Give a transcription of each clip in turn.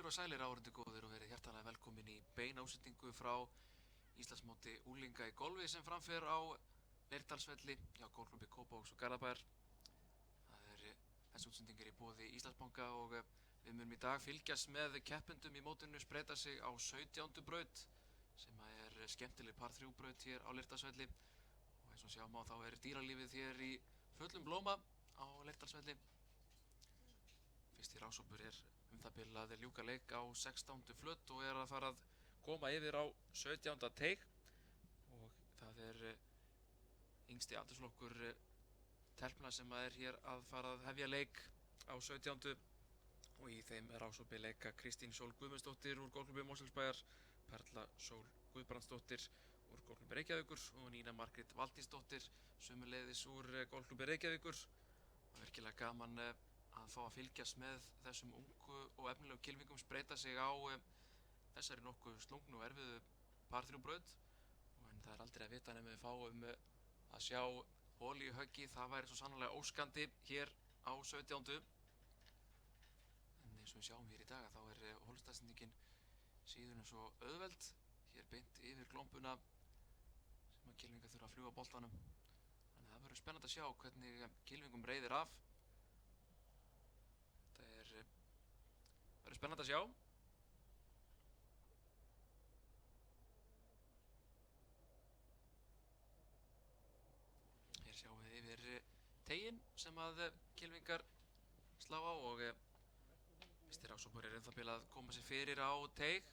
Heilir og sælir áhorfendur góðir og verið hjartanlega velkomin í beina útsendingu frá Íslandsmóti unglinga í golfi sem framfer á Leirdalsvelli hjá Golfklúbbi Kópavogs og Garðabæjar. Þessi útsending í boði Íslandsbanka og við munum í dag fylgjast með keppendum í mótinu spreyta sig á 17. braut sem skemmtileg par 3 braut hér á Leirdalsvelli og eins og sjá má þá dýralífið hér í fullum blóma á Leirdalsvelli. Fyrsti rásópur það bil að ljúka leik á 16. flöt og að fara að koma yfir á 17. teig og það yngsti aldursflokkur telpna sem hér að fara að hefja leik á 17. og í þeim rásópi leika Kristín Sól Guðmundsdóttir úr Golfklúbbi Mosfellsbæjar, Perla Sól Guðbrandsdóttir úr Golfklúbbi Reykjavíkur og Nína Margrét Valdísdóttir sömuleiðis úr Golfklúbbi Reykjavíkur. Virkilega gaman að fá að fylgjast með þessum ungu og efnilegu kylfingum spreyta sig á þessari nokkuð slungnu og erfiðu par 3 braut en það aldrei að vita nema við fáum að sjá olíuhöggi, það væri svo sannarlega óskandi hér á 17. En eins og við sjáum hér í dag þá holstaðsendingin síður en svo auðveld hér beint yfir glompuna sem að kylfingar þurfa að fljúga boltanum. Þannig að það verður spennandi að sjá hvernig kylfingum reiðir af. Þetta verður spennandi að sjá. Hér sjáum við yfir teiginn sem að kylfingar slá á og fyrsti rásópur það bil að koma sér fyrir á teig.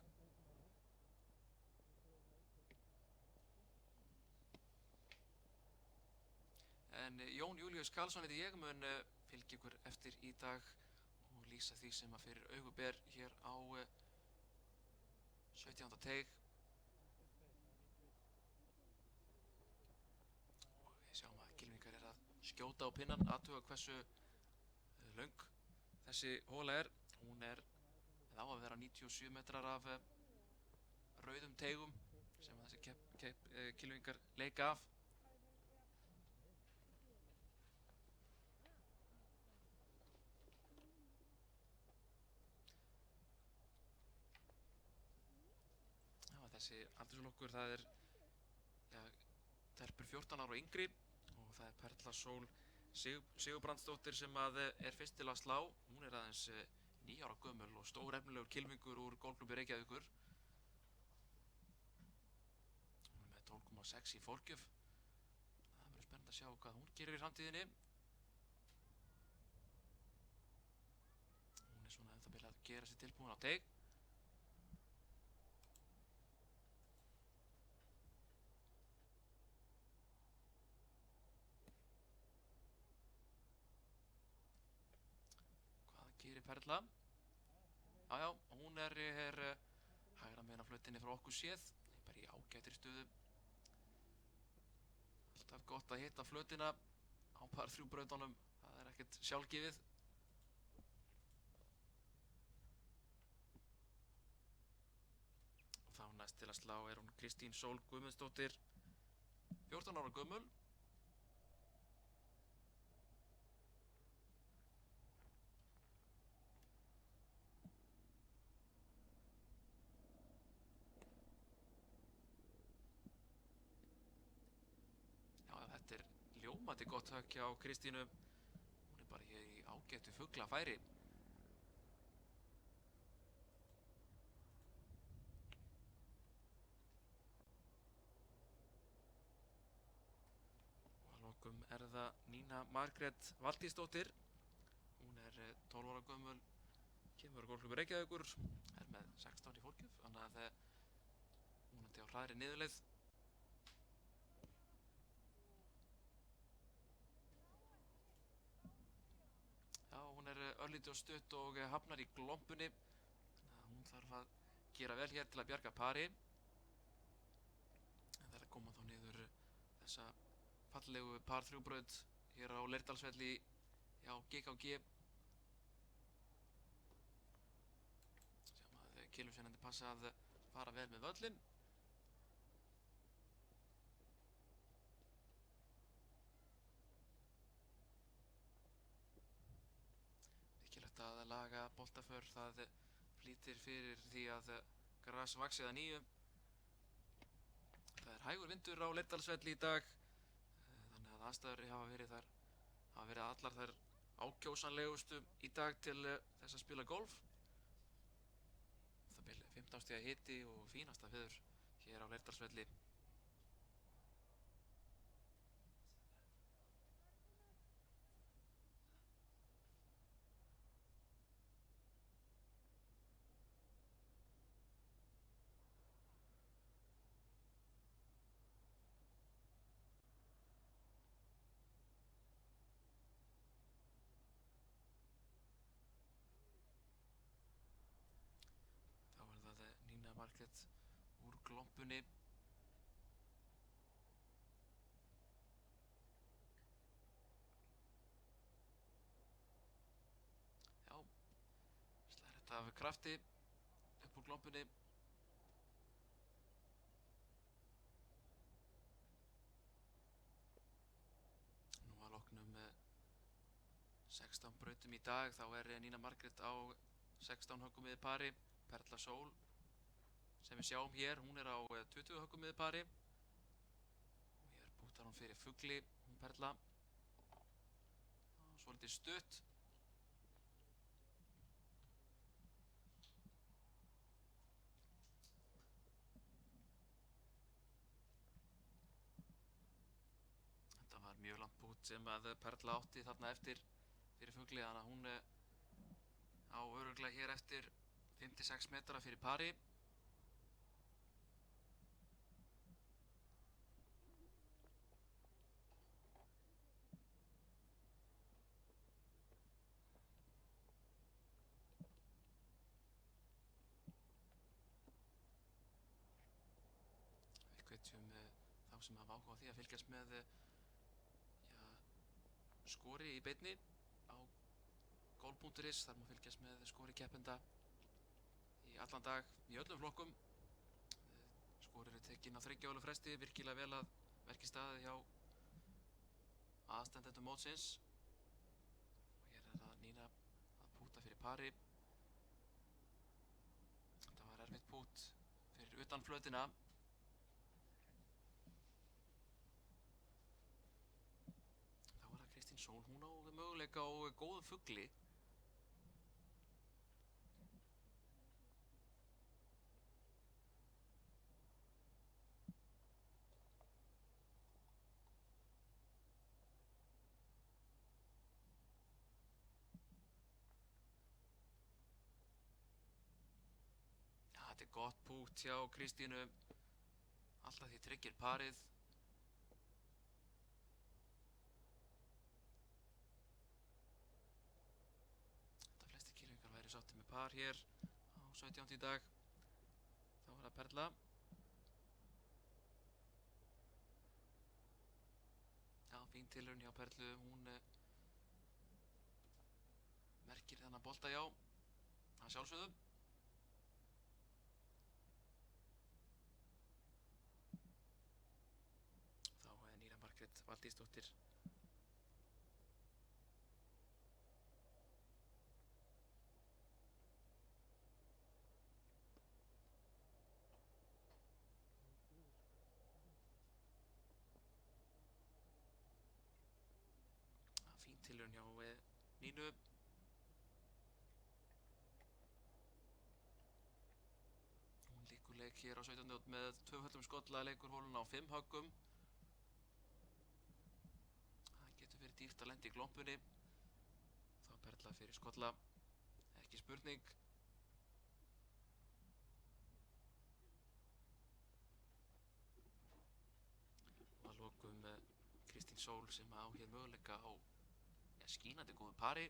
En Jón Júlíus Karlsson heiti ég, mun fylgja ykkur eftir í dag og lýsa því sem að fyrir augu ber hér á 17. teig. Og við sjáum að kylfingar að skjóta á pinnan, athuga hversu löng þessi hóla Hún á að vera 97 metrar af rauðum teigum sem að þessi kylfingar leika af. Þessi aldursflokkur það telpur 14 ára og yngri og það Perla Sól Sigurbrandsdóttir sem að fyrst til að slá. Hún aðeins 9 ára gömul og stór efnilegur kylfingur úr Golfklúbbi Reykjavíkur. Hún með 12,6 í fórgjöf. Það verður spennandi að sjá hvað hún gerir í framtíðinni. Hún svona það bil að gera sér tilbúin á teig. Gerir Perla. Já, hún hægra megin á flautinni frá okkur séð. Bara í ágætri stöðu. Alltaf gott að hitta flautina á par 3 brautunum. Það ekkert sjálfgefið. Og þá næst til að slá hún Kristín Sól Guðmundsdóttir, 14 ára gömul. Þetta ljómandi gott högg hjá Kristínu. Hún bara hér í ágættu fuglafæri. Og að lokum það Nína Margrét Valdísdóttir. Hún 12 ára gömul, kemur úr Golfklúbbi Reykjavíkur, með 16 í fórgjöf, þannig að hún á hraðri niðurleið. Já, hún örlítið og stutt og hafnar í glompunni. Þannig að hún þarf að gera vel hér til að bjarga pari. En það að koma þá niður þessa fallegu par 3 braut hér á Leirdalsvelli hjá GKG. Sjáum að kylfisveinandi passa að fara vel með völlinn. Mikilvægt að laga boltaför, það flýtir fyrir því að gras vaxi að nýju. Það hægur vindur á Leirdalsvelli í dag, þannig að aðstæður hafa verið allar þær ákjósanlegustu í dag til þess að spila golf. Það bil 15 stiga hiti og fínasta veður hér á Leirdalsvelli. Þá það Nína Margrét úr glompunni. Já, slær þetta af krafti upp úr glompunni. Nú að loknum 16 brautum í dag þá Nína Margrét á 16 höggum miði pari. Perla Sól sem við sjáum hér, hún á 20 höggum miði pari. Og hér bútar hún fyrir fugli, hún Perla. Svolítið stutt. Þetta var mjög langt bút sem að Perla átti þarna eftir fyrir fugli, þannig að hún á örugglega hér eftir 56 metra fyrir pari. Við hvetjum þá sem hafa áhuga á því að fylgjast með skori í beinni á golf.is. Þar má fylgjast með skori keppenda í allan dag í öllum flokkum. Skor eru tekin á 3 ára fresti, virkilega vel að verki staðið hjá aðstandendum mótsins. Og hér það Nína að púta fyrir pari. Þetta var erfitt pút fyrir utan flötina. Þá það Kristín Sól, hún á möguleika á góðum fugli. Þetta gott pút hjá Kristínu, alltaf því tryggir parið. Þetta flesti kýrlingar væri sátti með par hér á 17. í dag. Þá það Perla. Já, fín tilraun hjá Perlu, hún merkir þennan bolta já, að sjálfsögðu. Nína Margrét Valdísdóttir fín tilraun hjá Nínu. Hún líkur leik hér á 17. út með 2 höllum skolla, leikur hóluna á 5 höggum. Það getur verið dýrt að lenda í glompunni. Þá Perla fyrir skolla, ekki spurning. Og að lokum Kristín Sól sem á hér möguleika á skínandi góðu pari.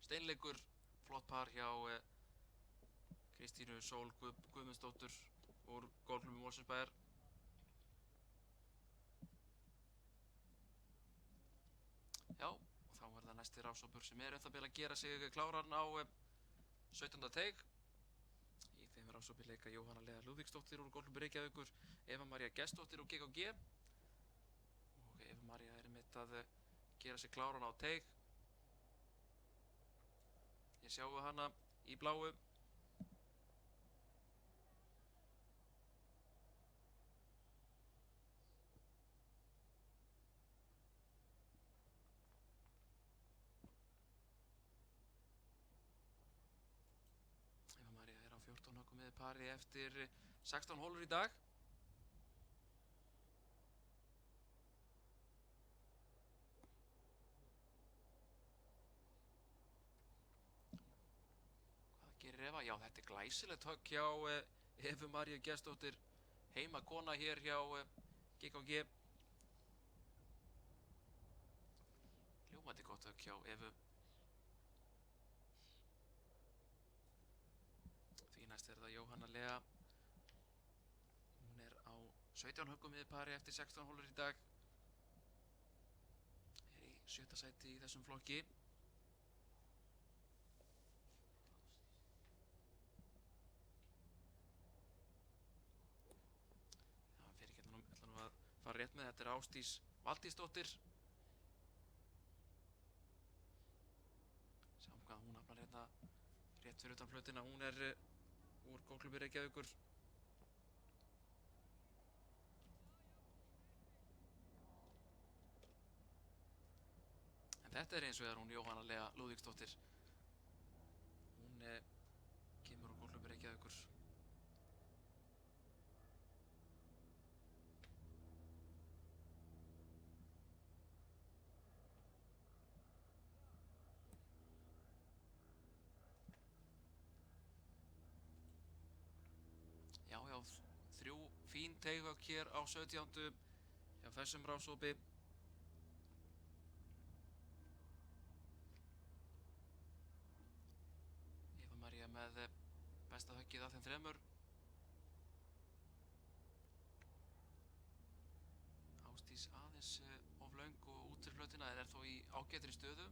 Steinleikur, flott par hjá Kristínu Sól Guðmundsdóttur úr golfklúbbi Mosfellsbæjar. Já, og þá það næsti rásópur sem það bil að gera sig kláran á 17. teig. Í þeim rásópi leika Jóhanna Lea Lúðvíksdóttir úr golfklúbbi Reykjavíkur, Eva María Gestsdóttir úr GKG. Og Eva María einmitt að gera sig kláran á teig. Ég sjáu hana í bláu. Eva María á 14 höggum með pari eftir 16 hólur í dag. Hvað gerir Eva? Já, þetta glæsilegt högg hjá Evu Maríu Gestsdóttur, heima kona hér hjá GKG. Ljómandi gott högg hjá Evu. Því næst það Jóhanna Lea. Hún á 17 höggum með pari eftir 16 hólur í dag. Í 7. sæti í þessum flokki. Það fyrir ekki ætla nú að fara rétt með. Þetta Ásdís Valdísdóttir. Sjáum hvað hún hafnar hérna rétt fyrir utan flautina. Hún úr Golfklúbbi Reykjavíkur. En þetta eins og hún Jóhanna Lea Lúðvíksdóttir. Hún kemur úr Golfklúbbi Reykjavíkur. Já, 3 fín teighögg hér á 17. hjá þessum rásópi. Eva María með besta höggið af þeim 3. Ásdís aðeins of löng og út til flautina en þó í ágætri stöðu.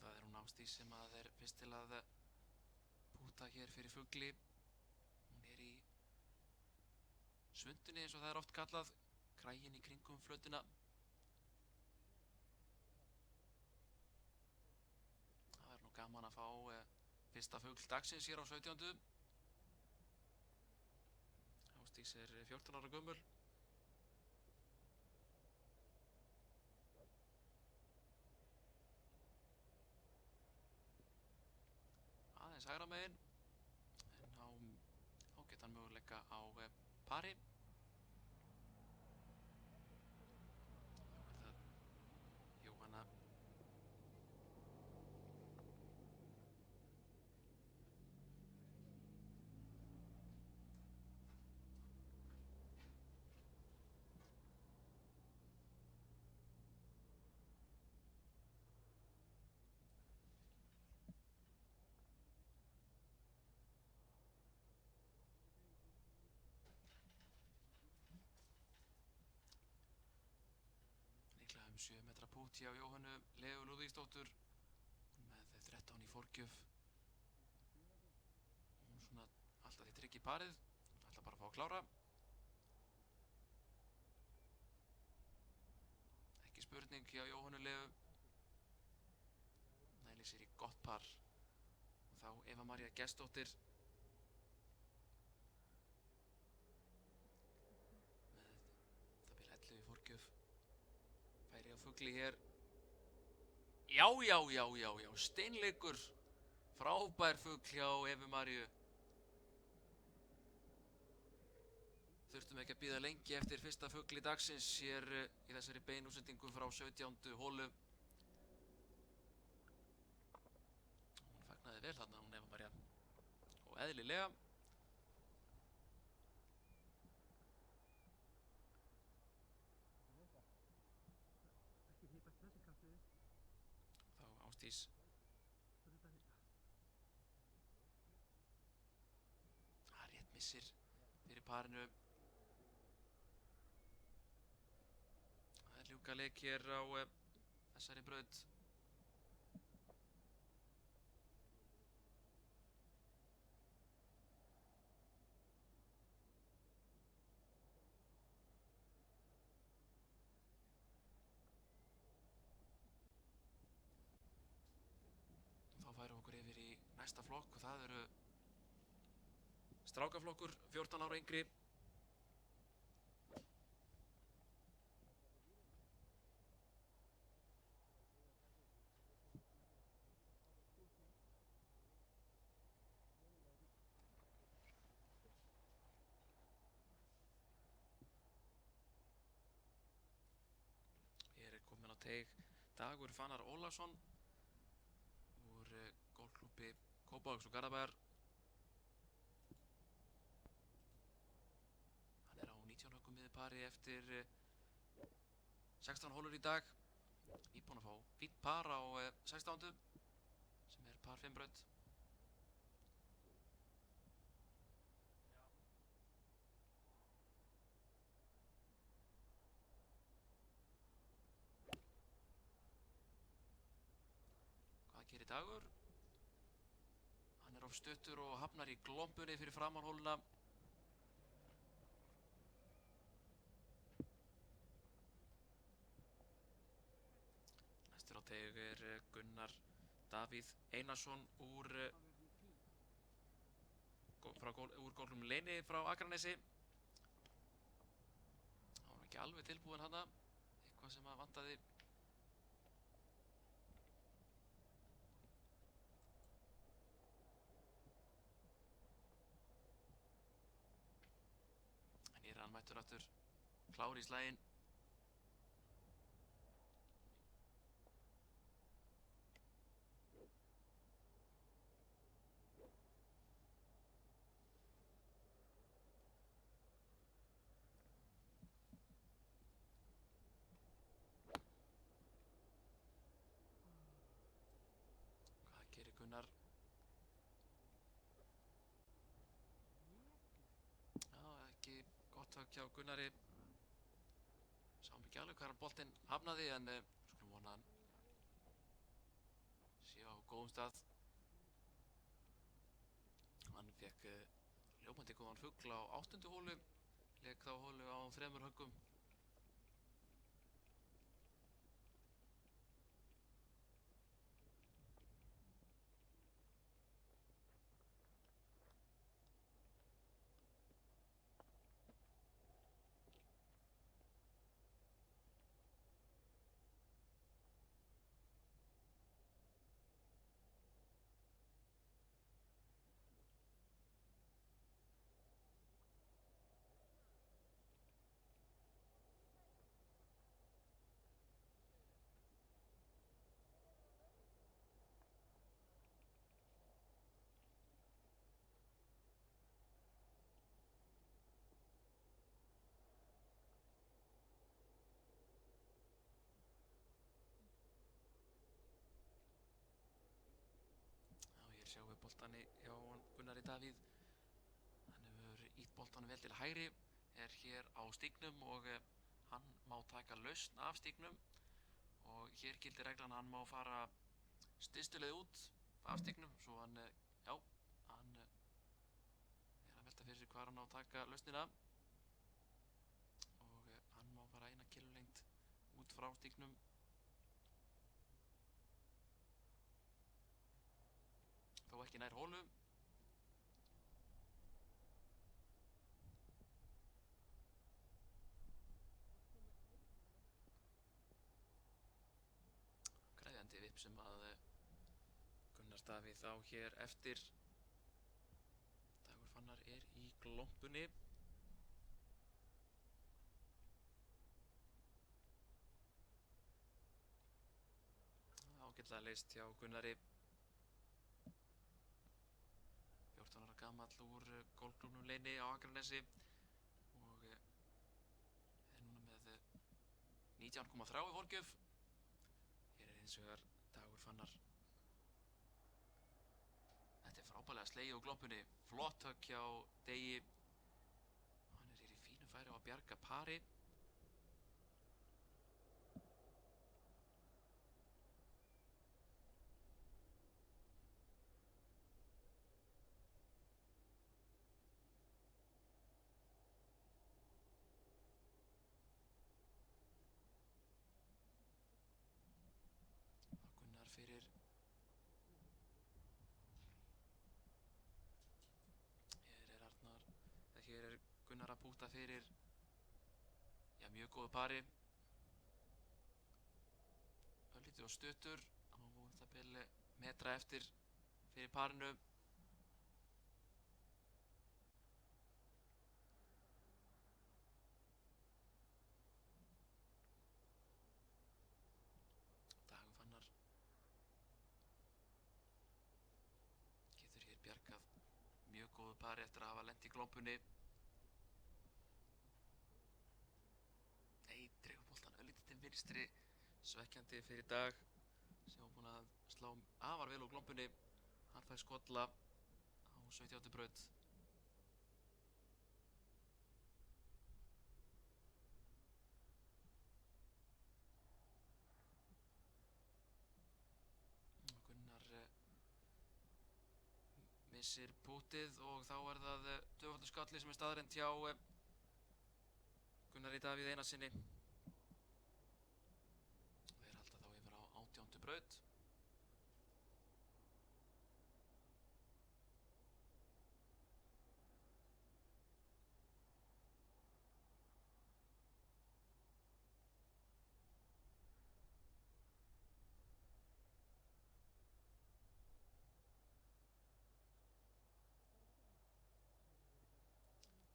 Það hún Ásdís sem fyrst til að púta hér fyrir fugli. Hún í svundunni eins og það oft kallað, kraginn í kringum flautuna. Það nú gaman að fá fyrsta fugl dagsins hér á 17. Ásdís 14 ára gömul. Aðeins hægra megin en ágætan möguleika á pari. Þá það Jóhanna líklega 7 metra pút hjá Jóhannu Leu Lúðvíksdóttur með 13 í forgjöf. Hún svona alltaf í trygg í parið, alltaf bara að fá að klára. spurning hjá Jóhannu Leu. Nælir sér í gott par. Og þá Eva María Gestsdóttir með það bil 11 í forgjöf. Færi á fugli hér. Já, steinleikur. Frábær fugl hjá Evu Maríu. Þurftum ekki að bíða lengi eftir fyrsta fugli dagsins hér í þessari beinútsendingu frá 17. holu. Hún fagnaði vel þarna, hún Eva María. Og eðlilega. Þá Ásdís. Rétt missir fyrir parinu. Það er ljúka leik hér á þessari braut. Þá færum okkur yfir í næsta flokk og það eru strákaflokkur 14 ára yngri. Hér er kominn á teig Dagur Fannar Ólafsson úr golfklúbbi Kópavogs og Garðabæjar. Hann er á 19 höggum miðpari eftir 16 hólur í dag. Íbúinn að fá fínt par á 16. sem er par 5 braut. Hvað gerir Dagur? Hann er of stuttur og hafnar í glompunni fyrir framan hóluna. Næstur á teig er Gunnar Davíð Einarsson úr golfum Leyni frá Akranesi. Hann var ekki alveg tilbúinn þarna, eitthvað sem að vantaði. En hér er hann mættur aftur, klár í slaginn. Hvað gerir Gunnar? Já, ekki gott högg hjá Gunnari. Sáum ekki alveg hvar boltinn hafnaði en skulum vona hann sé á góðum stað. Hann fekk ljómandi góðan fugl á 8. hólu, lék þá hólu á 3 höggum. Já, hér sjáum við boltann hjá Gunnari Davíð. Hann hefur ítt boltanum vel til hægri, er hér á stígnum og hann má taka lausn af stígnum. Og hér gildir reglan að hann má fara stystu leið út af stígnum, svo hann, já, hann er að velta fyrir sig hvar hann á að taka lausnina. Og hann má fara 1 kílólengd út frá stíknum. Þó ekki nær hólu. Græðandi vipp sem að Gunnar Davíð á hér eftir. Dagur Fannar er í glompunni. Ágætlega leyst hjá Gunnari. 14 ára gamall úr golfklúbbnum Leyni á Akranesi og er núna með 19,3 í forgjöf. Hér er hins vegar Dagur Fannar. Þetta er frábærlega slegið úr glompunni. Flott högg hjá Degi. Hann er hér í fínu færi á að bjarga pari. Gunnar fyrir Hér er Gunnar að púta fyrir mjög góðu pari. Örlítið og stuttur á það bil metra eftir fyrir parinu. Dagur Fannar getur hér bjargað mjög góðu pari eftir að hafa lent í glompunni. Dregur boltan örlítið til vinstri, svekkjandi fyrir Dag sem var búinn að slá afar vel úr glompunni. Hann fær skolla á 17. braut. Gunnar missir pútið og þá er það tvöfaldur skalli sem er staðreynd hjá Gunnari Davíð Einarssyni. Þeir halda þá yfir á 18. braut.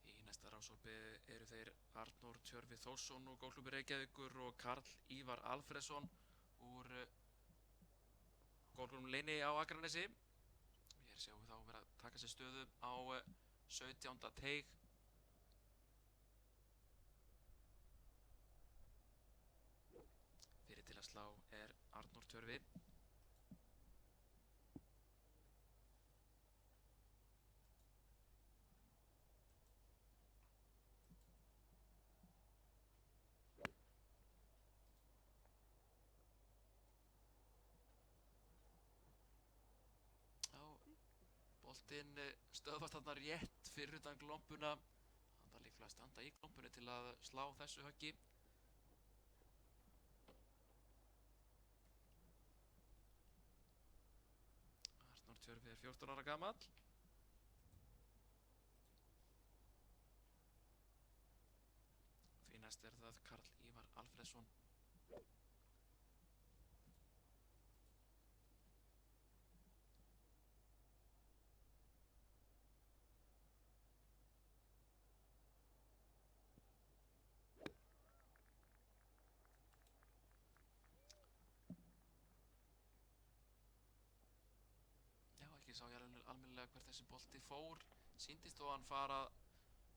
Í næsta rásópi eru þeir Arnór Tjörvi Þórsson úr Golfklúbbi Reykjavíkur og Karl Ívar Alfreðsson úr Golfklúbbnum Leyni á Akranesi. Hér sjáum við þá vera að taka sér stöðu á 17. teig. Fyrir til að slá er Arnór Tjörvi. Boltinn stöðvast þarna rétt fyrir utan glompuna. Hann þarf líklega að standa í glompunni til að slá þessu höggi. Arnór Tjörvi er 14 ára gamall. Því næst er það Karl Ívar Alfreðsson. Ekki sá ég almennilega hvert þessi bolti fór. Sýndist þó að hann fara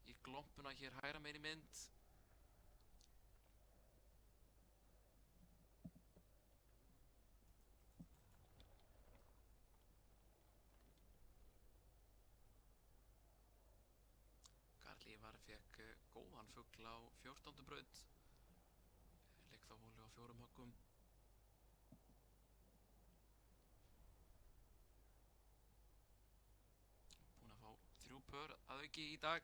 í glompuna hér hægra megin í mynd. Karl Ívar fekk góðan fugl á 14. braut. Lék þá holu á 4 höggum. Búinn að fá 3 pör að auki í dag.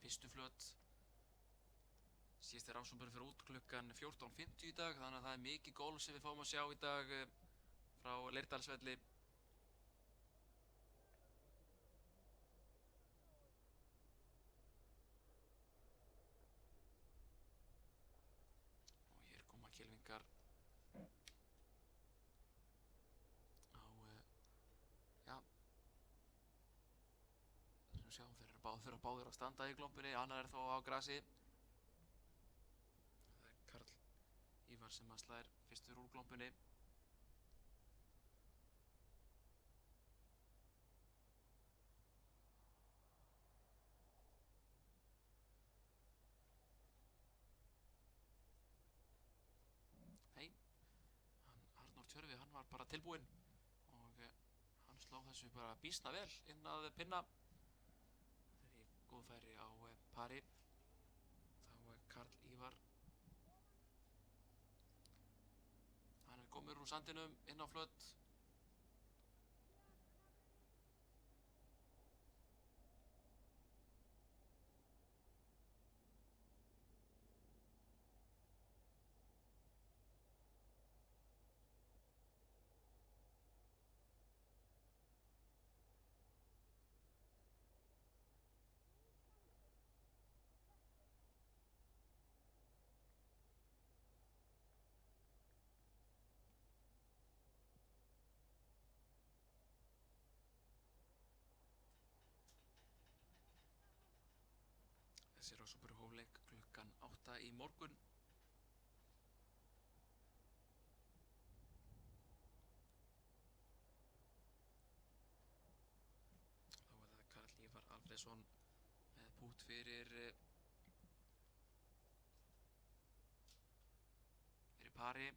fyrstu flöt. Síðasti rásumburður fyrir út klukkan 14:50 í dag, þannig að það er mikið golf sem við fáum að sjá í dag frá Leirdalsvelli. Og hér koma kylfingar á, já, sem sjáum þeir eru báðir að standa í glóppunni, annar er þó á grasi. Það er Karl Ívar sem að slær fyrstur úr glóppunni. Nei, Arnór Tjörvi, hann var bara tilbúinn og hann sló þessu bara býsna vel inn að pinna. Það er í góð færi á pari. Þá Karl Ívar, hann er komur úr sandinum inn á flöt. Þessi rásumburður hófleik klukkan 8 í morgun. Þá er það Karl Ívar Alfreðsson með pút fyrir pari.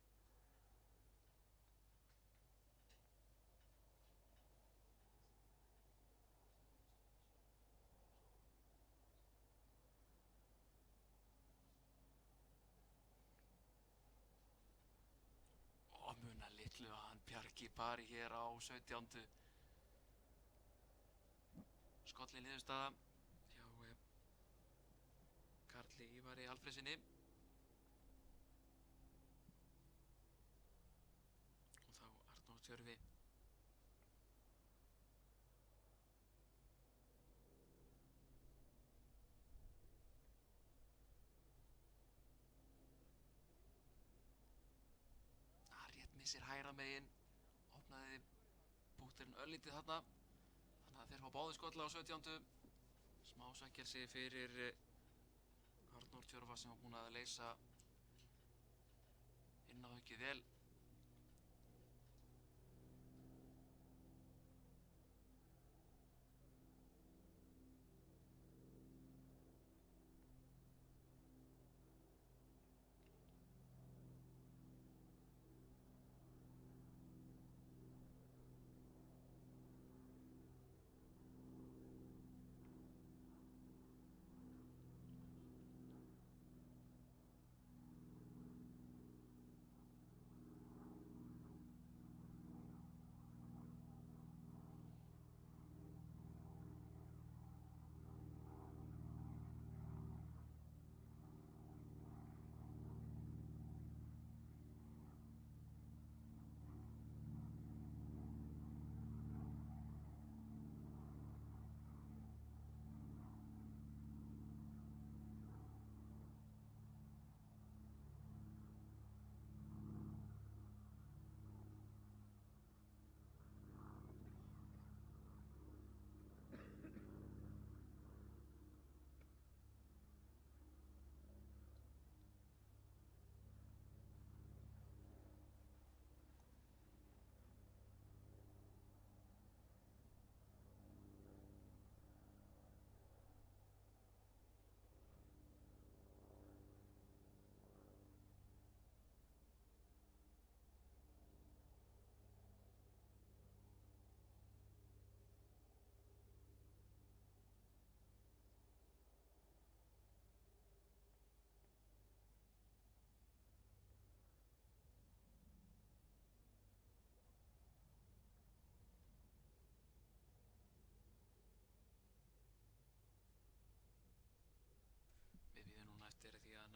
Og munar litlu að hann bjargi pari hér á 17. Skollin niðurstaða hjá Karli Ívari Alfreðssyni. Og þá Arnór Tjörvi. Rétt missir hægra megin, opnaði búkturinn örlítið þarna, þannig að þeir fá báðir skolla á 17. Smá svekkelsi fyrir Arnór Tjörva sem var búinn að leysa inn á höggið vel.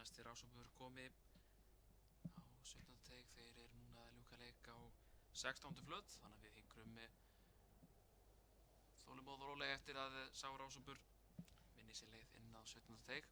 næsti rásópur komi á 17. teig. Þeir eru núna að ljúka leik á 16. flöt, þannig að við hingrum þolinmóð og rólega eftir að sá rásópur vinni sér leið inn á 17. teig.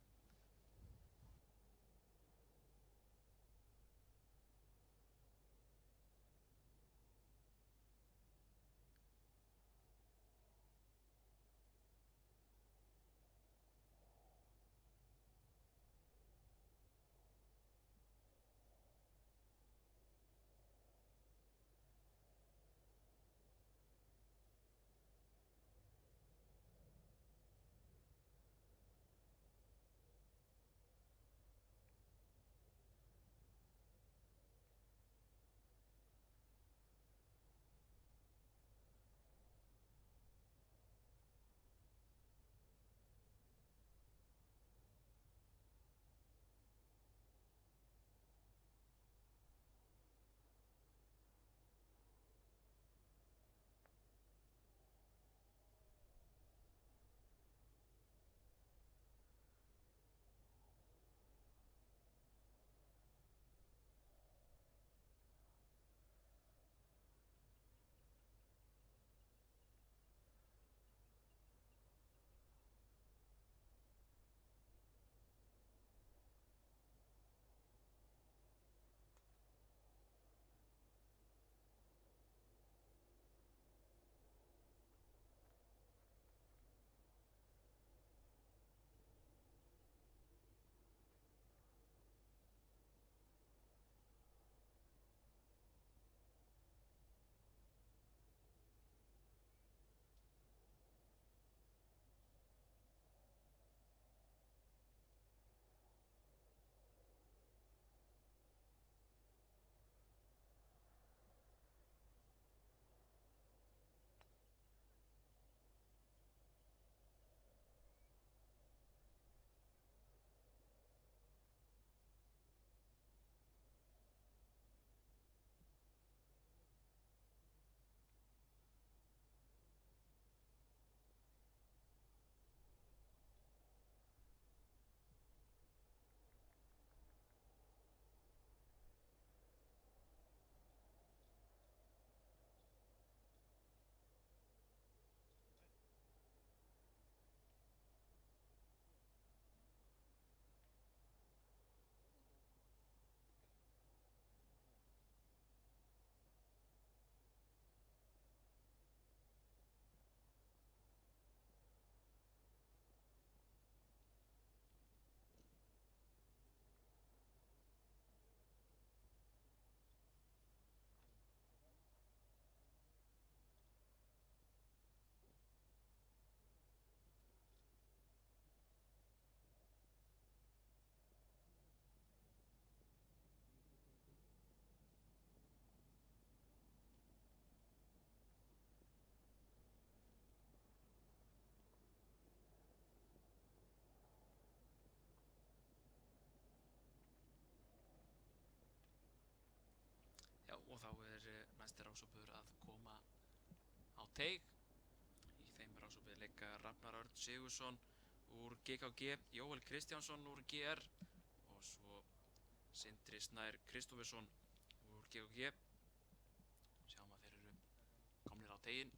Já, og þá næsti rásópur að koma á teig. Í þeim rásópi leika Rafnar Örn Sigurðsson úr GKG, Jóel Kristjánsson úr GR og svo Sindri Snær Kristófersson úr GKG. Sjáum að þeir eru komnir á teiginn.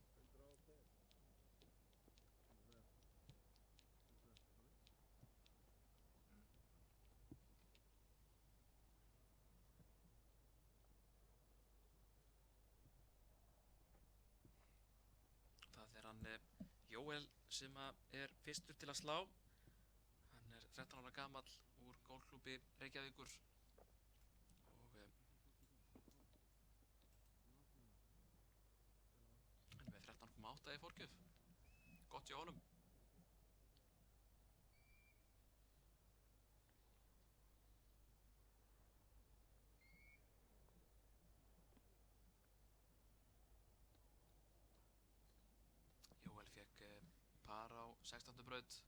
Það er hann Jóel sem er fyrstur til að slá. Hann er 13 ára gamall úr Golfklúbbi Reykjavíkur og hann er með 13,8 í forgjöf. Gott hjá honum. Jóel fékk par á 16. braut.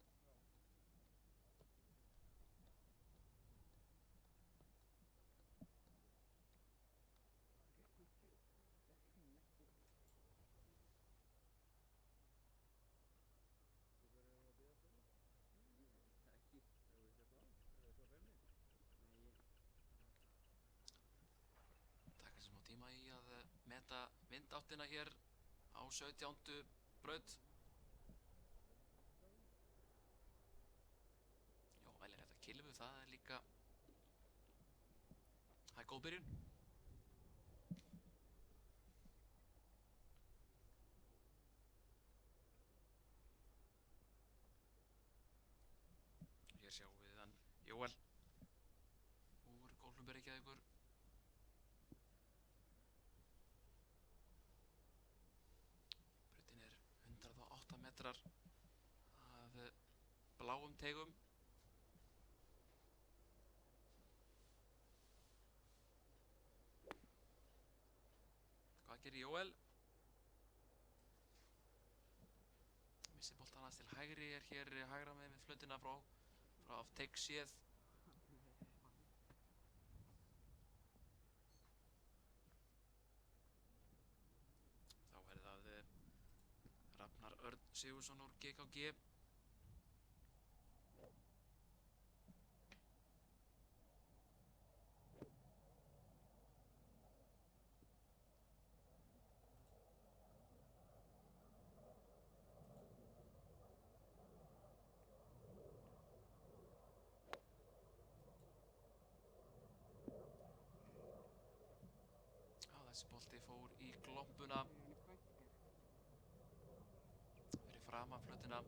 tíma í að meta vindáttina hér á 17. braut. Jóel rétt að kilfu, það líka, það góð byrjun. Hér sjáum við hann Jóel úr Golfklúbbi Reykjavíkur. Brautin 108 metrar af bláum teigum. Hvað gerir Jóel? Missir boltan aðeins til hægri, hér hægra með flautina frá teig séð. Þá það Rafnar Örn Sigurðsson úr GKG. Þessi bolti fór í glompuna fyrir framan flautina.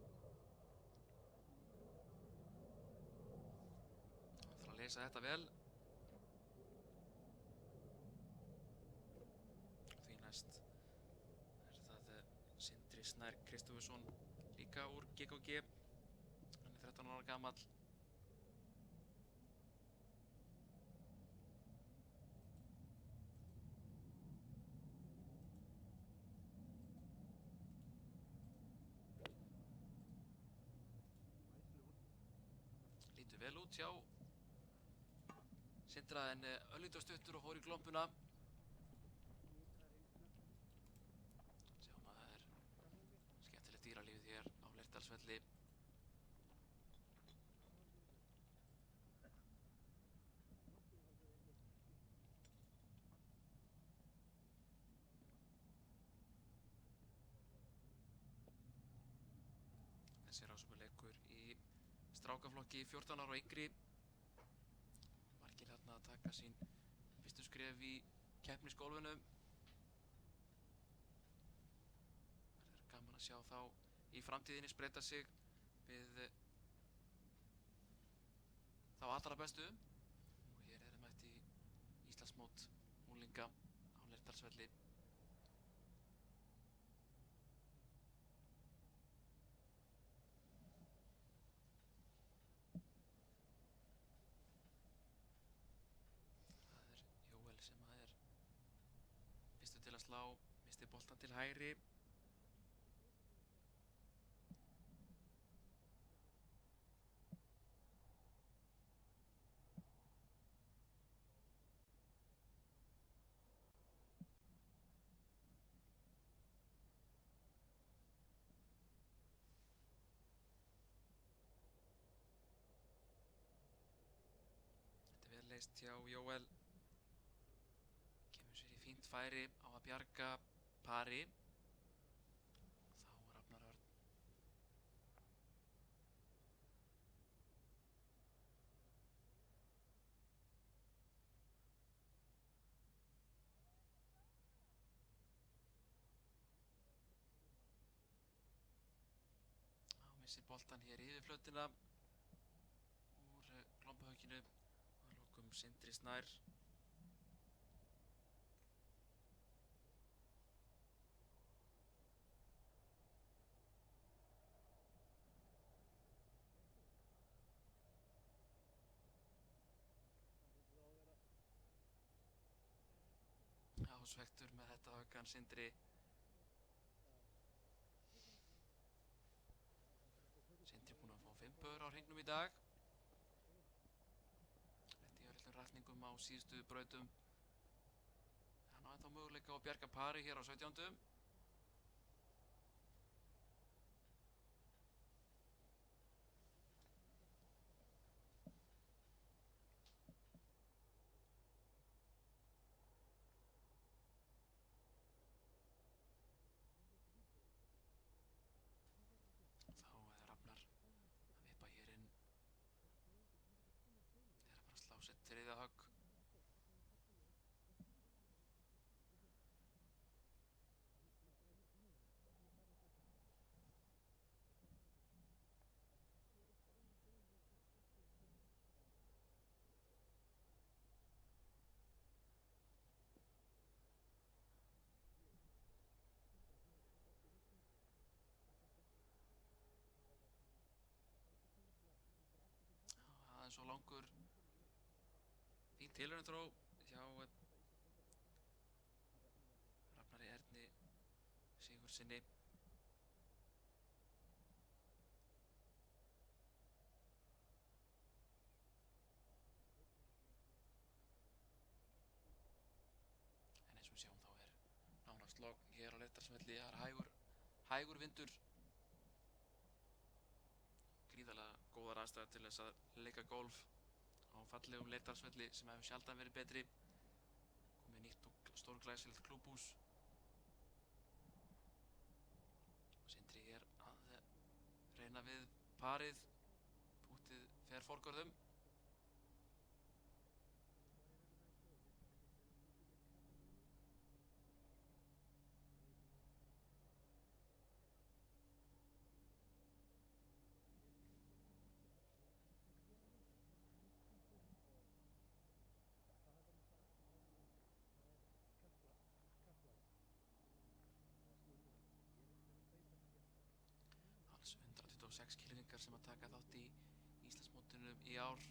Það þarf að lesa þetta vel. Því næst það Sindri Snær Kristófersson, líka úr GKG. Hann 13 ára gamall. Lítur vel út hjá Sindra, en örlítið stuttur og fór í glompuna. Sjáum að það skemmtilegt dýralífið hér á Leirdalsvelli. Þessi ráðsökuleikur í strákaflokki 14 ára og yngri. Margir þarna að taka sín fyrstu skref í keppnisgólfinu. Verður gaman að sjá þá í framtíðinni spreyta sig við þá allra bestu. Og hér mætt í Íslandsmót unglinga á Leirdalsvelli. Sem fyrstur til að slá, misti boltan til hægri. Þetta vel leyst hjá Jóel. Kemur sér í fínt færi á að bjarga pari. Þá Rafnar Örn. Þá missir boltan hér yfir flautina úr glompuhögginu. Að lokum Sindri Snær. Svektur með þetta höggan Sindri. Sindri búinn að fá 5 bögur á hringnum í dag. Lenti í öllum rætningum á síðustu brautum. Hann á ennþá möguleika á að bjarga pari hér á 17. langur. Fín tilraunarþró hjá Rafnari Erni Sigurðssyni. En eins og við sjáum þá nánast logn hér á Leirdalsvelli. Það hægur vindur. Gríðarlega góðar aðstæður til þess að leika golf á fallegum Leirdalsvelli sem hefur sjaldan verið betri. Komið nýtt og stórglæsilegt klúbbhús. Sindri hér að reyna við parið. Púttið fer forgörðum. Alls 126 kylfingar sem að taka þátt í Íslandsmótinu í ár.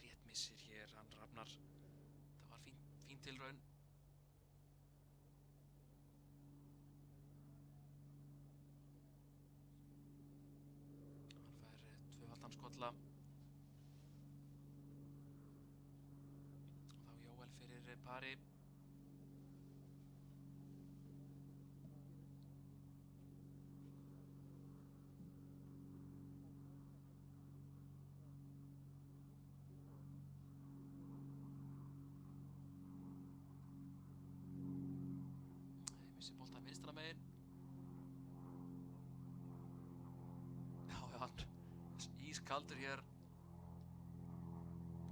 Rétt missir hér hann Rafnar. Það var fín tilraun. Hann fær tvöfaldan skolla. Og þá Jóel fyrir pari. Missir boltann vinstra megin. Já, hann ískaldur hér.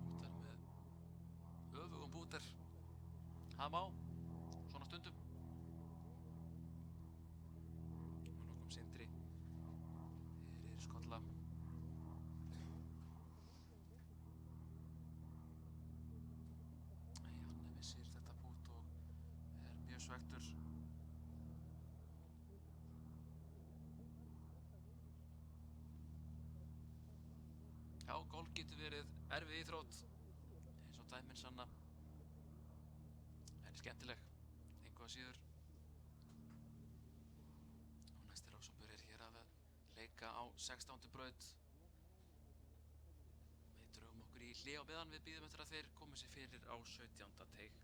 Búter með öfugum búter. Það má, svona stundum. Og nú kom Sindri fyrir skolla. Nei, hann missir þetta bút og mjög svektur. Já, golf getur verið erfið íþrótt eins og dæmin sanna, en skemmtileg, engu að síður. Og næsti Rósambur hér að leika á 16. braut. Við drögum okkur í hlé á meðan við bíðum eftir að þeir komi sér fyrir á 17. teig.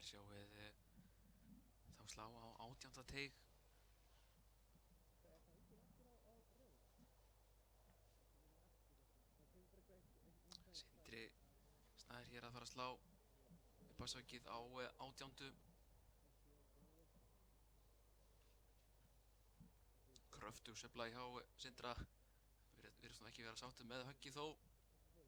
sjáið þá slá á 18. teig. Sindri Snær hér að fara að slá uppáshöggið á 18. Kröftug sveifla hjá Sindra. Virðist nú ekki vera sáttur með höggið þó. Hér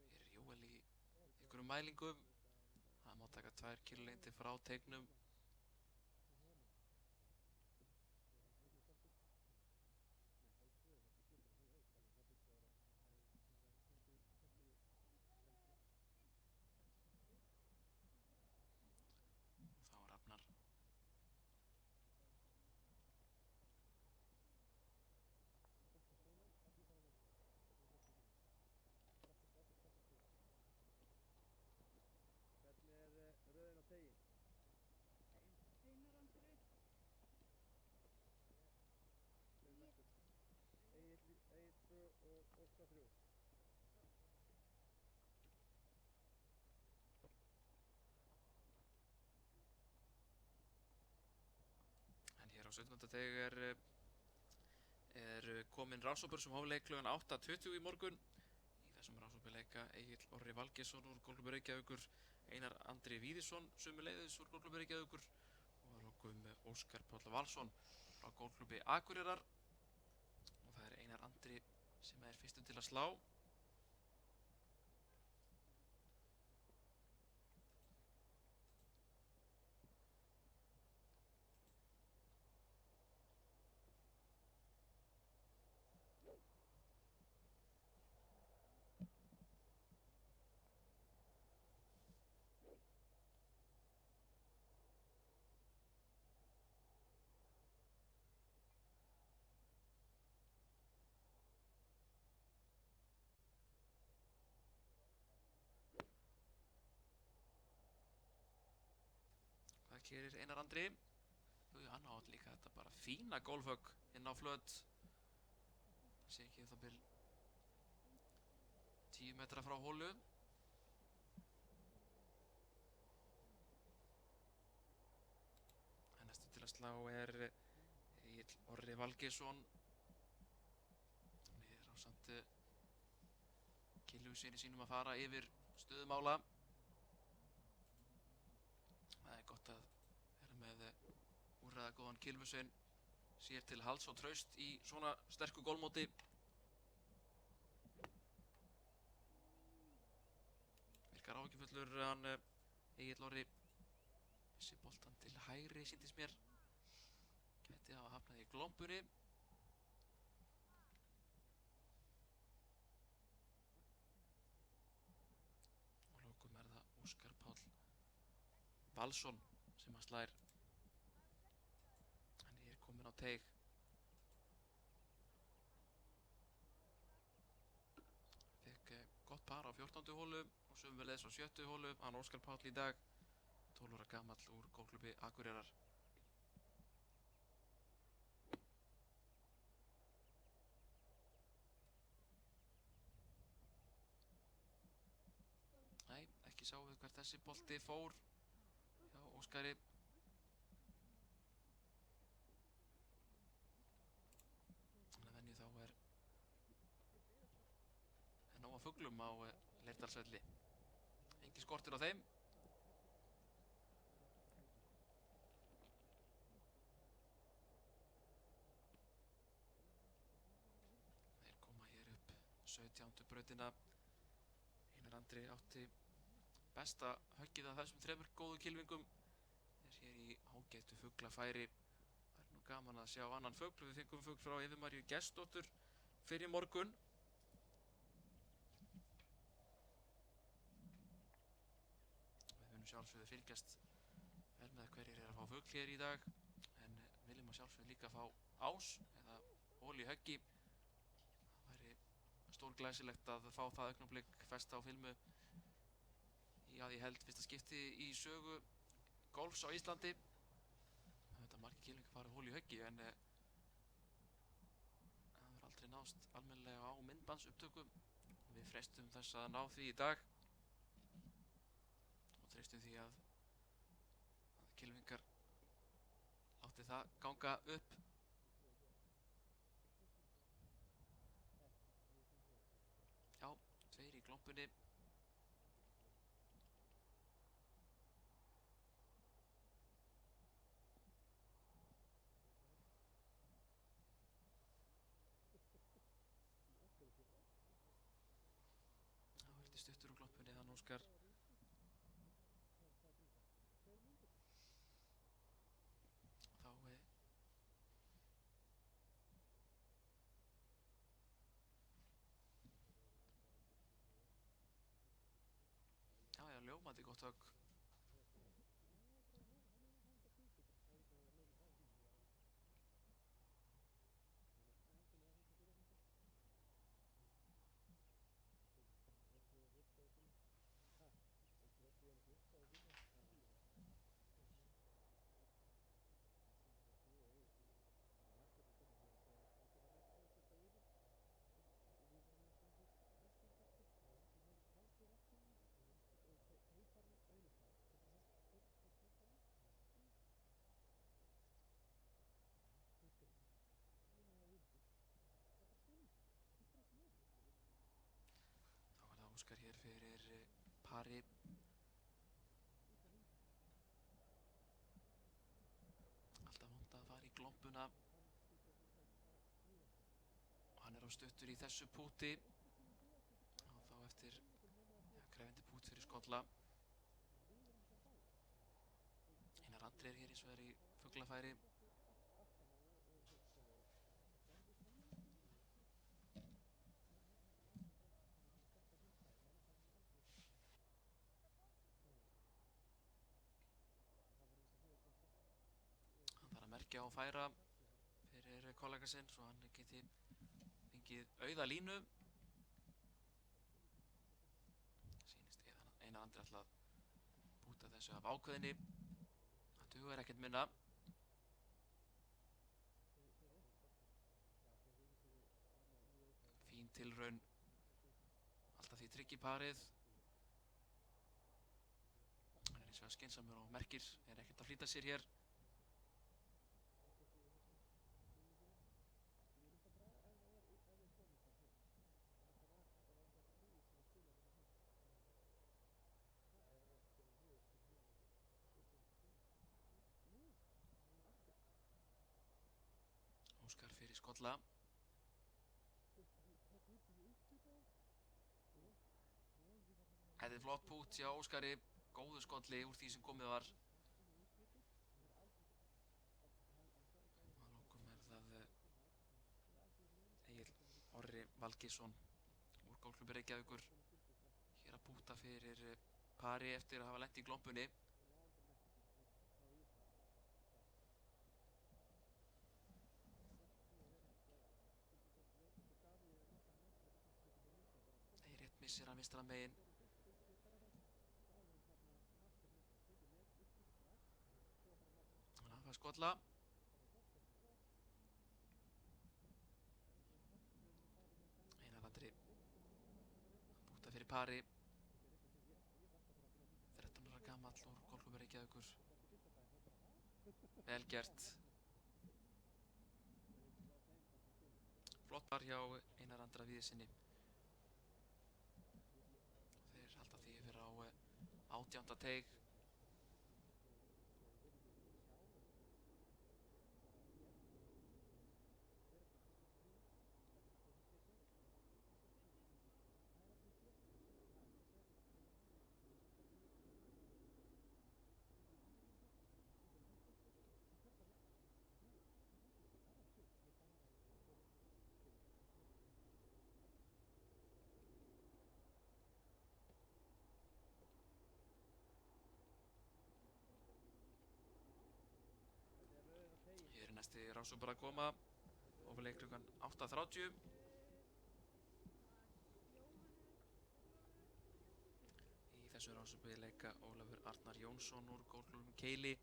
er Jóel í einhverjum mælingum. Það má taka 2 kilolengdir frá teignum. Þá Rafnar. Hvernig er röðin á tegin? Einar Andri. Egill 2 og Óskar 3. En hér á 17. teig er komin rannsópur sem hóf leik klukkan 8:20 í morgun. Í þessum rannsópuleika Egill Orri Valgeirsson úr Golfklúbbi Reykjavíkur, Einar Andri Víðisson sömuleiðis úr Golfklúbbi Reykjavíkur og að lokum Óskar Páll Valsson frá Golfklúbbi Akureyrar. Og það er Einar Andri sem er fyrstur til að slá. Hvað gerir Einar Andri? Jú, hann átt líka þetta bara fína golfhögg inn á flöt. Það sé ekki það bil 10 metra frá hólu. En næstu til að slá er Egill Orri Valgeirsson. Hann er ásamt Kiljusyni sínum að fara yfir stöðumála. Það er gott að vera með úrræðagóðan Kilvusvein sér til halds og traust í svona sterku golfmóti. Virkar áhyggjufullur hann Egill Orri. Missi boltan til hægri sýndist mér. Gæti hafa hafnað í glombunni. Og lokum er það Óskar Páll Valsson sem að slær. Hann er komin á teig. Fekk gott par á 14. hólu og sömuleiðis á 7. hólu. Hann Óskar Páll í dag, 12 ára gamall úr Golfklúbbi Akureyrar. Nei, ekki sáum við hvert þessi bolti fór hjá Óskari. Þannig að venju þá er nóg af fuglum á Leirdalsvelli. Engin skortur á þeim. Þeir koma hér upp 17. brautina. Einar Andri átti besta höggið af þessum 3 góðu kylfingum. Er hér í ágætu fuglafæri. Það er nú gaman að sjá annan fugl. Við fengum fugl frá Evu Maríu Gestsdóttur fyrir morgun. Við munum sjálfsögðu fylgjast vel með hverjir er að fá fugl hér í dag. En viljum að sjálfsögðu líka fá ás eða hol í höggi. Það væri stórglæsilegt að fá það augnablik fest á filmu. Já, ég held fyrsta skipti í sögu golfs á Íslandi. Þetta margir kylfingar fara hol í höggi en það hefur aldrei nást almennilega á myndbandsupptökum. Við freistum þess að ná því í dag og treystum því að kylfingar láti það ganga upp. Já, 2 í glompunni. Það verður stuttur úr glompunni hann Óskar. Þá já, ljómandi gott högg. Þá var það Óskar hér fyrir pari. Alltaf vont að fara í glompuna. Og hann er á stuttur í þessu púti. Og þá eftir krefjandi pút fyrir skolla. Einar Andri er hér eins og er í fuglafæri. Hann þarf að merkja og færa fyrir kollega sinn svo hann geti fengið auða línu. Sýnist Einar Andri ætla að búta þessu af ákveðinni. Það dugar ekkert minna. Fín tilraun. Alltaf því tryggi parið. Hann er eins og skynsamur og merkir. Er ekkert að flýta sér hér. Óskar fyrir skolla. Þetta er flott pút hjá Óskari. Góður skolli úr því sem komið var. Að lokum er það Egill Orri Valgeirsson úr Golfklúbbi Reykjavíkur hér að púta fyrir pari eftir að hafa lent í glompunni. Rétt missir hann vinstra megin. Hann að skolla. Einar Andri búta fyrir pari. 13 ára gamall úr Golfklúbbi Reykjavíkur. Vel gert. Flott par hjá Einar Andra Víðisinni. Þeir halda því yfir á 18. teig. Hér er næsti rásúpur að koma. Ofurleik klukkan 8:30. Í þessu rásúpi leika Ólafur Arnar Jónsson úr Golfklúbbnum Keili,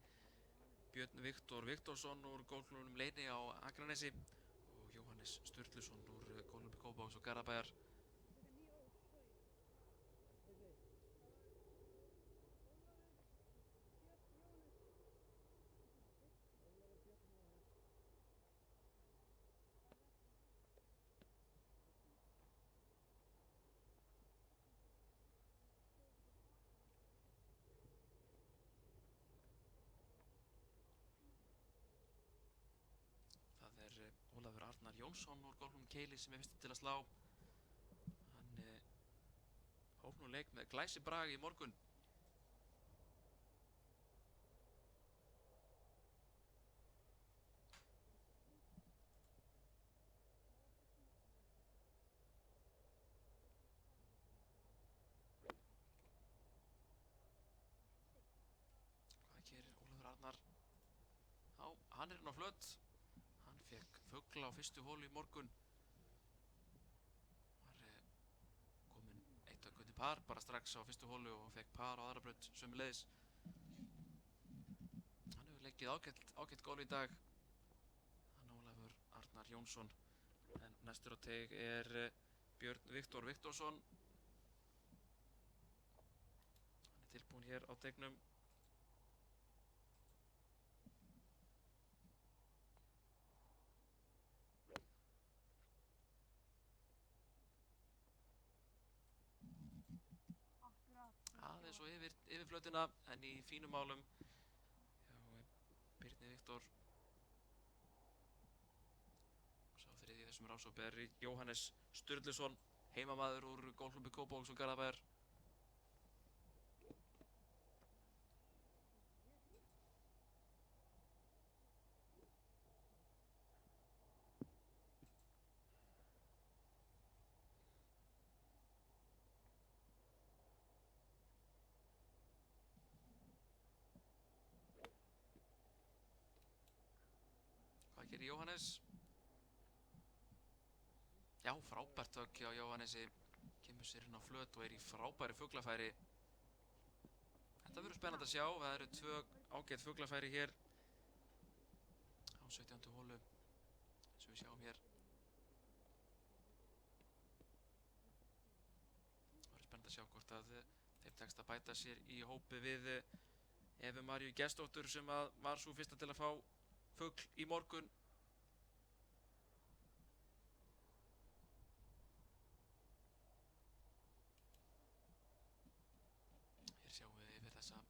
Björn Viktor Viktorsson úr Golfklúbbnum Leyni á Akranesi og Jóhannes Jóhannes Sturluson úr Golfklúbbi Kópavogs og Garðabæjar. Það er Ólafur Arnar Jónsson úr Golfklúbbnum Keili sem er fyrstur til að slá. Hann hóf nú leik með glæsibrag í morgun. Hvað gerir Ólafur Arnar? Já, hann er inn á flöt. Hann fekk fugla á fyrstu holu í morgun. Var kominn eitt að gutti par bara strax á fyrstu holu og fekk par á aðra braut sömuleiðis. Hann hefur leikið ágætt golf í dag. Hann Ólafur Arnar Jónsson. En næstur á teig er Björn Viktor Viktorsson. Hann er tilbúinn hér á teignum. Aðeins og yfir flötina en í fínum málum hjá Birni Viktor. Sá þriðji í þessum rásópi er Jóhannes Sturluson, heimamaður úr Golfklúbbi Kópavogs og Garðabæjar. Hvað gerir Jóhannes? Já, frábært högg hjá Jóhannesi. Kemur sér inn á flöt og er í frábæri fuglafæri. Þetta verður spennandi að sjá. Það eru 2 ágætt fuglafæri hér á 17. holu eins og við sjáum hér. Það verður spennandi að sjá hvort að þeim tekst að bæta sér í hópi við Evu Maríu Gestsdóttur sem var svo fyrsta til að fá fugl í morgun. Hér sjáum við yfir þessa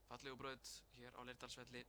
fallegu braut hér á Leirdalsvelli.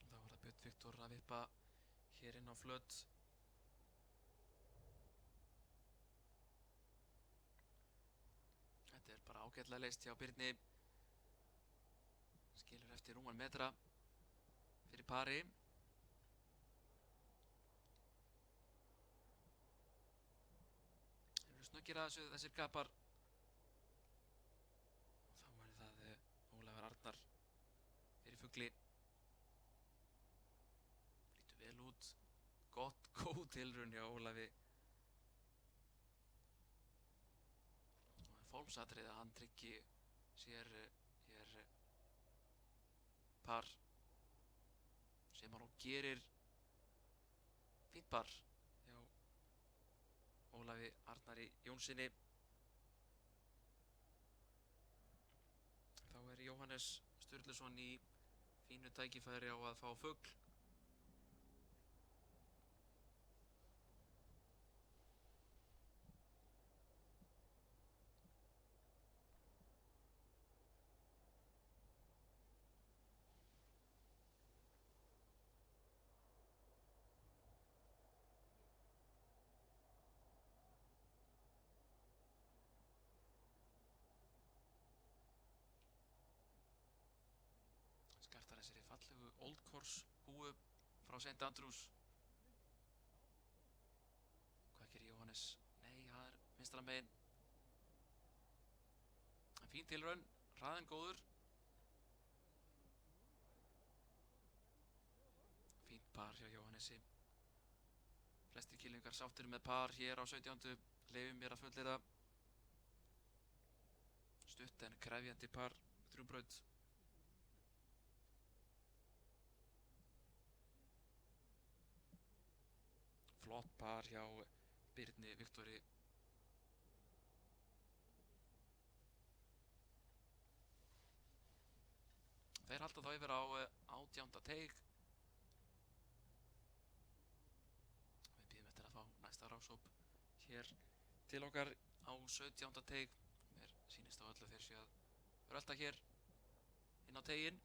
Þá var það Björn Viktor að vippa hér inn á flöt. Þetta er bara ágætlega leyst hjá Birni. Skilur eftir rúman metra fyrir pari. Þeir eru snöggir að þessu þessir kapar. Og þá er það Ólafur Arnar fyrir fugli. Lítur vel út. Góð tilraun hjá Ólafi. Og það er fólksatriði að hann tryggi sér hér par sem hann og gerir. Fínt par hjá Ólafi Arnari Jónssoni. Þá er Jóhannes Sturluson í fínu tækifæri á að fá fugl. Old Course húu frá St. Andrews. Hvað gerir Jóhannes? Nei, það er vinstra megin. Fín tilraun, hraðinn góður. Fínt par hjá Jóhannesi. Flestir kylfingar sáttir með par hér á 17. Leyfum mér að fullyrða. Stutt en krefjandi par, þrjúbraut. Flott par hjá Birni Viktori. Þeir halda þá yfir á 18. teig. Við bíðum eftir að fá næsta rásóp hér til okkar á 17. teig. Mér sýnist á öllu þeir séu að rölta hér inn á teiginn.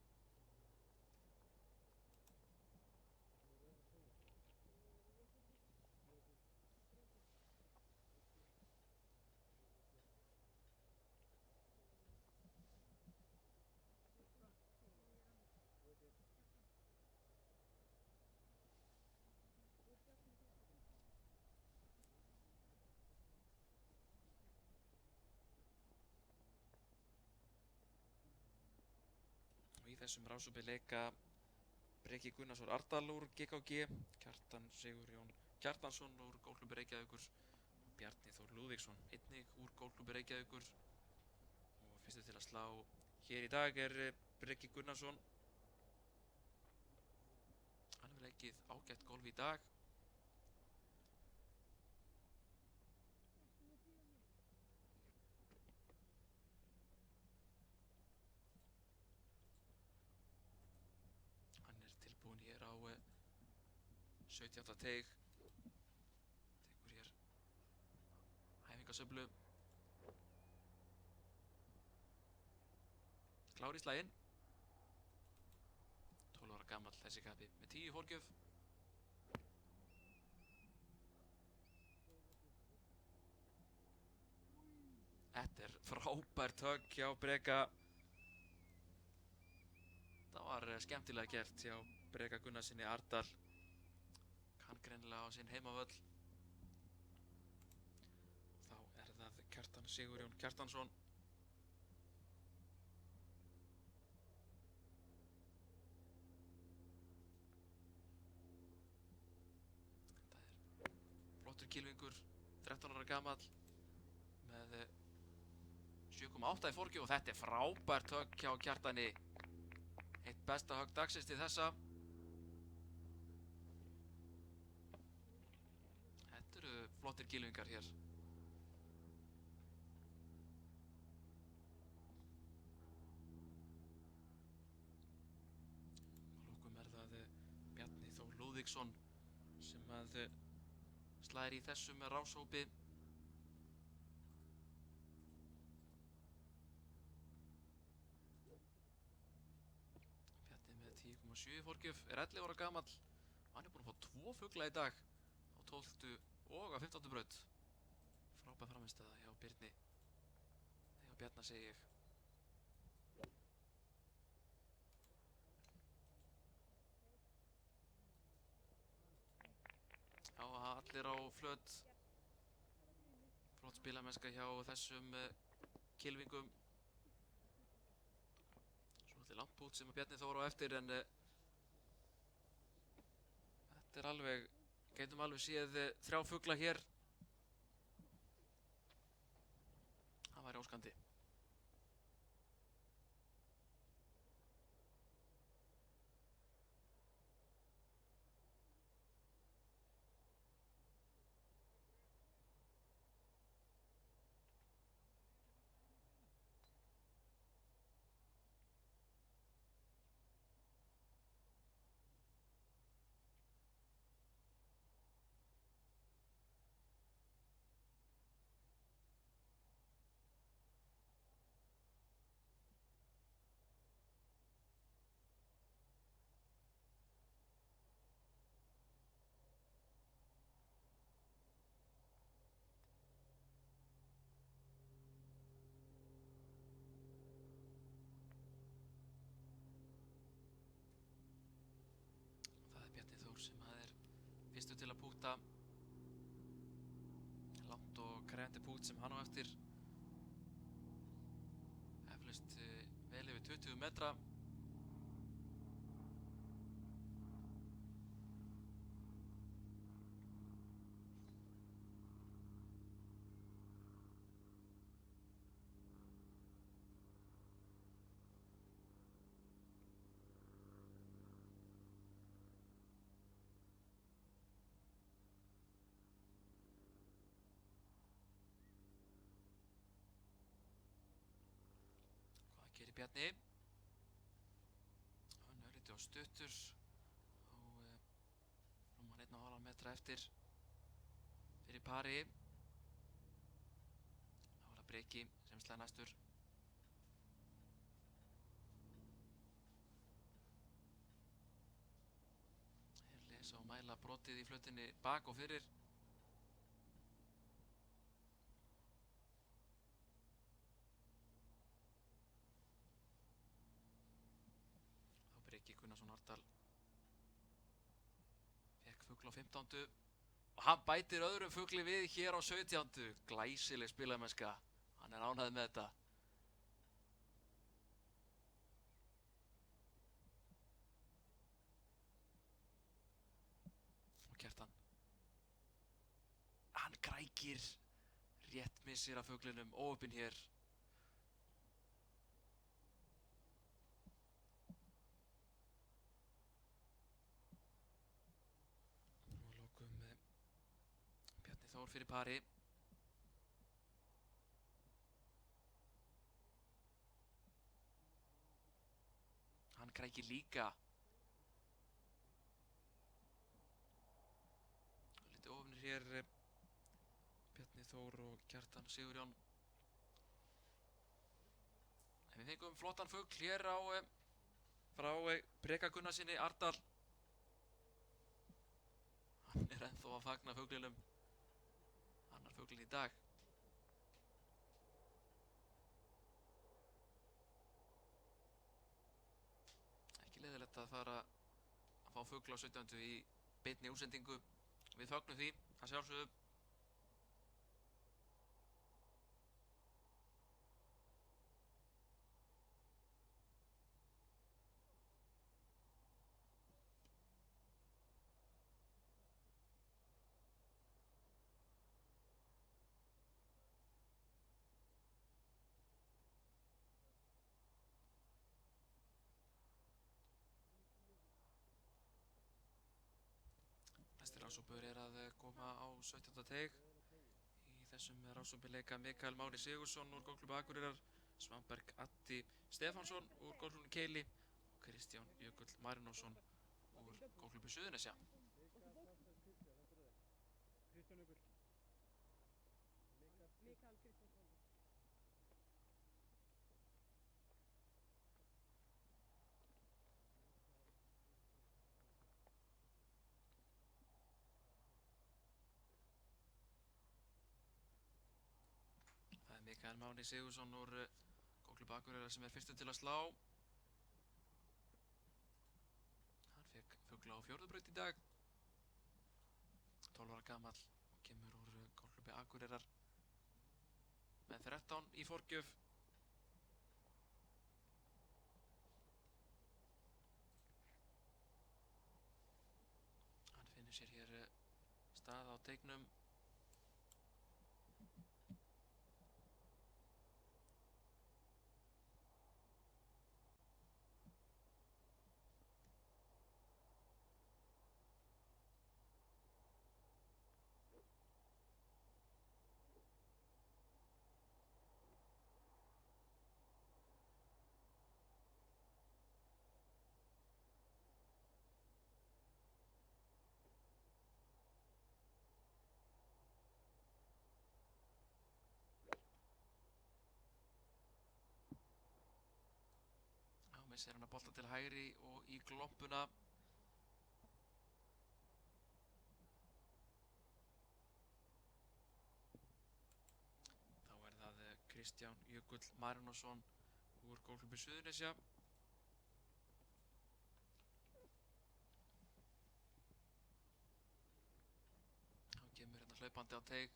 Og í þessum rásópi leika Breki Gunnarsson Ardal úr GKG, Kjartan Sigurjón Kjartansson úr Golfklúbbi Reykjavíkur og Bjarni Þór Lúðvíksson einnig úr Golfklúbbi Reykjavíkur. Og fyrstur til að slá hér í dag er Breki Gunnarsson. Hann hefur leikið ágætt golf í dag. Hann er tilbúinn hér á 17. teig. Tekur hér æfingasöflu. Klár í slaginn. 12 ára gamall þessi kappi með 10 fórgjöf. Þetta er frábært högg hjá Breka. Það var skemmtilega gert hjá Breka Gunnarsinni Ardal. Kann greinilega á sinn heimavöll. Og þá er það Kjartan Sigurjón Kjartansson. Þetta er flottur kylfingur, 13 ára gamall með 7,8 í fórgjöf og þetta er frábært högg hjá Kjartani. Eitt besta högg dagsins til þessa. Þetta eru flottir kylfingar hér. Að lokum er það Bjarni Þór Lúðvíksson sem að slær í þessum ráshópi. Bjarni með 10,7 fórgjöf, er 11 ára gamall og hann er búinn að fá 2 fugla í dag á 12. og á 15. braut. Frábær frammistaða hjá Birni. Hjá Bjarna segi ég. Já, allir á flöt. Flott spilamennska hjá þessum kylfingum. Svolítið langt pút sem Bjarni Þór á eftir en þetta er alveg, gætum alveg séð 3 fugla hér. Það væri óskandi. til að púta. Langt og krefjandi pút sem hann á eftir. Eflaust vel yfir 20 metra. Hvað gerir Bjarni? Hann er lítið á stuttur á rúman 1,5 metra eftir fyrir pari. Þá er það Breki sem slæðir næstur. Þeir lesa og mæla brotið í flautunni bak og fyrir. Þá Breki Gunnarsson Ardal fekk fugl á 15. Og hann bætir öðrum fugli við hér á 17. Glæsileg spilamennska. Hann er ánægður með þetta. Og Kjartan. Hann grækir. Rétt missir af fuglinum. Óöppin hér. Og lokum Bjarni Þór fyrir pari. Hann grækir líka. Lítið ofnir hér Bjarni Þór og Kjartan Sigurjón. En við fengum flottan fugl hér frá Breka Gunnarsinni Ardal. Hann er ennþá að fagna fuglinum. Annar fuglinn í dag. Ekki leiðilegt að fara að fá fugl á 17. í beinni útsendingu. Við fögnum því, að sjálfsögðu. Næsti rásópur er að koma á 17. teig. Í þessum rásópi leika Mikael Máni Sigursson úr Golfklúbbi Akureyrar, Svanberg Addi Stefánsson úr Golfklúbbinu Keili og Kristján Jökull Marinósson úr Golfklúbbi Suðurnesja. Kristján Jökull. Mikael Kristjánsson. Það er Mikael Máni Sigursson úr Golfklúbbi Akureyrar sem er fyrstur til að slá. Hann fekk fugla á 4. braut í dag. 12 ára gamall, kemur úr Golfklúbbi Akureyrar með 13 í forgjöf. Hann finnur sér hér stað á teignum. Missir hann að bolta til hægri og í gloppuna. Þá er það Kristján Jökull Marinósson úr Golfklúbbi Suðurnesja. hlaupandi á teig.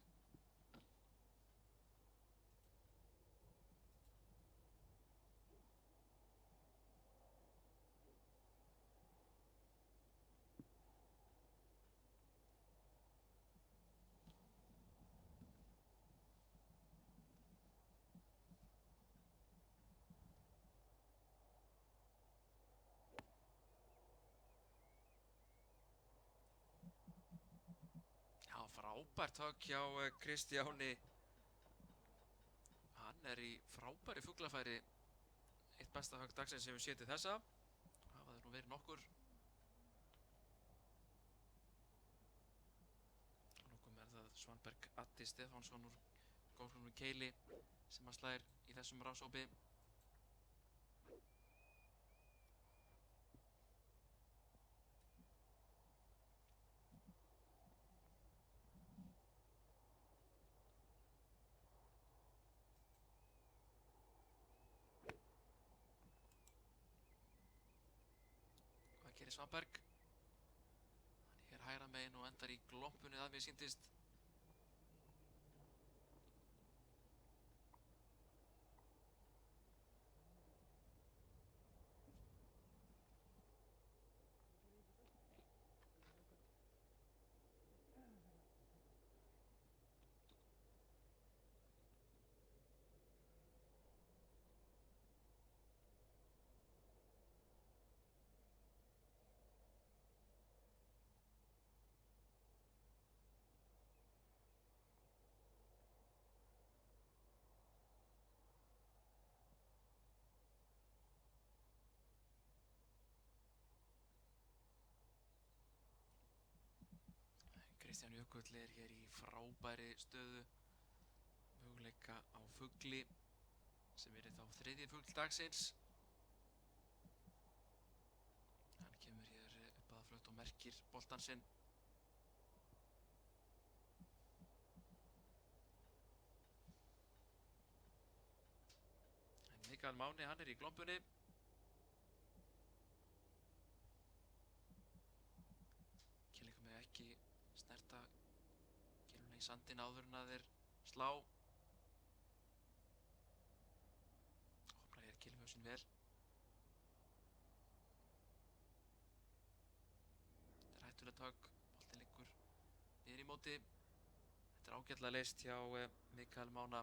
Já, frábært högg hjá Kristjáni. Hann er í frábæri fuglafæri. Eitt besta högg dagsins sem við séð til þessa. Hafa það nú verið nokkur. Að lokum er það Svanberg Addi Stefánsson úr Golfklúbbnum Keili sem að slær í þessum rásópi. Hvað gerir Svanberg? Hann er hægra megin og endar í glompunni að mér sýndist. Kristján Jökull er hér í frábæri stöðu. Möguleika á fugli sem er þá þriðji fugl dagsins. Hann kemur hér upp að flöt og merkir boltan sinn. En Mikael Máni, hann er í glompunni. Kýlingar með ekki snerta kýluna í sandin áður en að þeir slá. Opnar hér kýlfjósin vel. Þetta er hættulegt högg, boltinn liggur niður í móti. Þetta er ágætlega leyst hjá Mikael Mána.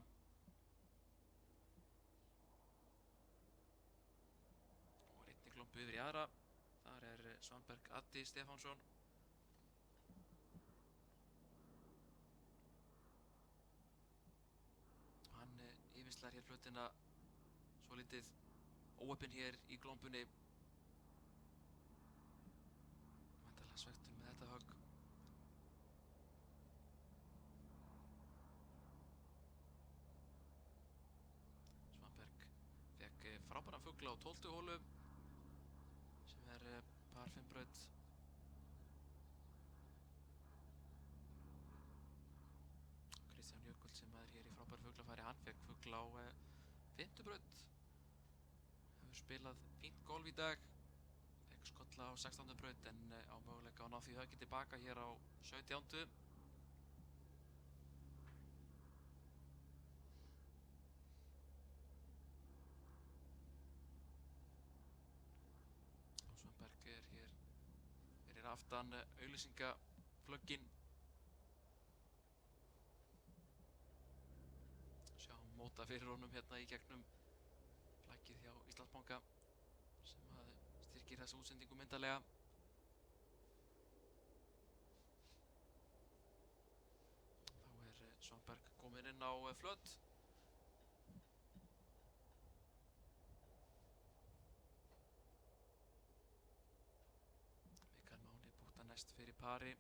Og er einnig glompu yfir í aðra. Þar er Svanberg Addi Stefánsson. Yfirslar hér hlutina svolítið óheppinn hér í glompunni. Væntanlega svekktur með þetta högg. Svanberg fekk frábæran fugla á 12. hólu sem er par 5 braut. Kristján Jökull sem er hér í frábæru fuglafæri, hann fekk fugla á 5. braut. Hefur spilað fínt golf í dag. Fekk skolla á 16. braut en á möguleika að ná því höggi tilbaka hér á 17. Og Svanberg er hér fyrir aftan auglýsingaflögginn. Móta fyrir honum hérna í gegnum flaggið hjá Íslandsbanka sem að styrkir þessa útsendingu myndarlega. Þá er Svanberg kominn inn á flöt. Mikael Máni búta næst fyrir pari.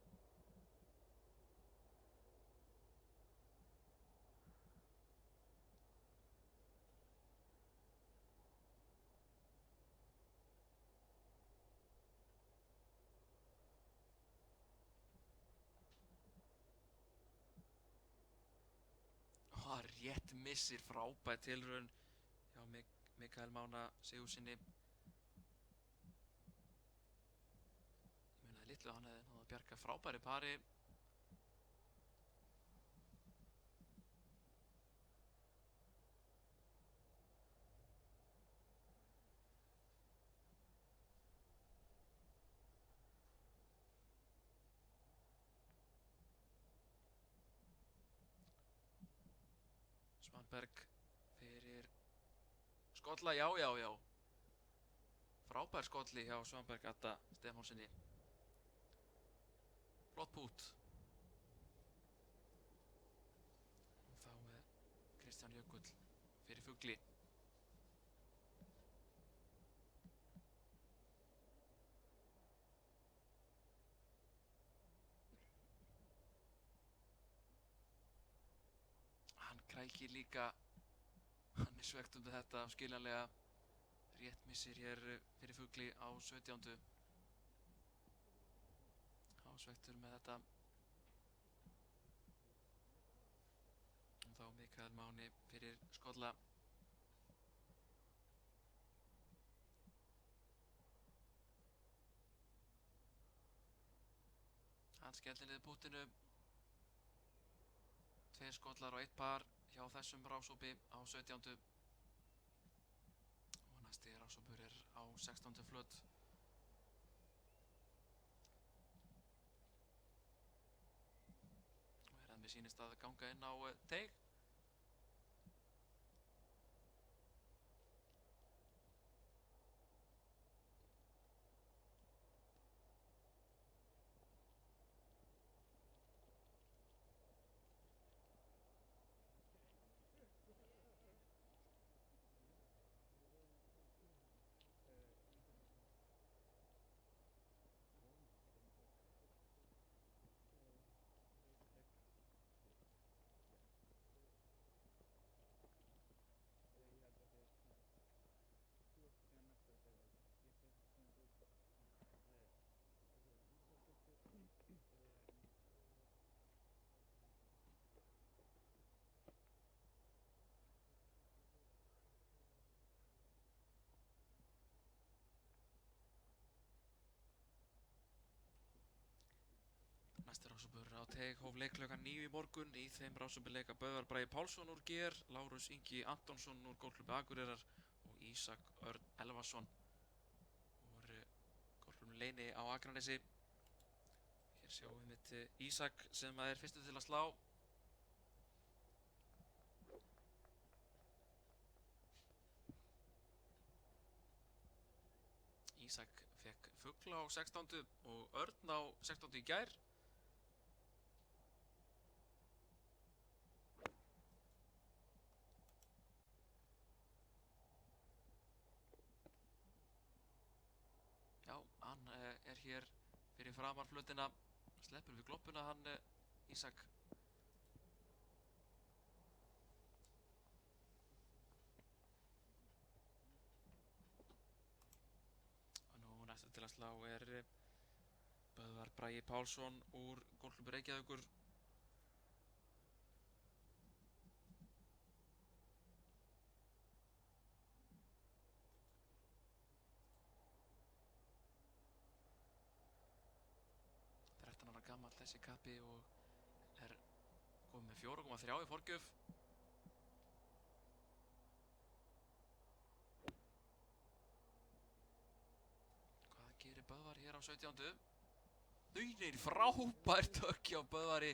Rétt missir, frábær tilraun hjá Mikael Mána Sigurðssyni. Munaði litlu að hann hefði náð að bjarga frábæri pari. Svanberg fyrir skolla, já. Frábær skolli hjá Svanberg Adda Stefánsinni. Flott pút. Og þá Kristján Jökull fyrir Fugli. Hann krækir líka, hann svekktur með þetta skiljanlega. Rétt missir hér fyrir Fugli á 17. Ásveiktur með þetta. Og þá Mikael Máni fyrir skolla. Hann skellir niður púttinu. 2 skollar og 1 par hjá þessum rásópi á 17. Og næsti rásópur á 16. flöt. Og mér sýnist að ganga inn á teig. Næsti rásópur á teig hóf leik klukkan 9 í morgun. Í þeim rásópi leika Böðvar Bragi Pálsson úr GR, Lárus Ingi Antonsson úr Golfklúbbi Akureyrar og Ísak Örn Elvason úr Golfklúbbnum Leyni á Akranesi. Hér sjáum við mitt Ísak sem er fyrstur til að slá. Ísak fekk fugla á 16. og Örn á 16. í gær. Já, hann er hér fyrir framar flötina, sleppur við gloppuna hann Ísak. Og nú næstu til að slá er Böðvar Bragi Pálsson úr Golfklúbbi Reykjavíkur. Gamall þessi kappi og er komið með 4,3 í forgjöf. Hvað gerir Böðvar hér á 17. Nei, frábær tökk hjá Böðvari.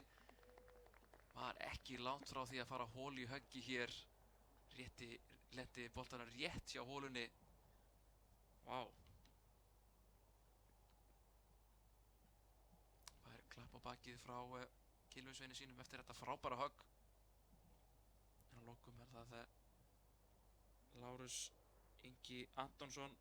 Var ekki langt frá því að fara hól í höggi hér. Lenti boltana rétt hjá hólunni. Vá. Klapp á bakið frá Gylfi sínum eftir þetta frábæra högg. En að lokum er það Lárus Ingi Antonsson.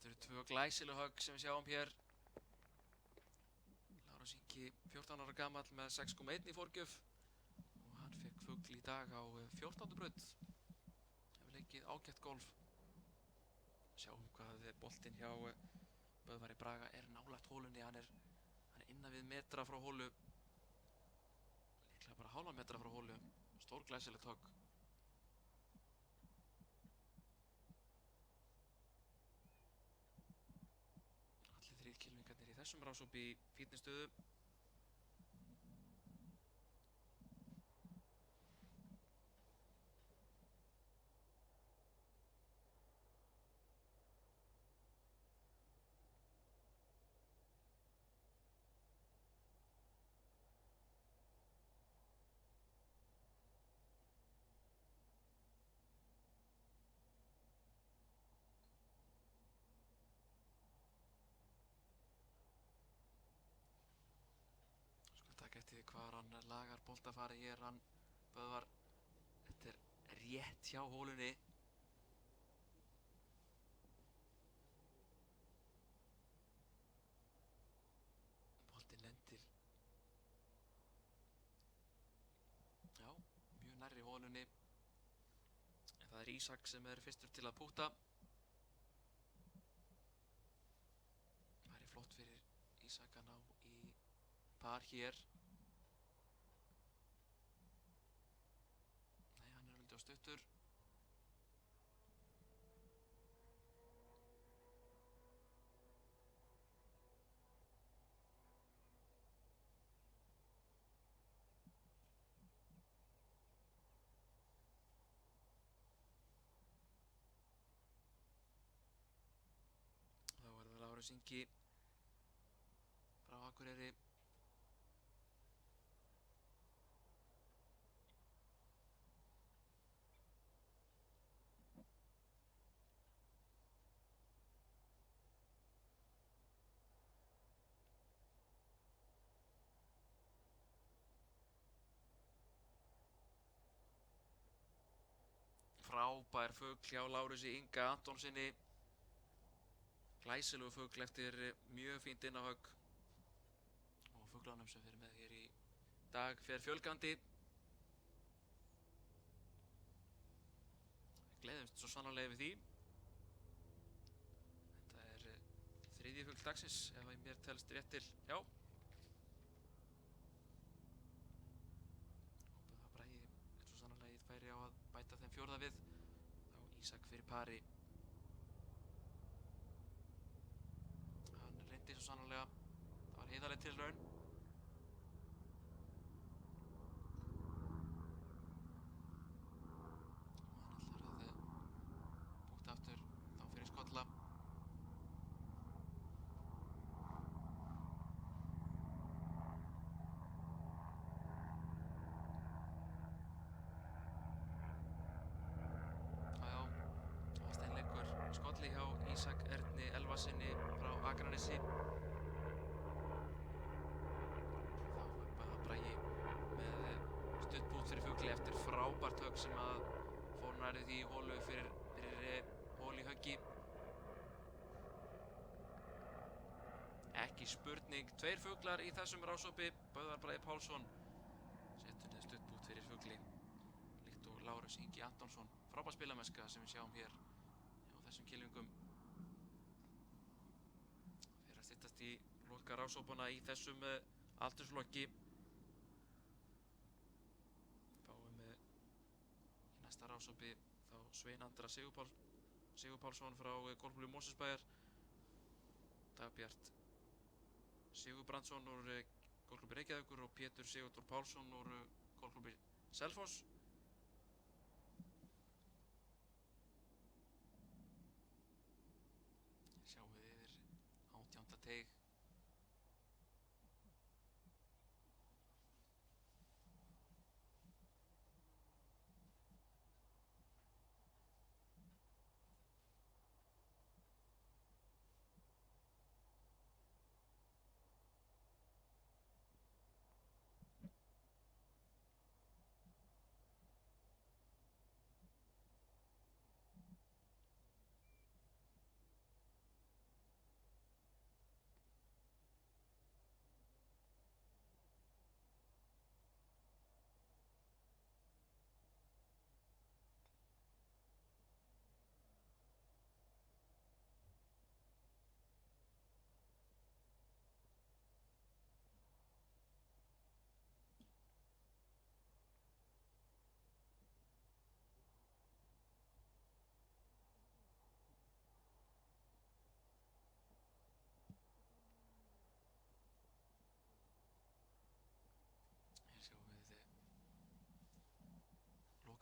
Þetta eru 2 glæsileg högg sem við sjáum hér. Lárus Ingi 14 ára gamall með 6,1 í forgjöf og hann fekk fugl í dag á 14. braut. Hefur leikið ágætt golf. Sjáum hvað boltinn hjá Böðvari Braga er nálægt hólunni. Hann er innan við metra frá hólu. Líklega bara hálfan metra frá hólu. Stór glæsilegt högg. þessum rásópi í fínni stöðu. Sko taka eftir því hvað hann lagar boltafari hér, hann Böðvar. Þetta er rétt hjá hólunni. Boltinn lendir, já, mjög nærri hólunni. En það er Ísak sem er fyrstur til að púta. Það er flott fyrir Ísak að ná í par hér. Nei, hann er veldig á stuttur. Þá er það Lárus Ingi frá Akureyri. Frábær fugl hjá Lárusi Inga Antonsinni. Glæsilegu fugl eftir mjög fínt innahögg. Og fuglunum sem fyrir með hér í dag fer fjölgandi. Við gleðumst svo sannarlega við því. Þetta er þriðji fugl dagsins ef að mér telst rétt til. Já. Og Böðvar Bragi er svo sannarlega í færi á að bæta þeim fjórða við. Þá Ísak fyrir pari. Hann reyndi svo sannarlega. Það var heiðarleg tilraun. Og hann ætlar að búta aftur þá fyrir skolla. Steinleikur skolli hjá Ísak Erni Elvasinni frá Akranesi. Þá er bara Bragi með stuttbút fyrir fugli eftir frábært högg sem að fór nærri því hólu fyrir hól í höggi. Ekki spurning, tveir fuglar í þessum rásópi. Böðvar Bragi Pálsson setur niður stuttbút fyrir fugli, líkt og Lárus Ingi Antonsson. Frábær spilamennska sem við sjáum hér á þessum kylfingum. Fyrir að styttast í loka rásópana í þessum aldursflokki. Fáum í næsta rásópi þá Svein Andra Sigurpálsson frá Golfklúbbi Mosfellsbæjar, Dagbjart Sigurbrandsson úr Golfklúbbi Reykjavíkur og Pétur Sigurþór Pálsson úr Golfklúbbi Selfoss. Sjáum við yfir 18. teig.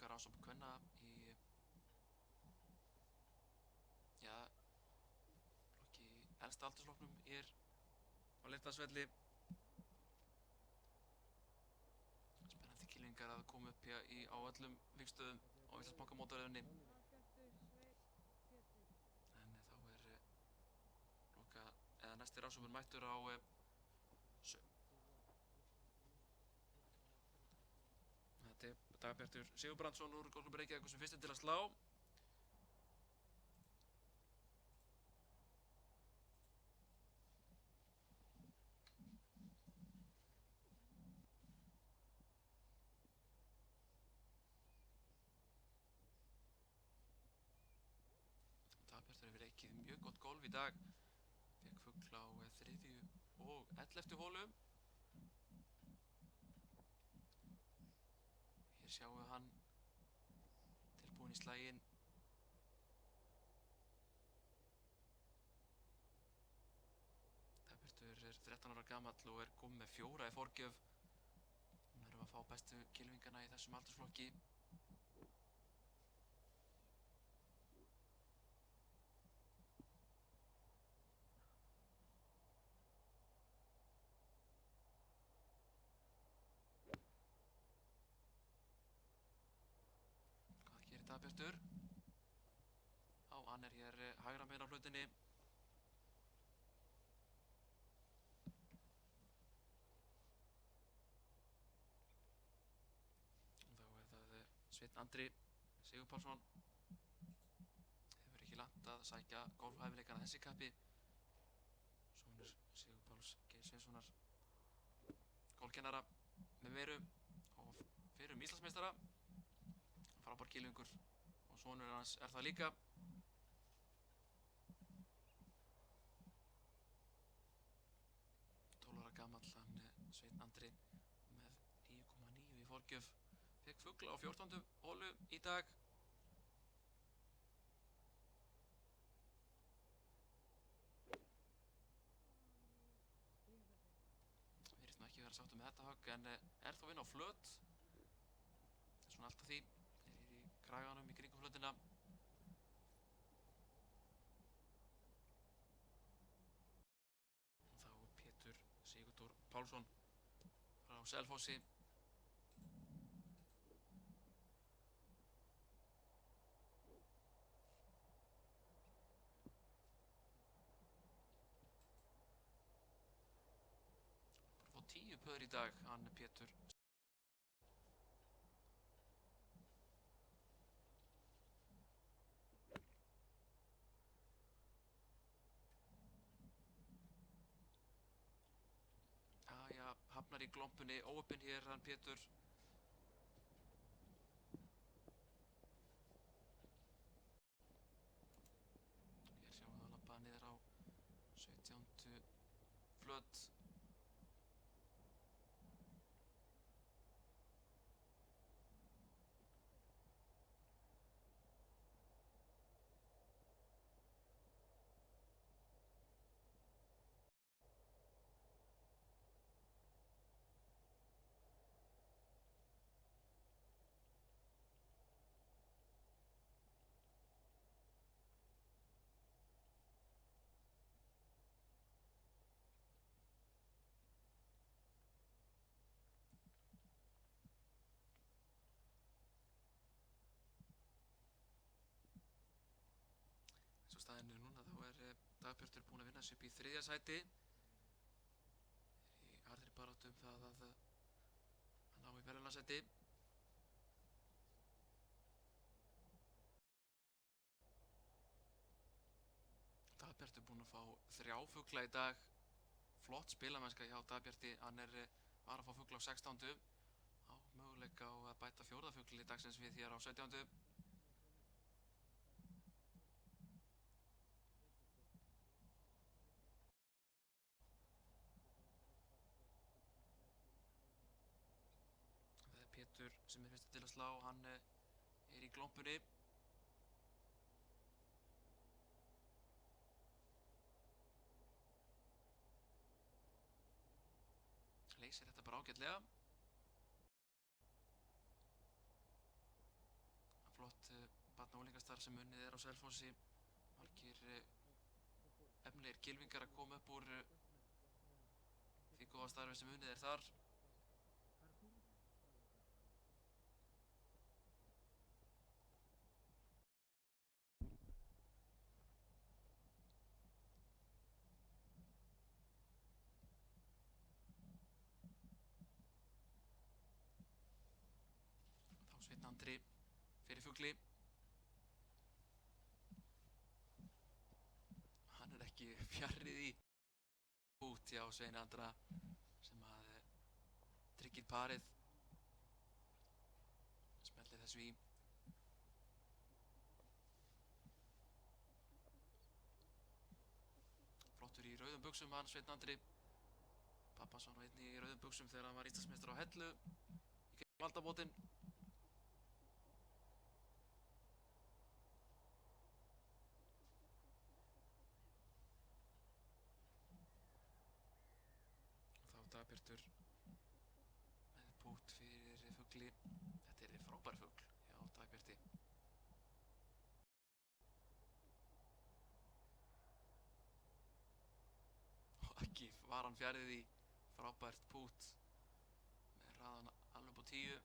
lokar ásamt kvenna í flokki elsta aldursflokknum er á Leirdalsvelli. Spennandi kylfingar að koma upp á öllum vígstöðum á Íslandsbankamótaröðinni. Dagbjartur Sveinn Pétur. En næsti rásumur mættur á þetta er Dagbjartur Sigurbrandsson úr Golfklúbbi Reykjavíkur sem fyrstur til að slá. Dagbjartur hefur leikið mjög gott golf í dag. Fékk fugl á 3. og 11. holu. Hér sjáum við hann tilbúinn í slaginn. Dagbjartur er 13 ára gamall og er kominn með 4 í forgjöf. Núna erum við að fá bestu kylfingana í þessum aldursflokki. Hvað gerir Dagbjartur? Hann er hér hægra megin á flautunni. Þá er það Sveinn Andri Sigurpálsson. Hefur ekki langt að sækja golfhæfileikana þessi kappi. Sonur Sigurpáls Geir Sveinssonar golfkennara með veru og fyrrum Íslandsmeistara. Frábær kylfingur og sonur hans er það líka. Gamall hann Sveinn Andri með 9,9 í forgjöf. Fékk fugla á 14. holu í dag. Virðist nú ekki vera sáttur með þetta högg en er þó inn á flöt. Svona allt af því. Er í kraganum í kringum flötina. Sigurður Pálsson frá Selfossi. Bara fá 10 pör í dag, hann Pétur. Hafnar í glompunni, óöppin hér, hann Pétur. Hér sjáum við að labba niður á 17. flöt. Eins og staðan er núna þá er Dagbjartur búinn að vinna sig upp í 3. sæti. Er í harðri baráttu það að ná í verðlaunasæti. Dagbjartur búinn að fá 3 fugla í dag. Flott spilamennska hjá Dagbjarti. Hann var að fá fugla á 16. Á möguleika á að bæta 4. fugli dagsins við hér á 17. Það er Pétur sem er fyrstur til að slá. Hann er í glompunni. Leysir þetta bara ágætlega. gott barna- og unglingastarf sem unnið er á Selfossi. Margir efnilegir kylfingar að koma upp úr því góða starfi sem unnið er þar. Þá Sveinn Andri fyrir fugli. Hann er ekki fjarri því. Út hjá Sveini Andra sem að tryggir parið. Smellir þessu í. Flottur í rauðum buxum hann Sveinn Andri. Pappason var einnig í rauðum buxum þegar hann var Íslandsmeistari á Hellu í kringum aldamótin. Og þá Dagbjartur með pút fyrir fugli. Þetta er frábær fugl hjá Dagbjarti. Og ekki var hann fjarri því. Frábært pút með hraðan alveg upp á 10.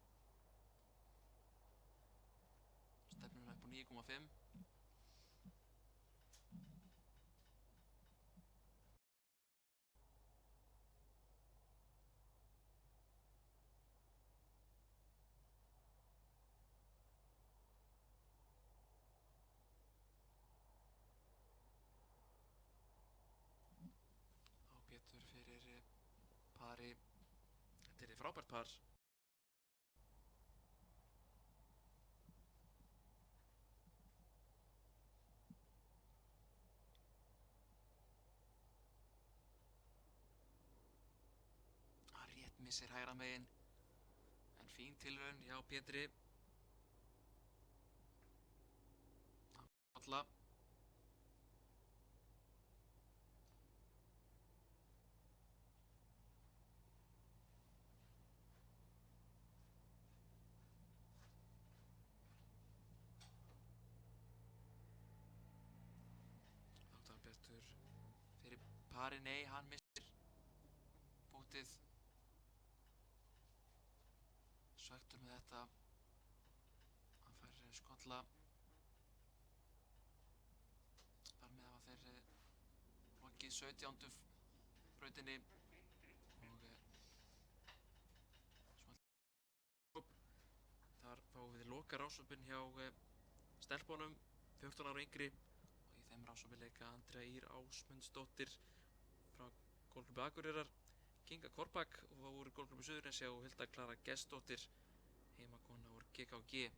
Stefnum upp á 9,5. Þá Pétur fyrir pari. Þetta er frábært par. Hann rétt missir hægra megin. En fín tilraun hjá Pétri. Alla. Þá Dagbjartur fyrir pari. Nei, hann missir pútið. Svekktur með þetta. Hann fær skolla. Þar með hafa þeir lokið 17. brautinni. Og þar fáum við loka rásöpun hjá stelpunum 14 ára og yngri. Og í þeim rásöpun leika Andrea Ýr Ásmundsdóttir frá Golfklúbbi Akureyrar, Kinga Korbak úr Golfklúbbi Suðurnesja og Hilda Klara Gestsdóttir, heimakona úr GKG.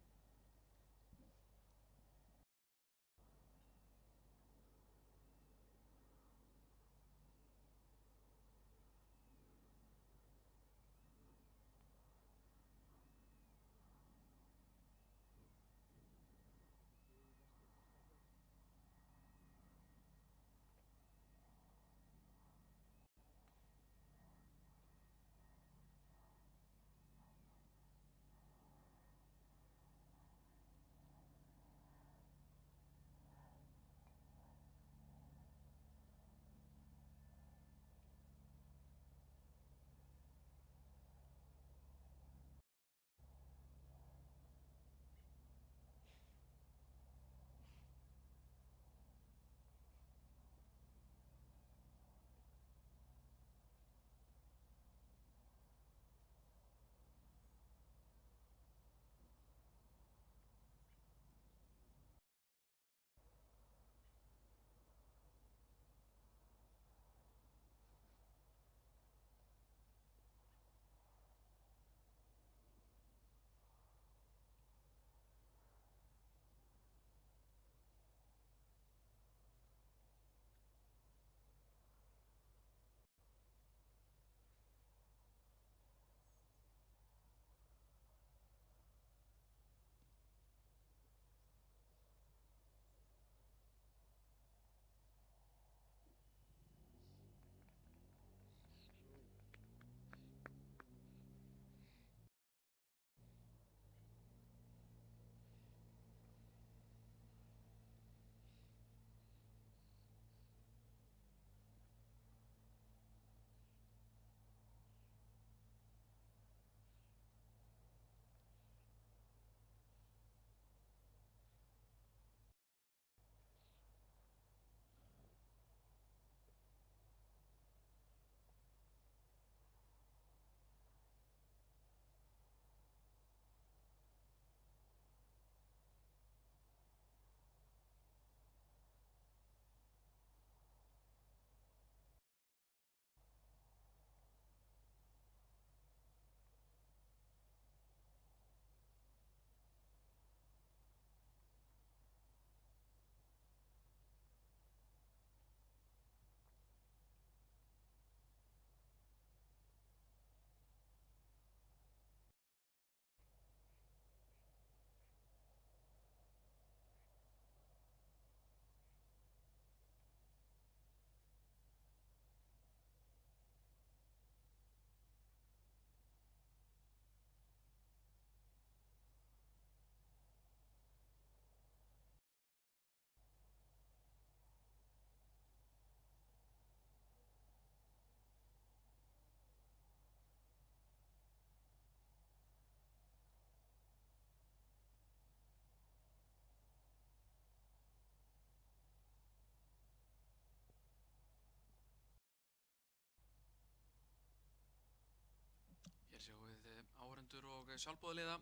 sjálfboðaliða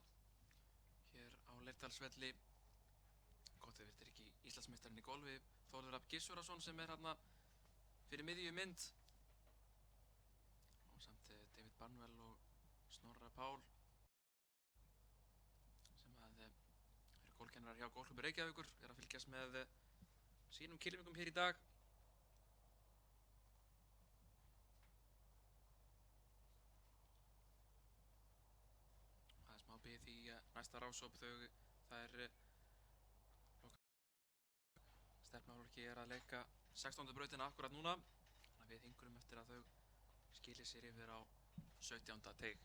hér á Leirdalsvelli. Gott ef þetta er ekki Íslandsmeistarinn í golfi Þórður Rafn Gissurason sem er hérna fyrir miðju mynd og samt David Barnwell og Snorra Pál sem að eru golfkennarar hjá Golfklúbbi Reykjavíkur, er að fylgjast með sínum kylfingum hér í dag. Það er smá bið í næsta rásóp, það er stefnumálfólki er að leika 16. brautina akkurat núna, þannig að við hingurum eftir að þau skilir sér yfir á 17. teig.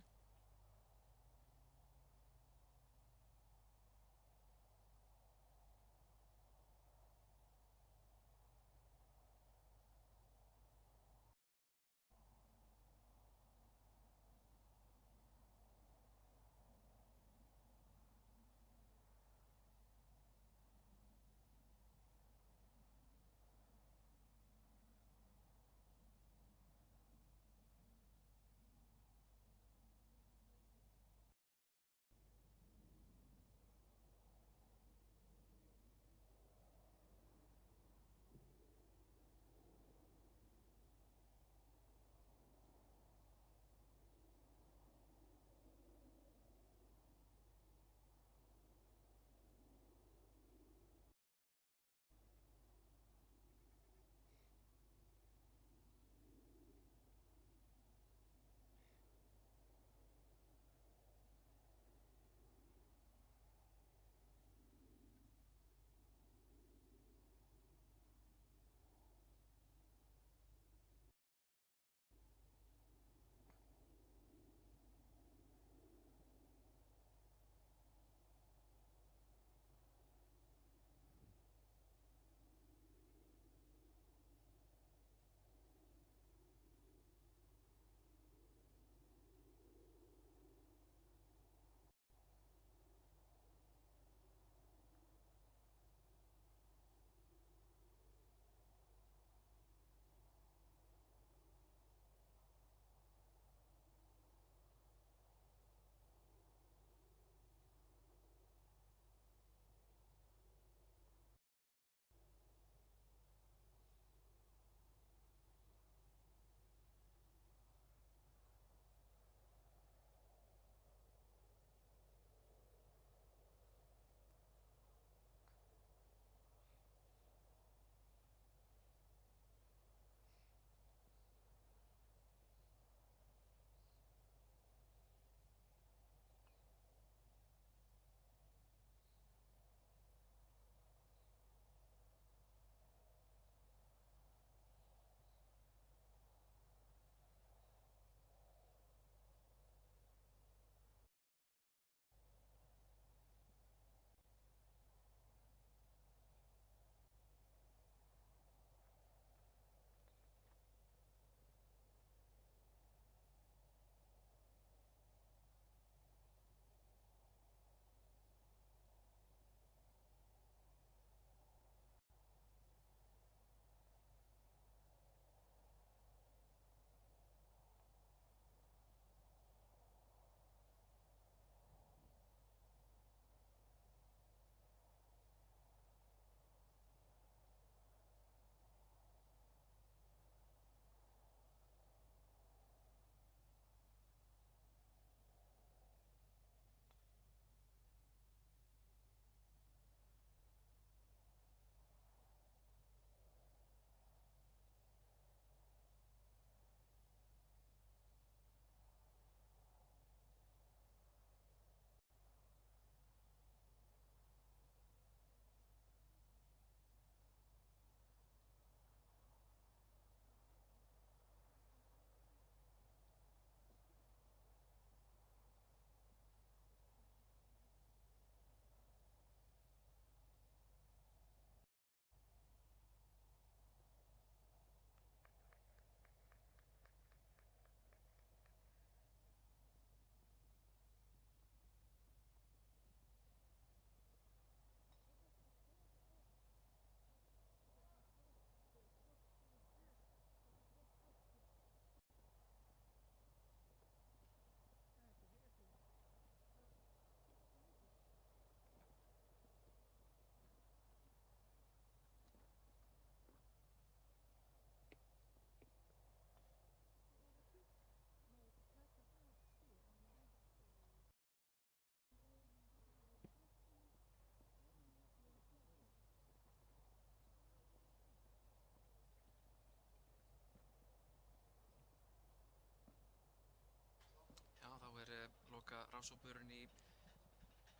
ásópurinn í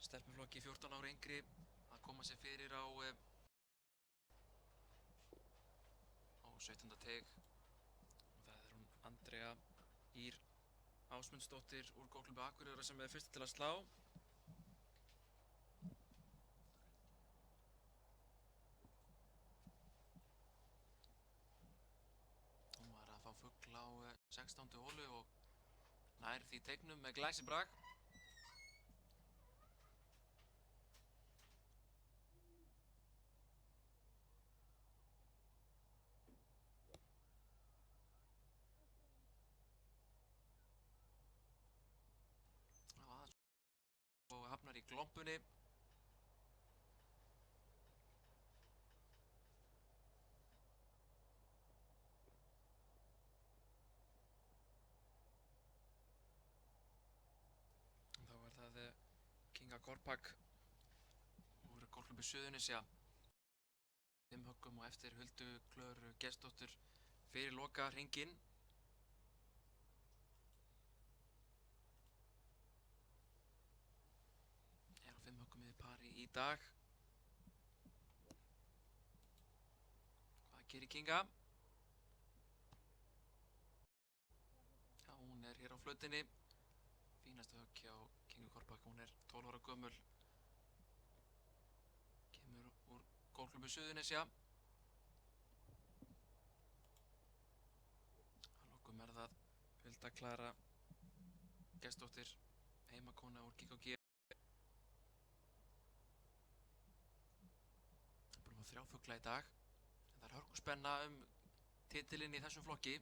stelpuflokki 14 ára yngri að koma sér fyrir á 17. teg. Það er hún Andrea Ír Ásmundsdóttir úr Golfklúbbi Akureyrar sem er fyrst til að slá. Hún var að fá fugl á 16. holu og nær því tegnum með glæsibrag. Og hafnar í glompunni. Þá er það Kinga Korpak úr Golfklúbbi Suðurnesja. 5 höggum og eftir Huldu Klöru Gestsdóttur fyrir loka hringinn. Er á 5 höggum yfir pari í dag. Hvað gerir Kinga? Já, hún er hér á flautinni. Fínasta högg hjá Kingu Korpak, hún er 12 ára gömul. Kemur úr Golfklúbbi Suðurnesja. Að lokum er það Hulda Klara Gestsdóttir, heimakona úr GKG. Búin að fá 3 fugla í dag. Það er hörkuspenna titilinn í þessum flokki.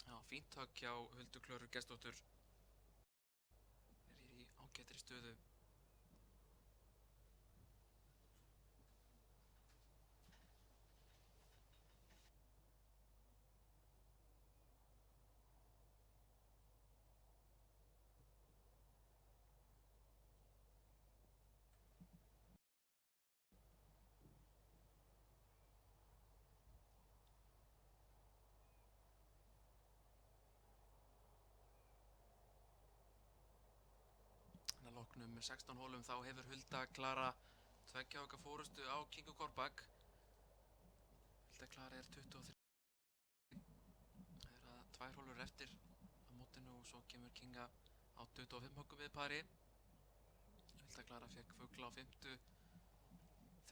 Já, fínt högg hjá Huldu Klöru Gestsdóttur. Er í ágætri stöðu. Að loknum 16 holum þá hefur Hulda Klara 2 högga fórustu á Kingu Korpak. Hulda Klara er 23. Það er að 2 holur eftir á mótinu og svo kemur Kinga á 25 höggum við pari. Hulda Klara fekk fugl á 5.,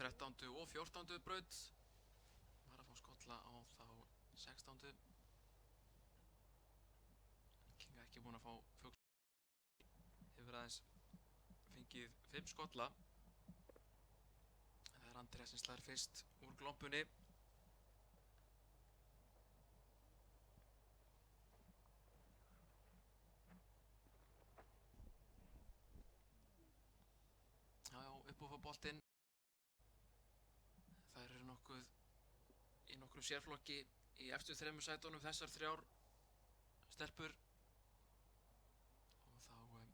13. og 14. braut. Var að fá skolla á þá 16. Kinga ekki búin að fá fugl. Hefur aðeins fengið 5 skolla. Það er Andrea sem slær fyrst úr glompunni. Já, upp og fá boltinn. Það eru í nokkrum sérflokki í efstu 3 sætunum þessar 3 stelpur. Og þá er það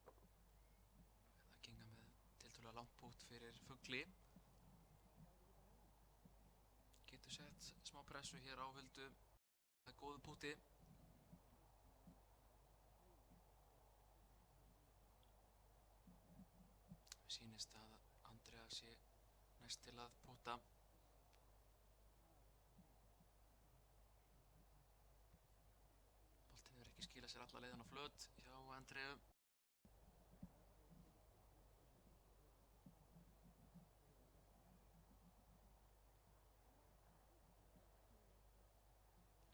Kinga með tiltölulega langt pút fyrir fugli. Getur sett smá pressu hér á Huldu. Það er góðu púti. Sýnist að Andrea sé næst til að púta. Boltinn hefur ekki skilað sér alla leiðina á flöt hjá Andreu.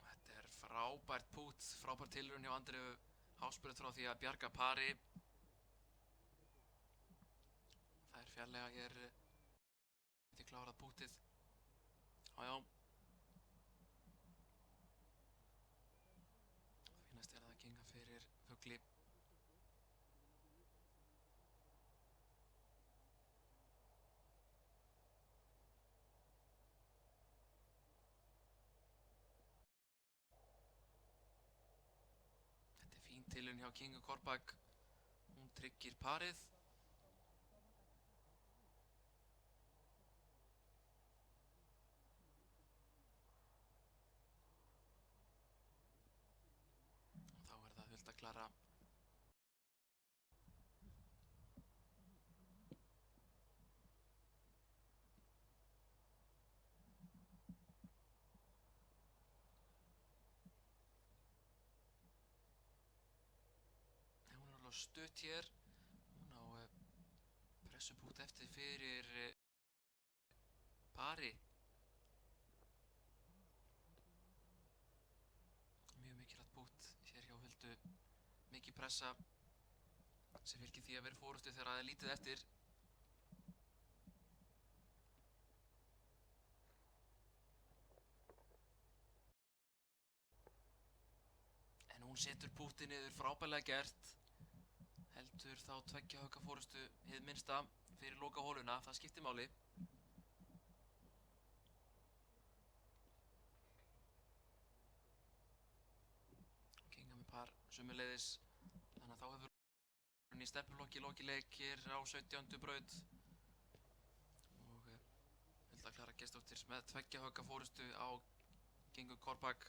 Þetta er frábært pút, frábært tilraun hjá Andreu. Hásbraut frá því að bjarga pari. Það er fjarlæga hér. Þetta er klárað pútið. Já. Fínast er það að Kinga fyrir fugli. Þetta er fín tilraun hjá Kingu Korpak. Hún tryggir parið. stutt hér. Hún á pressupútt eftir fyrir pari. Mjög mikilvægt pútt hér hjá Huldu. Mikið pressa sem fylgir því að vera í forystu þegar það er lítið eftir. En hún setur púttið niður, frábærlega gert. Heldur þá 2 högga forystu hið minnsta fyrir loka hóluna, það skiptir máli. Kinga með par sömuleiðis, þannig að þá hefur hún í stefnulokki lokileik hér á 17. braut. Og Hulda Klara Gestsdóttir með 2 högga forystu á Kingu Korpak.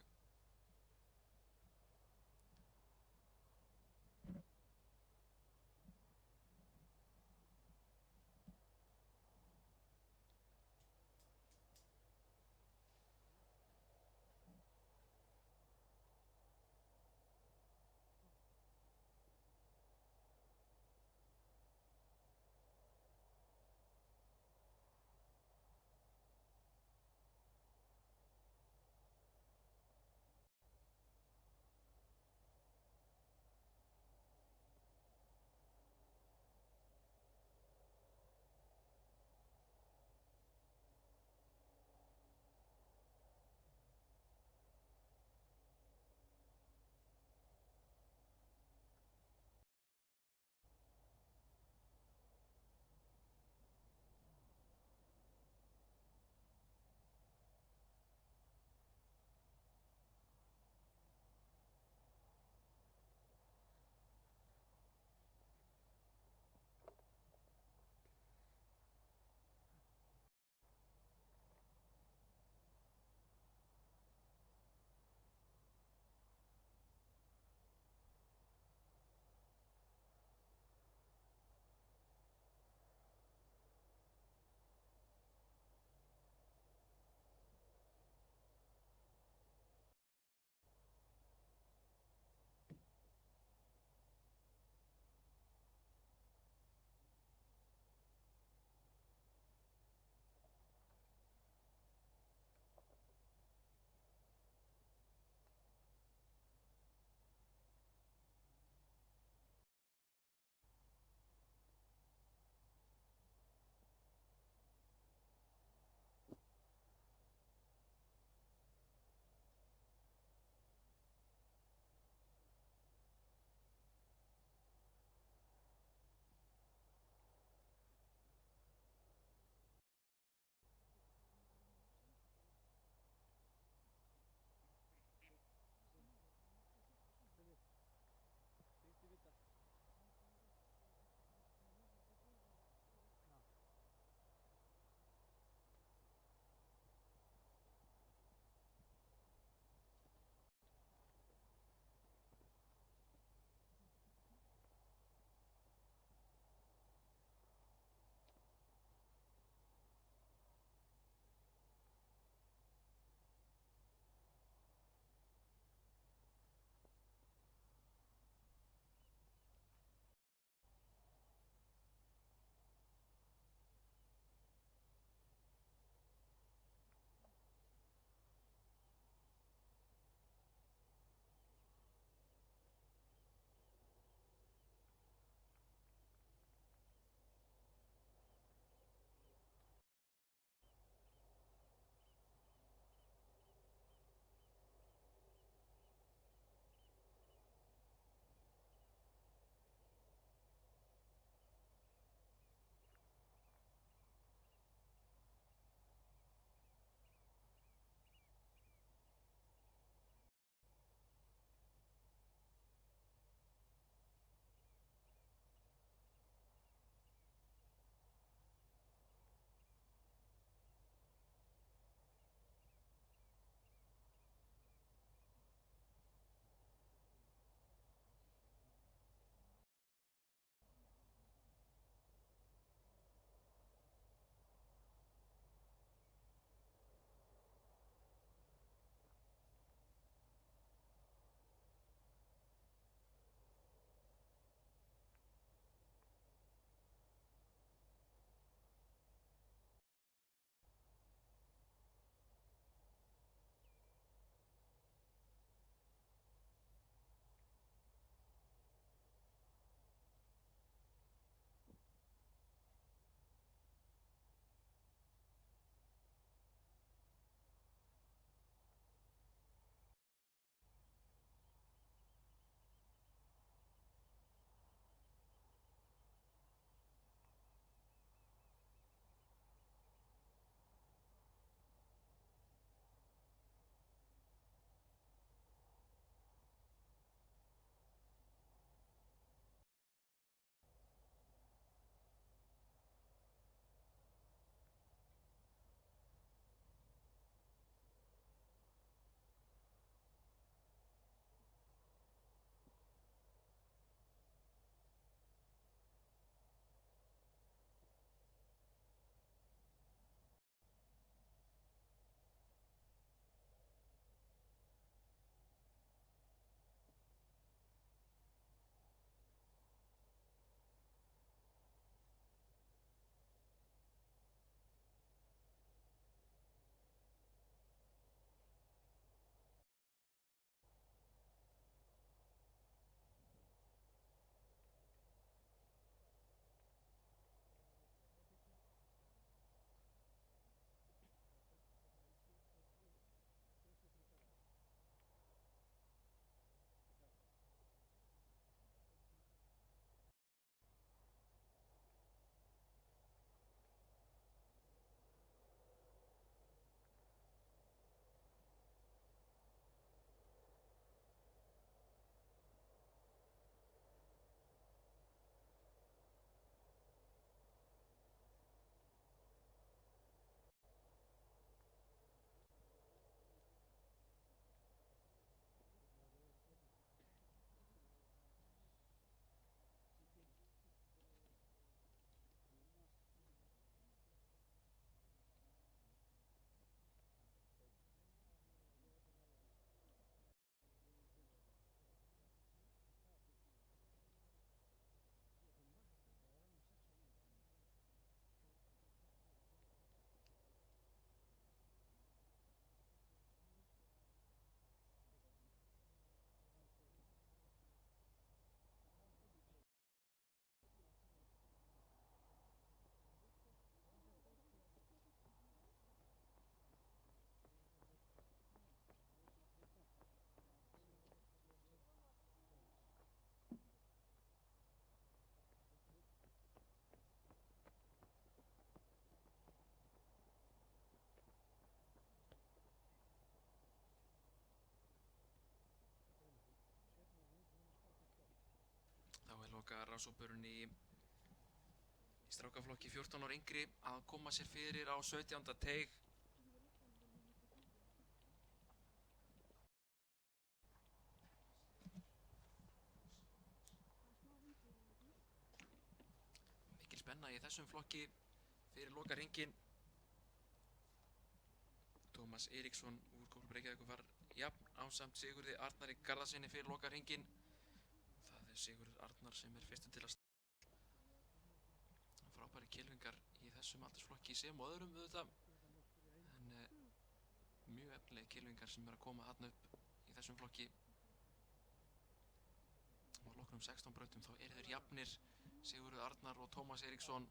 loka rannsóknarinn í strákaflokki 14 ára yngri að koma sér fyrir á 17. teig. Mikil spenna í þessum flokki fyrir loka hringinn. Tómas Eiríksson úr Kópavogi Reykjavíkur var jafn ásamt Sigurði Arnari Garðarssyni fyrir loka hringinn. Það er Sigurður Arnar sem er fyrstur til að frábæri kylfingar í þessum aldursflokki sem og öðrum auðvitað, en mjög efnilegi kylfingar sem er að koma þarna upp í þessum flokki. Og að loknum 16 brautum þá eru þeir jafnir, Sigurður Arnar og Tómas Eiríksson.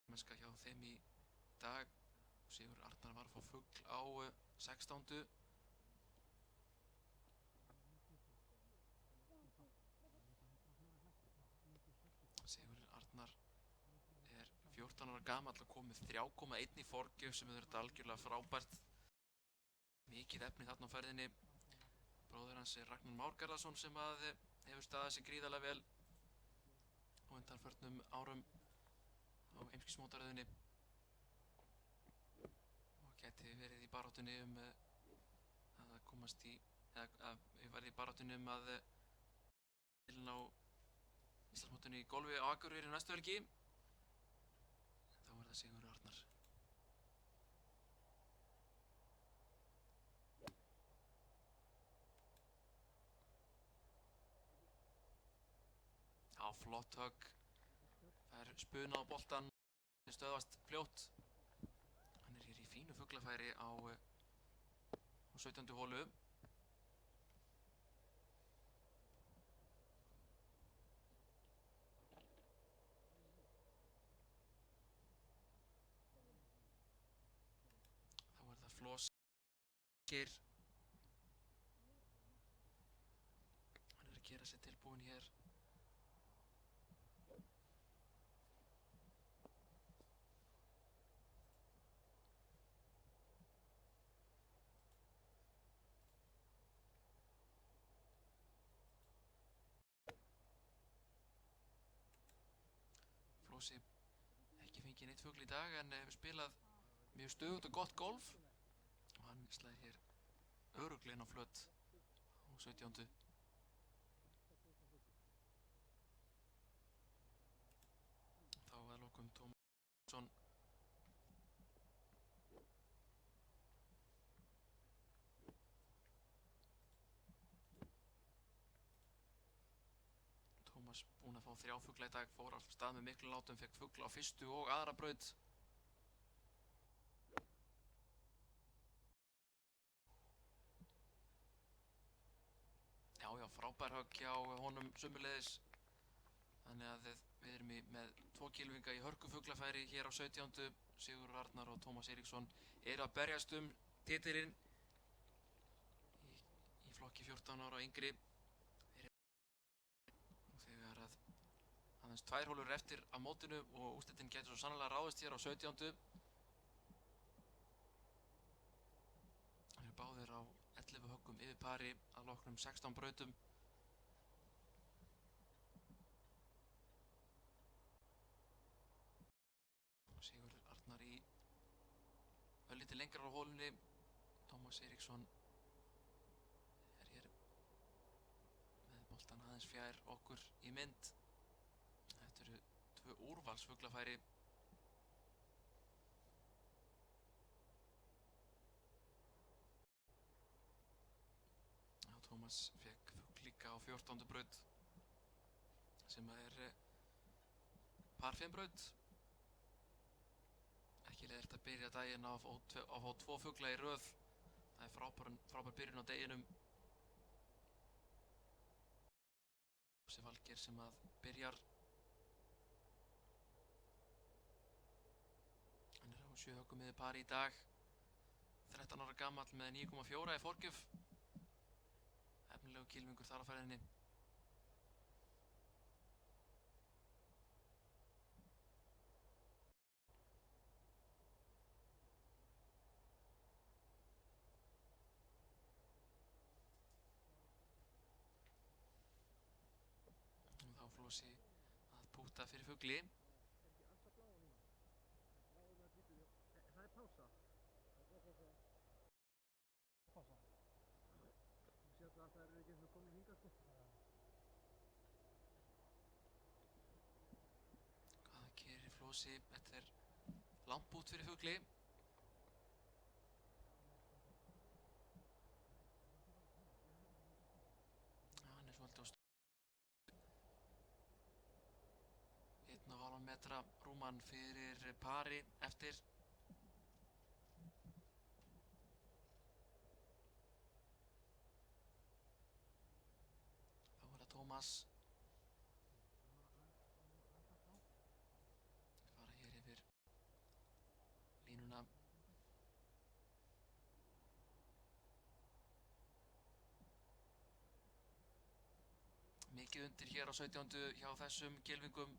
Mennska hjá þeim í dag. Sigurður Arnar var að fá fugl á 16. Sigurður Arnar er 14 ára gamall og komið 3,1 í forgjöf sem er þetta algjörlega frábært. Mikið efni þarna á ferðinni. Bróðir hans er Ragnar Már Garðarsson sem hefur staðið sig gríðarlega vel á undanförnum árum á heimsmeistaramótaröðinni og gæti verið í baráttunni að komast í, eða verið í baráttunni að tilna á Íslandsmótinu í golfi á Akureyri næstu helgi. Þá er það Sigurður Arnar. Já, flott högg. Það er spuna á boltan, stöðvast fljótt. Hann er hér í fínu fuglafæri á 17. holu. Þá er það Floskir. Hann er að gera sér tilbúin hér. Flósi ekki fengið neitt fugl í dag en hefur spilað mjög stöðugt og gott golf og hann slæði hér örugglega inn á flöt á 17. Þá að lokum Tómas Eiríksson. Tómas búinn að fá 3 fugla í dag, fór af stað með miklu látum, fekk fugla á fyrstu og aðra braut. Já, frábær högg hjá honum sömuleiðis. Þannig að við erum með 2 kylfinga í hörkufuglafæri hér á 17. Sigurður Arnar og Tómas Eiríksson eru að berjast titilinn í flokki 14 ára yngri. Þegar að aðeins 2 hólur eftir af mótinu og úrslitin getur svo sannlega ráðist hér á 17. Þeir eru báðir á 11 höggum yfir pari að loknum 16 brautum. Sigurður Arnar í örlítið lengra á hólunni. Tómas Eiríksson er hér með boltan aðeins fjær okkur í mynd. Þetta eru 2 úrvalsfuglafæri. Tómas fekk fugl líka á 14. braut sem er par 5 braut. Ekki leiðilegt að byrja daginn á að fá 2 fugla í röð. Það er frábær byrjun á deginum. Þessi Valgeir sem að byrjar. Hann er á 7 höggum yfir pari í dag. 13 ára gamall með 9,4 í forgjöf. Efnilegu kylfingur þar á ferðinni. Flosi að púta fyrir fugli. Það er pása. Pása. Þú sér það að það eru ekki eins og komin hingað sko. Hvað gerir Flosi? Þetta er langt pút fyrir fugli. Hann er svolítið á 1,5 metra rúman fyrir pari eftir. Þá er það Tómas. Fara hér yfir línuna. Mikið undir hér á 17. hjá þessum gylfingum.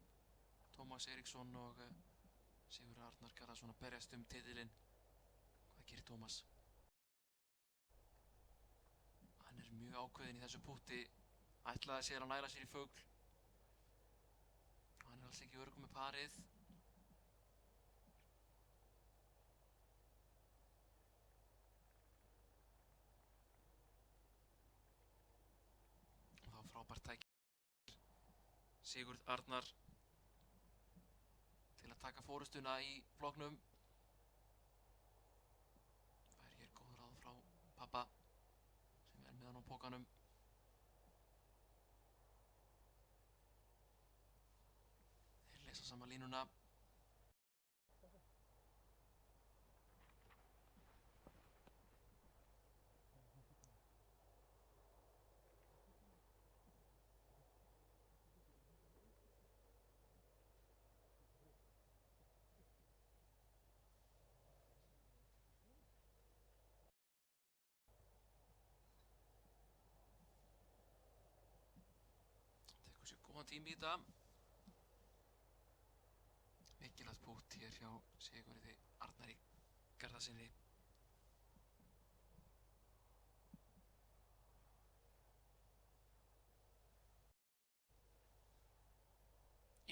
Tómas Eiríksson og Sigurður Arnar Garðarsson að berjast titilinn. Hvað gerir Tómas? Hann er mjög ákveðinn í þessu pútti. Ætlaði sér að næla sér í fugl. Hann er alls ekki öruggur með parið. Og þá frábært tæki Sigurð Arnar til að taka forystuna í flokknum. Fær hér góð ráð frá pappa sem er með hann á pokanum. Þeir lesa saman línuna. Tekur sér góðan tími í þetta. Mikilvægt pútt hér hjá Sigurði Arnari Garðarssyni.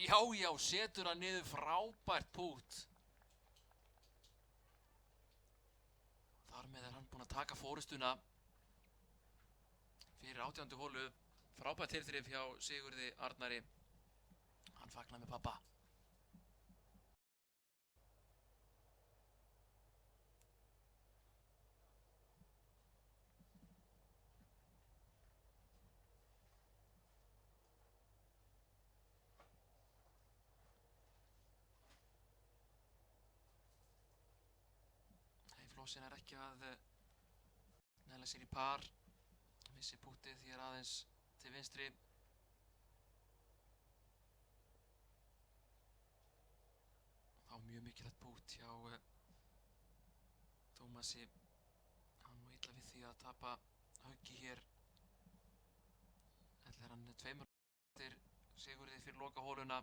Já, setur hann niður, frábært pútt. Þar með er hann búinn að taka forystuna fyrir 18. holu. Frábært tilþrif hjá Sigurði Arnari. Hann fagnar með pappa. Flósin er ekki að næla sér í par. Missir púttið því er aðeins til vinstri. Þá mjög mikilvægt pútt hjá Tómasi. Hann var illa við því að tapa Hauki hér. Ætlar hann 2 eftir Sigurði fyrir lokahóluna.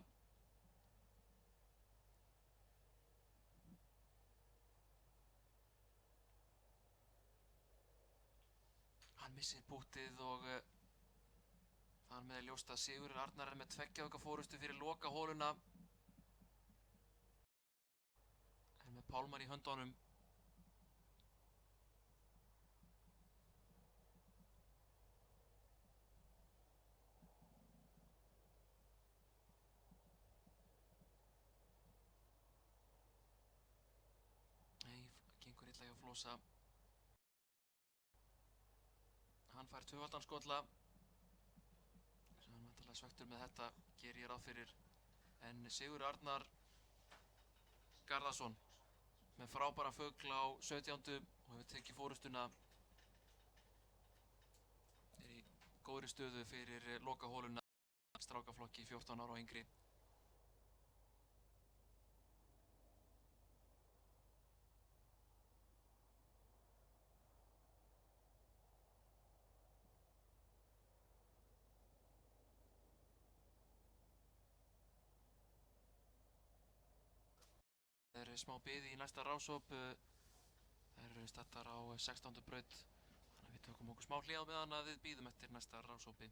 Hann missir púttið og þar með er ljóst að Sigurður Arnar er með 2 auka forystu fyrir lokahóluna. Er með pálmar í höndunum. Nei, gengur illa hjá Flosa. Hann fær 2. skolla sem hann vantarlega svekktur með þetta, gerir ég ráð fyrir. En Sigurður Arnar Garðarsson með frábæra fugl á 17. og hefur tekið forystuna. Er í góðri stöðu fyrir lokahóluna strákaflokki 14 ára og yngri. Það er smá bið í næsta rásóp. Það eru stattar á 16. braut. Þannig að við tökum okkur smá hlé á meðan að við bíðum eftir næsta rásópi.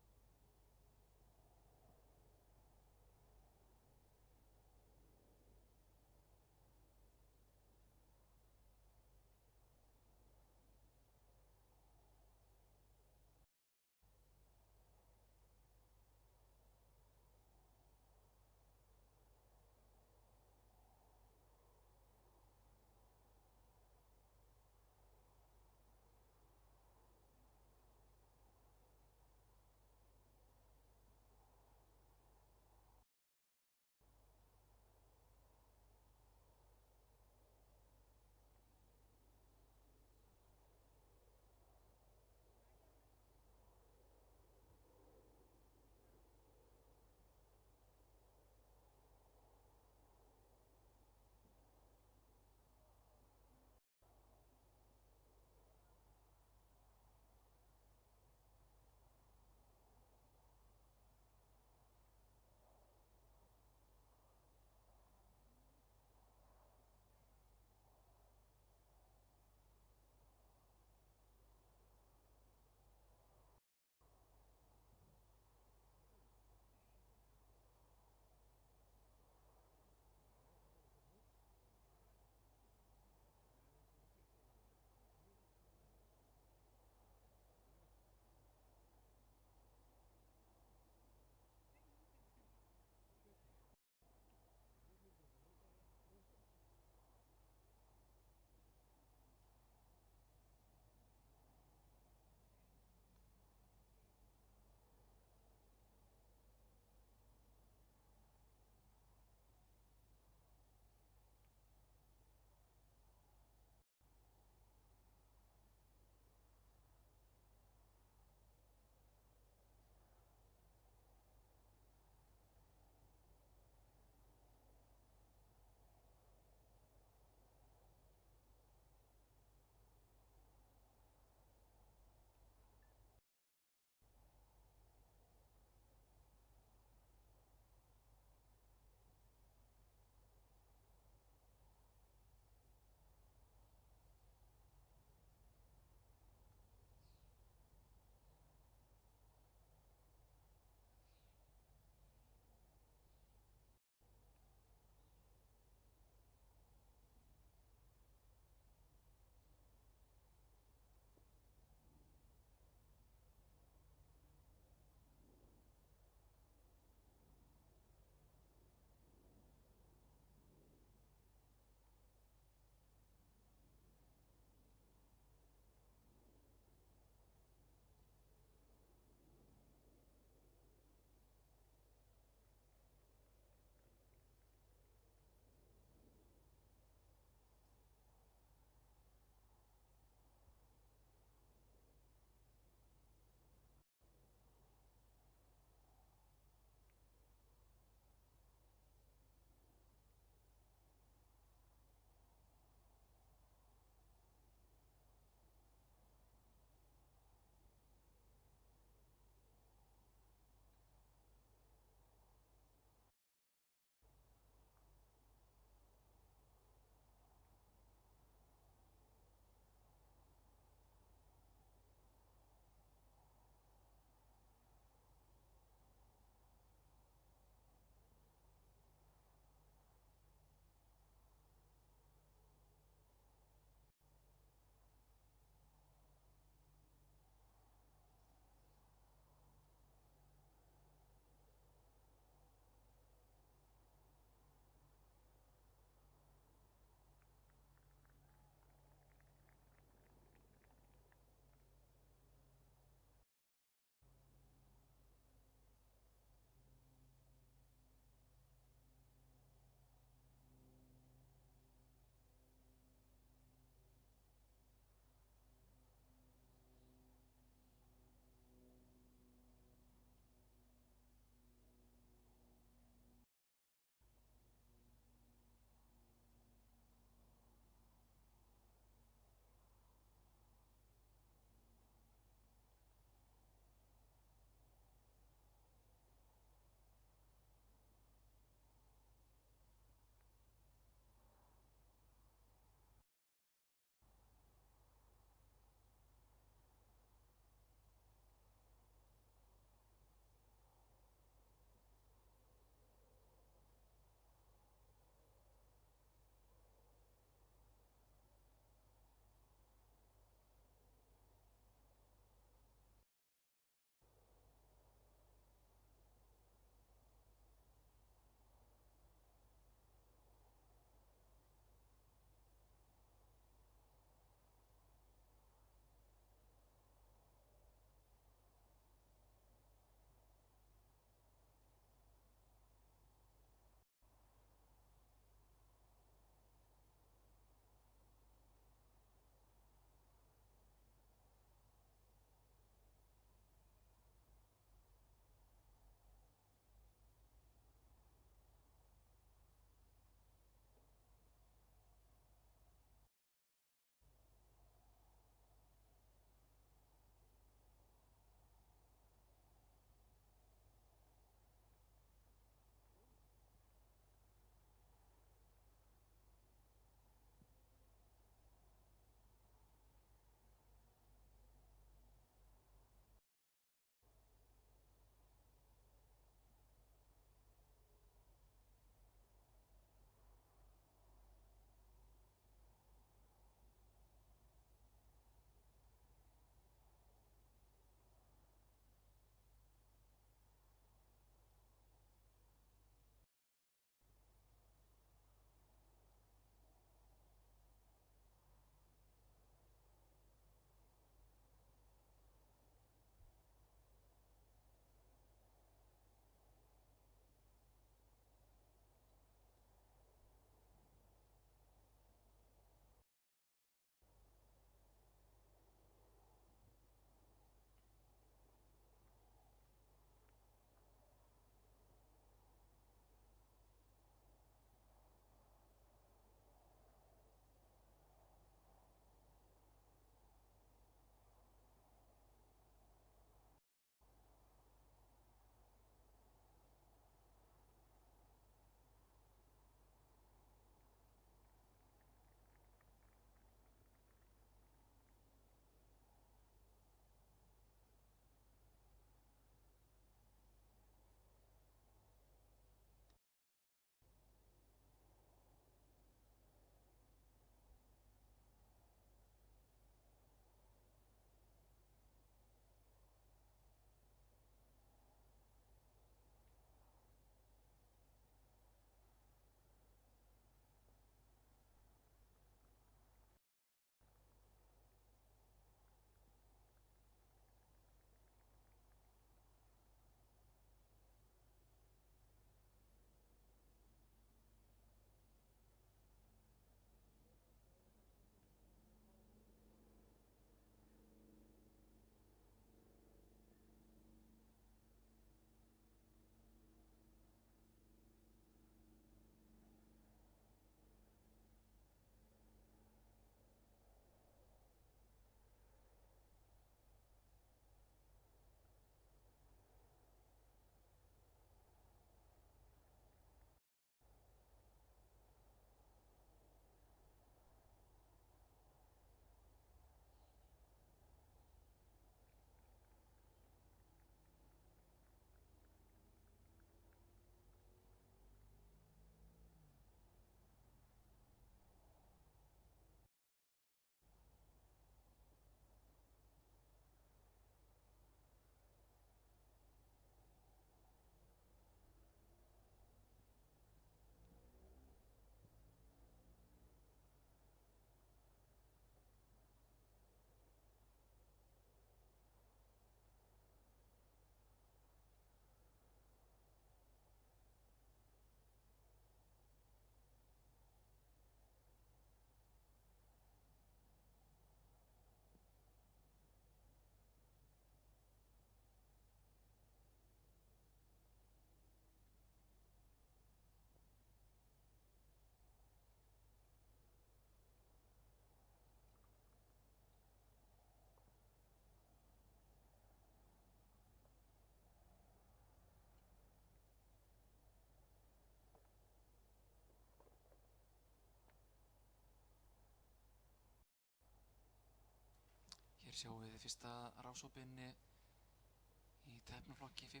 Hér sjáum við fyrsta rásópinn í tefnaflokki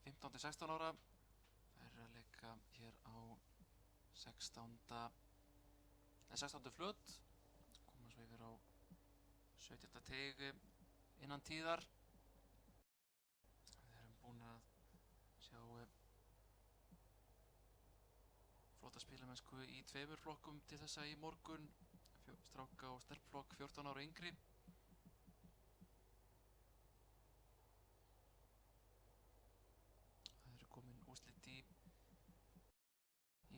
15-16 ára. Það er að leika hér á 16. flöt. Koma svo yfir á 17. teig innan tíðar. Við erum búin að sjá flotta spilamennsku í tveimur flokkum til þessa í morgun. Stráka- og stelpflokk 14 ára og yngri. Það eru komin úrslit í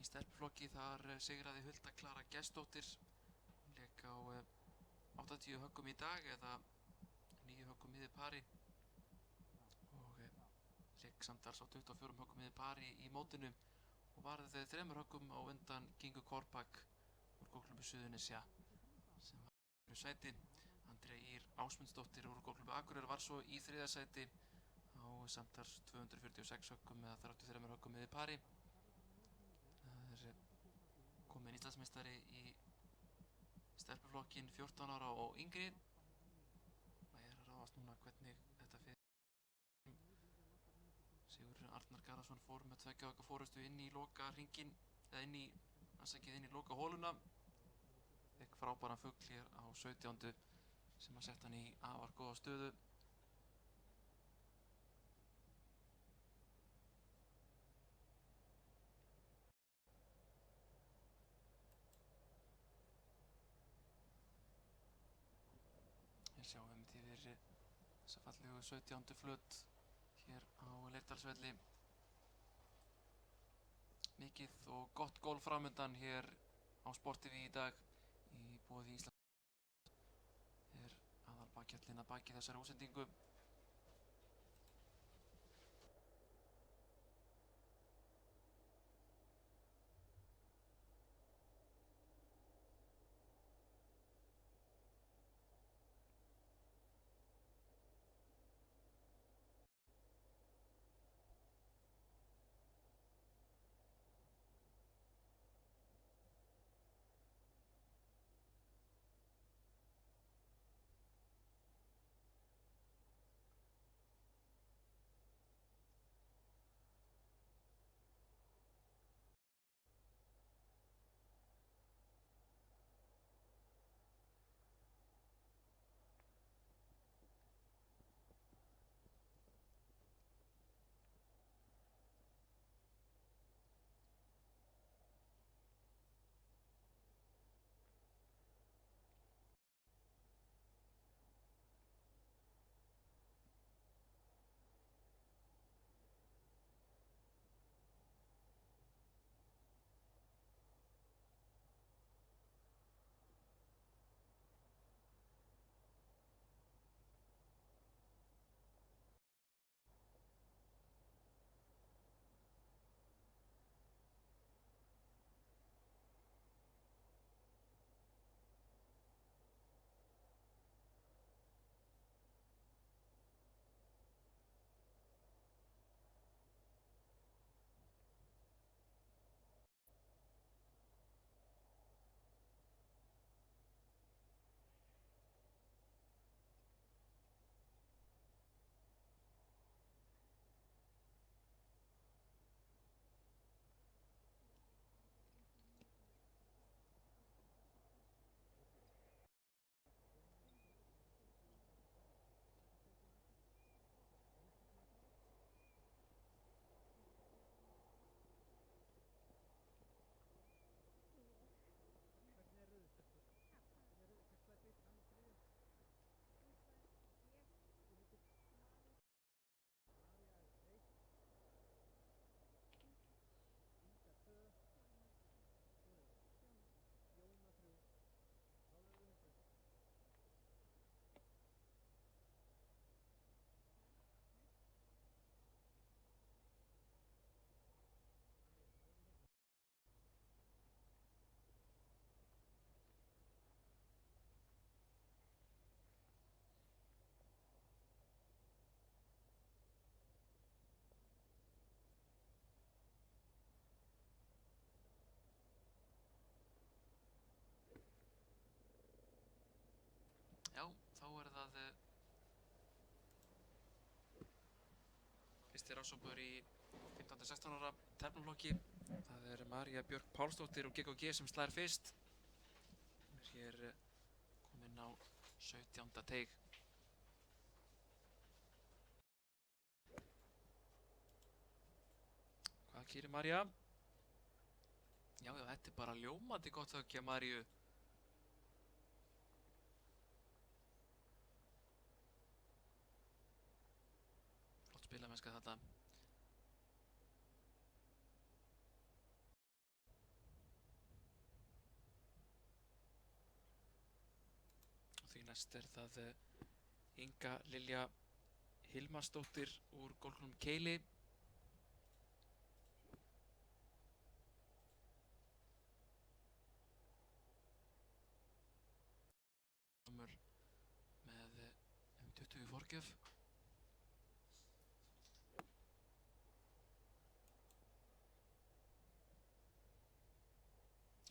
stelpflokki. Þar sigraði Hulda Klara Gestsdóttir. Hún lék á 80 höggum í dag eða 9 höggum miði pari og lék samtals á 24 höggum miði pari í mótinu og varði 3 höggum á undan Kingu Korpak úr Golfklúbbi Suðurnesja sem var í 2. sæti. Andrea Ýr Ásmundsdóttir úr Golfklúbbi Akureyrar var svo í 3. sæti á samtals 246 höggum eða 33 höggum miði pari. Það er komin Íslandsmeistari í stelpuflokkin 14 ára og yngri. Það er að ráðast núna hvernig þetta fyrir. Sigurður Arnar Garðarsson fór með 2 högga forystu inn í loka hringinn eða inn í loka hóluna. Fekk frábæran fugl hér á 17. sem að setja hann í afar góða stöðu. Við sjáum yfir þessa fallegu 17. flöt hér á Leirdalsvelli. Mikið og gott golf framundan hér á Sport TV í dag í boði Íslands. Er aðalbakjallinn að baki þessari útsendingu. næsti rásópur í 15-16 ára teflunarflokki. Það María Björk Pálsdóttir úr GKG sem slær fyrst. Hún hér komin á 17. teig. Hvað kýrir María? Já, þetta bara ljómandi gott högg hjá Maríu. Flott spilamennska þetta. Og því næst það Inga Lilja Hilmarsdóttir úr golfklúbbnum Keili. Með 20 í forgjöf.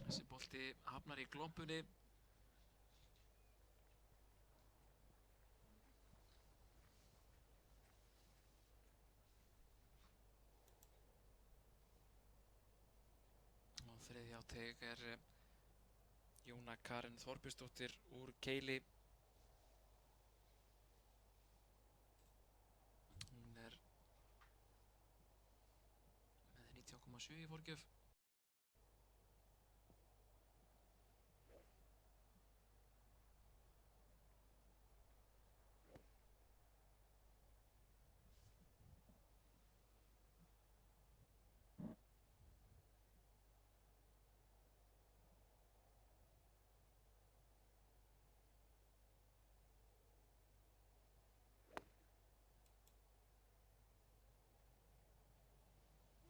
Þessi bolti hafnar í glompunni. Og þriðja á teig Jóna Karen Þorbjörnsdóttir úr Keili. Hún með 19,7 í forgjöf.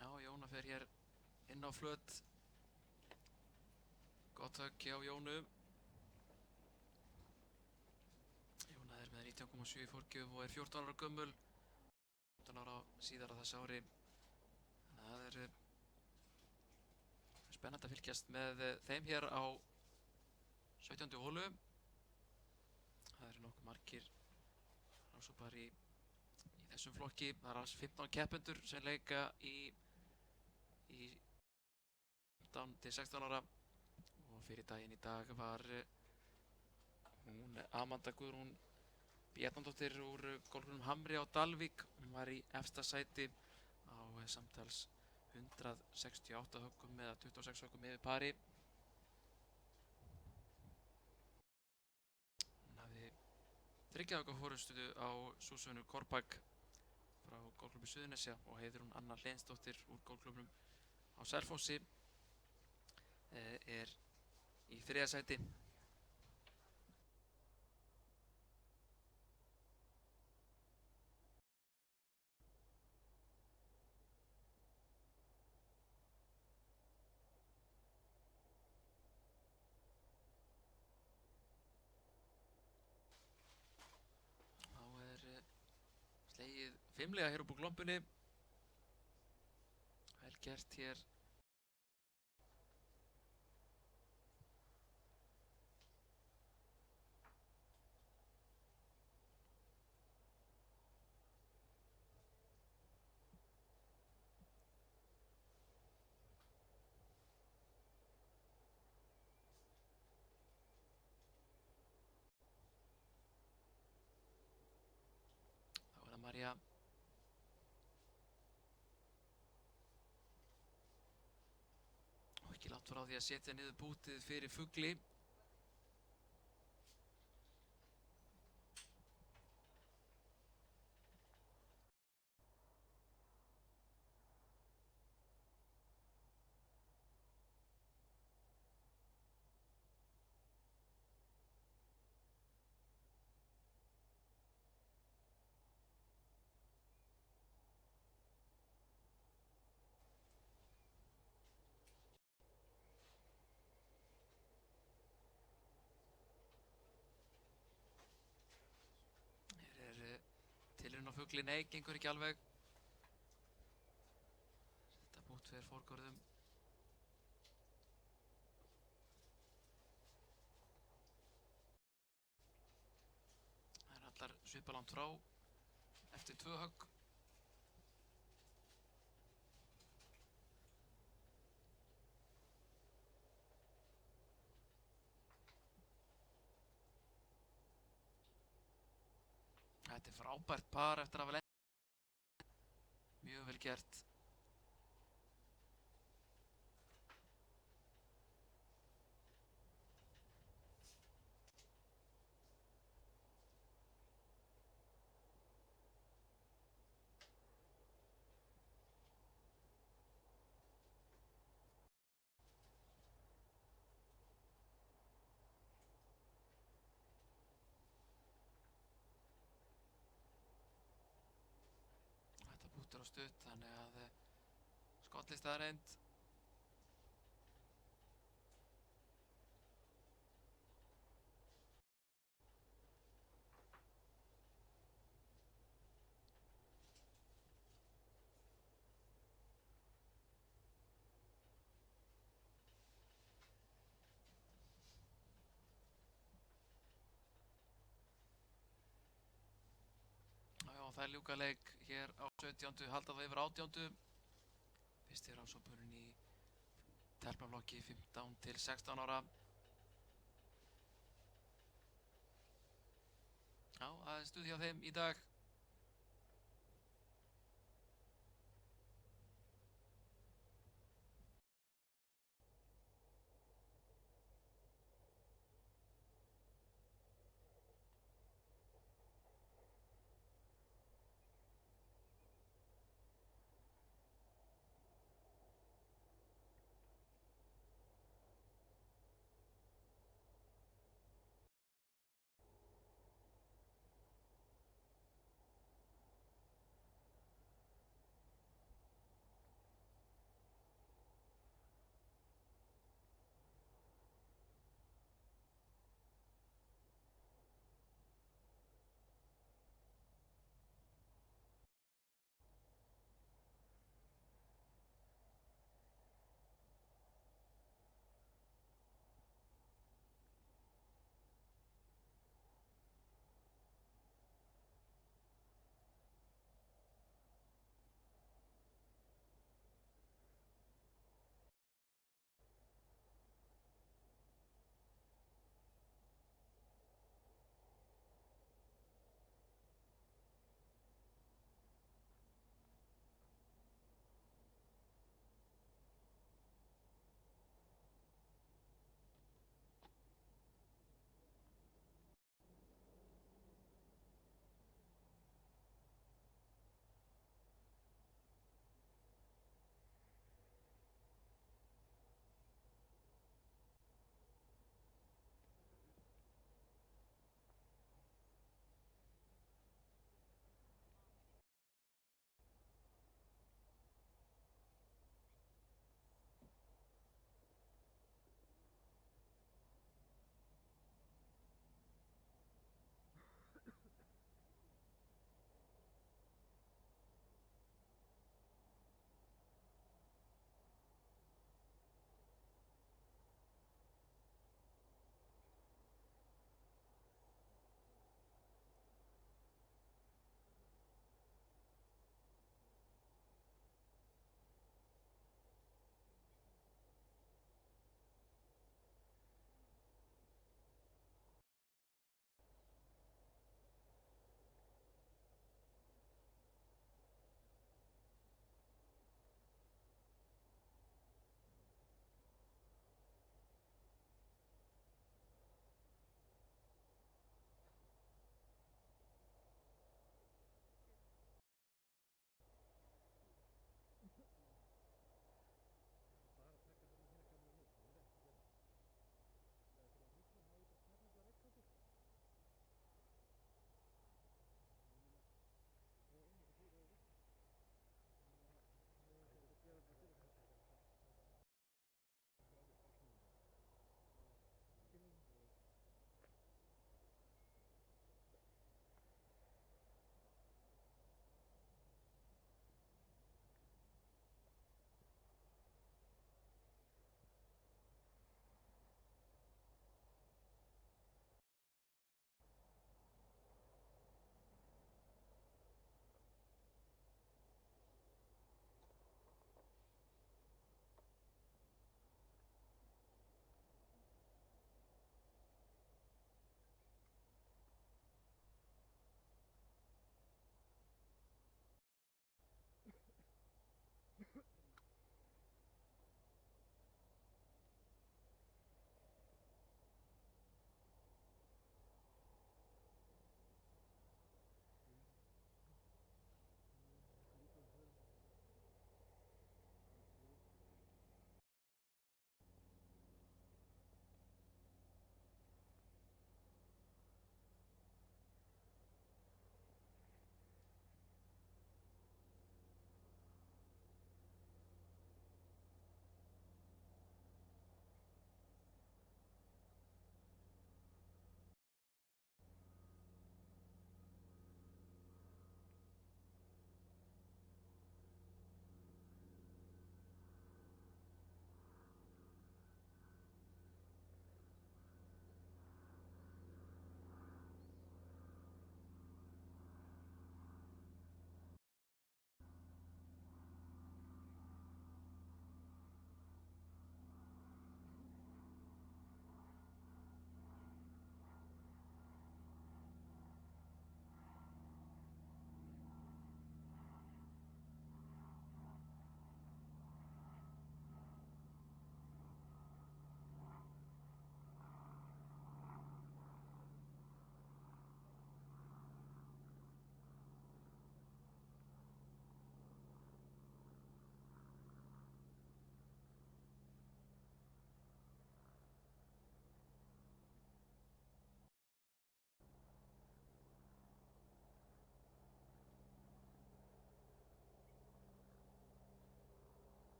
Já, Jóna fer hér inn á flöt. Gott högg hjá Jónu. Jóna með 19,7 í forgjöf og 14 ára gömul. 15 ára síðar á þessu ári. Þannig að það spennandi að fylgjast með þeim hér á 17. holu. Það nokkuð margir rásópar í þessum flokki. Það alls 15 keppendur sem leika í 15-16 ára. Og fyrir daginn í dag var hún Amanda Guðrún Bjarnadóttir úr golfklúbbnum Hamri á Dalvík. Hún var í efsta sæti á samtals 168 höggum eða 26 höggum yfir pari. Hún hafði 3 högga forystu á Súsönu Korbak frá golfklúbbi Suðurnesja og Heiðrún Anna Hleinsdóttir úr golfklúbbnum á Selfossi í 3. sæti. Þá slegið fimlega hér upp úr glompunni. Vel gert hér. Þá það María. Og ekki langt frá því að setja niður bútið fyrir fugli. Hér tilraun á fugli, nei, gengur ekki alveg. Þetta bút fyrir fórgörðum. Það allar svipalangt frá eftir 2 högg. Þetta er frábært par eftir að hafa lent. Mjög vel gert. Þetta bútur á stutt, þannig að skollið staðreind. Já, það er ljúka leik hér á 17. halda það yfir 18. Fyrsti rannsóknurinn í telpnaflokki 15 til 16 ára. Já, aðeins stuð hjá þeim í dag.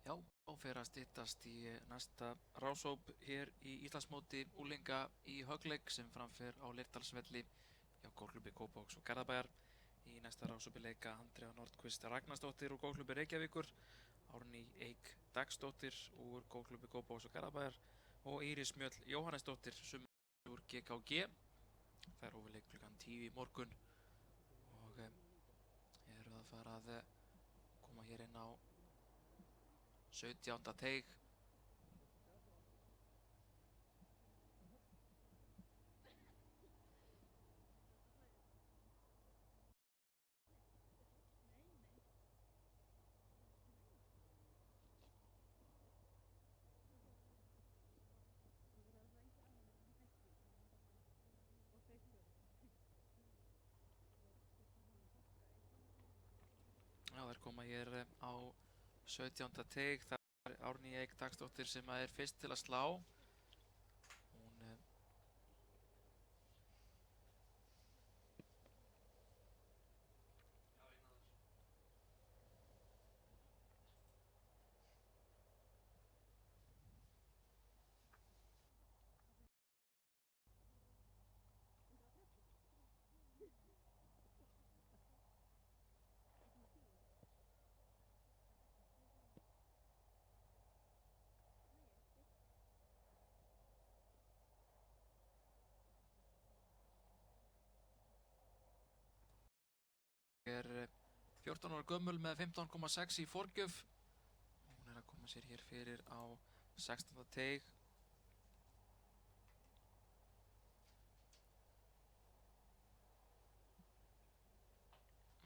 Já, þá fer að styttast í næsta rásóp hér í Íslandsmóti unglinga í höggleik sem framfer á Leirdalsvelli hjá Golfklúbbi Kópavogs og Garðabæjar. Í næsta rásópi leika Andrea Nordqvist Ragnarsdóttir úr Golfklúbbi Reykjavíkur, Árný Eik Dagsdóttir úr Golfklúbbi Kópavogs og Garðabæjar og Íris Mjöll Jóhannesdóttir úr GKG. Það er hófið leik klukkan 10 í morgun og eru að fara að koma hér inn á 17. teig. Já, þær koma hér á 17. teig. Það er Árný Eik Dagsdóttir sem er fyrst til að slá. Hún er 14 ára gömul með 15,6 í forgjöf. Hún er að koma sér hér fyrir á 16. teig.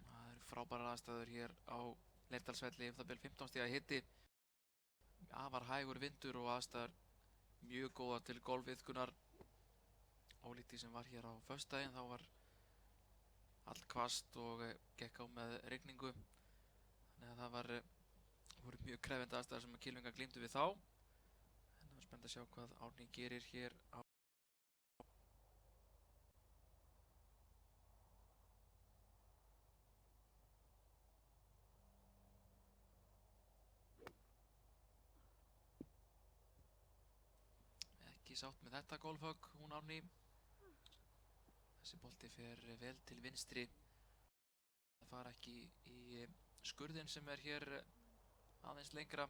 Það eru frábærar aðstæður hér á Leirdalsvelli, það bil 15 stiga hiti. Afar hægur vindur og aðstæður mjög góðar til golfiðkunar. Ólíkt því sem var hér á föstudaginn, þá var allt hvasst og gekk á með rigningu. Þannig að það voru mjög krefjandi aðstæður sem kylfingar glímdu við þá. En það var spennt að sjá hvað Árný gerir hér á ekki sátt með þetta golfhögg, hún Árný. Þessi bolti fer vel til vinstri. Það fara ekki í skurðinn sem er hér aðeins lengra.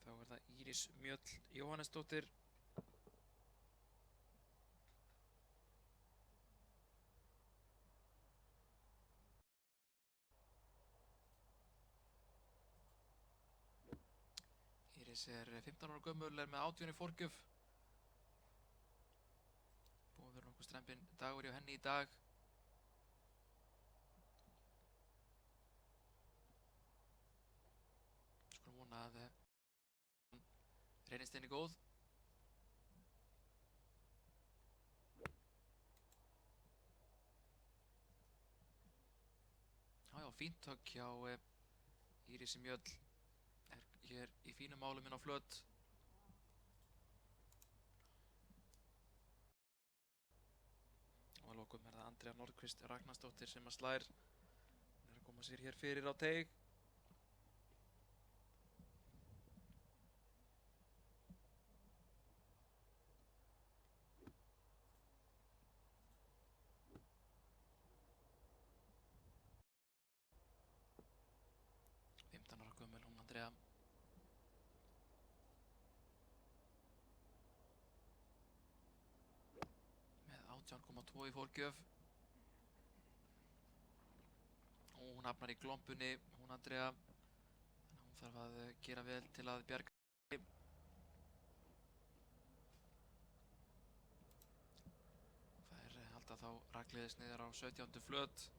Þá er það Íris Mjöll Jóhannesdóttir. Íris er 15 ára gömul, er með 18 í forgjöf. Búið að vera nokkuð strembinn dagur hjá henni í dag. Skulum vona að reynist henni góð. Já, fínt högg hjá Írisi Mjöll. Er hér í fínum málum inn á flöt. Og að lokum er það Andrea Nordqvist Ragnarsdóttir sem að slær. Hún er að koma sér hér fyrir á teig. Andrea. Með 18,2 í forgjöf. Og hún hafnar í glombunni, hún Andrea. Þannig að hún þarf að gera vel til að bjarga. Það er halda þá rakleiðis niður á 17. flöt.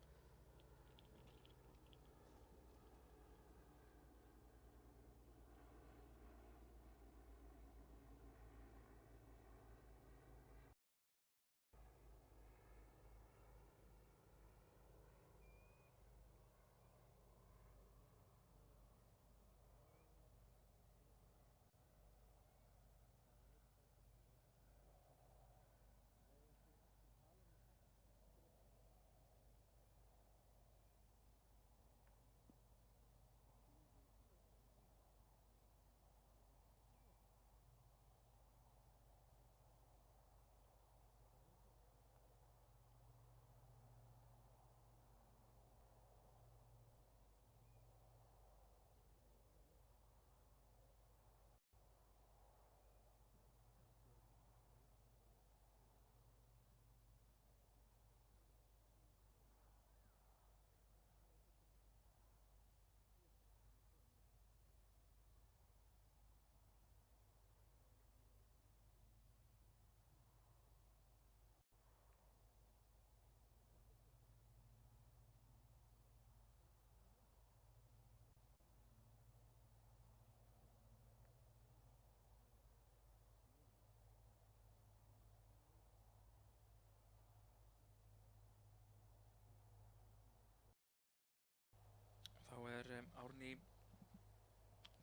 Árný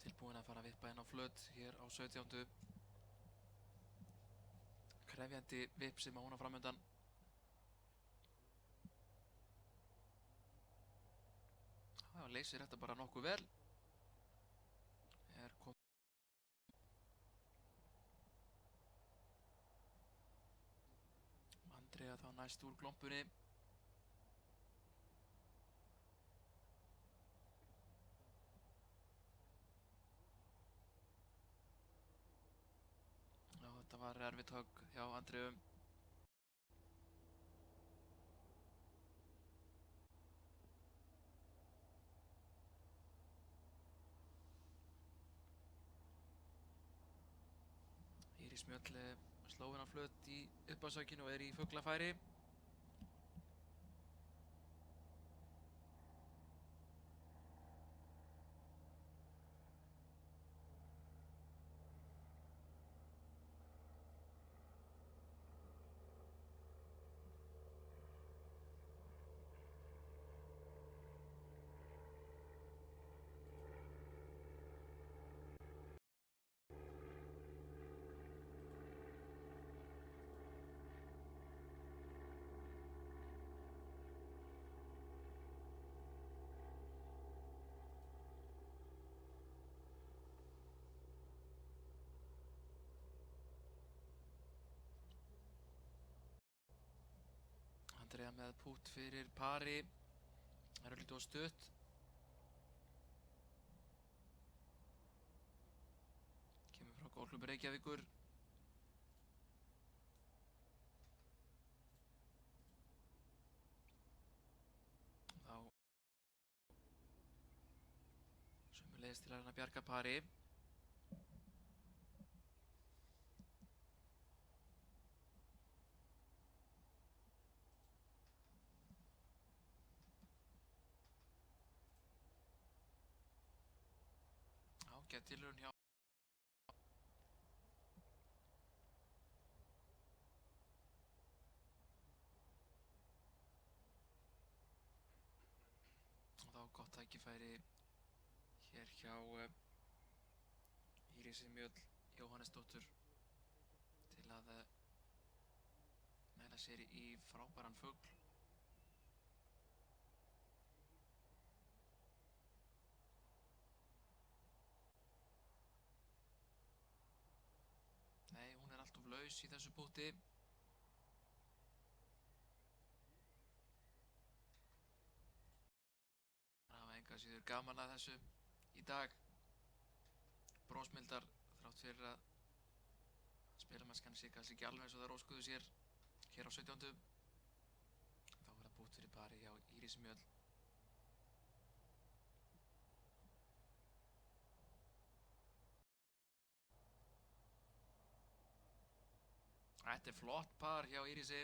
tilbúin að fara að vippa inn á flöt hér á 17. Krefjandi vipp sem á hún á framöndan. Já, leysir þetta bara nokkuð vel. Andrea þá næst úr glompunni. Já, þetta var erfitt högg hjá Andreu. Íris Mjöll sló hennar flöt í uppásökinu og í fuglafæri. Andrea með pút fyrir pari. Það er lítið of stutt. Kemur frá Golfklúbbi Reykjavíkur. Þá sömuleiðis til að reyna að bjarga pari. Ágæt tilraun hjá og þá gott tækifæri hér hjá Írisi Mjöll Jóhannesdóttur til að næla sér í frábæran fugl. Nei, hún er allt of laus í þessu púti. Það hafa engu að síður gaman að þessu í dag. Brósmildar þrátt fyrir að spilamennskan sé kannski ekki alveg eins og þær óskuðu sér hér á 17. Þá er það pút fyrir pari hjá Írisi Mjöll. Þetta er flott par hjá Írisi.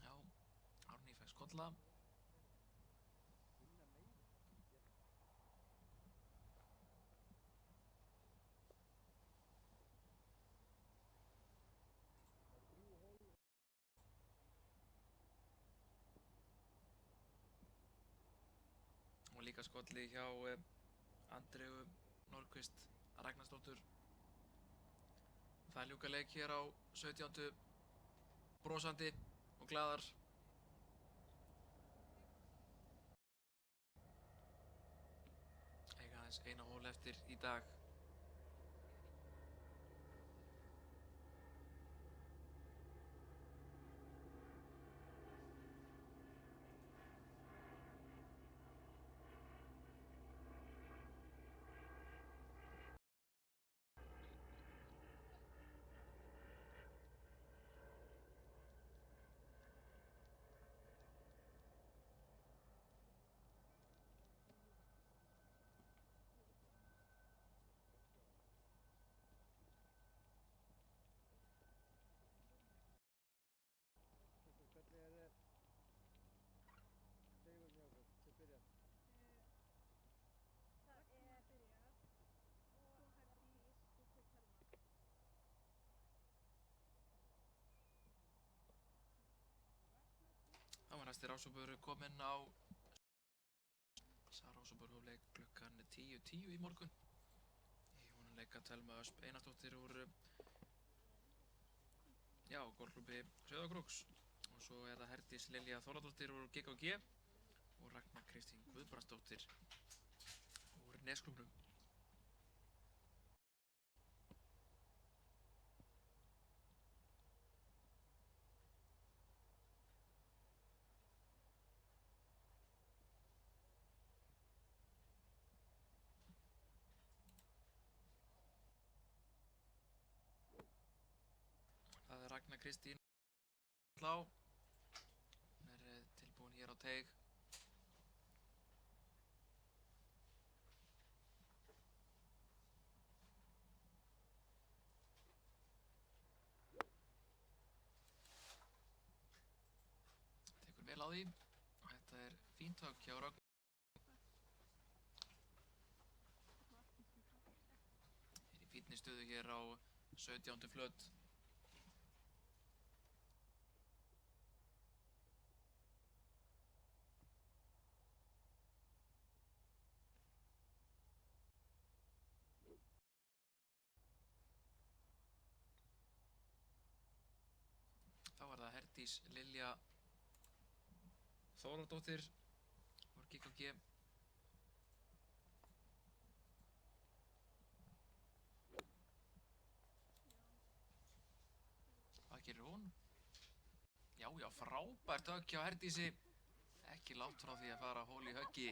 Já, Árný fær skolla. Og líka skolli hjá Andreu Nordqvist Ragnarsdóttur. Það er ljúka leik hér á 17. Brosandi og glaðar. Eiga aðeins eina hól eftir í dag. Þá var næsti Rásópur kominn á Rásópur hóf leik klukkan 10:10 í morgun. Í honum leika Thelma Ösp Einarsdóttir úr golfklúbbi Sauðárkróks og svo er það Herdís Lilja Þórðardóttir úr GKG og Ragna Kristín Guðbrandsdóttir úr Nesklúbbnum. Það er Ragna Kristín Lá. Hún er tilbúin hér á teig. Tekur vel á því. Þetta er fínt högg hjá Ragna. Er í fínni stöðu hér á 17. flöt. Þá var það Herdís Lilja Þórðardóttir úr GKG. Hvað gerir hún? Já, frábært högg hjá Herdísi. Ekki langt frá því að fara hól í höggi.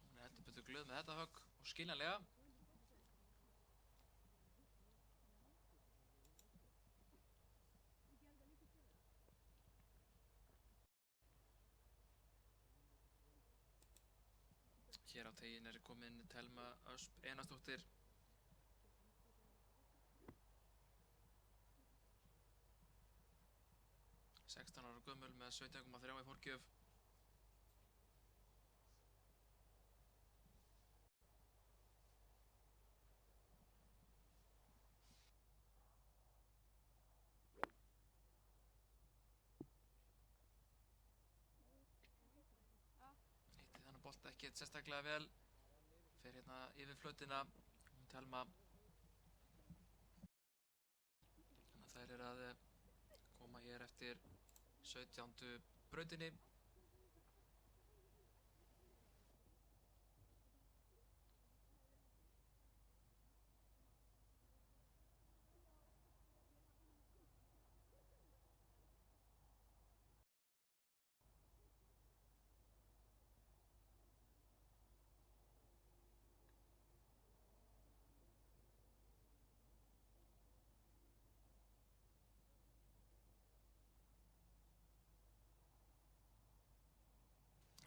Hún er heldur betur glöð með þetta högg og skiljanlega. Hér á teginn er komin Thelma Ösp Einarsdóttir. Sextán ára gömul með 17,3 í forgjöf. Hitti þannig bolta ekkert sérstaklega vel. Fer hérna yfir flötina. Thelma. Þannig að þær eru að koma hér eftir 17. brautinni.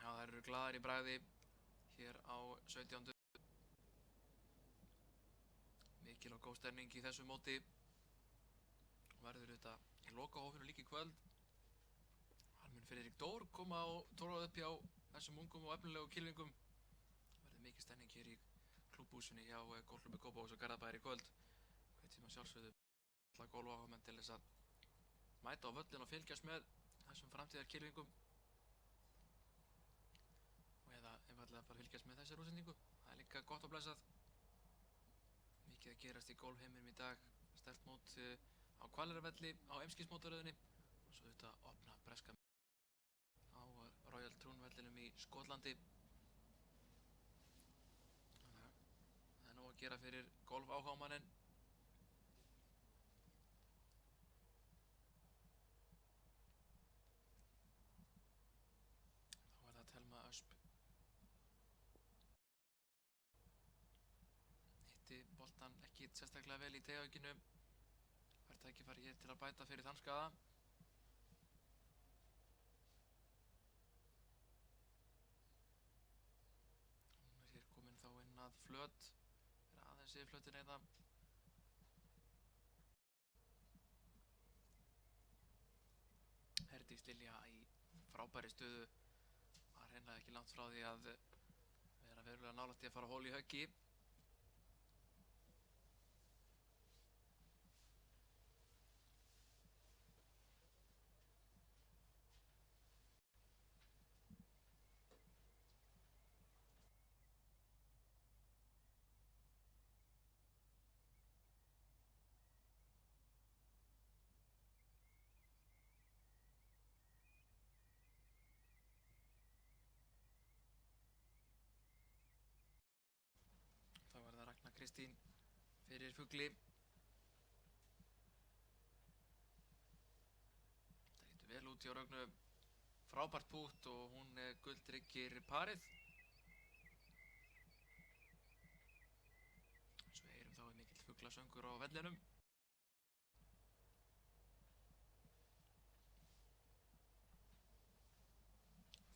Já, þær eru glaðar í bragði hér á 17. Mikil og góð stemning í þessu móti. Verður þetta í lokahófinu líka í kvöld. Mun Friðrik Dór koma og tóra upp hjá þessum ungum og efnilegu kylfingum. Verður mikil stemning hér í klúbbhúsinu hjá golfklúbbi Kópavogs og Garðabæjar í kvöld. Hvetjum að sjálfsögðu alla golfáhugamenn til þess að mæta á völlinn og fylgjast með þessum framtíðar kylfingum. Einfallega bara fylgjast með þessari útsendingu. Það er líka gott og blessað. Mikið að gerast í golfheiminum í dag. Sterkt mót á Hvaleyrarvelli á Eimskipsmótaröðinni og svo þetta opna breska á Royal Troon vellinum í Skotlandi. Það er nóg að gera fyrir golfáhugamanninn. Þá er það Thelma Ösp. Boltan ekki sérstaklega vel í teigaukinu. Fær tækifæri hér til að bæta fyrir þann skaða. Hún er hér komin þá inn að flöt. Er aðeins yfir flötin eða. Herdís Lilja í frábæri stöðu. Var hreinlega ekki langt frá því að vera verulega nálægt í að fara hól í höggi. Kristín fyrir fugli. Það lítur vel út hjá Rögnu. Frábært pútt og hún gulltryggir parið. Eins og við heyrum þá mikill fuglasöngur á vellinum.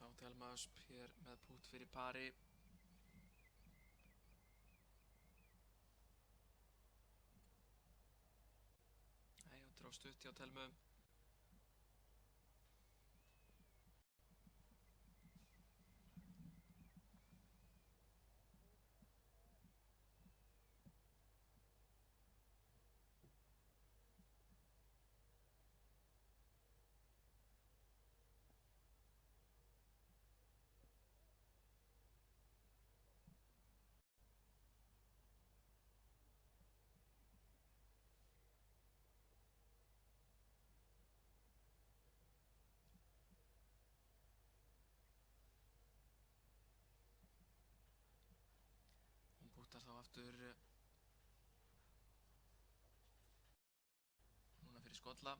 Þá Thelma Ösp hér með pútt fyrir pari. Nei, hún dró stutt hjá Thelmu. Hún púttar þá aftur núna fyrir skolla.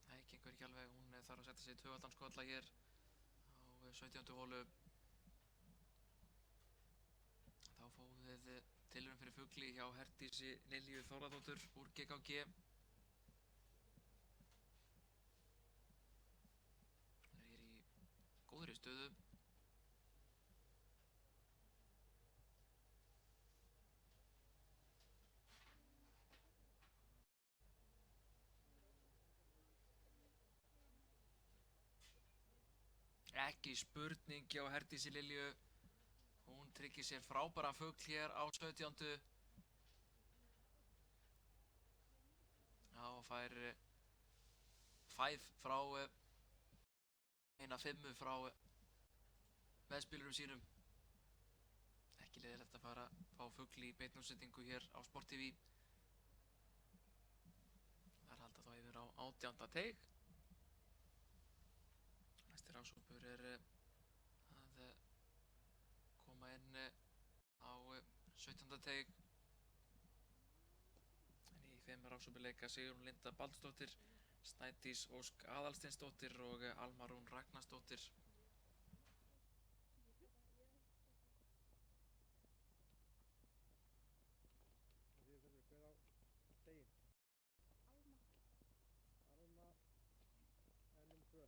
Nei, gengur ekki alveg. Hún þarf að setja sig í tvöfaldan skolla hér á 17. holu. Þá fáum við tilraun fyrir fugli hjá Herdísi Lilju Þórðardóttur úr GKG. Hún hér í góðri stöðu. Ekki spurning hjá Herdísi Lilju. Hún tryggir sér frábæran fugl hér á 17. Já, og fær 5 frá eina 5 frá meðspilurum sínum. Ekki leiðilegt að fá fugl í beinni útsendingu hér á Sport TV. Þar halda þá yfir á 18. teig. Næsti rásópur að koma inn á 17. teig. En í þeim rásópi leika Sigrún Linda Baldursdóttir, Snædís Ósk Aðalsteinsdóttir og Alma Rún Ragnarsdóttir. Hvað þýðir hver á stegin? Alma. En 2.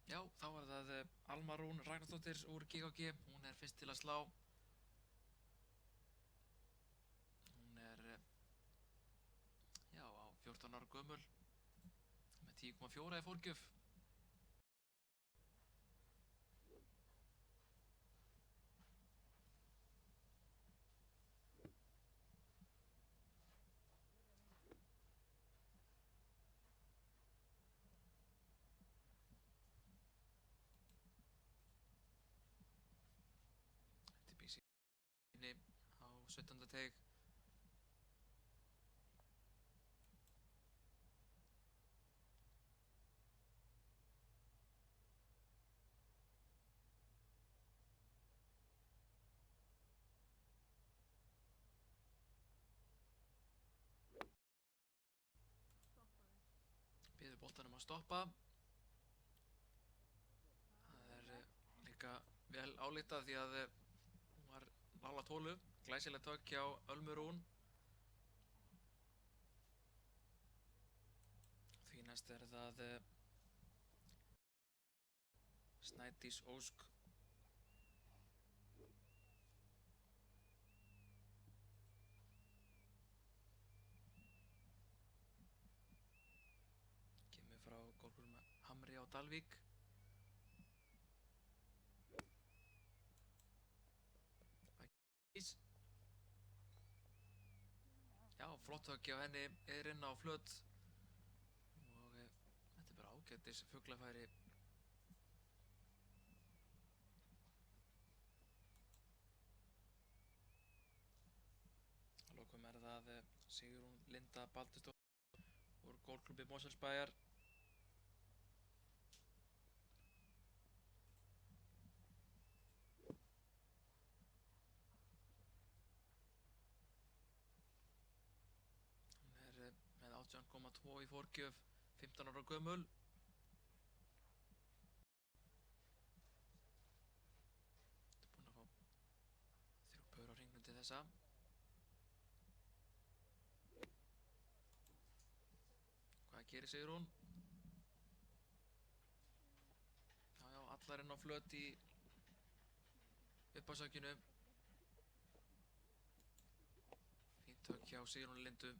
Já, þá það Alma Rún Ragnarsdóttir úr GKG. Hún fyrst til að slá. Hún já, á 14 ára gömul með 10,4 í fórgjöf. Á 17. teig. Biður boltanum að stoppa. Það líka vel álitað því að hún var nálægt holu. Glæsilegt högg hjá Ölmu Rún. Því næst það Snædís Ósk. Kemur frá golfklúbbnum Hamri á Dalvík. Já, flott högg hjá henni, er inn á flöt og þetta er bara ágætis fuglafæri. Að lokum er það Sigrún Linda Baldursdóttir úr golfklúbbi Mosfellsbæjar. Hún er með 18,2 í forgjöf, 15 ára gömul. Búin að fá 3 pör á hringnum til þessa. Hvað gerir Sigrún? Já, allar inn á flöt í uppásökinu. Fínt högg hjá Sigrúnu Lindu.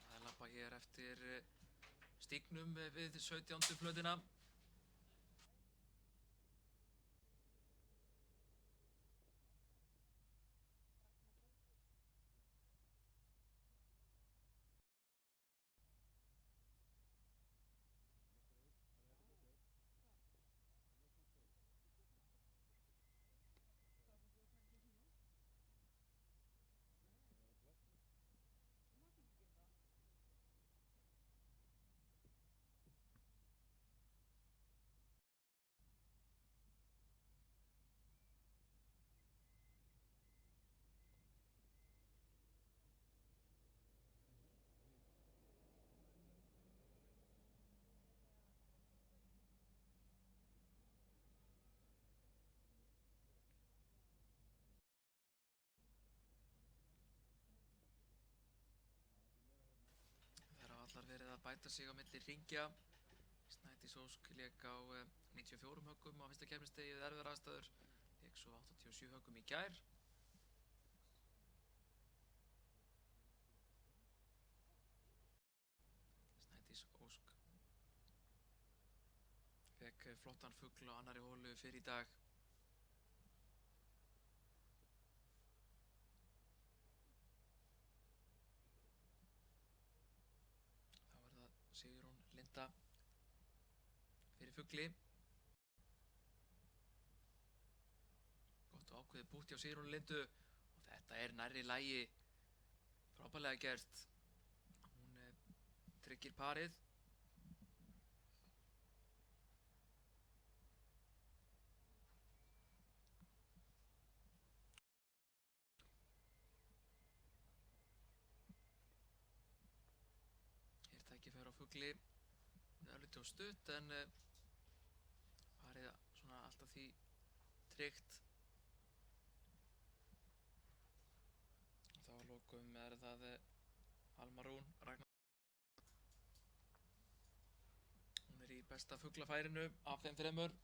Það er labba hér eftir stígnum við 17. flötina. Þær hafa allar verið að bæta sig á milli hringja. Snædís Ósk lék á 94 höggum á fyrsta keppnisdegi við erfiðar aðstæður. Lék svo 87 höggum í gær. Snædís Ósk fékk flottan fugl á annarri holu fyrr í dag. Þá er það Sigrún Linda fyrir fugli. Gott og ákveðið bútt hjá Sigrúnu Lindu og þetta er nærri lagi. Frábærlega gert. Hún tryggir parið. Hér tækifæri á fugli. Hún er örlítið og stutt en parið svona alltaf því tryggt. Og þá að lokum er það Alma Rún Ragnar. Hún er í besta fuglafærinu af þeim þremur.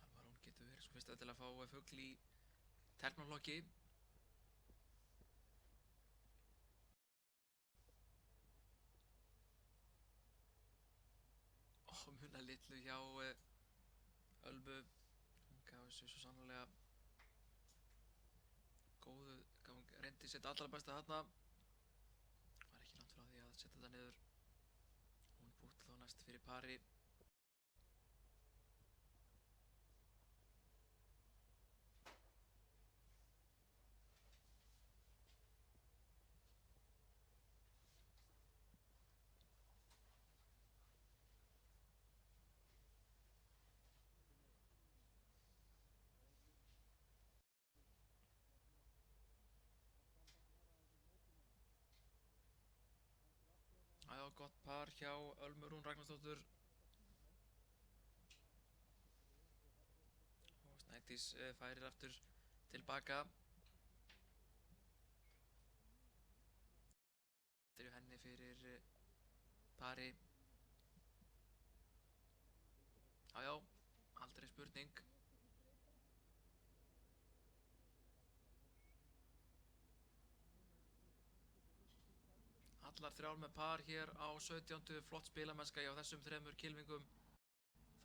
Alma Rún getur verið svo fyrst til að fá fugl í ternaflokki. Munar litlu hjá Ölmu. Hún gaf þessu svo sannarlega góðu, reyndi sitt allra besta þarna. Var ekki langt frá því að setja þetta niður. Hún bútt þá næst fyrir pari. gott par hjá Ölmu Rún Ragnarsdóttur og Snædís færir aftur tilbaka. Þetta er henni fyrir pari. Já, aldrei spurning. Allar þrjár með par hér á 17. Flott spilamennska hjá þessum þremur kylfingum.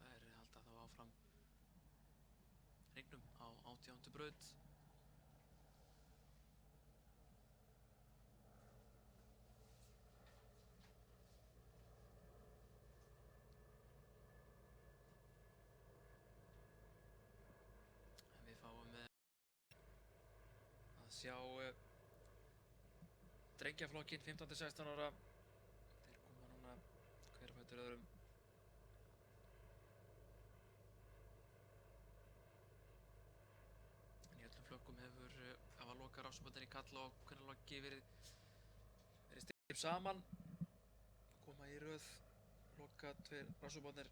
Þær halda þá áfram hringnum á 18. braut. En við fáum að sjá drengjaflokkinn 15-16 ára. Þeir koma núna hver á fætur öðrum. En í öllum flokkum hafa lokar rásuböndin í kalla og kvennalokki verið stigið saman. Koma í röð loka tveir rásuböndin.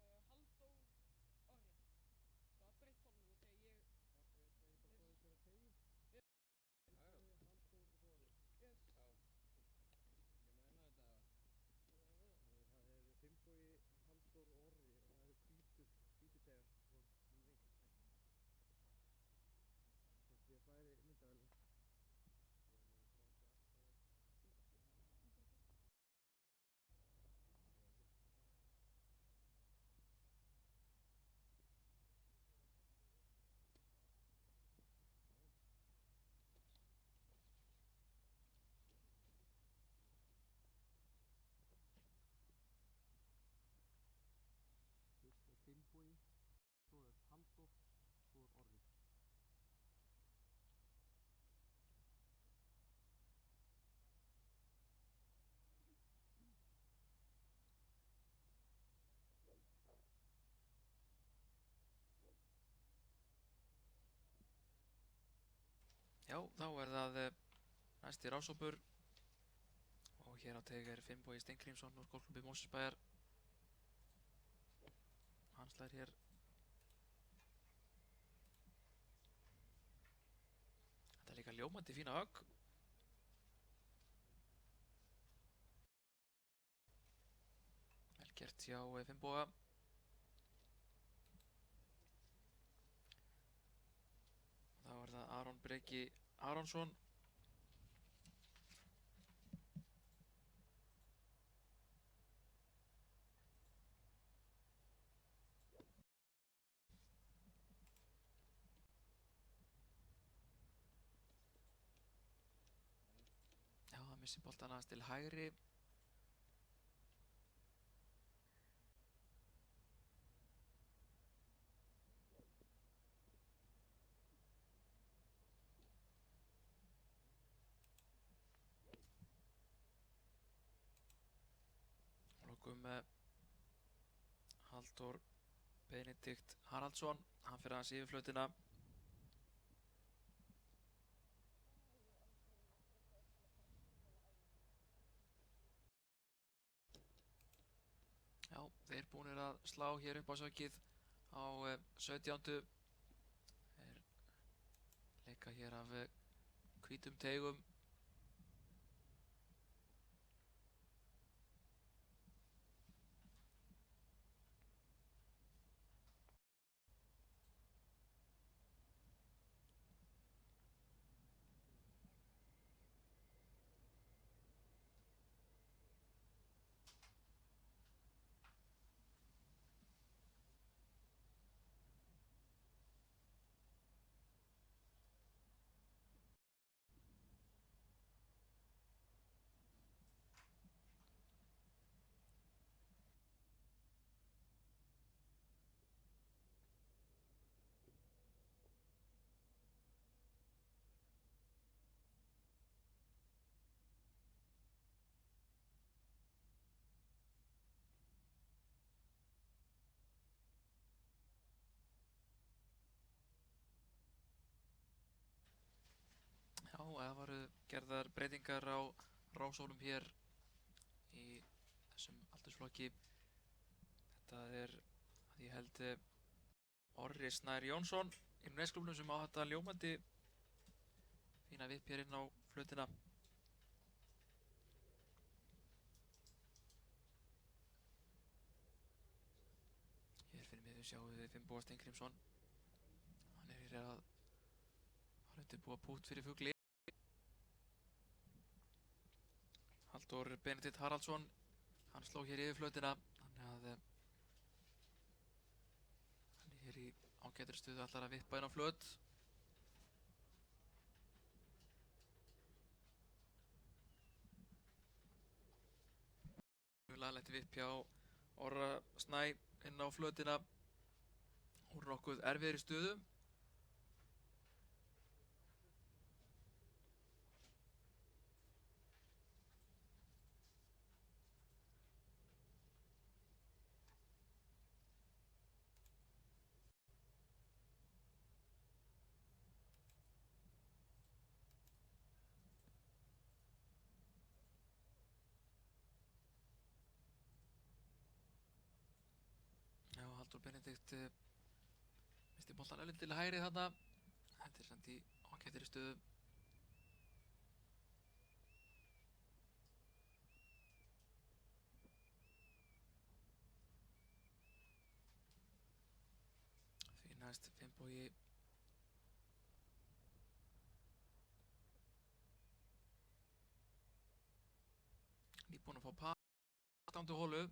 Það er svo pása eftir þetta horn. Finnbogi, Halldór og Orri og það eru hvítutegar og hvort ég færi myndavélina. Fyrst er Finnbogi, svo er Halldór, svo er Orri. Já, þá er það næsti rásópur og hér á teig er Finnbogi Steingrímsson úr golfklúbbi Mosfellsbæjar. Hann slær hér þetta er líka ljómandi fína högg. Vel gert hjá Finnboga. Þá er það Aron Breki Aronsson. missi boltan aðeins til hægri. Lokum Halldór Benedikt Haraldsson, hann fyrir aðeins yfir flautina. Já, þeir búnir að slá hér upp á sökið á 17. Þeir leika hér af hvítum teigum. Já, það voru gerðar breytingar á rásólum hér í þessum aldursflokki. Þetta er, að ég held, Orri Snær Jónsson í Nesklúbnum sem á þetta ljómandi fína vipp hér inn á flautina. Hér fyrir miðju sjáum við Finnboga Steingrímsson. Hann er hér að fara undirbúa pút fyrir fugli. Halldór Benedikt Haraldsson, hann sló hér yfir flautina, þannig að hann er hér í ágætri stuðu, ætlar að vippa inn á flaut. Laglegt vipp hjá Orra Snæ inn á flautina úr nokkuð erfiðri stöðu. Já, Halldór Benedikt misti boltan öllum til hægri þarna. Þetta er samt í ágætri stöðu. Því næst Finnbogi. Nýbúinn að fá pattándu holu.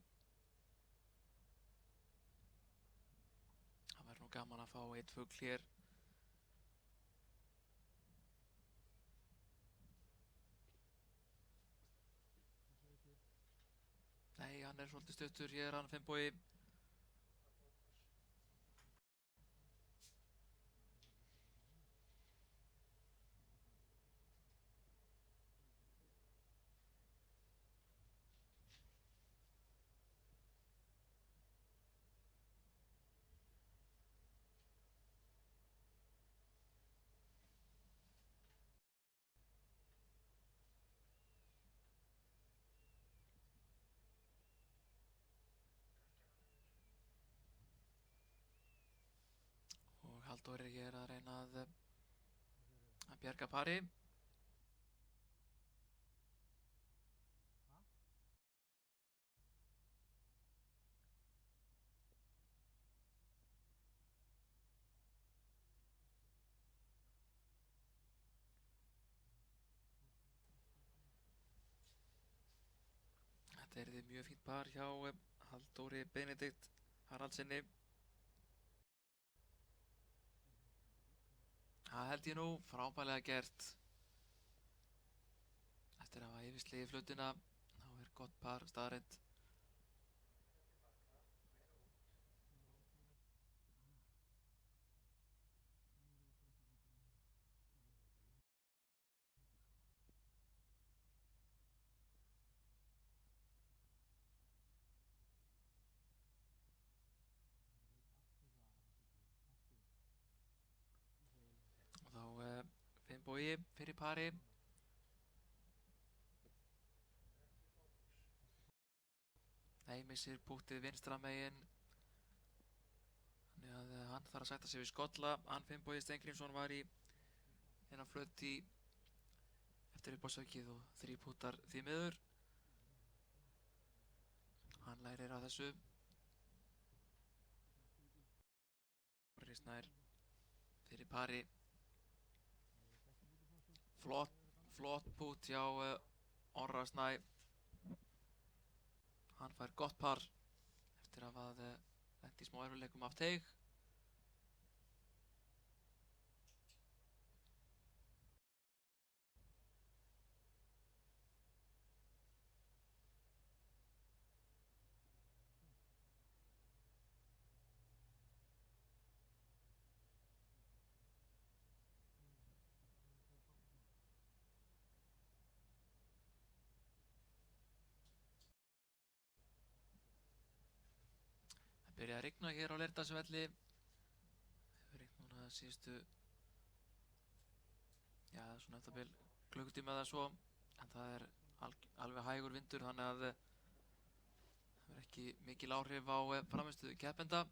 Það verður nú gaman að fá eitt fugl hér. Nei, hann er svolítið stuttur hér, hann Finnbogi. Og Halldór er hér að reyna að bjarga pari. Þetta er mjög fínt par hjá Halldóri Benedikt Haraldsinni. Það held ég nú, frábærlega gert. Þetta eftir að hafa yfirslegið flutina. Þá er gott par staðreind. Og þá Finnbogi fyrir pari. Nei, missir púttið vinstra megin. Þannig að hann þarf að sætta sig við skolla. Hann Finnbogi Steingrímsson var í hérna flöt í eftir uppásökið og 3 púttar því miður. Hann lærir á þessu. Orri Snær fyrir pari. Flott pút hjá Orra Snæ. Hann fær gott par eftir að hafa lent í smá erfiðleikum af teig. Það byrjaði að rigna hér á Leirdalsvelli. Hefur rignt núna síðustu, já, svona eftir bil klukkutíma eða svo. En það er alveg hægur vindur, þannig að það hefur ekki mikil áhrif á frammistöðu keppenda.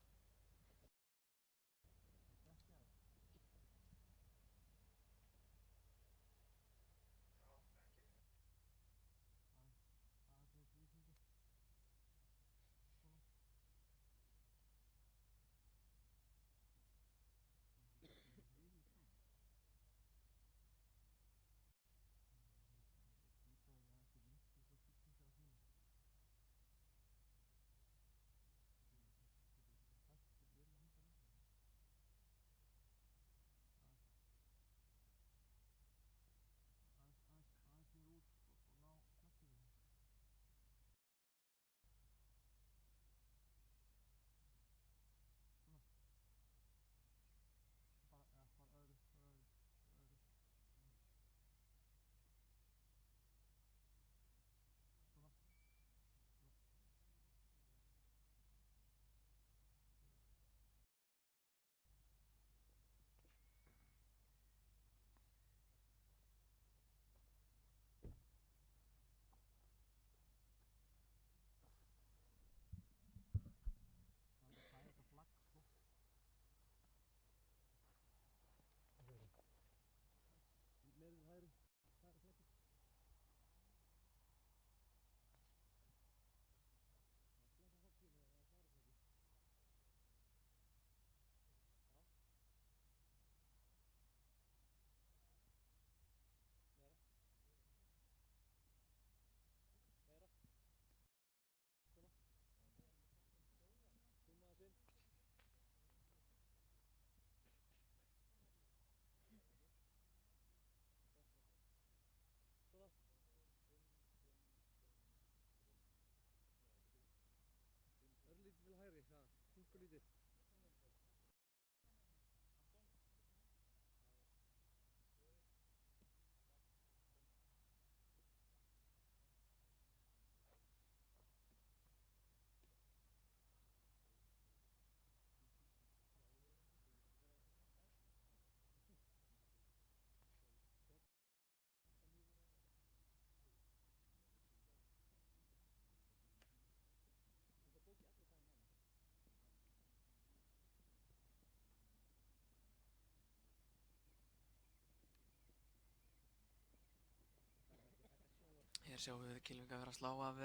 Hér sjáum við kylfinga vera að slá af.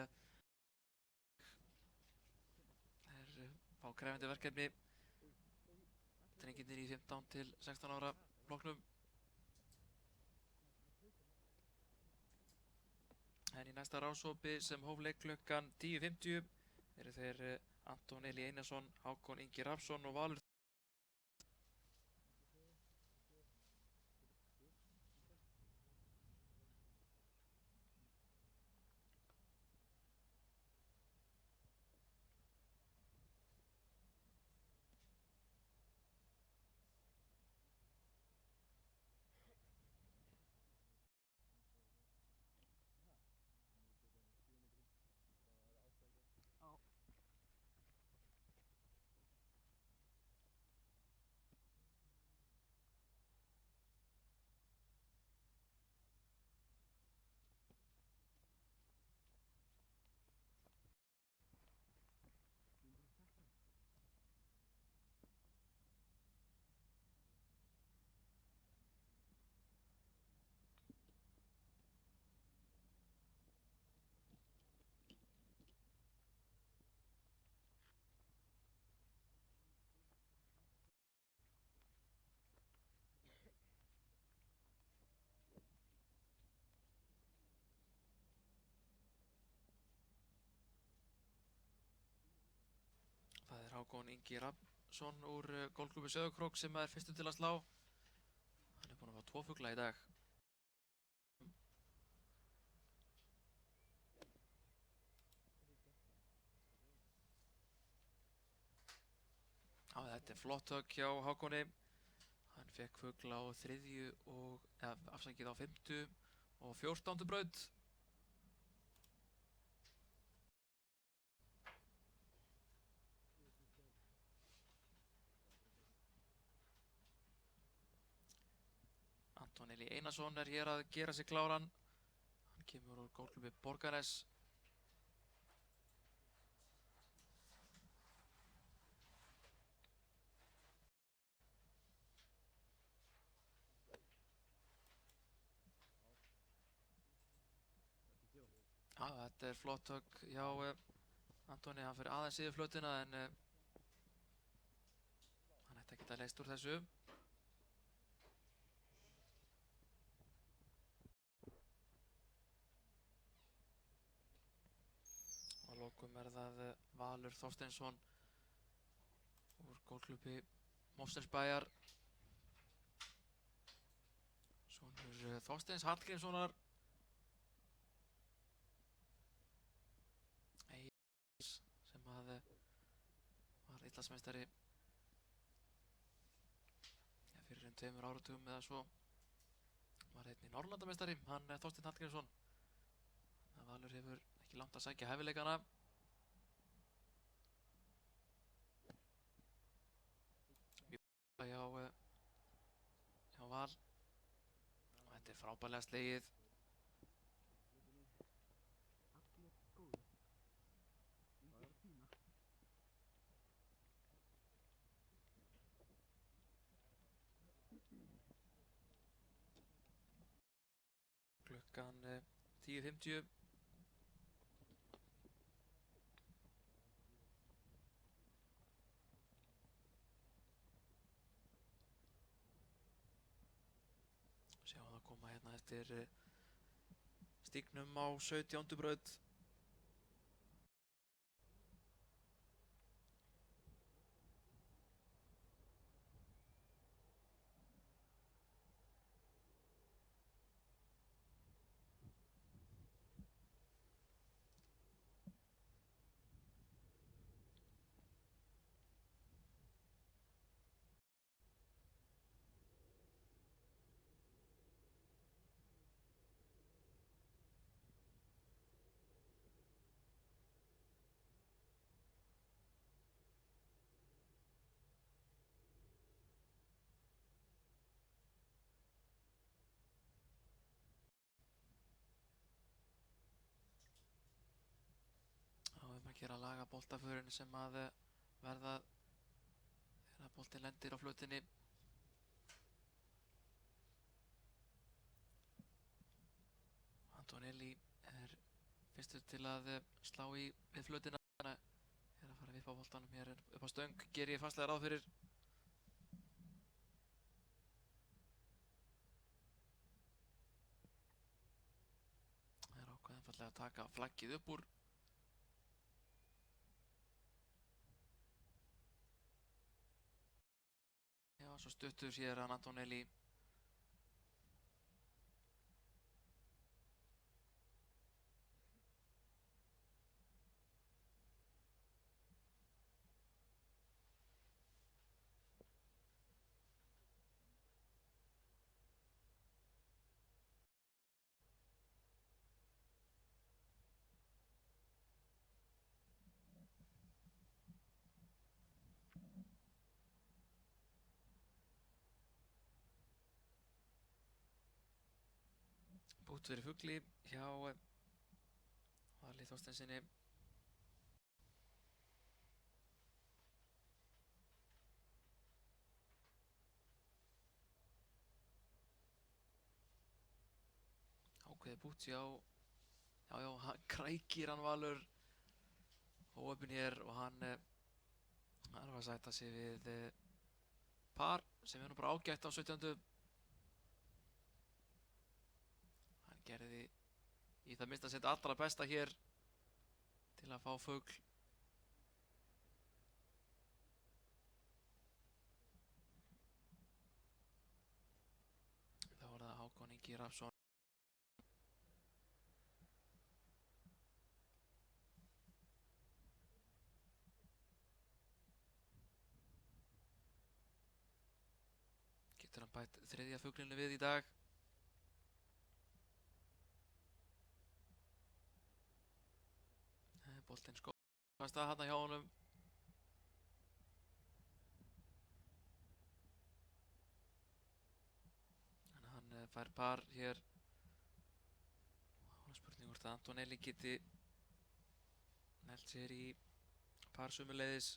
Það er fá krefjandi verkefni. Drengirnir í 15 til 16 ára flokknum. En í næsta rásópi sem hóf leik klukkan 10:50 eru þeir Anton Eli Einarsson, Hákon Ingi Rafnsson og Valur Hákon Ingi Rafnsson úr Golfklúbbi Sauðárkrók sem er fyrstur til að slá. Hann er búinn að fá 2 fugla í dag. Já, þetta er flott högg hjá Hákoni. Hann fekk fugla á 3. og, afsakið á 5. og 14. braut. Anton Eli Einarsson er hér að gera sig kláran. Hann kemur úr Golfklúbbi Borgarnes. Já, þetta er flott högg hjá Antoni. Hann fyrir aðeins yfir flötina en hann ætti að geta leyst úr þessu. Og að lokum er það Valur Þorsteinsson úr Golfklúbbi Mosfellsbæjar. Sonur Þorsteins Hallgrímssonar. Sem að var Íslandsmeistari fyrir 2 áratugum eða svo. Var einnig Norðurlandameistari, hann Þorsteinn Hallgrímsson. Valur hefur ekki langt að sækja hæfileikana. Hjá Val. Og þetta er frábærlega slegið. Klukkan 10:50. Sjáum það koma hérna eftir stígnum á 17. braut. Hér að laga boltaförin sem að verða þegar boltinn lendir á flötinni. Anton Eli er fyrstur til að slá við flötina. Er að fara að vippa boltanum hér upp á stöng, ger ég fastlega ráð fyrir. Það er ákveð einfaldlega að taka flaggið upp úr. Svo stuttur sér hann Anton Eli. Bút fyrir fugli hjá Vali Þorsteinsinni. Ákveðið bút hjá, hann krækir hann Valur óöfn hér og hann var að sætta sig við par sem er nú bara ágætt á 17. Hann gerði í það minnsta sitt allra besta hér til að fá fugl. Ingi Rafnsson. Getur hann bætt þriðja fuglinu við í dag? Boltinn skóðast að hana hjá honum. En hann fær par hér. Og spurning hvort að Antonelli geti nælt sér í par sömuleiðis.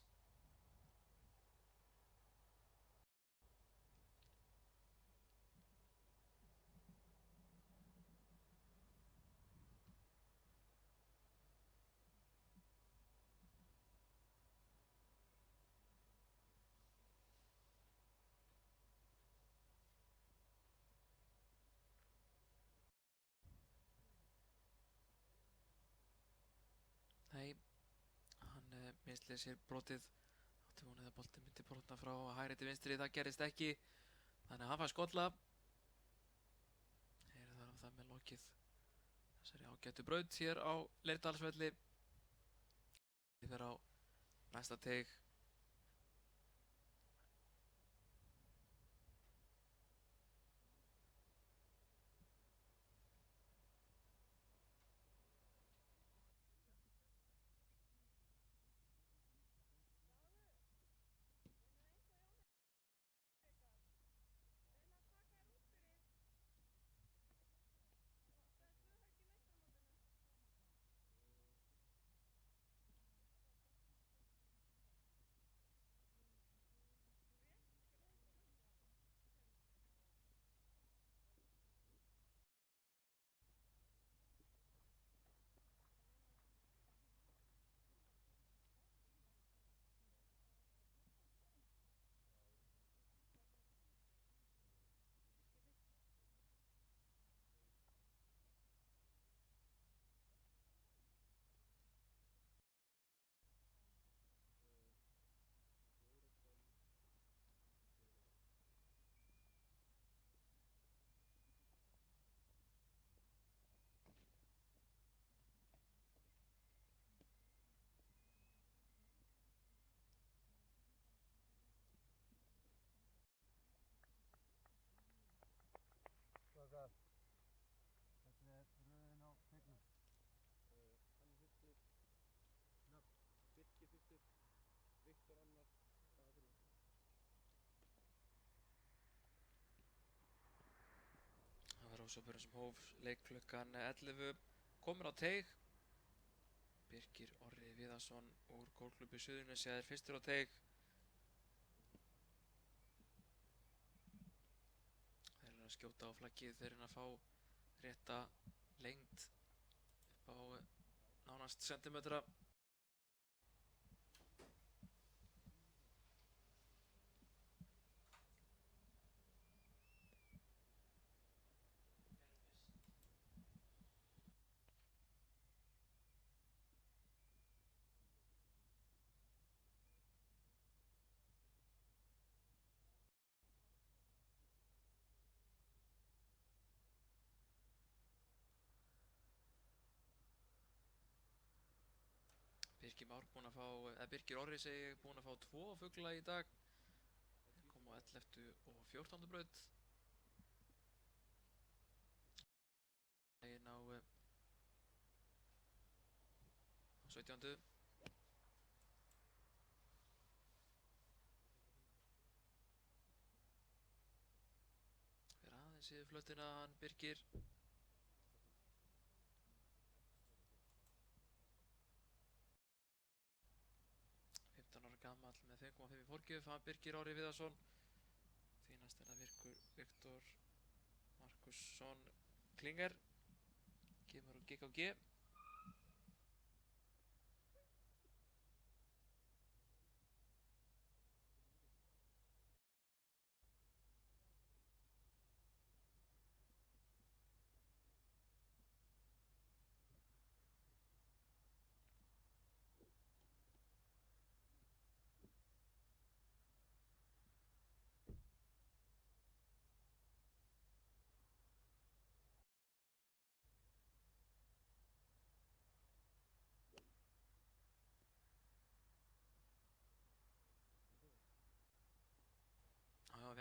Nei, hann misleið sér brotið. Átti vonið að boltinn myndi brotna frá hægri til vinstri. Það gerist ekki. Þannig að hann fær skolla. Heyri þar af það með lokið þessari ágætu braut hér á Leirdalsvelli. Við á næsta teig. Strákar, hvernig er röðin á teignum? Hann er fyrstur, Nöfn. Birkir fyrstur, Viktor annar, Daði þriðji. Það var Ósvapurinn sem hóf leik klukkan 11. Komur á teig. Birkir Orri Viðarsson úr Golfklúbbi Suðurnesja er fyrstur á teig. Þeir eru að skjóta á flaggið, þeir eru að fá rétta lengd upp á nánast sentimetra. Birkir Már búinn að fá, eða Birkir Orri segi ég, búinn að fá 2 fugla í dag. Þeir koma á 11. og 14. braut. Daginn á 17. Fyrir aðeins yfir flötina hann Birkir. 15 ára gamall með 5,5 í forgjöf, hann Birkir Orri Viðarsson. Því næst er það Viktor Markusson Klinger. Kemur úr GKG.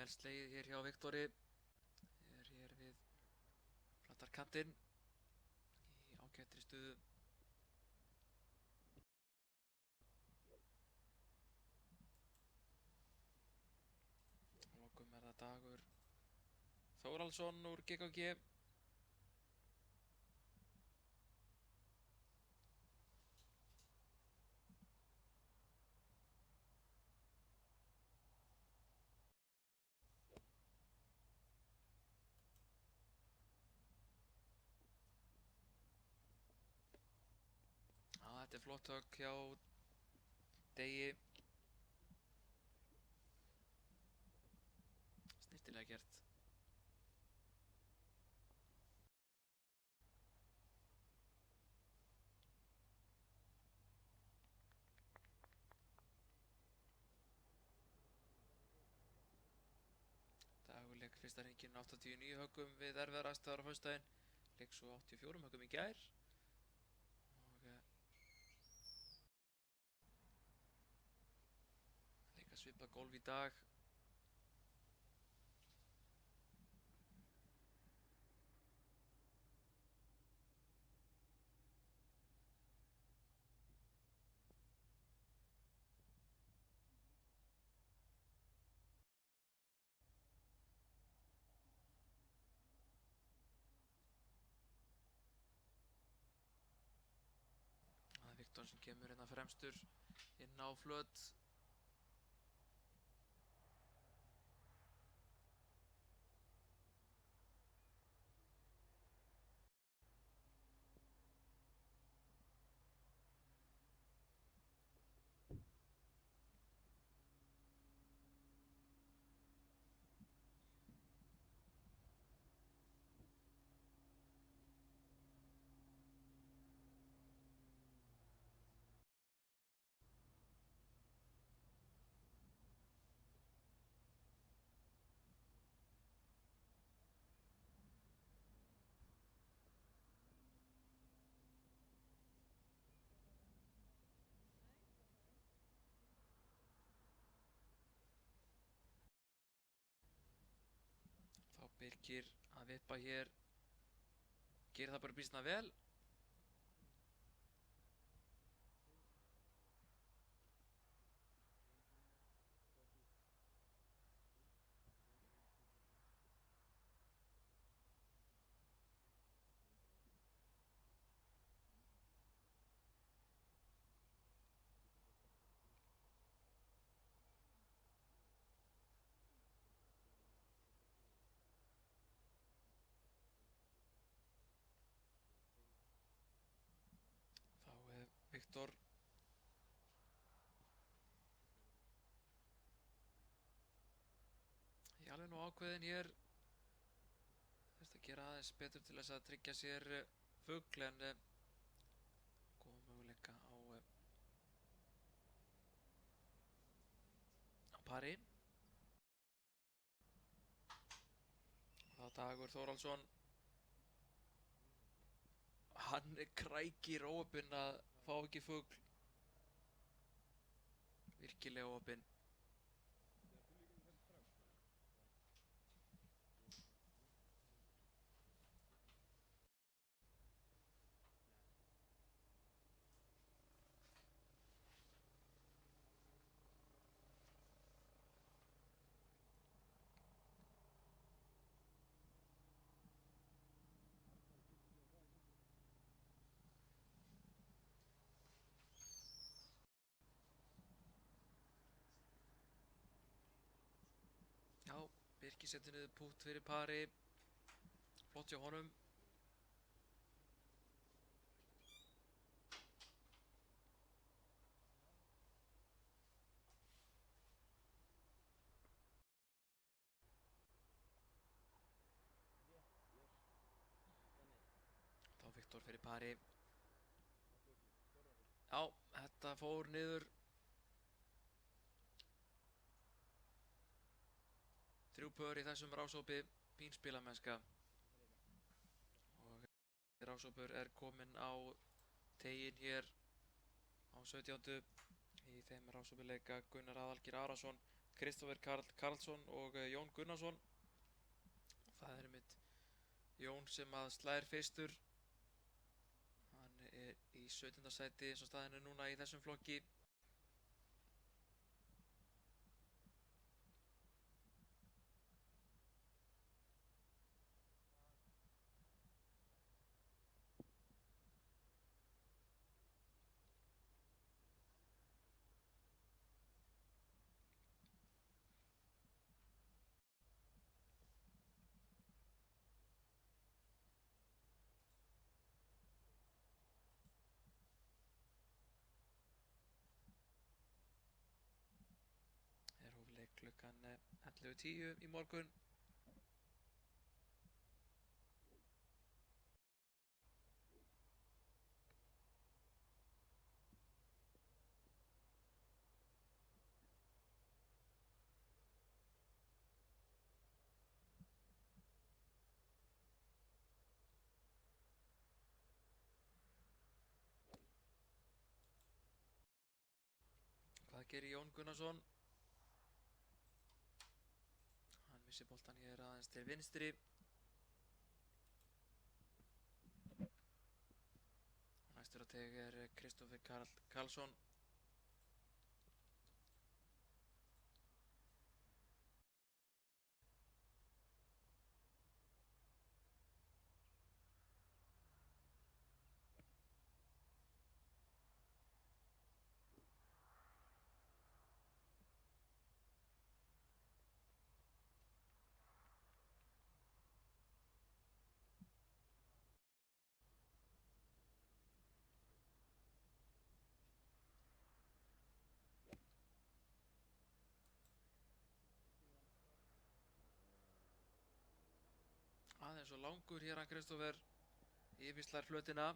vel slegið hér hjá Viktori. Er hér við flatar kantinn í ágættri stuðu. Að lokum er það Dagur Þórhallsson úr GKG. Þetta er flott högg hjá Degi. Snyrtilega gert. Dagur lék fyrsta hringinn 89 höggum við erfiðar aðstæður á föstudaginn. Lék svo 84 höggum í gær. Leika svipað golf í dag. Það er Viktor sem kemur hérna fremstur inn á flöt. Þá Birkir að vippa hér. Gerir það bara býsna vel. Þá er Viktor ég alveg nú ákveðin hér. Þurfti að gera aðeins betur til þess að tryggja sér fugl en góða möguleika á pari. Þá Dagur Þórhallsson. Hann krækir óopinn að fá ekki fugl. Virkilega óopinn. Já, Birkir setur niður pútt fyrir pari. Flott hjá honum. Þá Viktor fyrir pari. Já, þetta fór niður. 3 pör í þessum rásópi. Fín spilamennska. Og rásópur er kominn á teginn hér á 17. Í þeim rásópi leika Gunnar Aðalgeir Arason, Kristoffer Karl Karlsson og Jón Gunnarsson. Það er mitt Jón sem að slær fyrstur. Hann er í 17. sæti eins og staðin er núna í þessum flokki. Er hófleik klukkan 11:10 í morgun. Hvað gerir Jón Gunnarsson? Hann missir boltan hér aðeins til vinstri. Og næstur á teg er Kristoffer Karl Karlsson. Aðeins og langur hér hann Kristoffer. Yfirslær flötina.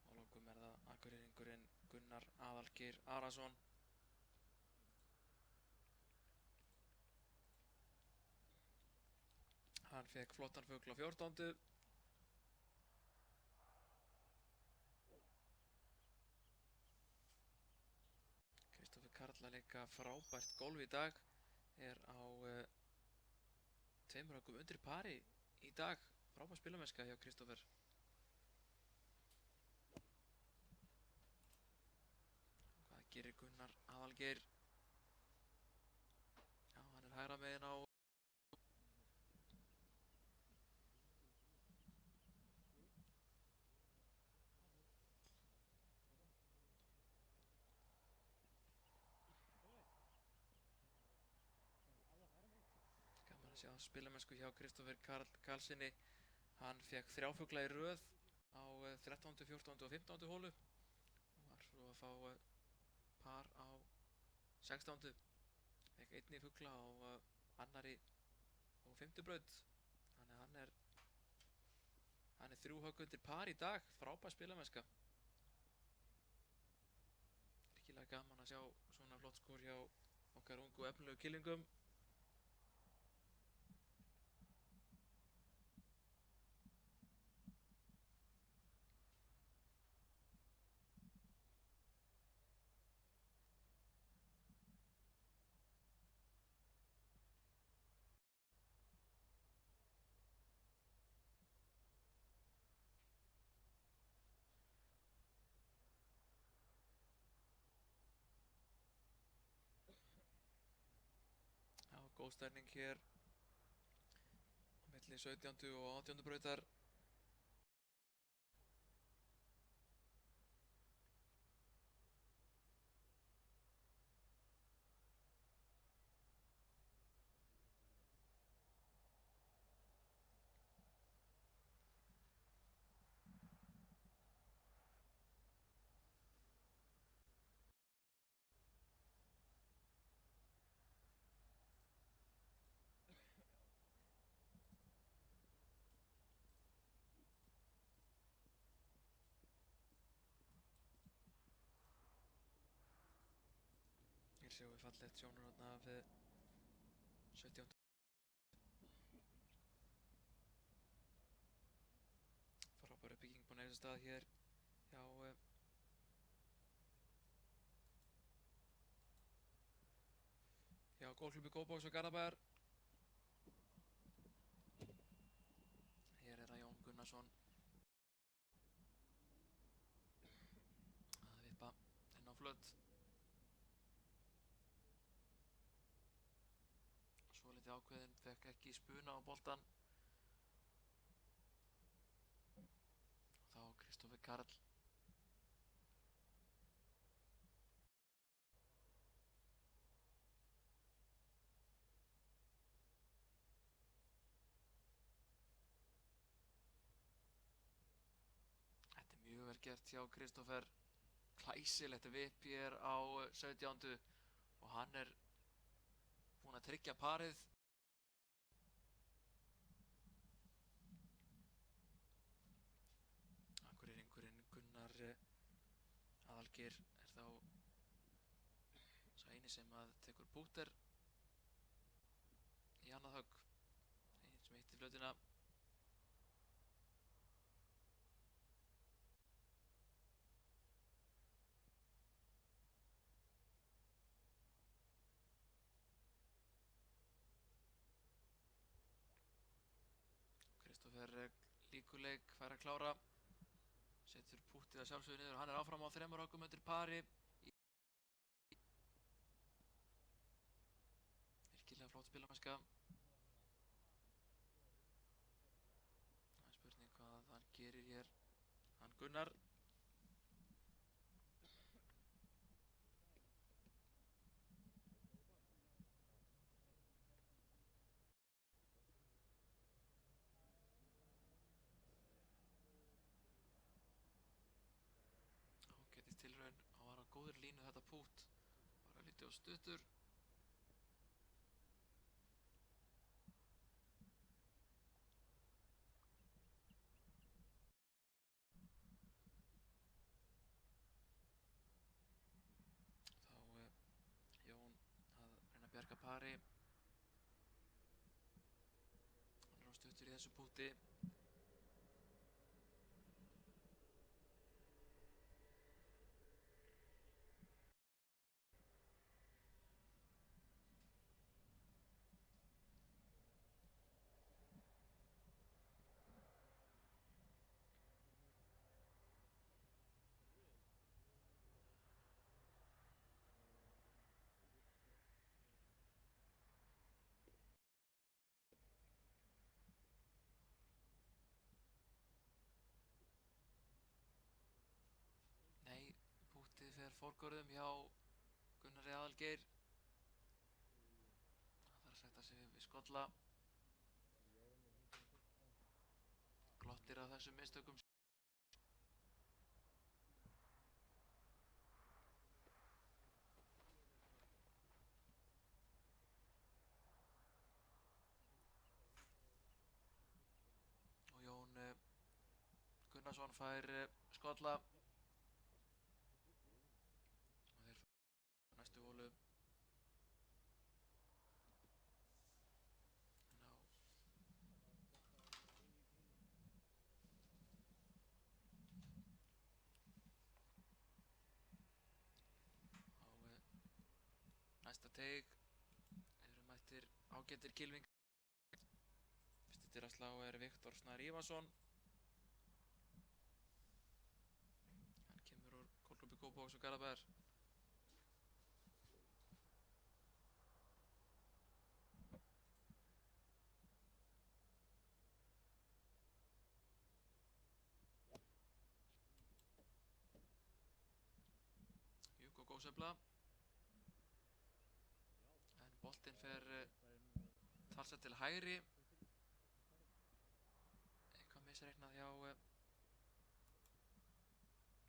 Og lokum er það Akureyringurinn Gunnar Aðalgeir Arason. Hann fekk flottan fugl á 14. Kristoffer Karl að leika frábært golf í dag. Er á 2 höggum undir pari í dag. Frábær spilamennska hjá Kristoffer. Hvað gerir Gunnar Aðalgeir? Já, hann er hægra megin á. Gaman að sjá spilamennsku hjá Kristoffer Karl Karlssoni. Hann fekk 3 fugla í röð á 13., 14. og 15. holu. Og var svo að fá par á 16. Fekk einni fugla á annari og 5. braut. Þannig að hann er 3 högg undir par í dag. Frábær spilamennska. Virkilega gaman að sjá svona flott skor hjá okkar ungu og efnilegu kylfingum. Já, góð stærning hér á milli 17. og 18. brautar. Hér sjáum við fallegt sjónarhorn af 17. Frábær uppbygging búin að eiga sér stað hér hjá Golfklúbbi Kópavogs og Garðabæjar. Hér er það Jón Gunnarsson að vippa inn á flöt. Svolítið ákveðinn, fekk ekki spuna á boltan. Og þá Kristoffer Karl. Þetta er mjög vel gert hjá Kristoffer. Glæsilegt vipp hér á 17. og hann er búinn að tryggja parið. Akureyringurinn Gunnar Aðalgeir er þá sá eini sem að tekur búter í annað högg. Einn sem hitti flötina. Kristoffer líkuleik fær að klára. Setur púttið að sjálfsögðu niður og hann er áfram á 3 höggum undir pari. Virkilega flott spilamennska. Það er spurning hvað hann gerir hér. Hann Gunnar. Ágætis tilraun, hann var á góðri línu þetta pútt. Bara lítið og stuttur. Þá Jón að reyna að bjarga pari. Hann er á stuttur í þessu pútti. Nei, púttið fer forgörðum hjá Gunnari Aðalgeir. Það þarf að sætta sig við skolla. Glottir af þessum mistökum. Og Jón Gunnarsson fær skolla. Og þeir fara næstu holu. Á næsta teig eru mættir ágætir kylfingar. Fyrsti til að slá er Viktor Snær Ívarsson. Hann kemur úr Golfklúbbi Kópavogs og Garðabæjar. Mjúk og góð sveifla. En boltinn fer talsvert til hægri. Eitthvað misreiknað hjá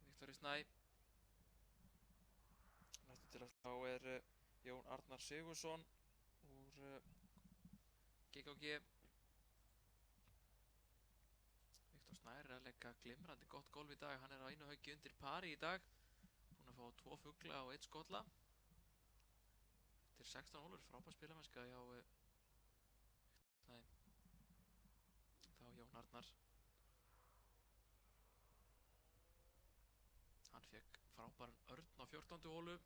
Viktori Snæ. Næstu til að slá er Jón Arnar Sigurðsson úr GKG. Viktor Snær er að leika glimrandi gott golf í dag. Hann er á einu höggi undir pari í dag. Búinn að fá 2 fugla og 1 skolla. Eftir 16 hólur, frábær spilamennska hjá Snæ. Þá Jón Arnar. Hann fekk frábæran örn á 14. hólu.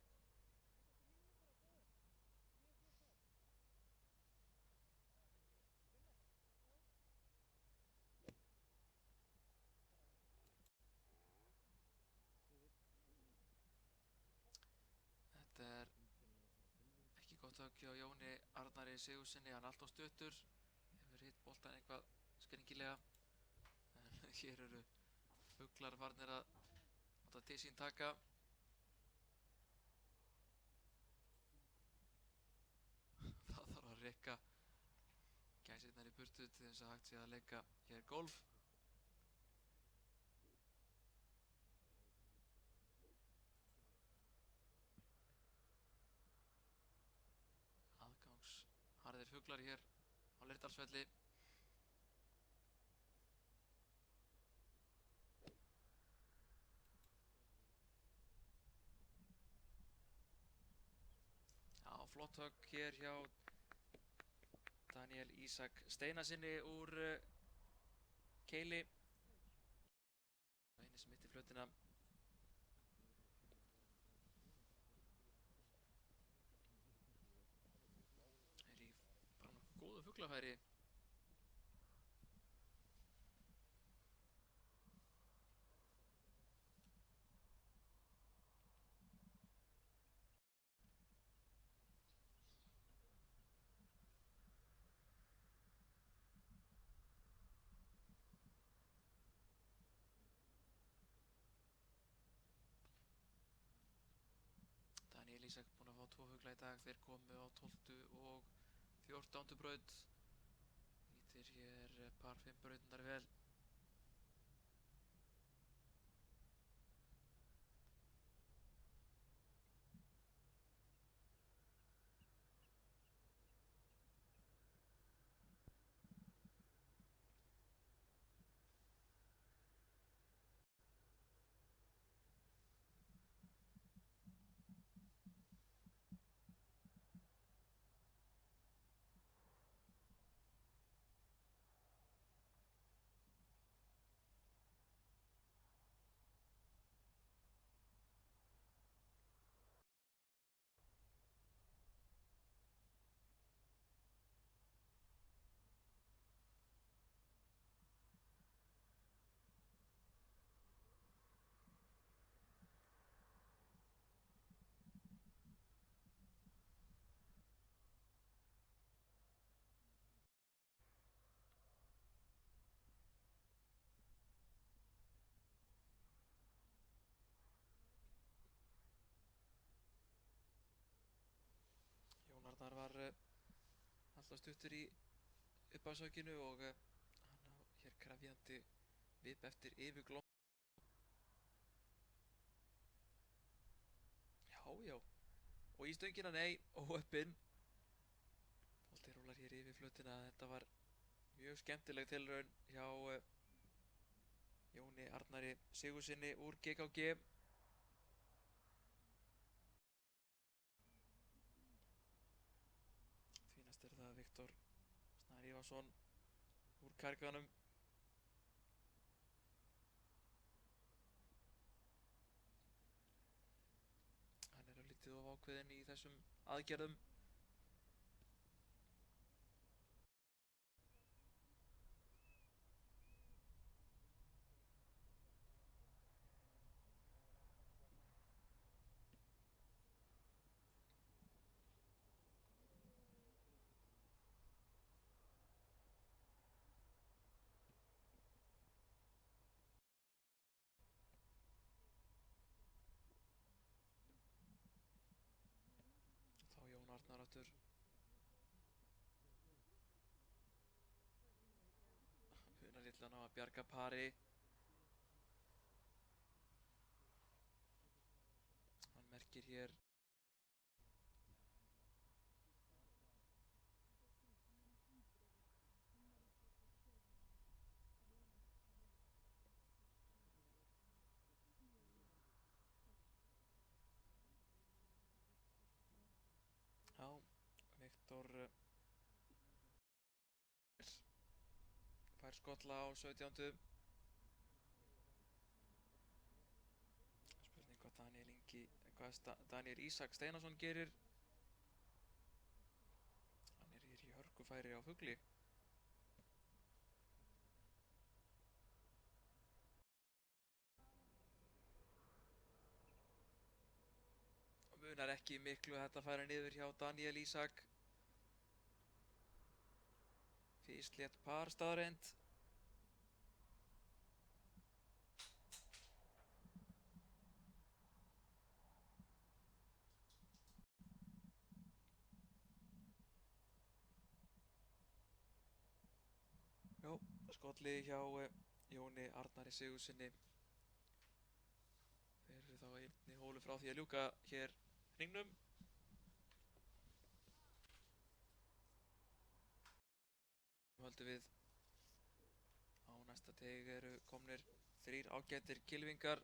flott högg hjá Jóni Arnari Sigurðssyni, hann er alltof stuttur, hefur hitt boltan eitthvað skringilega, en hér eru fuglar farnir að láta til sín taka. Það þarf að reka gæsirnar í burtu til þess að hægt sé að leika hér golf. Aðgangsharðir fuglar hér á Leirdalsvelli. Já, flott högg hér hjá Daníel Ísak Steinarsinni úr Keili. Eini sem hitti flötina. Er í bara nokkuð góðu fuglafæri. Daníel Ísak búinn að fá 2 fugla í dag. Þeir komu á 12. og 14. braut. Nýtir hér par 5 brautirnar vel. Jón Arnar var alltaf stuttur í upphafshögginu og hann á hér krefjandi vip eftir yfirglóm. Já, og í stöngina, nei, óöppin. Bolti rúlar hér yfir flötina. Þetta var mjög skemmtileg tilraun hjá Jóni Arnari Sigurðssyni úr GKG. Því næst er það Viktor Snær Ívarsson úr Karganum. Hann er örlítið of ákveðinn í þessum aðgerðum. Þá Jón Arnar aftur. Munar litlu að ná að bjarga pari. Hann merkir hér Viktor fær skolla á 17. Spurning hvað Daníel Ísak Steinarsson gerir. Hann er hér í hörkufæri á fugli. munar ekki miklu að þetta færi niður hjá Daniel Ísak. Fyrst létt par staðreind. Já, skollið hjá Jóni Arnari Sigurðssyni. Þeir eru þá einni hólu frá því að ljúka hér hringnum. Höldum við á næsta teig eru komnir 3 ágætir kylfingar.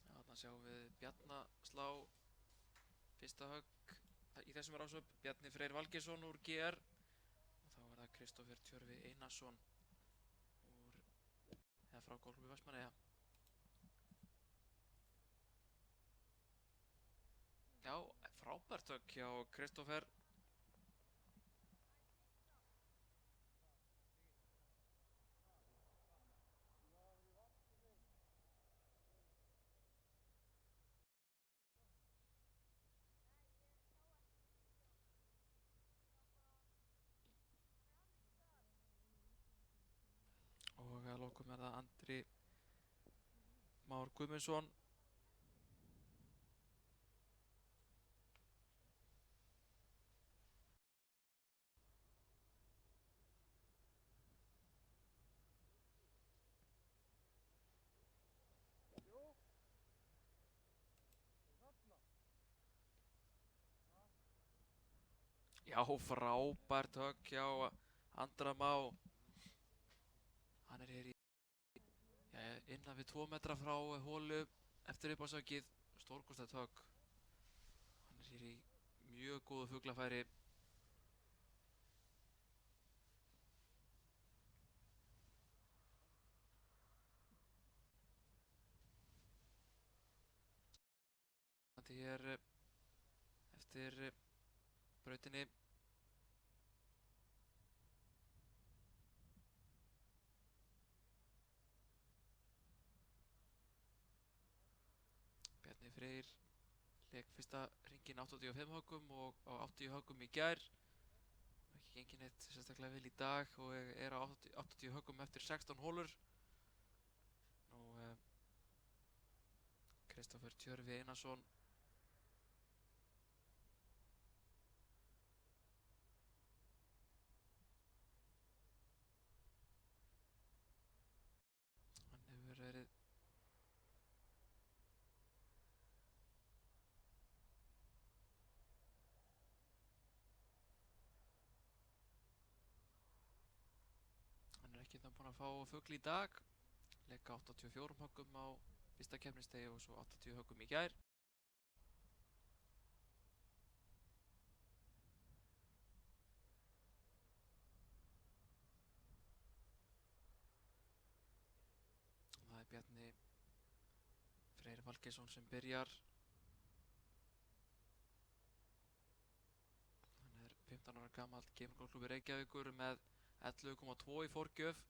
Þarna sjáum við Bjarna slá fyrsta högg í þessum rásöp. Bjarni Freyr Valgeirsson úr GR. Og þá er það Kristófer Tjörvi Einarsson frá Golfklúbbi Vestmannaeyja. Já, frábært högg hjá Kristófer. Og að lokum er það Andri Már Guðmundsson. Já, frábært högg hjá Andra Má. Hann er hér innan við 2 metra frá holu eftir uppáhaldshöggið. Stórkostlegt högg. Hann er hér í mjög góðu fuglafæri. Þetta er eftir brautinni. Bjarni Freyr lék fyrsta hringinn 85 höggum og á 80 höggum í gær. Ekki gengið neitt sérstaklega vel í dag og er á 80 höggum eftir 16 hólur. Nú Kristófer Tjörvi Einarsson. Hann hefur verið ekki búinn að fá fugl í dag. Leika 84 höggum á fyrsta keppnisdegi og svo 80 höggum í gær. Það er Bjarni Freyr Valgeirsson sem byrjar. Hann er 15 ára gamall, kemur Golfklúbbi Reykjavíkur með 11,2 í forgjöf.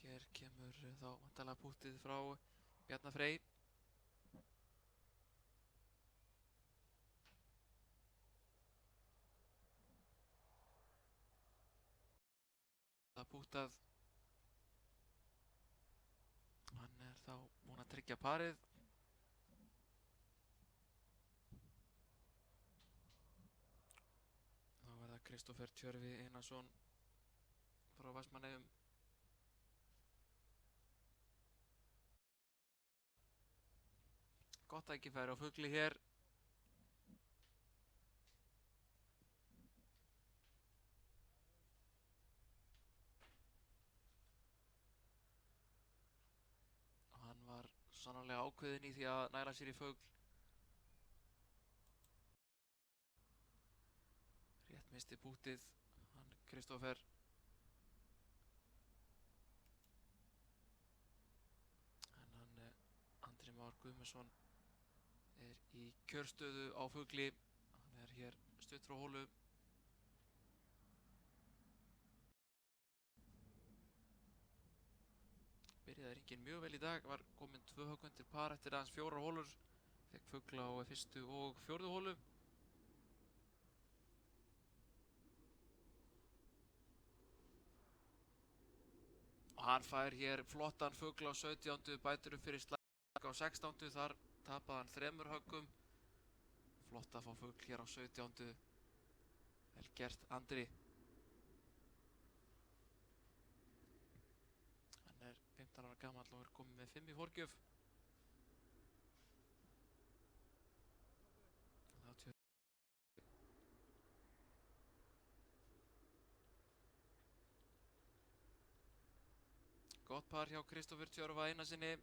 Hér kemur þá vantarlega púttið frá Bjarnar Frey. Það púttað. Hann er þá búinn að tryggja parið. Þá er það Kristófer Tjörvi Einarsson frá Vestmannaeyjum. Gott tækifæri á fugli hér. Og hann var sannarlega ákveðinn í því að næra sér í fugl. Rétt misti púttið, hann Kristófer. En hann Andri Már Guðmundsson er í kjörstöðu á fugli. Hann er hér stutt frá hólu. Byrjaði hringinn mjög vel í dag, var kominn 2 högg undir par eftir aðeins 4 hólur. Fekk fugla á fyrstu og 4. hólu. Og hann fær hér flottan fugla á 17. bætir upp fyrir slag á 16. Þar tapaði hann 3 höggum. Flott að fá fugl hér á 17. Vel gert, Andri. Hann er 15 ára gamall og er kominn með 5 í forgjöf. Gott par hjá Kristófer Tjörva Einarsinni.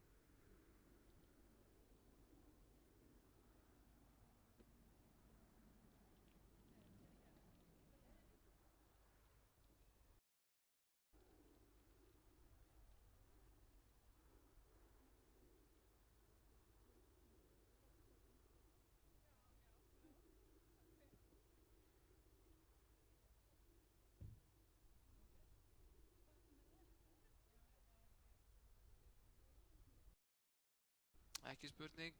Ekki spurning.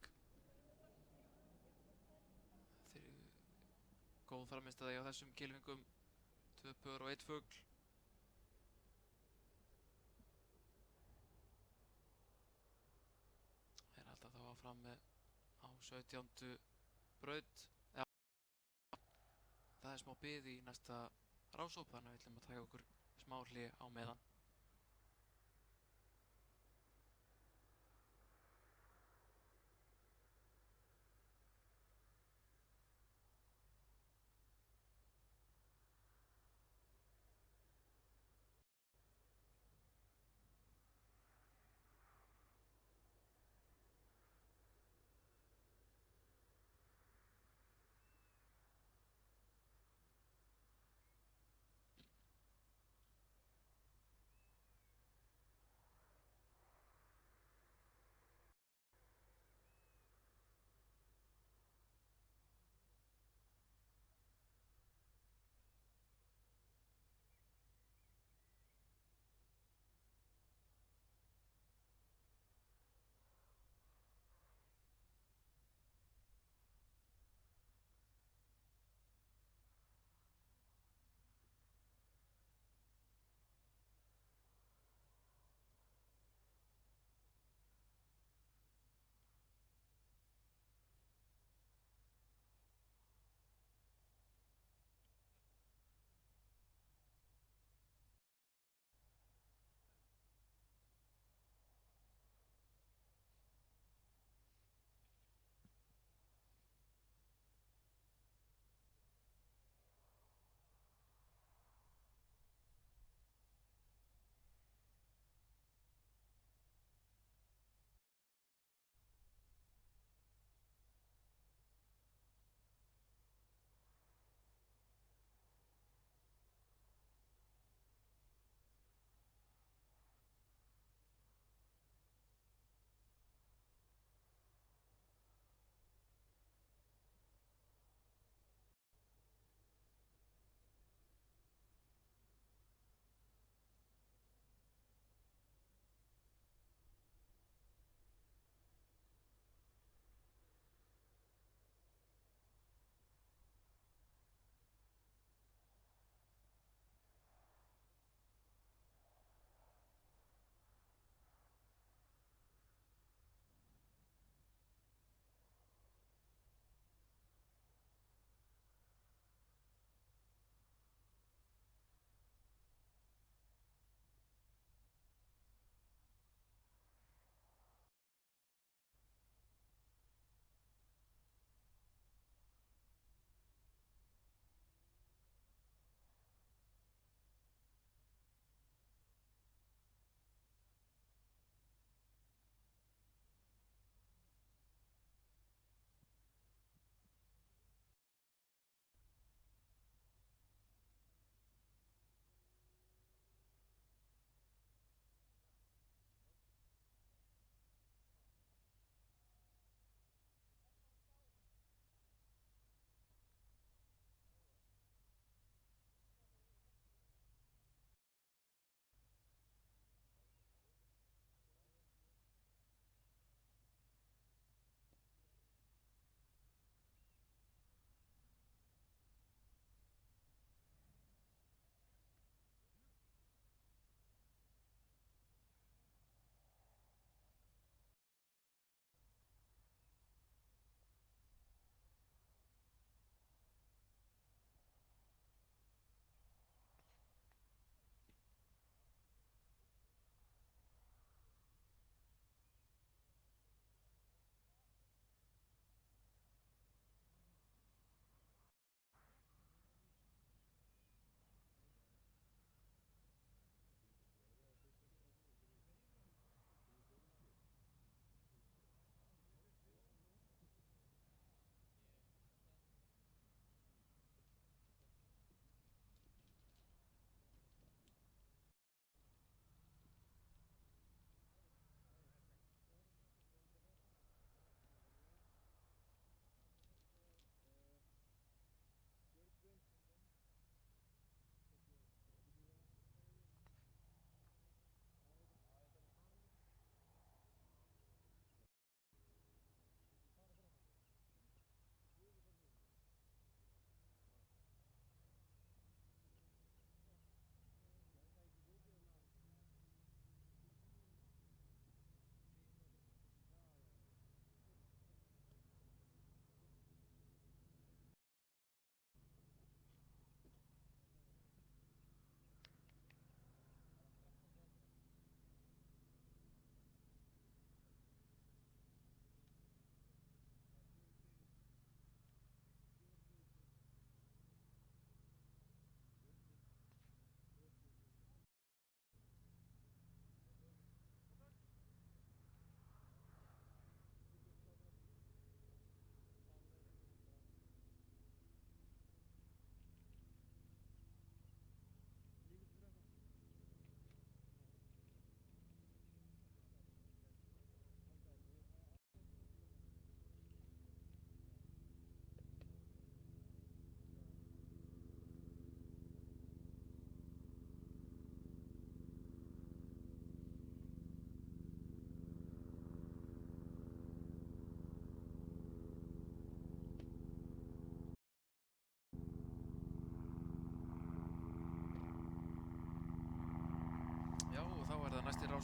Góð frammistaða á þessum kylfingum. 2 pör og 1 fugl. Þeir halda þá áfram á 17. braut. Ja. Það er smá bið í næsta rásóp, þannig að við ætlum að taka okkur smá hlé á meðan.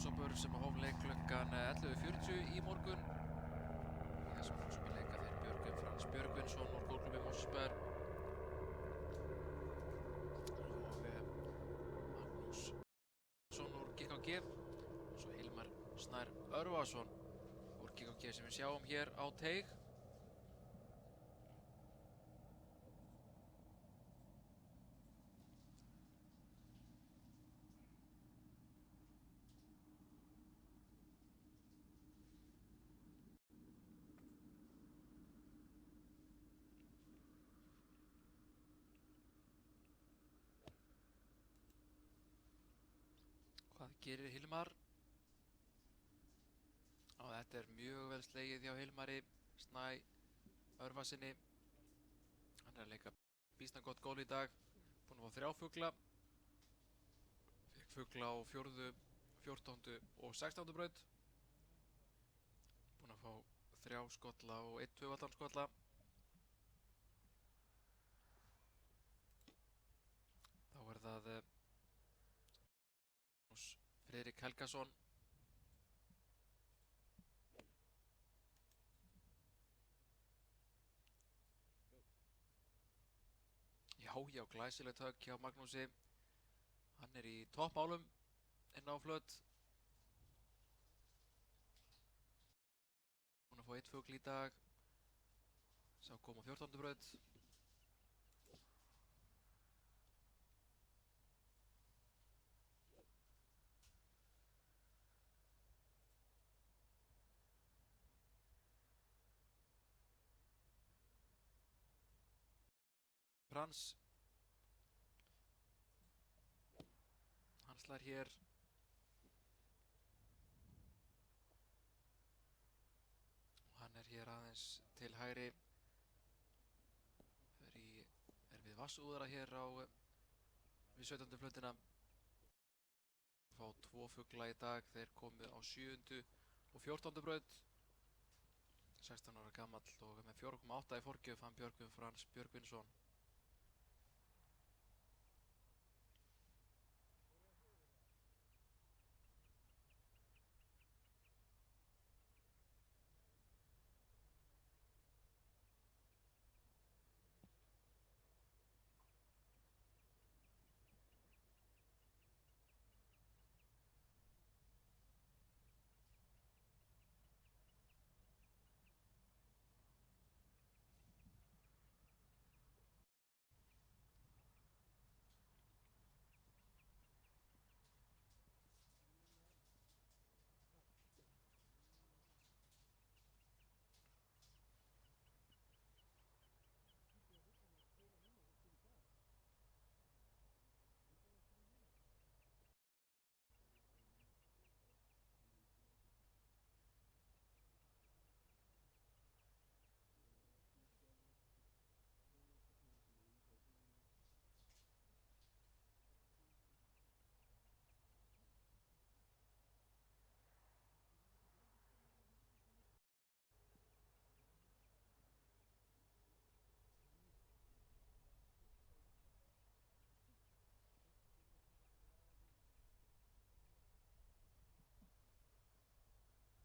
Þórsabur sem hóf leik klukkan 11:40 í morgun. Í þessum fórsöpum leika þeir Björgvin Frans Björgvinsson úr Golklubbi Mosfellsbær og Magnús Son úr GKG og svo Hilmar Snær Örvarsson úr GKG sem við sjáum hér á teig. Hvað gerir Hilmar? Og þetta er mjög vel slegið hjá Hilmari Snæ Örvarsinni. Hann er að leika býsna gott gól í dag. Búinn að fá 3 fugla. Fékk fugla á 4., 14. og 16. braut. Búinn að fá 3 skolla og 1 tvöfaldan skolla. Þá er það Friðrik Helgason. Já, glæsilegt högg hjá Magnúsi. Hann er í toppmálum inn á flöt. Búinn að fá 1 fugl í dag. Sá kom á 14. braut. Frans, hann slær hér og hann er hér aðeins til hægri, er við Vassúðara hér við 17. flötina. Fá 2 fugla í dag, þeir komu á 7. og 14. braut. 16 ára gamall og með 4,8 í forgjöf hann Björgvin Frans Björgvinsson.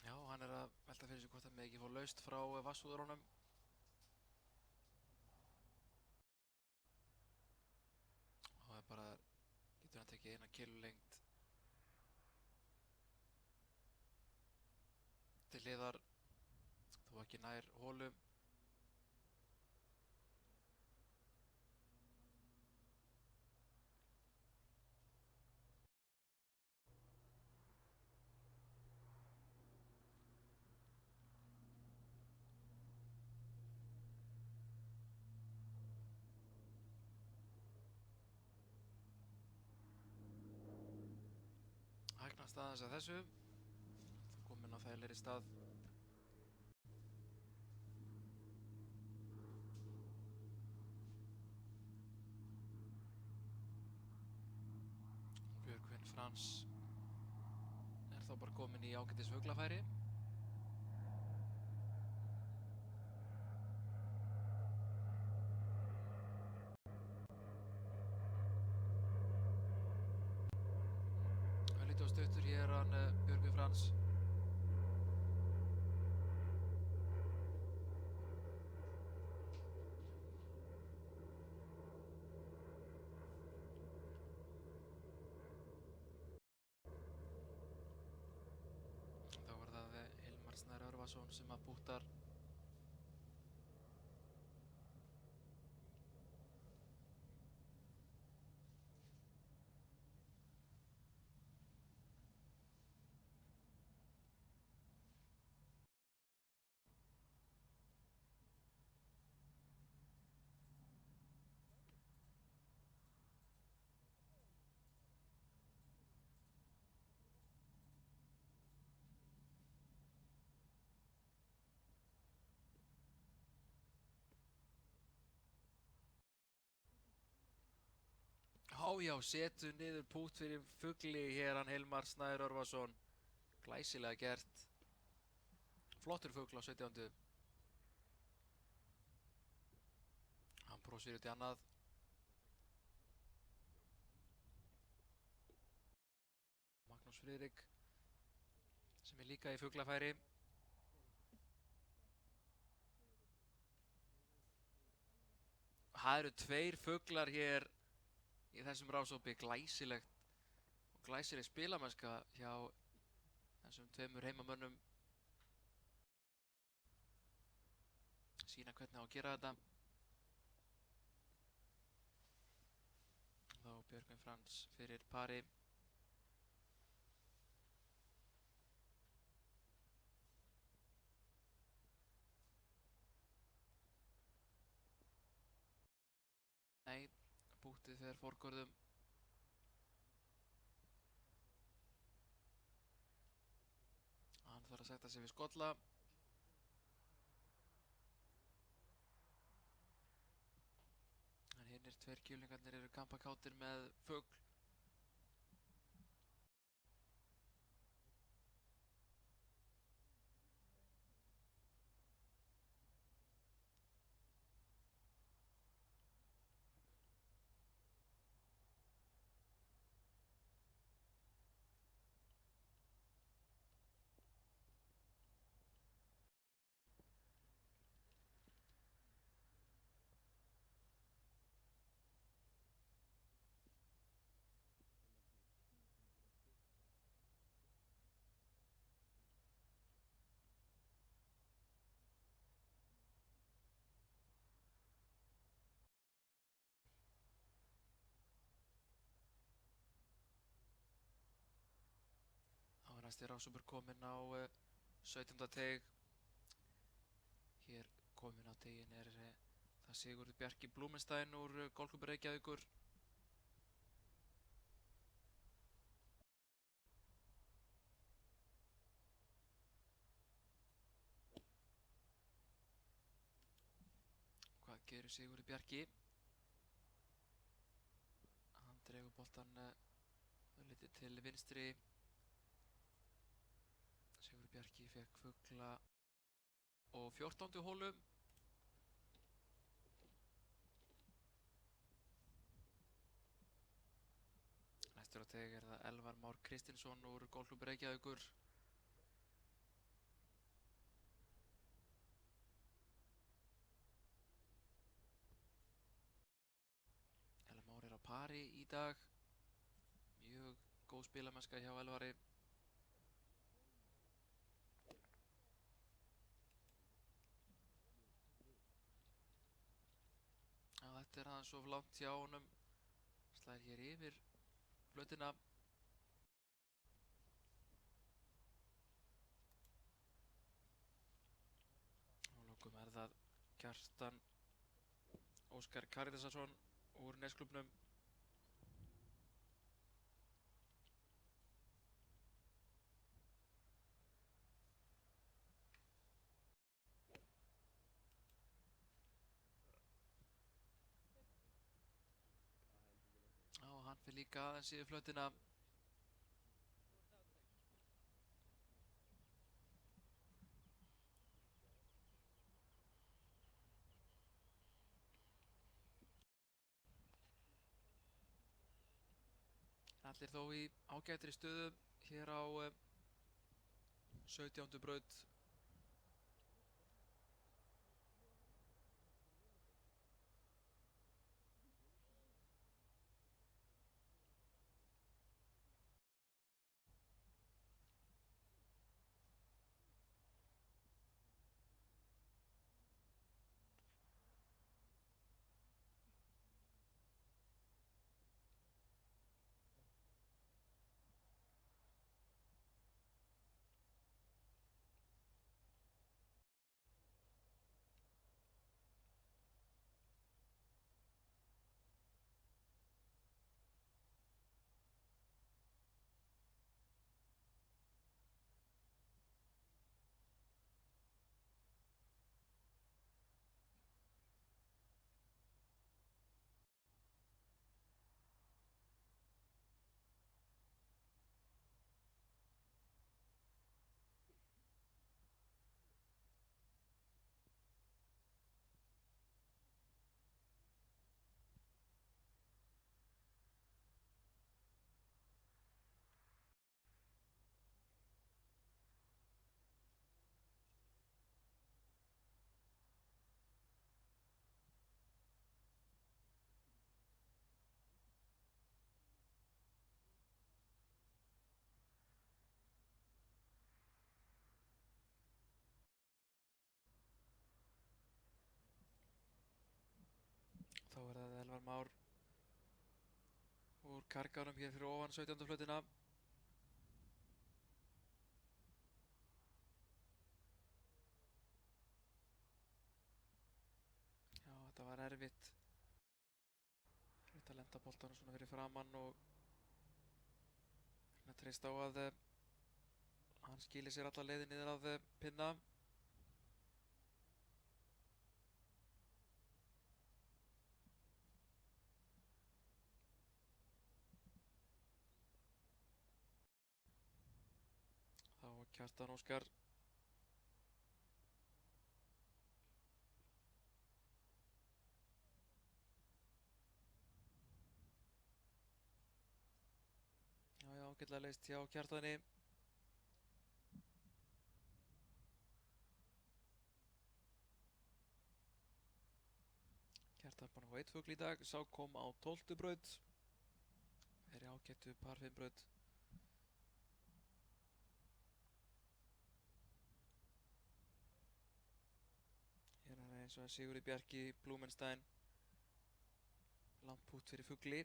Já, hann er að velta fyrir sig hvort hann með ekki fá laust frá Vassúðurunum. Og það er bara, getur hann tekið 1 kilulengd til hliðar, þó ekki nær hólum. Hægnast aðeins að þessu. Það komin á þægilegri stað. Björgvin Frans er þá bara komin í ágætis fuglafæri. fluttur hér hann Björgvin Frans. Þá var það Hilmar Snær Örvarsson sem að búttar. Já, setur niður pút fyrir fugli hér hann Hilmar Snær Örvarsson. Glæsilega gert. Flottur fugl á 17. Hann brosir út í annað. Magnús Friðrik sem er líka í fuglafæri. Það eru 2 fuglar hér í þessum rásópi. Glæsileg spilamennska hjá þessum 2 heimamönnum. Sýna hvernig á að gera þetta. Þá Björgvin Frans fyrir pari. Nei, bútið fer forgörðum. Hann þarf að setja sig við skolla. En hinnir 2 kjúlingarnir eru kampakátir með fugl. Þá er næsti rásópur kominn á 17. teig. Hér kominn á teiginn er það Sigurður Bjarki Blúmenstein úr Golfklúbbi Reykjavíkur. Hvað gerir Sigurður Bjarki? Hann dregur boltan örlítið til vinstri. Sigurður Bjarki fekk fugla og 14. holu. Næstur á teig er það Elvar Már Kristinsson úr Golfklúbbi Reykjavíkur. Elvar Már er á pari í dag. Mjög góð spilamennska hjá Elvari. Þetta er aðeins of langt hjá honum. Slær hér yfir flötina. Og lokum er það Kjartan Óskar Karítasarsson úr Nesklúbbnum. Hann fyrir líka aðeins yfir flötina. Allir þó í ágætri stöðu hér á 17. braut. Þá er það Elvar Már úr karganum hér fyrir ofan 17. flautina. Já, þetta var erfitt. Erfitt að lenda boltanum svona fyrir framann og reyna að treysta á að hann skili sér alla leiði niður að pinna. Þá var Kjartan Óskar já, ágætlega leyst hjá Kjartani. Kjartan búinn að fá 1 fugl í dag, sá kom á 12. braut. Þeirri ágættu par 5 braut. Hér er eins og Sigurður Bjarki Blúmenstein. Langt pútt fyrir fugli.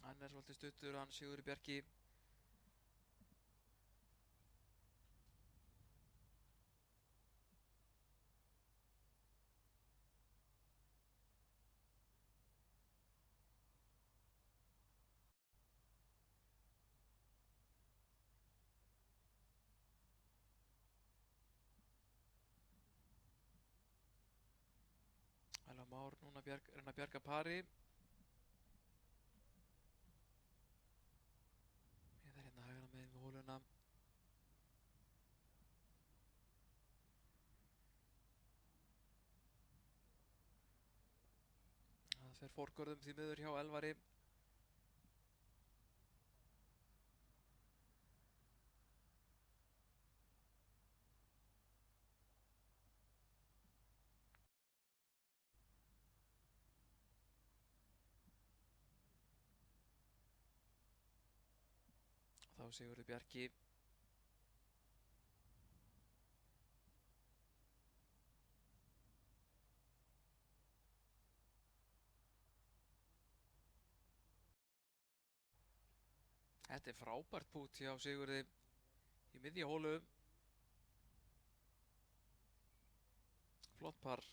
Hann er svolítið stuttur, hann Sigurður Bjarki. Elvar Már núna reyna að bjarga pari. Ég þarf hérna hægra megin við hóluna. Það fer forgörðum því miður hjá Elvari. Þá Sigurður Bjarki. Þetta er frábært pút hjá Sigurði í miðja hólu. Flott par.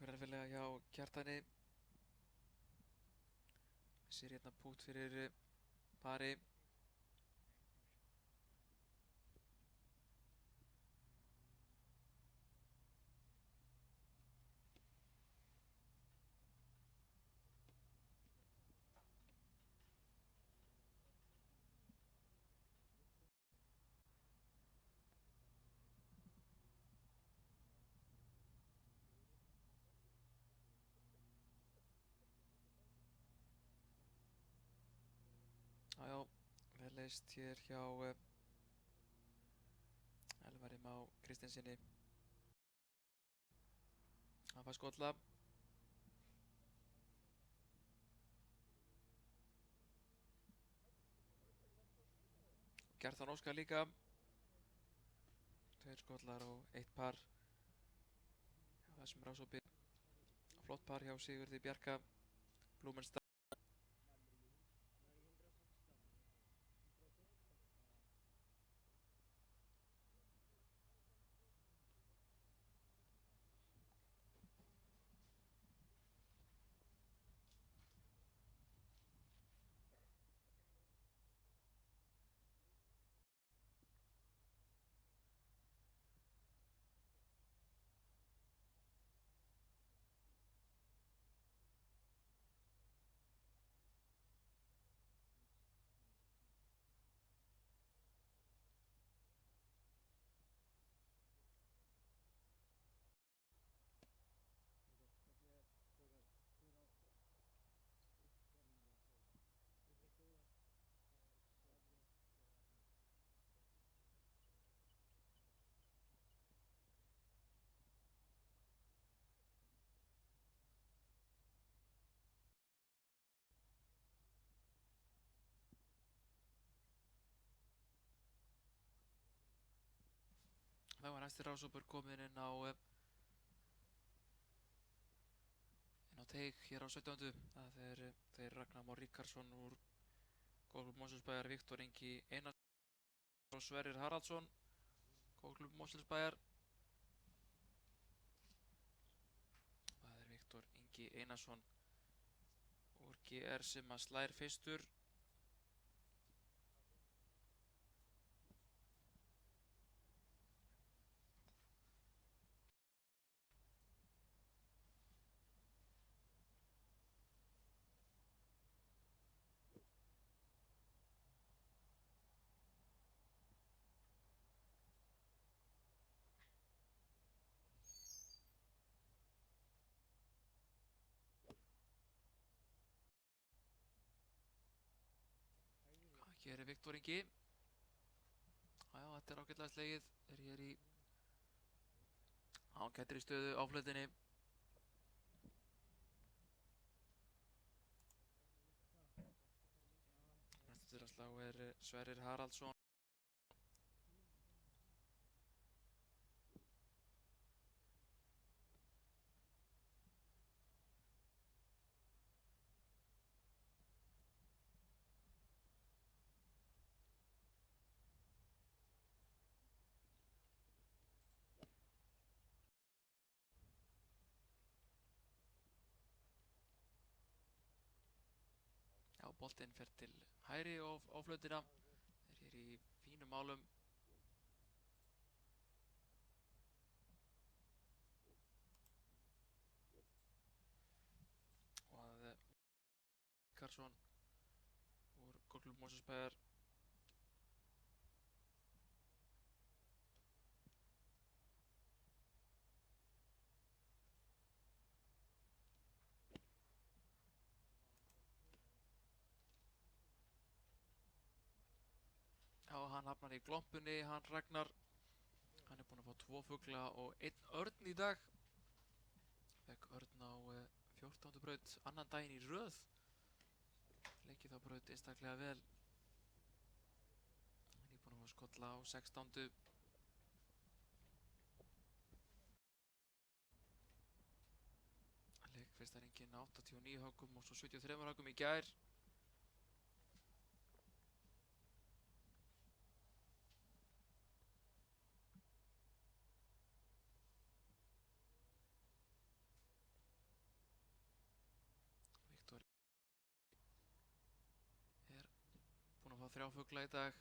Tekur erfilega hjá Kjartani. Missir hérna pút fyrir pari. Jájá, vel leist hér hjá Elvari Má Kristinssyni. Hann fær skolla. Kjartan Óskar líka. 2 skollar og 1 par. Þessum rásópi. Flott par hjá Sigurði Bjarka Blúmenstad. Þá var næsti rásópur kominn inn á teig hér á 17. Það er þeir Ragnar Már Ríkharðsson úr Golfklúbb Mosfellsbæjar, Viktor Ingi Einarsson og Sverrir Haraldsson, Golfklúbb Mosfellsbæjar. Það er Viktor Ingi Einarsson úr GR sem að slær fyrstur. Hér er Viktor Ingi. Jájá, þetta er ágætlega slegið. Er hér í ágætri stöðu á flötinni. Næstur að slá er Sverrir Haraldsson. Já, boltinn fer til hægri á flötina. Er hér í fínum málum. Og að Ríkharðsson úr Golfklúbb Mosfellsbæjar. Já, hann hafnar í glompunni, hann Ragnar. Hann er búinn að fá 2 fugla og 1 örn í dag. Fekk örn á 14. braut, annan daginn í röð. Leikið þá braut einstaklega vel. Hann er búinn að fá skolla á 16. Leik fyrsta hringinn 89 höggum og svo 73 höggum í gær. 3 fugla í dag.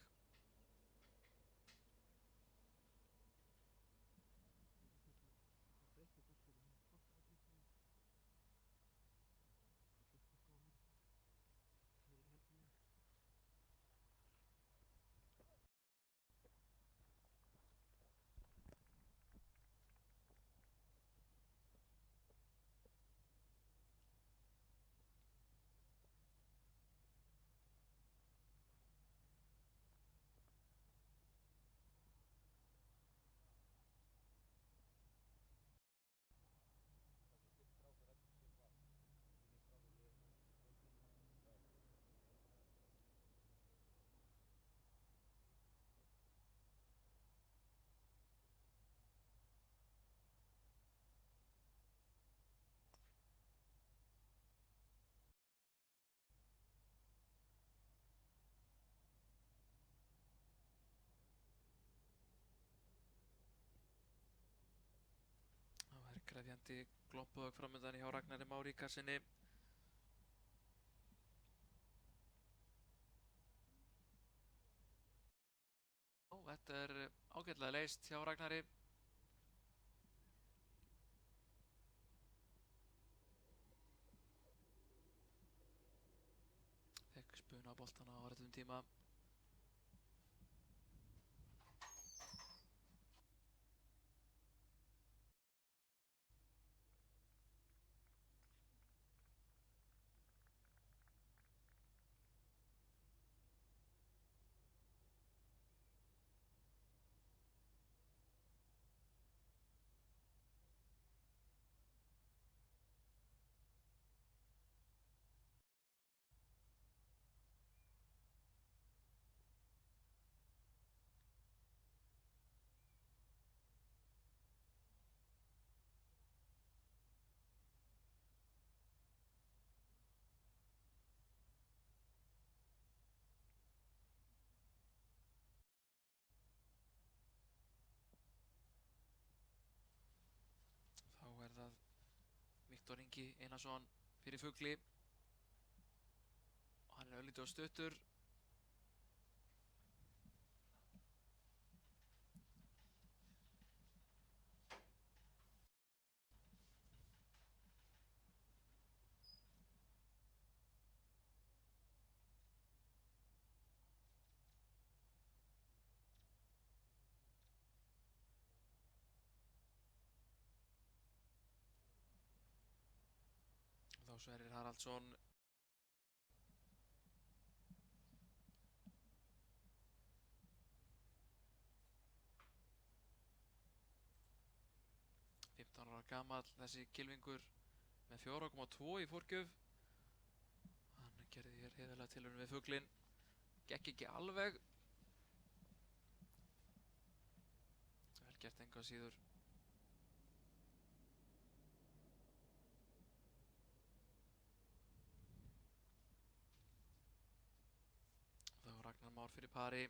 Það er krefjandi gloppuðögg framöndan hjá Ragnari Már í kassinni. Þetta er ágætlega leyst hjá Ragnari. Fekk spuna boltana á réttum tíma. Þá er það Viktor Ingi Einarsson fyrir fugli. Og hann er örlítið og stuttur. Þá Sverrir Haraldsson. Ára gamall þessi kylfingur með 4,2 í forgjöf. Hann gerði hér heiðarlega tilraun við fuglinn. Gekk ekki alveg. Vel gert engu að síður. Þá Ragnar Már fyrir pari.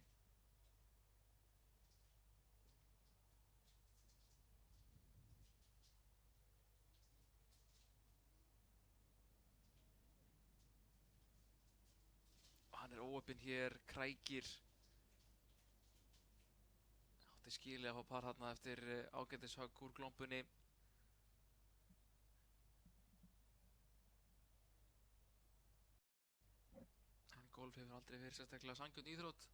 Hann er óöppinn hér, krækir. Átti skilið að fá par þarna eftir ágætishögg úr glompunni. En golf hefur aldrei verið sérstaklega sanngjörn íþrótt.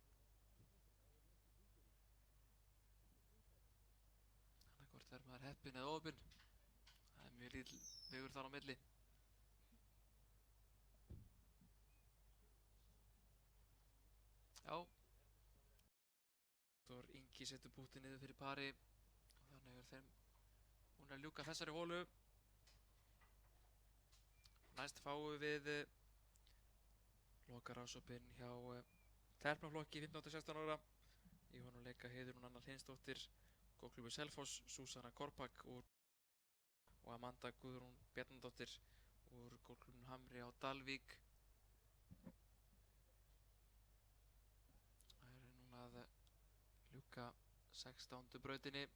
Þannig hvort er maður heppinn eða óöppinn. Það er mjög lítill vegur þar á milli. Já. Viktor Ingi setur bútið niður fyrir pari. Og þannig er þeim búin að ljúka þessari holu. Næst fáum við lokaráðsopinn hjá Terpnaflokki 15-16 ára. Í honum leika Heiðrún Anna Hlynsdóttir, Golfklúbbur Selfoss, Súsanna Korpak og Amanda Guðrún Bjarnadóttir úr Golfklúbbnum Hamri á Dalvík. Það er núna að ljúka 16. brautinni.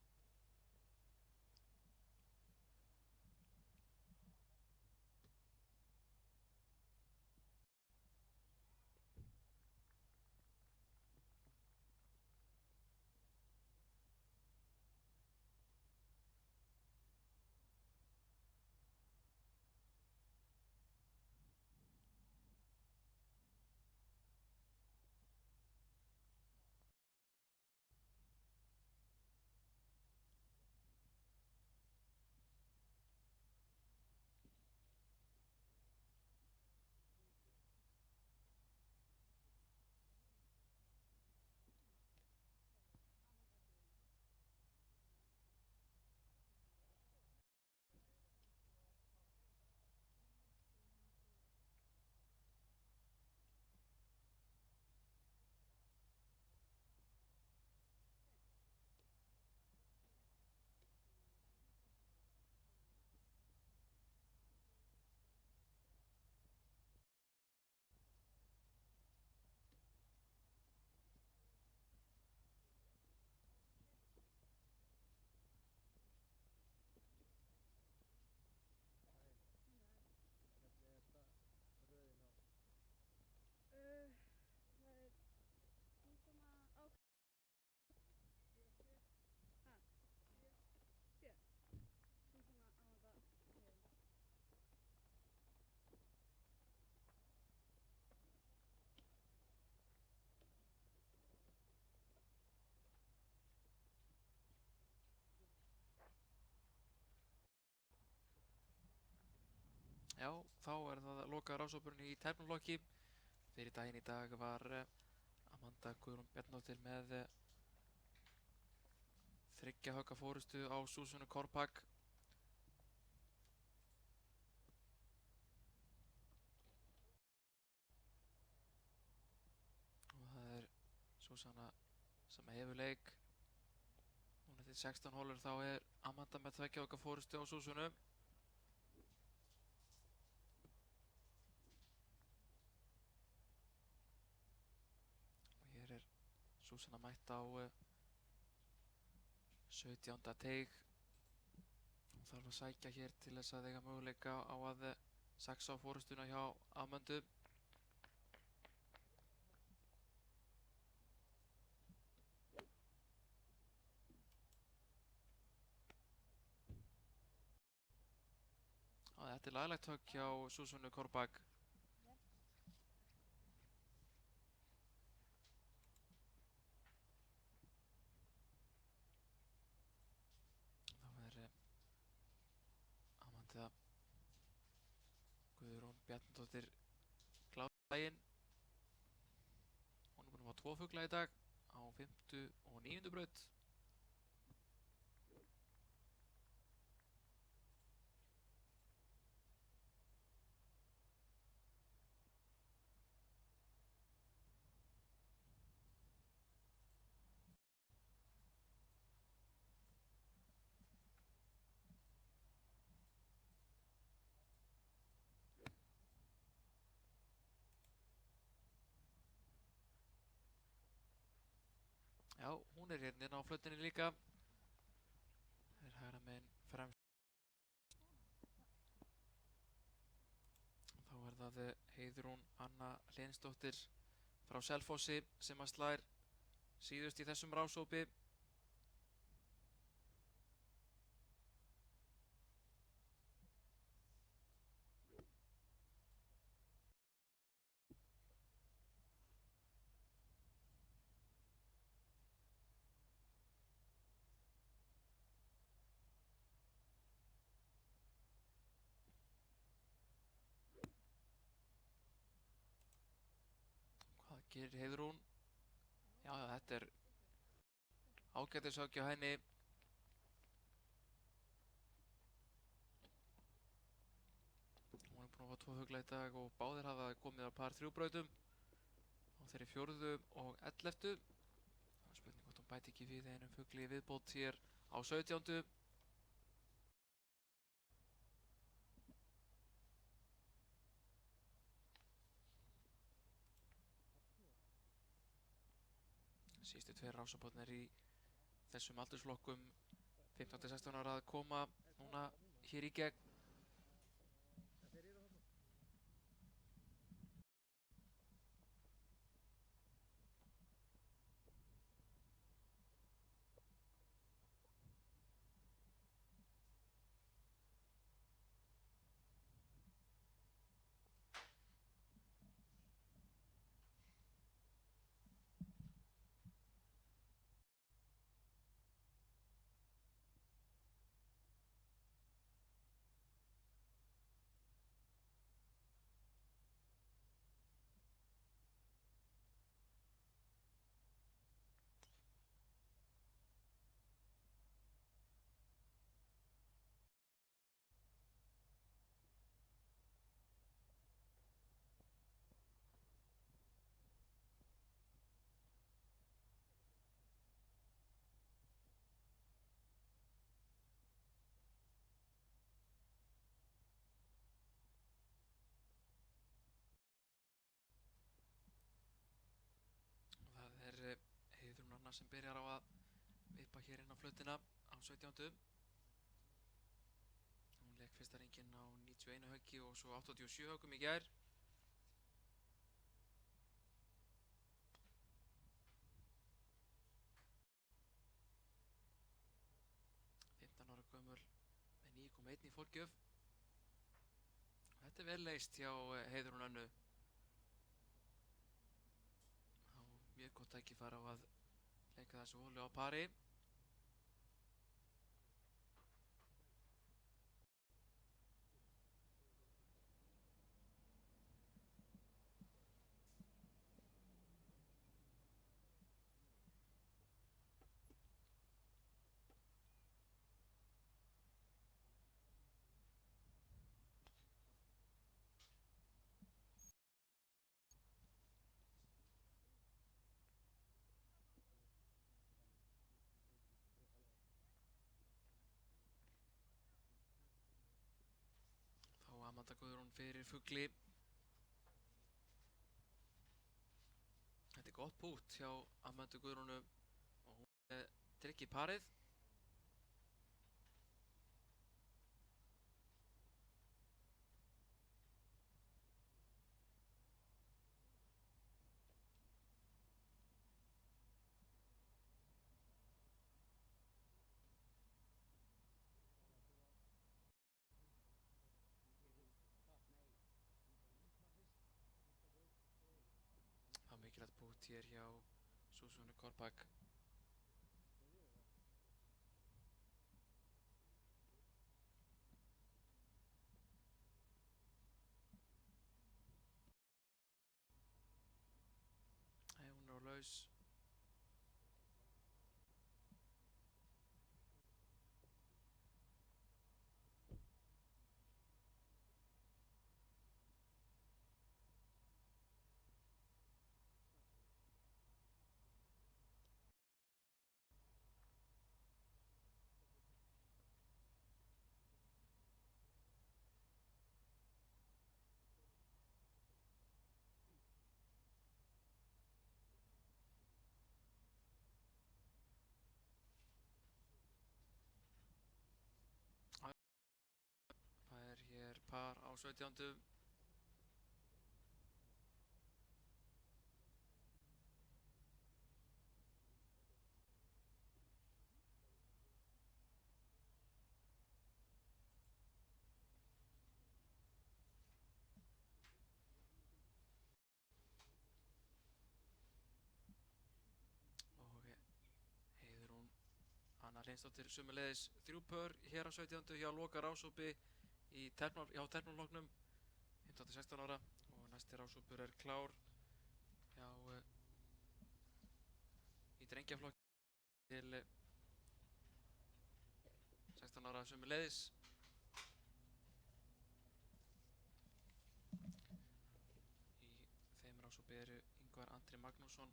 Já, þá er það loka rásópurinn í tækniflokki. Fyrir daginn í dag var Amanda Guðrún Bjarnadóttir með 3 högga forystu á Susanne Korpak. Og það er Susanna sem hefur leik. Núna til 16 holur þá er Amanda með 2 högga forystu á Susanne. Og hér er Susanna mætt á 17. teig. Hún þarf að sækja hér til þess að eiga möguleika á að saxa á forystuna hjá Amandu. Og þetta er laglegt högg hjá Susanne Korpak. Þá er Amanda Guðrún Bjarnadóttir klára daginn. Hún er búin að fá 2 fugla í dag á 5. og 9. braut. Já, hún er hérna inn á flötinni líka. Það er hægra megin fremst. Þá er það Heiðrún Anna Hlynsdóttir frá Selfossi sem að slær síðust í þessum rásópi. Hvað gerir Heiðrún? Já, þetta er ágætis högg hjá henni. Hún er búin að fá 2 fugla í dag og báðir hafa komið á par 3 brautum á þeirri 4. og 11. Það er spurning hvort hún bæti ekki við einum fugli í viðbót hér á 17. Síðustu 2 rásóparnir í þessum aldursflokkum 15-16 ára að koma núna hér í gegn. Og það er Heiðrún Anna sem byrjar á að vippa hér inn á flötina á 17. Hún lék fyrsta hringinn á 91 höggi og svo 87 höggum í gær. Ára gömul með 9,1 í forgjöf. Þetta er vel leyst hjá Heiðrún Önnu. Á mjög gott tækifæri á að leika þessu hóli á pari. Amanda Guðrún fyrir fugli. Þetta gott pút hjá Amandu Guðrúnu og hún tryggir parið. Það var mikilvægt pút hér hjá Súsúnu Korbak. Hún á laus. Það hér par á 17. Og Heiðrún Anna Hreinsdóttir sömuleiðis 3 pör hér á 17. hjá Loka rásópi hjá Teflonflokknum 15-16 ára og næsti rásópur klár hjá í drengjaflokki til 16 ára sömuleiðis. Í þeim rásópi Ingvar Andri Magnússon,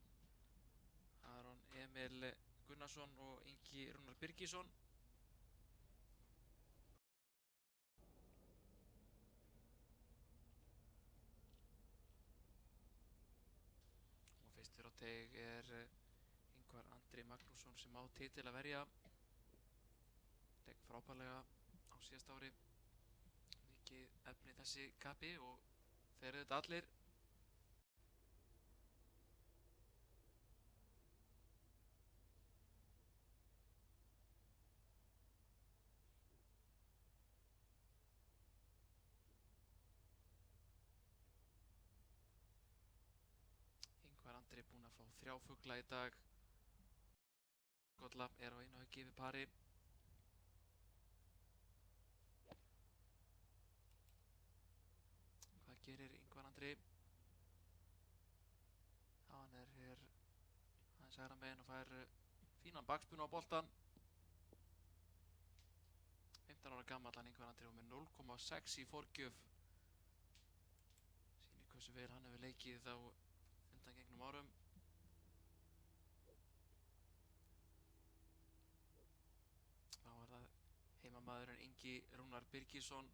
Aron Emil Gunnarsson og Ingi Rúnar Birgisson. Og fyrstur á teig Ingvar Andri Magnússon sem á titil að verja. Legg frábærlega á síðasta ári. Mikið efni þessi kappi og þeir eru þetta allir. Ingvar Andri búinn að fá 3 fugla í dag. Skolla á einu hauki við pari. Hvað gerir Ingvar Andri? Já, hann hér aðeins hægra megin og fær fínan bakspuna á boltan. 15 ára gamall hann Ingvar Andri og með 0,6 í forgjöf. Sýnir hversu vel hann hefur leikið á undangengnum árum. Þá það heimamaðurinn Ingi Rúnar Birgisson.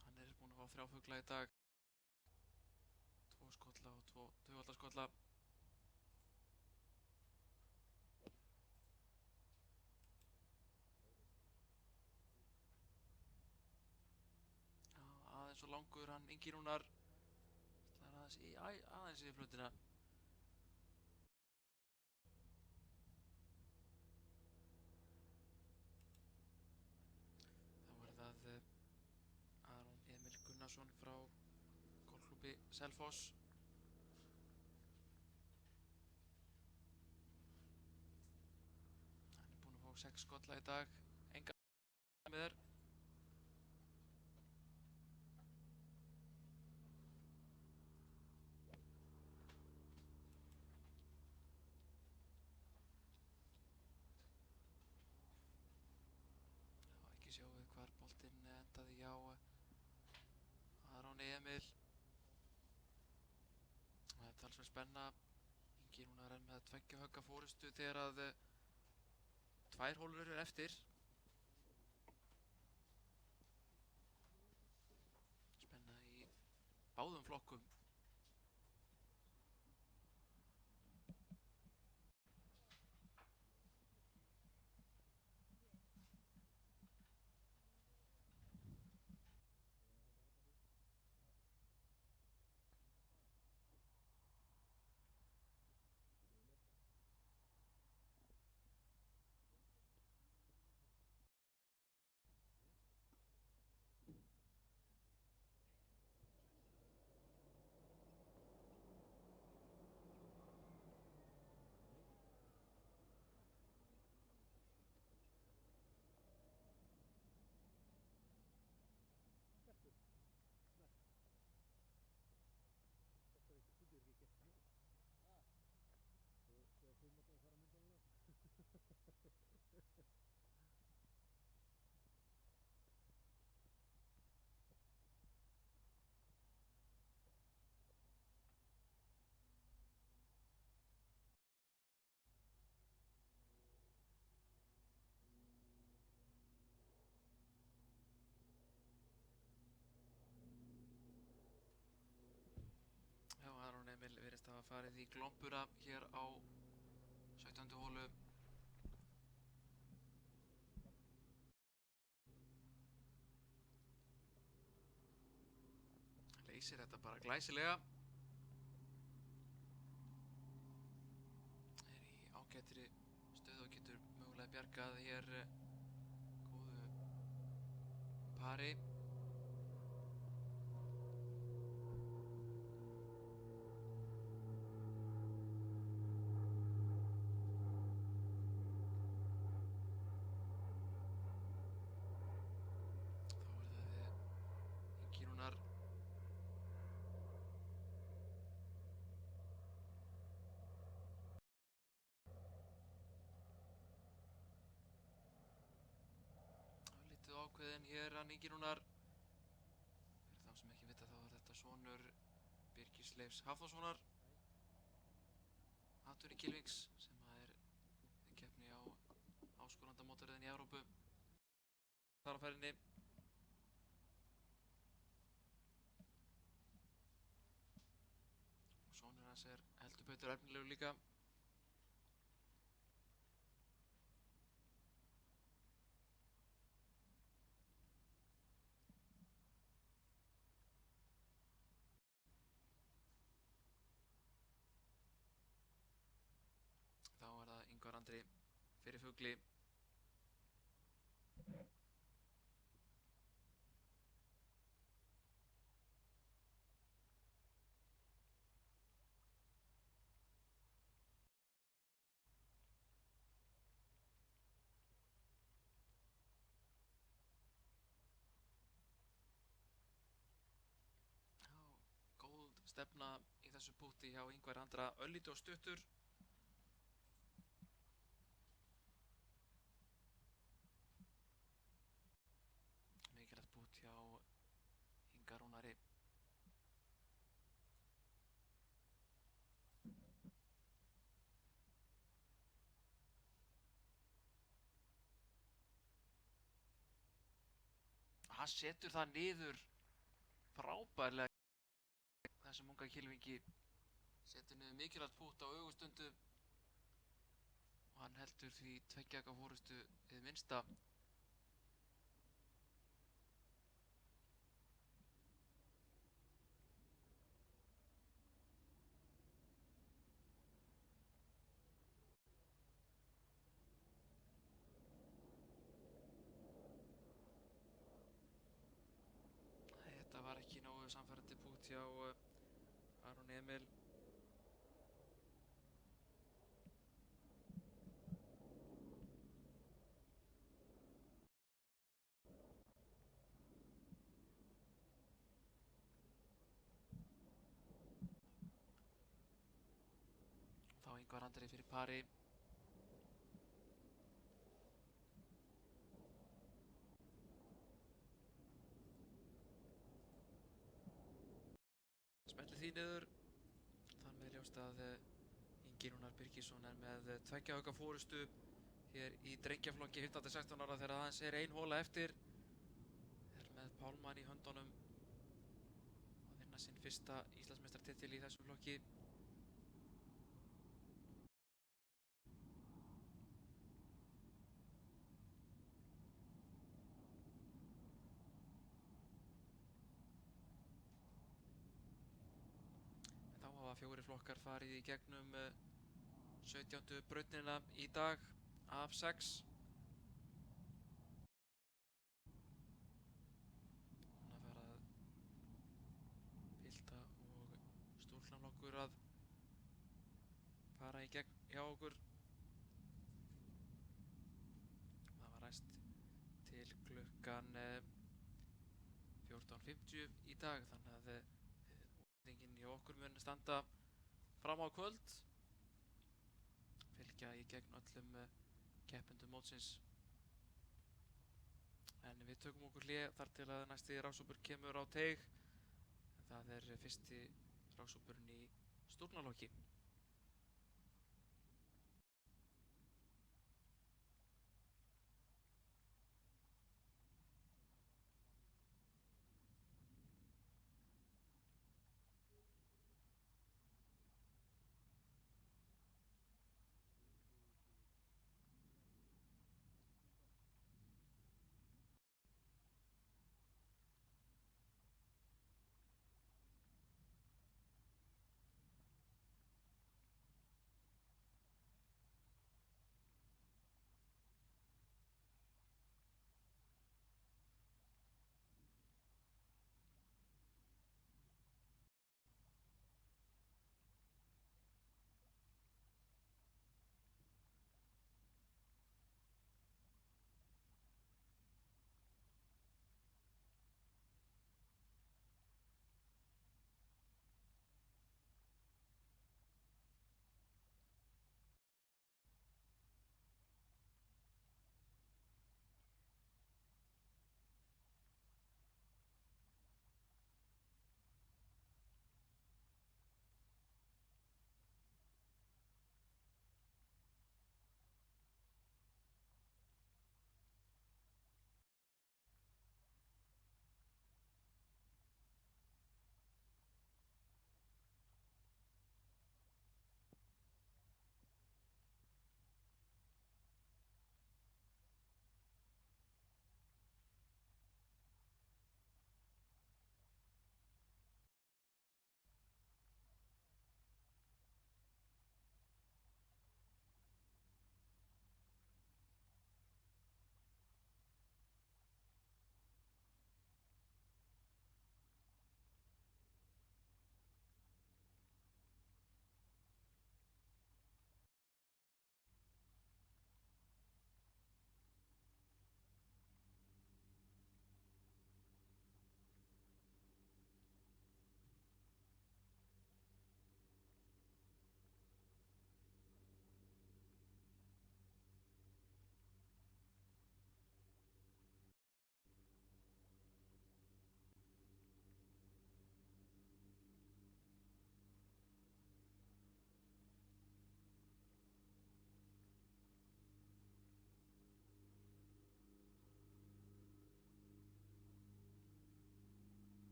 Hann búinn að fá 3 fugla í dag. 2 skolla og 2 tvöfaldaskolla. Aðeins og langur hann Ingi Rúnar. Aðeins í flutina. Þá það Aron Emil Gunnarsson frá golfklúbbi Selfoss. Hann búinn að fá 6 skolla í dag. Enga með þér. Sjáum við hvar boltinn endaði hjá Aron Emil. Það talsverð spenna. Ingi Rúnar með 2 högga forystu þegar að 2 hólur eru eftir. báðum flokkum. Já, Aron Emil virðist hafa farið í glompuna hér á 17. holu. Leysir þetta bara glæsilega. Er í ágætri stöðu og getur mögulega bjargað hér góðu pari. Ákveðin hér hann Ingi Rúnar. Fyrir þá sem ekki vita þá er þetta sonur Birgis Leifs Hafþórssonar, atvinni Kylfings, sem er í keppni á áskorandamótaröðinni í Evrópu. Þar á ferðinni. Sonur hans er heldur betur efnilegur líka. Ingvar Andri fyrir fugli. Já, góð stefna í þessu pútti hjá Ingvar Andra, örlítið og stuttur. Inga Rúnari. Hann setur það niður frábærlega. Þessum unga Kylfingi setur niður mikilvægt pútt á augustundu og hann heldur því 2 gaka forystu hið minnsta. Þetta var ekki nógu sannfærandi pútt hjá Aron Emil. Þá Ingvar Andri fyrir pari. Smellir því niður. Þar með ljóst að Ingi Rúnar Birgisson er með 2 gaka forystu hér í drengjaflokki 15-16 ára þegar aðeins er 1 hola eftir. Er með pálmann í höndunum að vinna vinna sinn fyrsta Íslandsmeistaratitil í þessum flokki. En þá hafa 4 flokkar farið í gegnum 17. brautina í dag af 6. Núna fara pilta og stúlknaflokkur að fara í gegn hjá okkur. Það var ræst til klukkan 14:50 í dag, þannig að útsendingin hjá okkur mun standa fram á kvöld. Fylgja í gegn öllum keppendum mótsins. En við tökum okkur hlé þar til að næsti rásópur kemur á teig. Það er fyrsti rásópurinn í stúlknaflokki.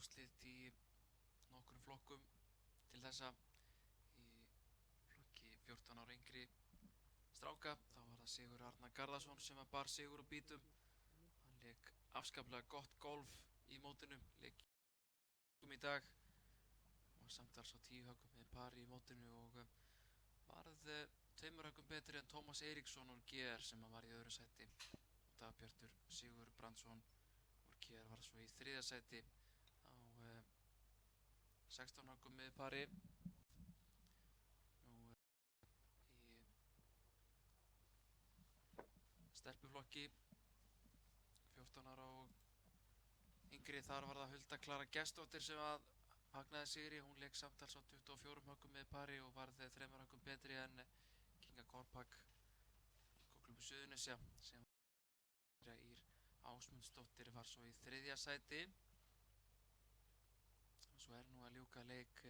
úrslit í nokkrum flokkum til þessa. Í flokki 14 ára yngri stráka þá var það Sigur Arnar Garðarsson sem að bar sigur og bítum. Hann lék afskaplega gott golf í mótinu, lék í dag og samtals á 10 höggum með pari í mótinu og varð 2 höggum betri en Tómas Eiríksson úr GR sem var í öðru sæti og Dagbjartur Sigurbrandsson úr GR var svo í 3. sæti á 16 höggum með pari. Í stelpuflokki 14 ára og yngri þar var það Hulda Klara Gestsdóttir sem að fagnaði sigri. Hún lék samtals á 24 höggum með pari og varð 3 höggum betri en Kinga Korpak Golfklúbbur Suðurnesja sem Ír Ásmundsdóttir var svo í 3. sæti. Og svo er nú að ljúka leik í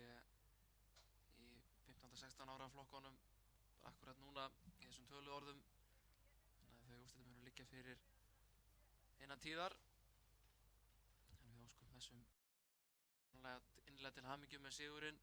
15-16 ára flokkunum akkurat núna í þessum töluorðum. Þannig að þau úrslitin munu liggja fyrir innan tíðar. En við óskum þessum innlega til hamingju með sigurinn.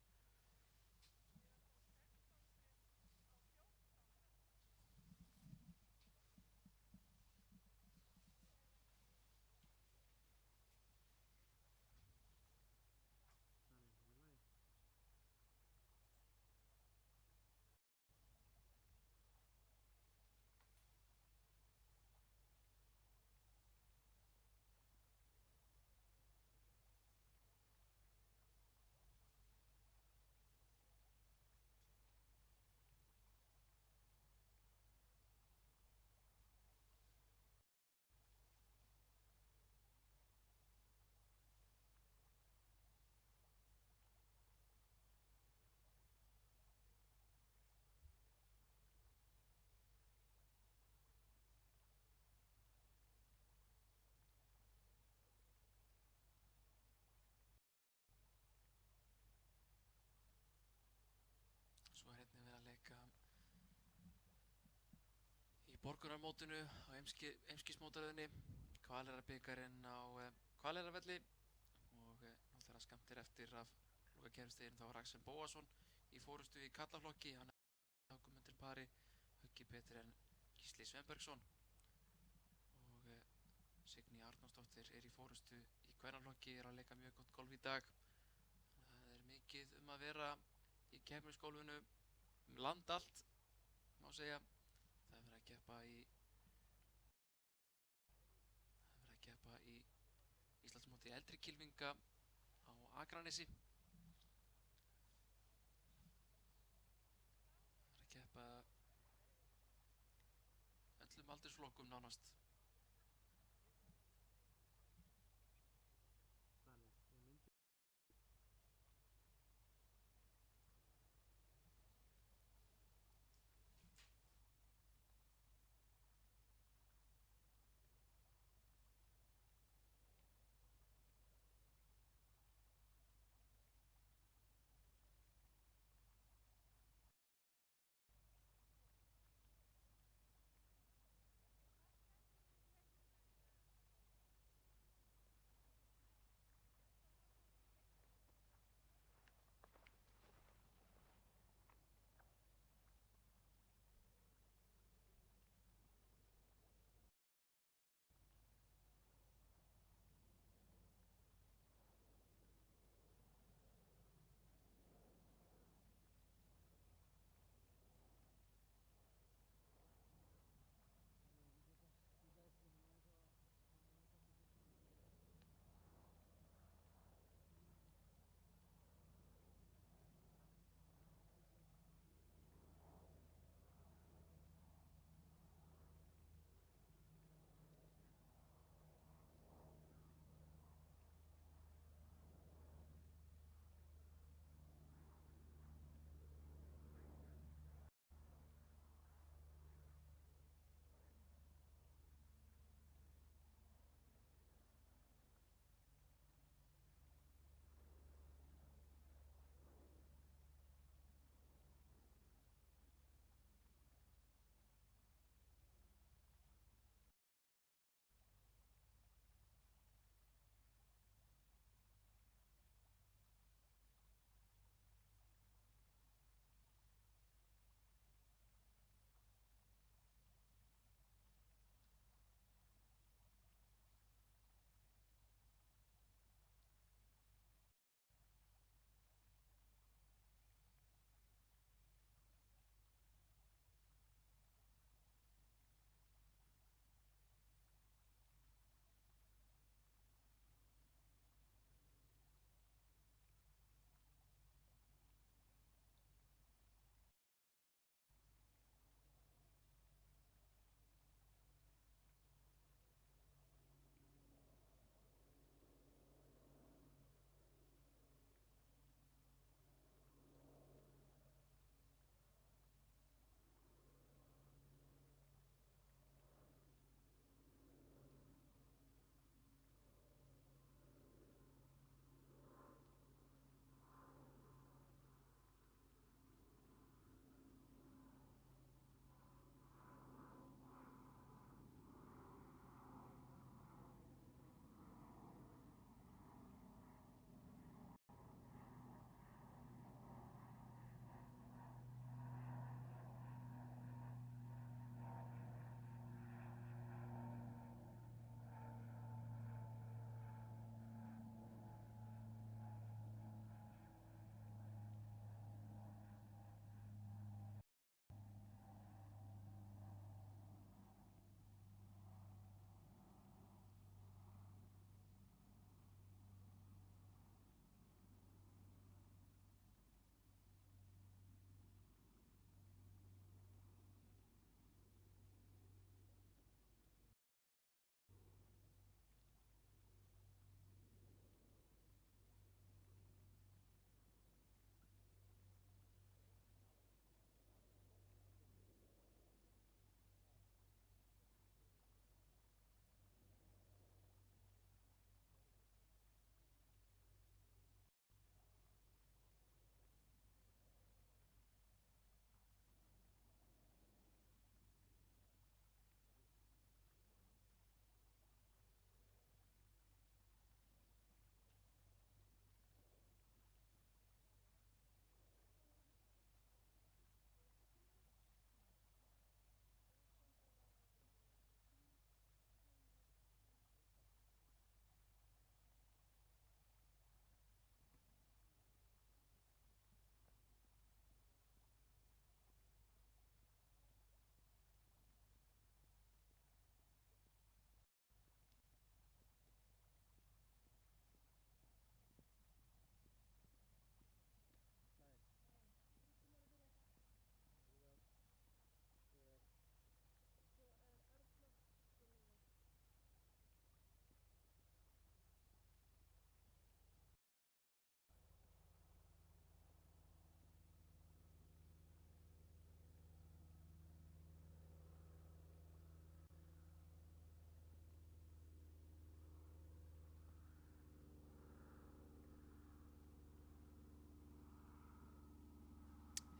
Svo er einnig verið að leika í Borgunarmótinu á Eimskipsmótaröðinni, Hvaleyrarbikarinn á Hvaleyrarvelli og nú þegar skammt er eftir af lokakeppnisdeginum þá var Axel Bóasson í forystu í karlaflokki. Hann er höggum undir pari, höggi betur en Gísli Sveinbergsson og Signý Arnórsdóttir er í forystu í kvennaflokki, er að leika mjög gott golf í dag. Það er mikið að vera í keppnisgólfinu land allt, má segja. Það er verið að keppa í Íslandsmóti eldri kylfinga á Akranesi. Það er að keppa öllum aldursflokkum nánast.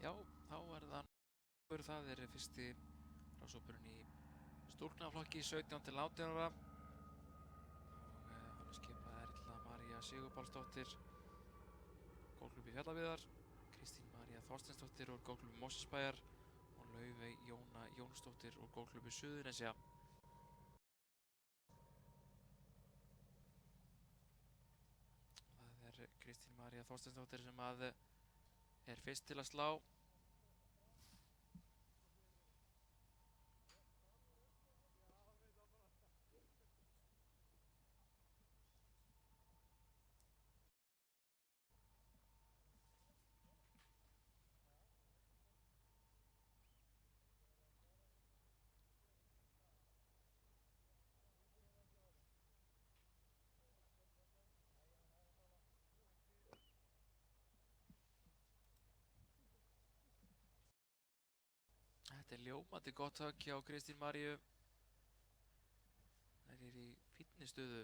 Já, þá það er fyrsti rásópurinn í stúlknaflokki 17 til 18 ára og hann er skipað Erla María Sigurpálsdóttir, Golfklúbbi Fjallabyggðar, Kristín María Þorsteinsdóttir úr Golfklúbbi Mosfellsbæjar og Laufey Jóna Jónsdóttir úr Golfklúbbi Suðurnesja. Það er Kristín María Þorsteinsdóttir sem er fyrst til að slá. Þetta er ljómandi gott högg hjá Kristín Maríu. Það er í fínni stöðu.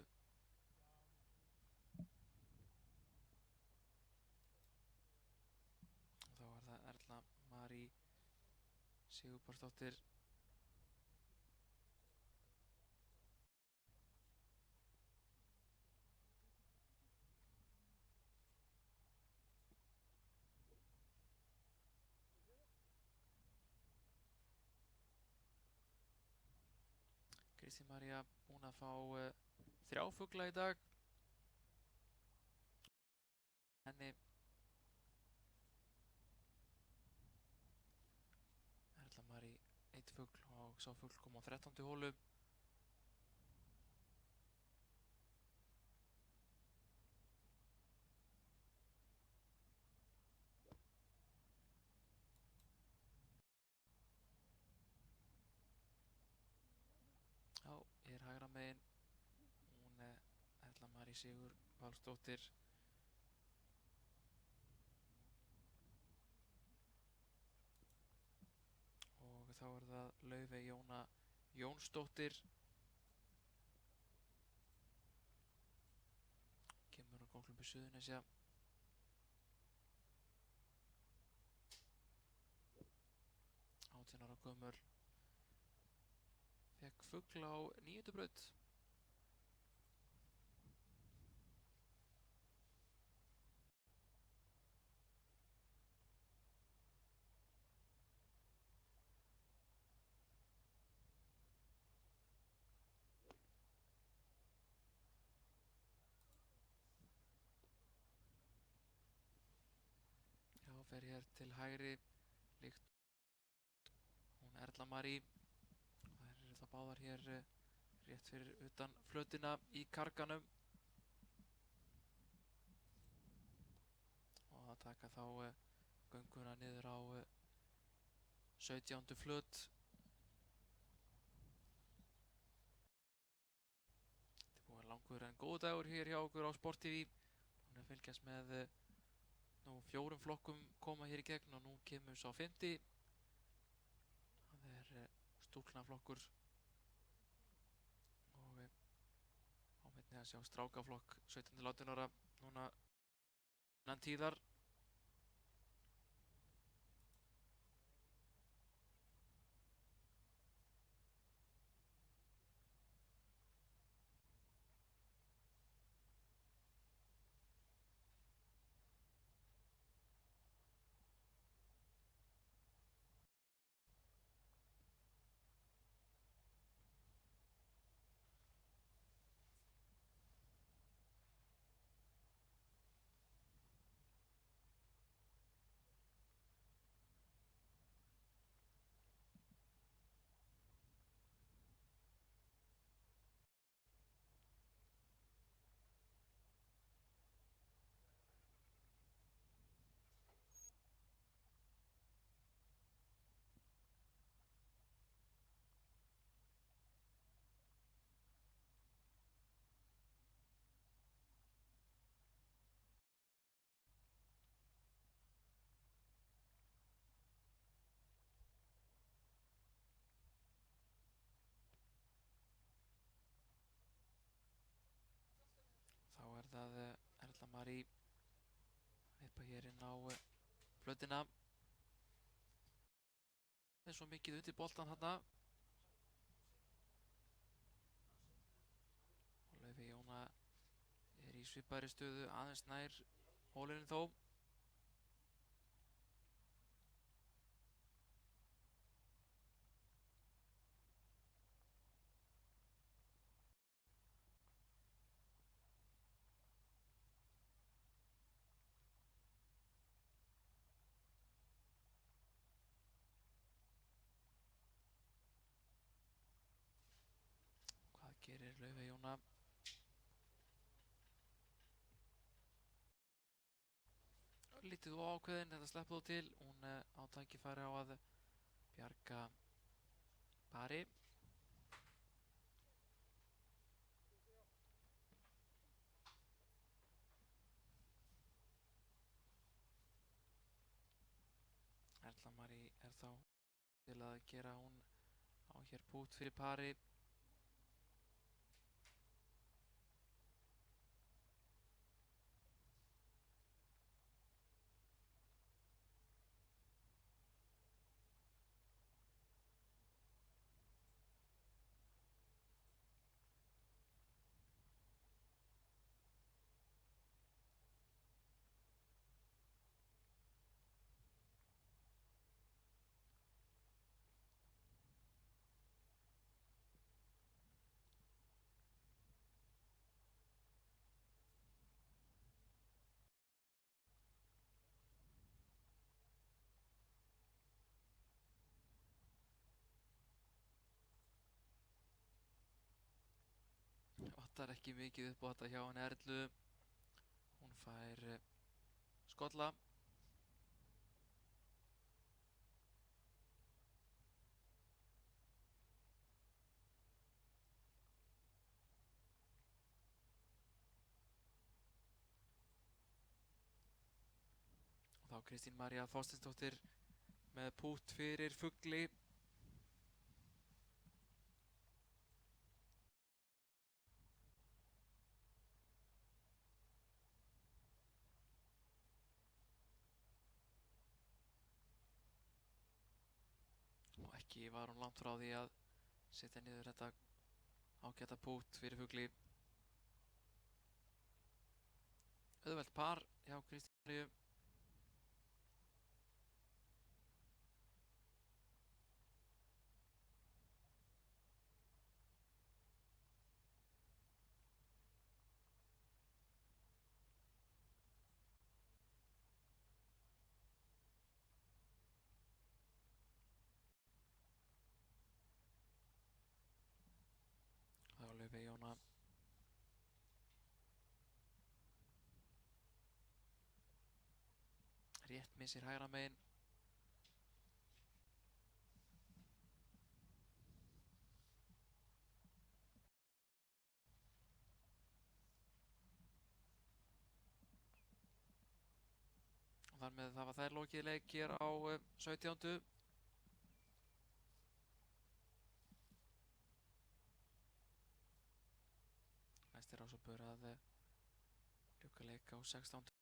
Og þá er það Erla Marí Sigurpálsdóttir. Kristín María búin að fá 3 fugla í dag. Henni Erla Marí 1 fugl og sá fugl kom á 13. holu. Já, ég er hægra megin. Hún Erla Marí Sigurpálsdóttir. Og þá er það Laufey Jóna Jónsdóttir. Kemur úr Golfklúbbi Suðurnesja. Ára gömul. Fekk fugl á 9. braut. Já, fer hér til hægri líkt hún Erla Marí. Þær eru það báðar hér rétt fyrir utan flötina í karganum. Og að taka þá gönguna niður á 17. flöt. Þetta er búinn langur en góð dagur hér hjá okkur á Sport TV. Hún er að fylgjast með nú 4 flokkum koma hér í gegn og nú kemur sá 5. Það er stúlknaflokkur og ámyndni að sjá strákaflokk 17 til 18 ára núna innan tíðar. Þá er það Erla Marí vippa hér inn á flötina. svo mikið undir boltan þarna. Og Laufey Jóna er í svipari stöðu, aðeins nær hólunum þó. Hvað gerir Laufey Jóna? Lítið og ákveðin, þetta sleppur þó til. Hún á tækifæri á að bjarga pari. Erla Marí er þá til að gera, hún á hér pút fyrir pari. Vantar ekki mikið upp á þetta hjá henni Erlu. Hún fær skolla. Og þá Kristín María Þorsteinsdóttir með pút fyrir Fugli. Og ekki var hún langt frá því að setja niður þetta ágæta pút fyrir Fugli. Auðvelt par hjá Kristín Maríu. Þá Laufey Jóna. Rétt missir hægra megin. Og þar með það var þær lokið leik hér á 17. Næst er Ásabur að ljúka leik á 16.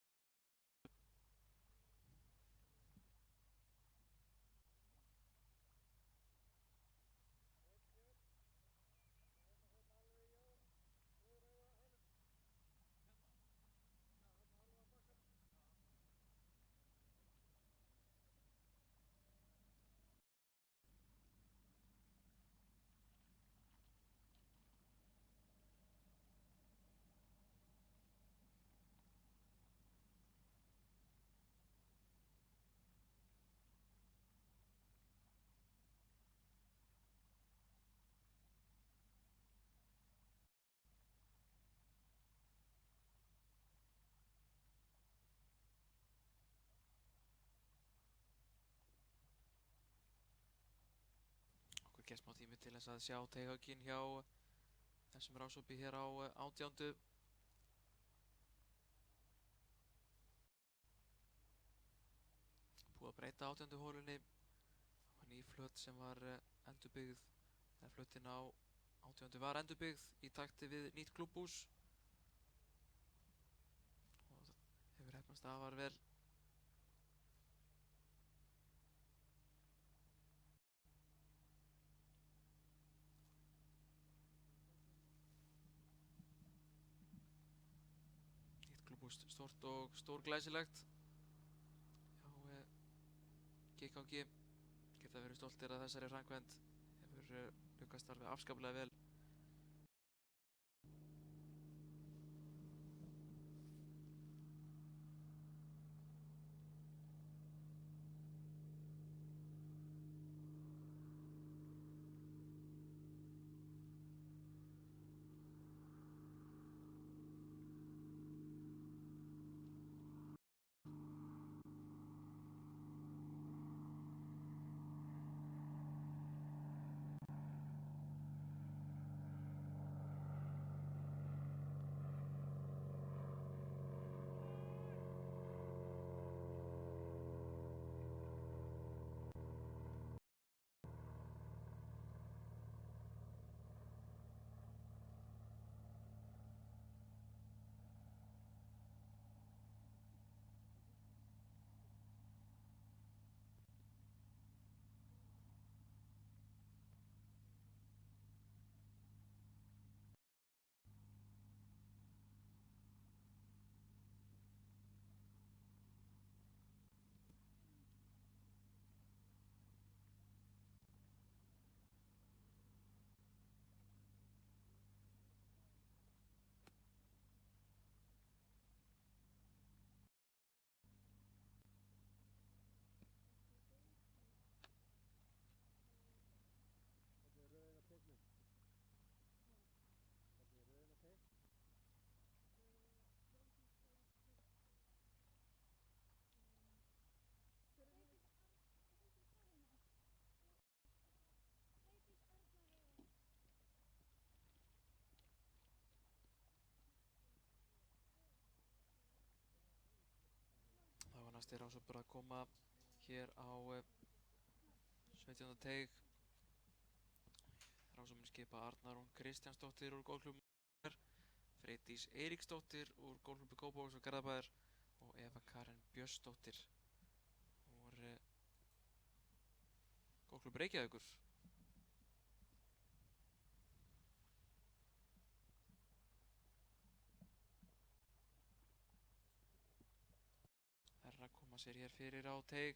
Okkur gefst smá tími til þess að sjá teghöggin hjá þessum rásópi hér á 18. Búið að breyta 18. hólunni. Það var ný flöt sem var endurbyggð, eða flötin á 18. var endurbyggð í takti við nýtt klúbbhús. Og það hefur heppnast afar vel. Stort og stórglæsilegt hjá GKG. Geta verið stoltir að þessari framkvæmd. Hefur lukkast alveg afskaplega vel. Það var næsti rásópur að koma hér á 17. teig. Rásópurinn skipa Arna Rún Kristjánsdóttir úr golfklúbbnum, Freydís Eiríksdóttir úr golfklúbbi Kópavogs og Garðabæjar og Eva Karen Björnsdóttir úr golfklúbbi Reykjavíkur. Þær að koma sér hér fyrir á teig.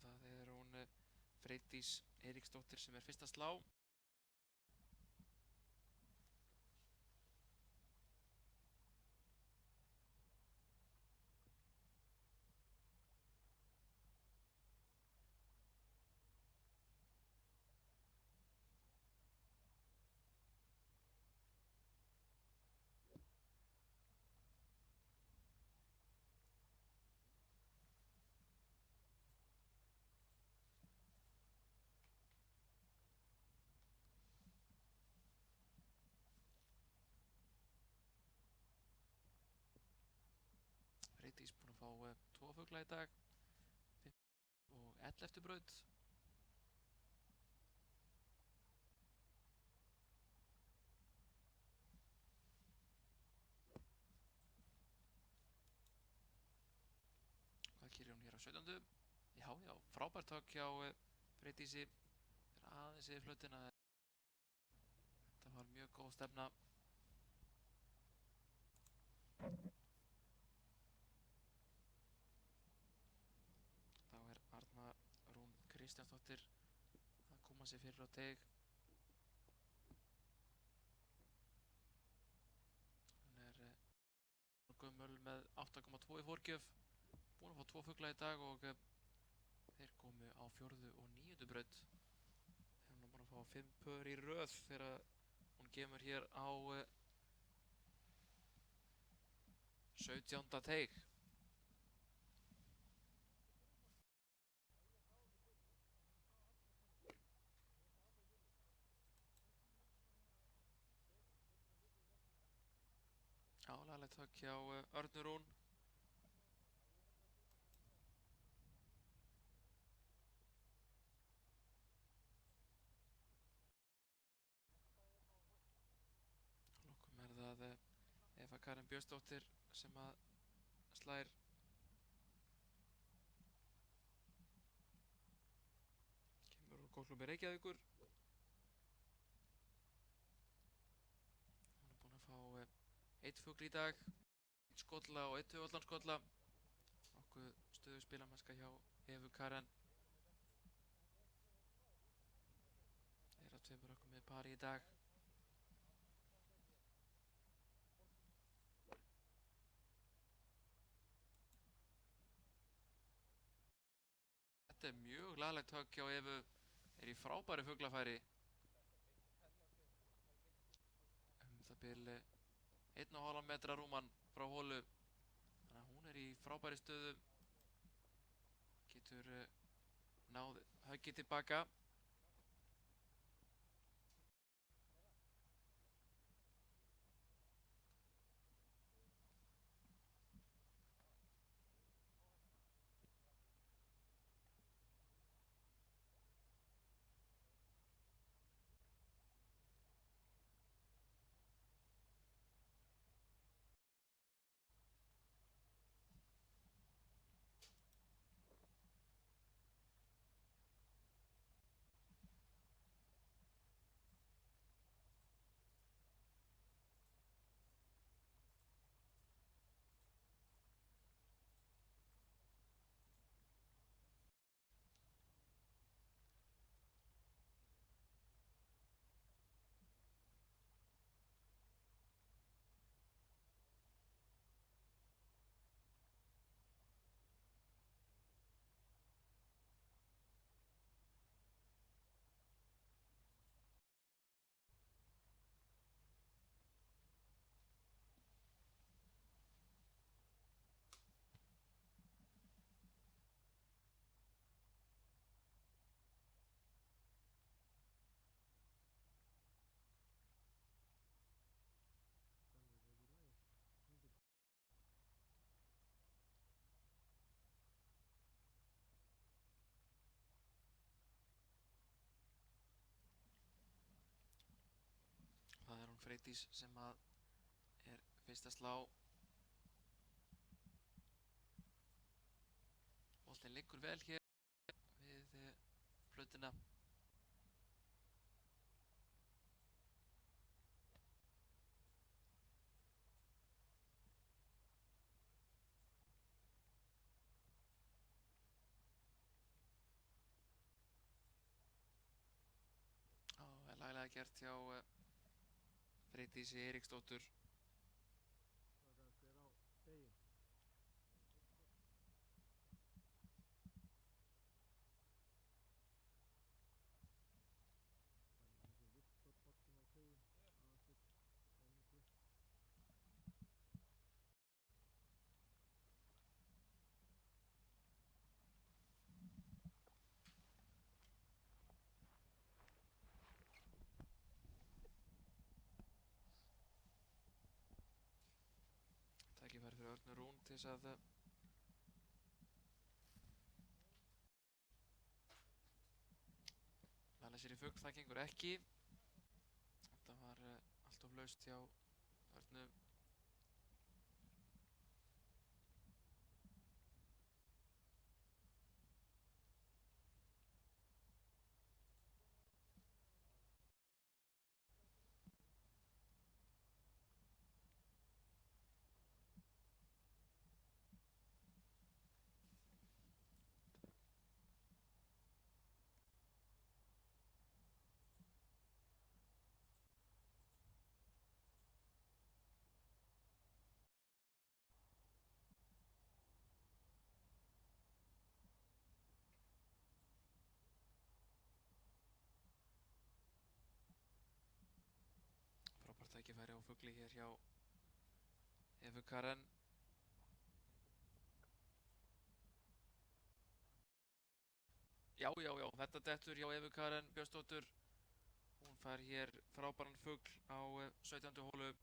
Það er hún Freydís Eiríksdóttir sem er fyrst að slá. Freydís búin að fá 2 fugla í dag, 5 og 11. braut. Hvað gerir hún hér á 17. Já, frábært högg hjá Freydísi. Er aðeins yfir flötina. Þetta var mjög góð stefna. Þá er Arna Rún Kristjánsdóttir að koma sér fyrir á teig. Hún er gömul með 8,2 í fórgjöf. Búin að fá 2 fugla í dag og þeir komu á 4. og 9. braut. Þeir eru nú búin að fá 5 pör í röð þegar hún kemur hér á 17. teig. Lagalegt högg hjá Örnu Rún. Lokum er það Eva Karen Björnsdóttir sem að slær Golfklúbbi Reykjavíkur. Hún er búinn að fá eitt fugl í dag, einn skolla og einn höfuðallanskolla. Nokkuð stöðu spilamennska hjá Evu Karen. Þeir að tveimur ökkum með pari í dag. Þetta er mjög laglegt högg hjá Evu, er í frábæri fuglafæri. Það bil 1,5 metra rúman frá holu, þannig að hún er í frábæri stöðu, getur náð höggið tilbaka. Það er hún Freydís sem að er fyrst að slá. Boltinn liggur vel hér við plötuna. Og laglega gert hjá Freydísi Eiríksdóttur. Tækifæri fyrir Örnu Rún til þess að næla sér í fugl. Það gengur ekki. Þetta var allt of laust hjá Örnu. Frábært tækifæri á fugli hér hjá Evu Karen. Já, þetta dettur hjá Evu Karen Björnsdóttur. Hún fær hér frábæran fugl á 17. holu.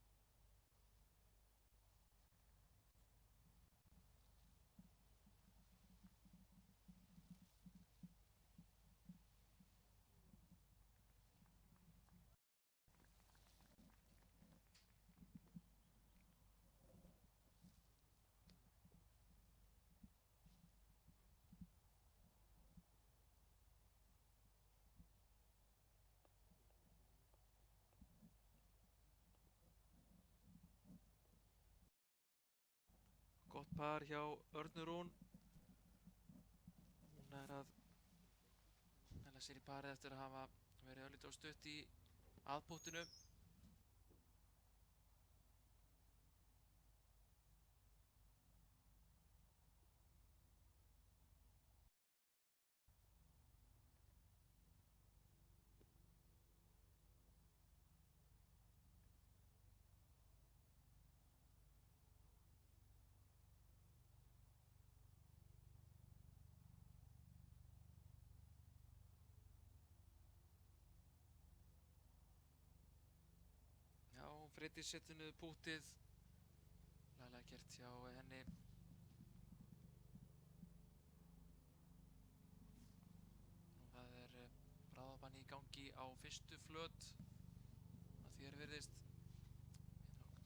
Gott par hjá Örnu Rún. Hún er að næla sér í parið eftir að hafa verið örlítið á stutt í aðpúttinu. Já, Freydís setur niður púttið. Laglega gert hjá henni. Nú það er bráðabanni í gangi á fyrstu flöt að því er virðist.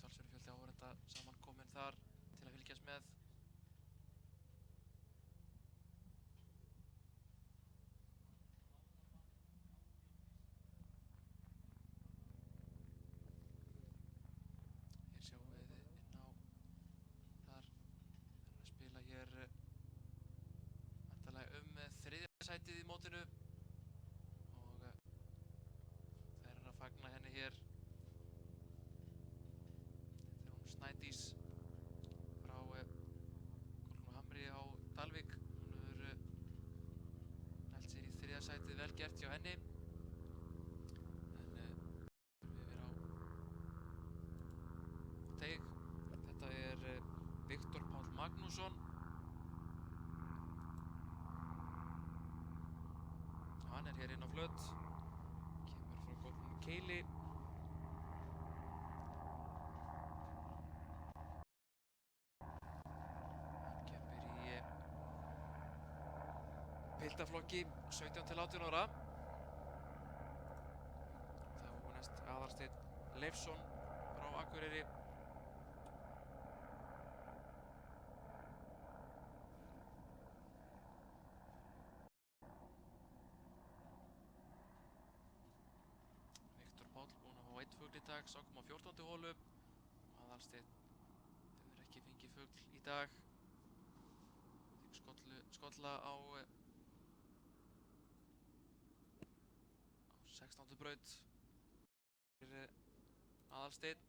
Talsverður fjöldi áhorfenda samankominn þar til að fylgjast með. Hér sjáum við inn á þar. Þeir eru að spila hér væntanlega þriðja sætið í mótinu og þeir eru að fagna henni hér. Þetta er hún Snædís frá Kolbrún og Hamri á Dalvík. Hún hefur nælt sér í þriðja sætið, vel gert hjá henni. En yfir á teig. Þetta er Viktor Páll Magnússon. Hann er hér inn á flöt. Kemur frá Kolbrún Keili. Hann keppir í piltaflokki 17 til 18 ára. Þá næst Aðalsteinn Leifsson frá Akureyri. Viktor Páll búinn að fá einn fugl í dag, 6,14 holu. Aðalsteinn hefur ekki fengið fugl í dag. Skolla á 16. braut fyrir Aðalsteinn.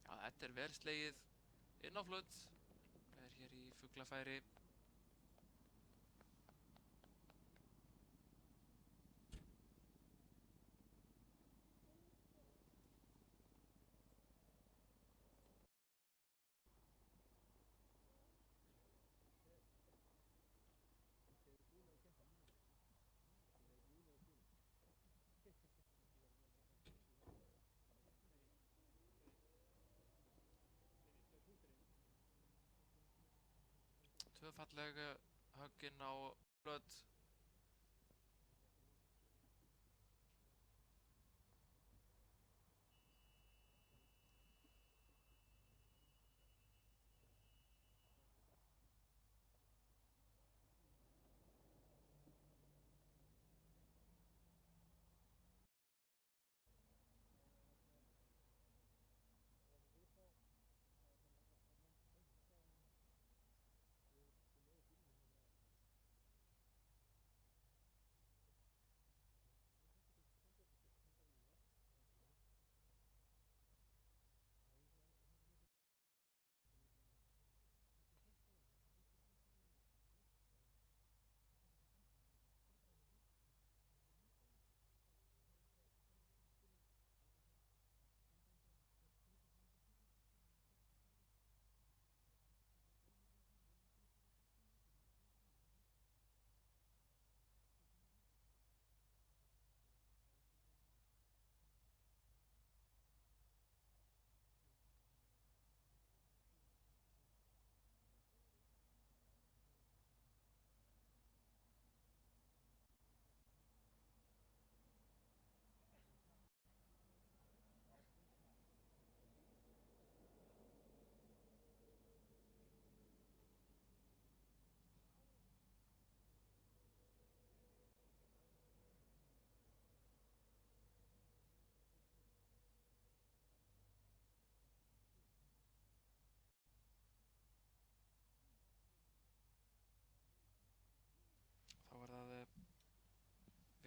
Já, þetta er vel slegið inn á flöt. Er hér í fuglafæri. Tvö falleg högg inn á flöt.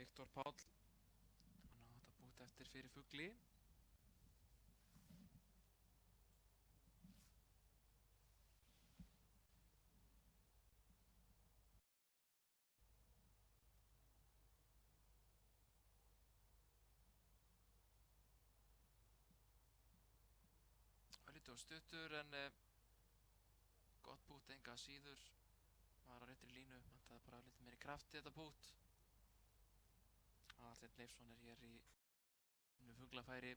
Viktor Páll. Hann á þetta bútt eftir fyrir fugli. Örlítið og stuttur en gott bútt enga að síður. Var á réttri línu, vantaði bara lítið meiri kraft í þetta bútt. Aðalsteinn Leifsson er hér í fuglafæri.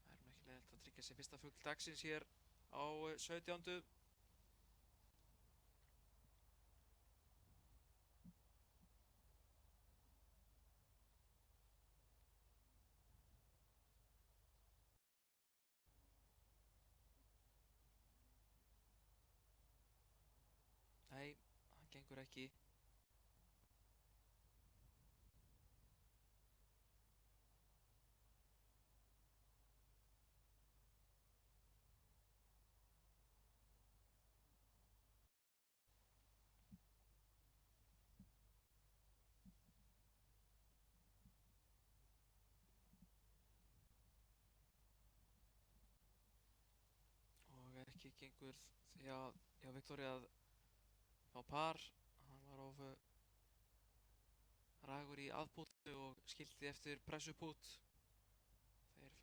Það er nú ekki leiðilegt að tryggja sér fyrsta fugl dagsins hér á 17. Nei, það gengur ekki. Og ekki gengur hjá Viktori að fá par. Hann var of ragur í aðpúttu og skildi eftir pressupút.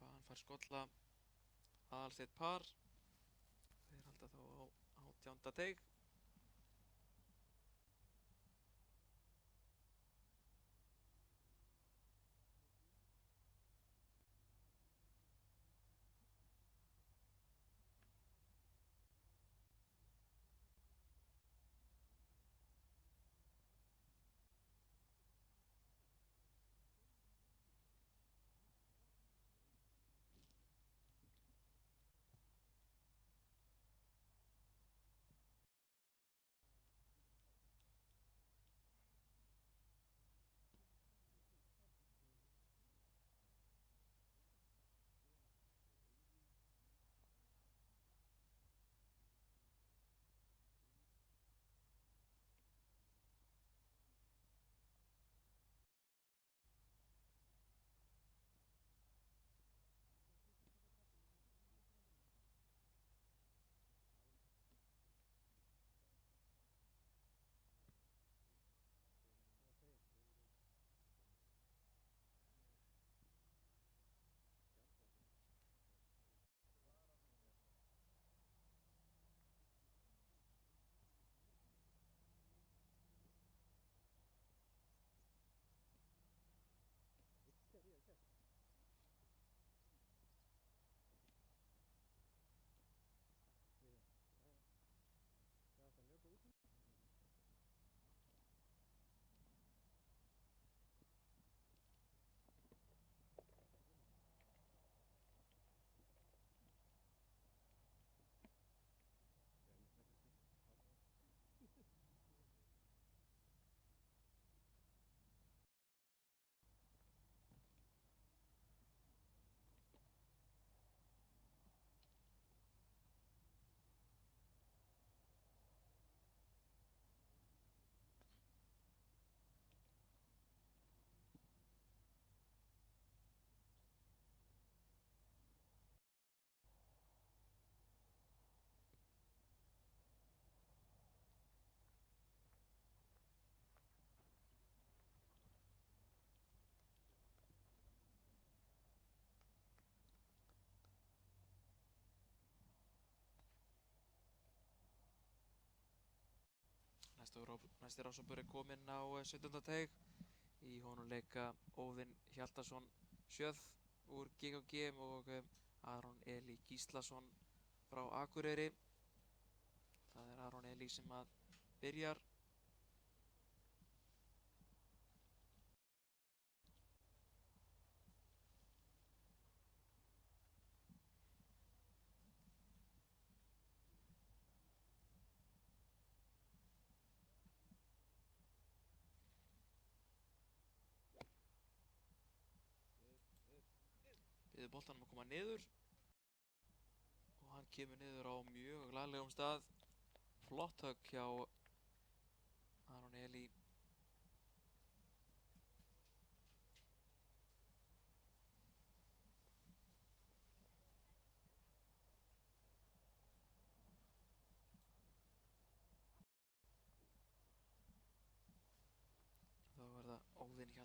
Hann fær skolla Aðalsteinn par. Þeir halda þá á 18. teig. Næsti rásabur er kominn á 17. teig. Í honum leika Óðinn Hjaltason Sjöð úr GKG og Aron Elí Gíslason frá Akureyri. Það er Aron Elí sem að byrjar. Biður boltanum að koma niður og hann kemur niður á mjög laglegum stað. Flott högg hjá Aron Elí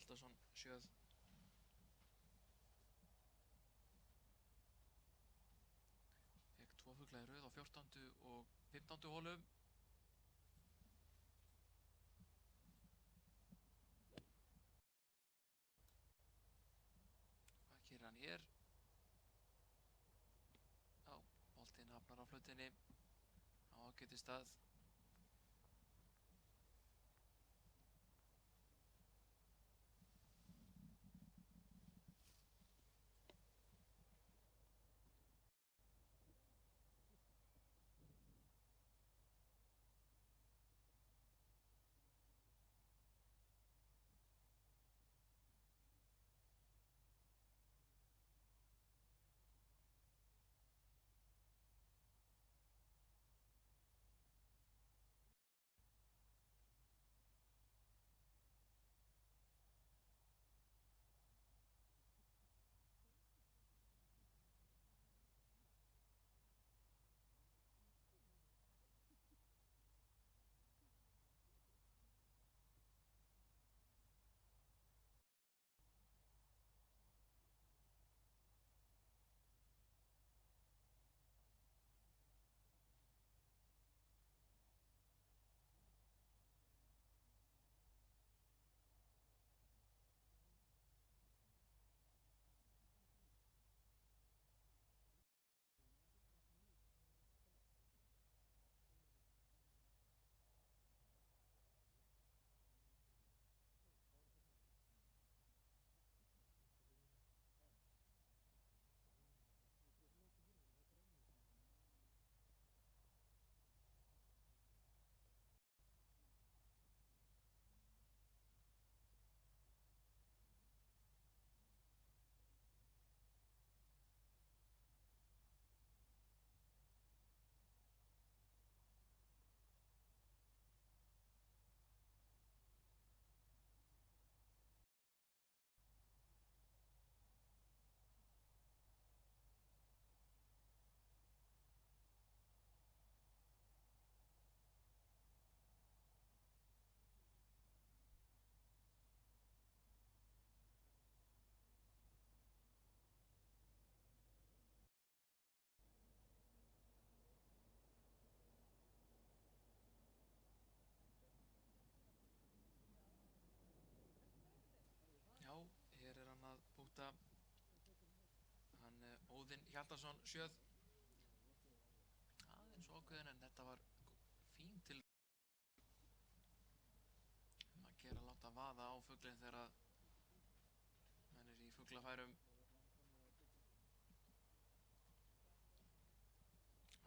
Hjaltason 7. Fekk 2 fugla í röð á 14. og 15. holum. Hvað gerir hann hér? Já, boltinn hafnar á flautinni á ágætis stað. Já, hér er hann að búta hann Óðinn Hjaltason 7. Aðeins ákveðin en þetta var fín til að gera láta vaða á fuglinn þegar hann er í fuglafærum.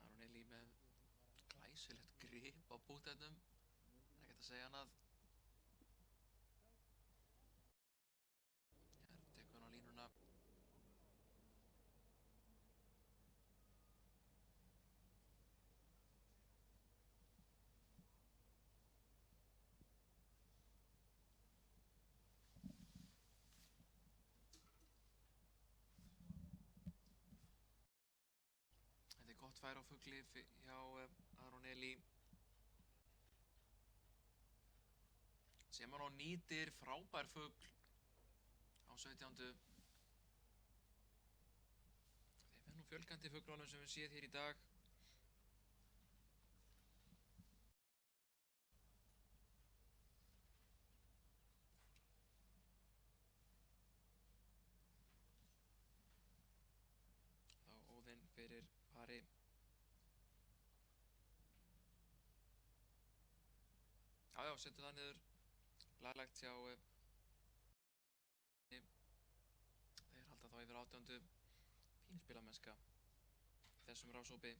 Aron Elí með glæsilegt grip á bútætnum, ekkert að segja annað. Hér tekur hann á línuna. Þetta er gott færi á fugli hjá Aron Elí sem hann nýtir, frábær fugl á 17. Þeim er nú fjölgandi fuglunum sem við séð hér í dag. Þá Óðinn fyrir pari. Já, setur það niður. Laglegt hjá þeir halda þá yfir 18. Fín spilamennska í þessum rásópi.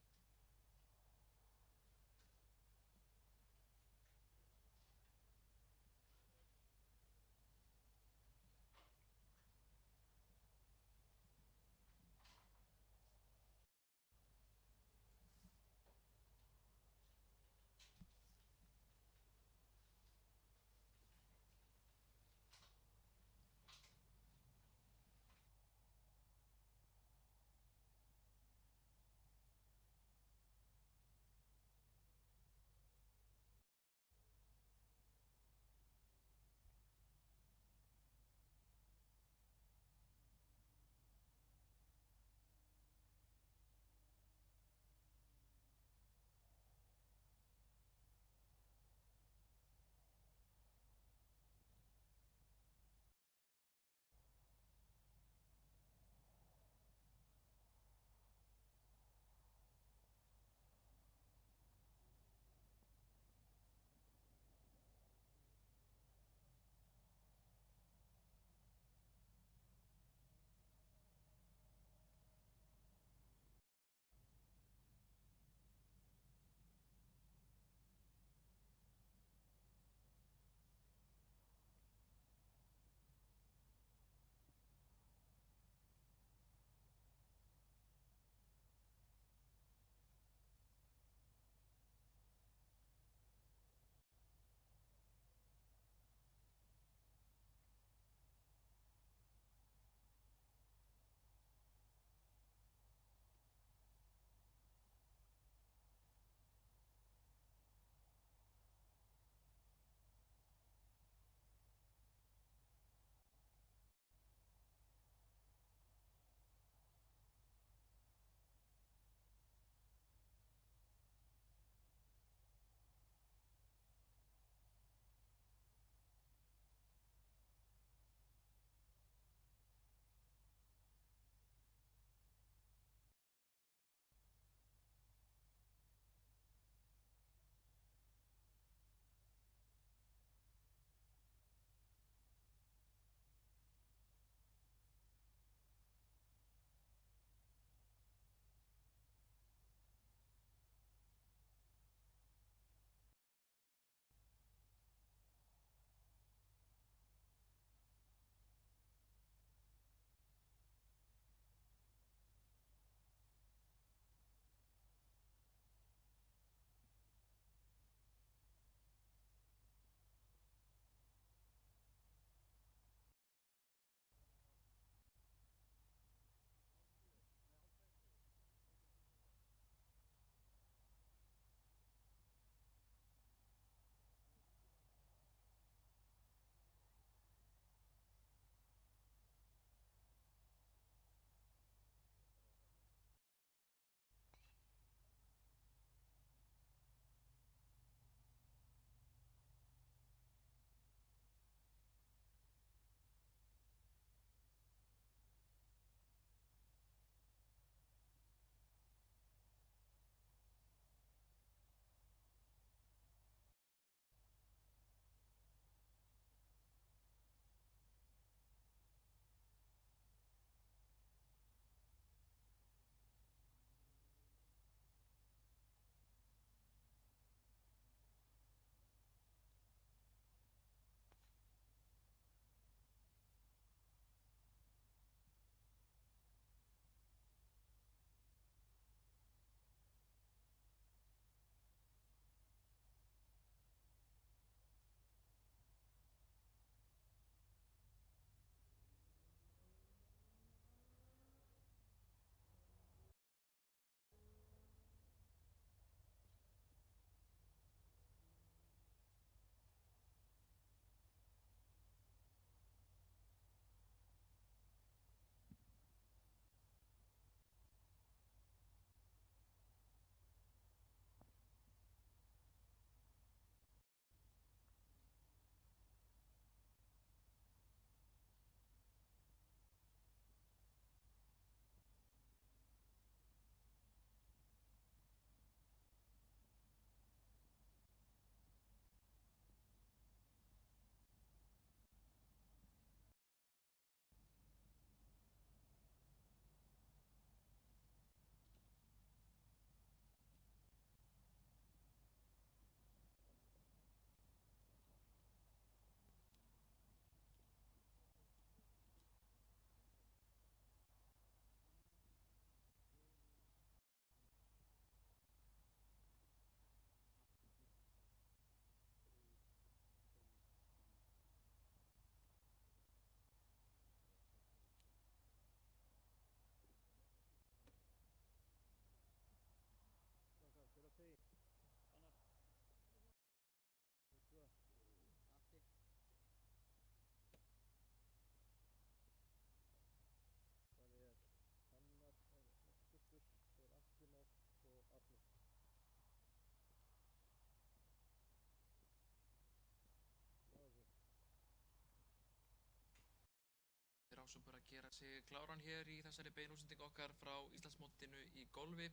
Grásúpur að gera sig kláran hér í þessari beinútsendingu okkar frá Íslandsmótinu í golfi.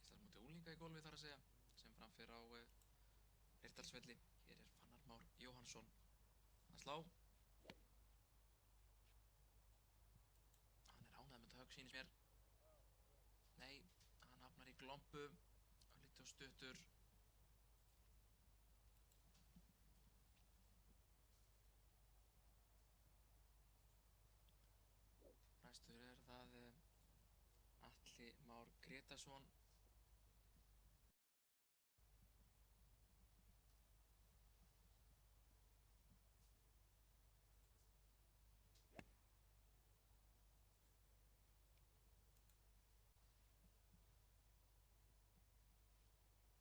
Íslandsmóti unglinga í golfi þar að segja, sem framfer á Leirdalsvelli. Hér er Fannar Már Jóhannsson að slá. Hann er ánægður með þetta högg, sýnist mér. Nei, hann hafnar í glompu, örlítið og stuttur. Næstur er það Atli Már Gretarsson.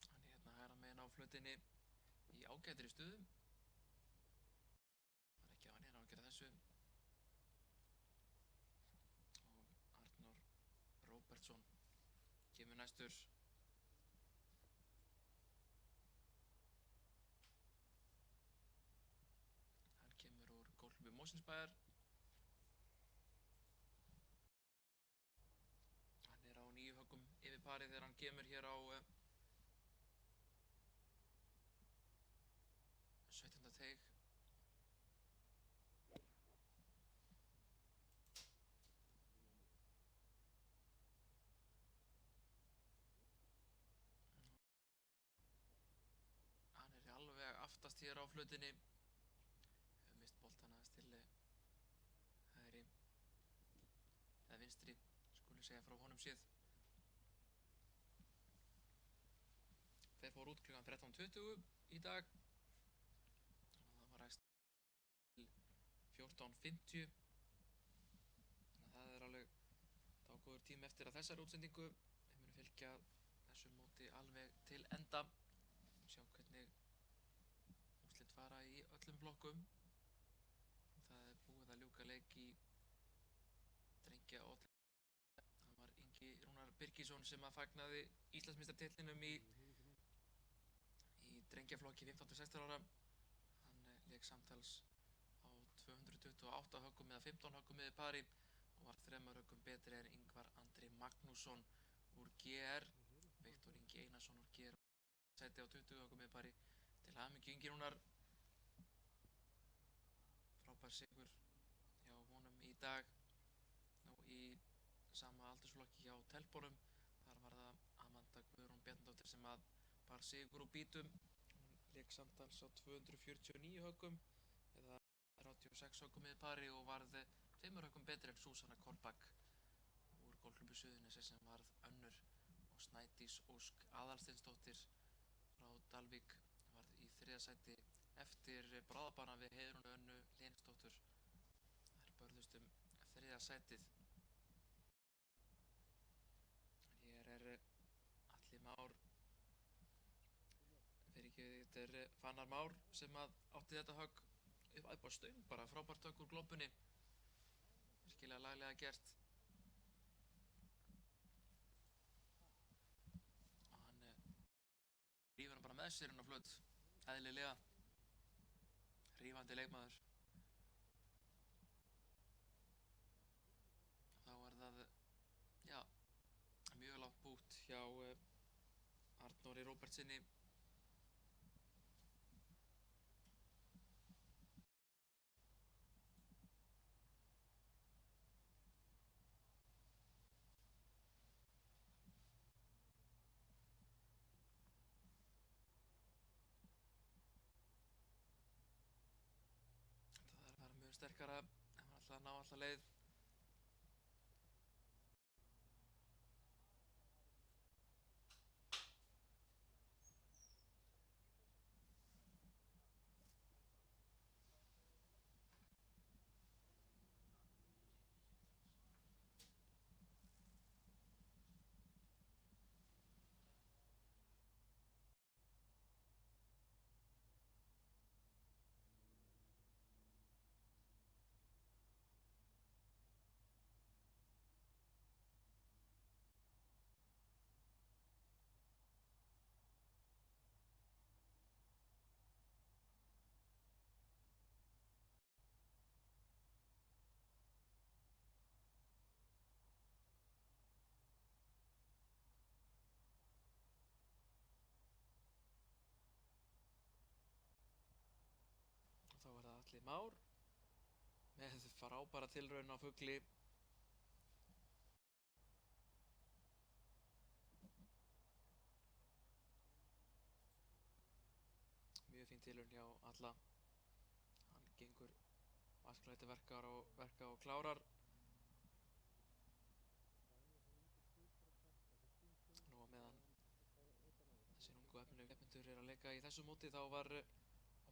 Hann er hérna hægra megin á flötinni í ágætri stuðu. Það er ekki vaninn á að gera þessu. Og Arnór Róbertsson kemur næstur. Hann kemur úr golfklúbbi Mosfellsbæjar. Hann er á 9 höggum yfir parið þegar hann kemur hér á 17. teig. Hann er alveg aftast hér á flötinni. Hefur mist boltann aðeins til hægri eða vinstri, skulum segja frá honum séð. Þeir fóru út klukkan 13:20 í dag. Og það var ræst til 14:50. Þannig að það er alveg dágóður tími eftir að þessari útsendingu. Við munum fylgja þessu móti alveg til enda. Sjá hvernig úrslit fara í öllum flokkum. Og það er búið að ljúka leik í drengja og það var Ingi Rúnar Birgisson sem að fagnaði Íslandsmeistartitlinum í drengjaflokki 15-16 ára. Hann lék samtals á 228 höggum eða 15 höggum yfir pari og var 3 höggum betri en Ingvar Andri Magnússon úr GR. Viktor Ingi Einarsson úr GR sæti á 20 höggum yfir pari. Til hamingju Ingi Rúnar. Frábær sigur hjá honum í dag. Nú í sama aldursflokki hjá telpunum. Þar var það Amanda Guðrún Bjarnadóttir sem að bar sigur úr bítum. Hún lék samtals á 249 höggum eða 36 höggum yfir pari og varð 2 höggum betri en Súsanna Kolbak úr golfklúbbi Suðurnesja sem varð önnur og Snædís Ósk Aðalsteinsdóttir frá Dalvík varð í 3. sæti eftir bráðabana við Heiðrúnu Önnu Lensdóttur. Þær börðust 3. sætið. Hér er Atli Már þetta er Fannar Már sem að átti þetta högg upp á stöng, bara frábært högg úr glópunni. Virkilega laglega gert. Og hann rífur hann bara með sér inn á flöt, eðlilega. Rífandi leikmaður. Þá er það, já, mjög langt bút hjá Arnóri Róbertsinni. Það er mjög sterkara, hann var alltaf að ná alltaf leið. Atli Már með frábæra tilraun á fugli. Mjög fín tilraun hjá Atla. Hann gengur vasklega til verka og klárar. Nú á meðan þessir ungu efnilegu keppendur eru að leika í þessu móti þá var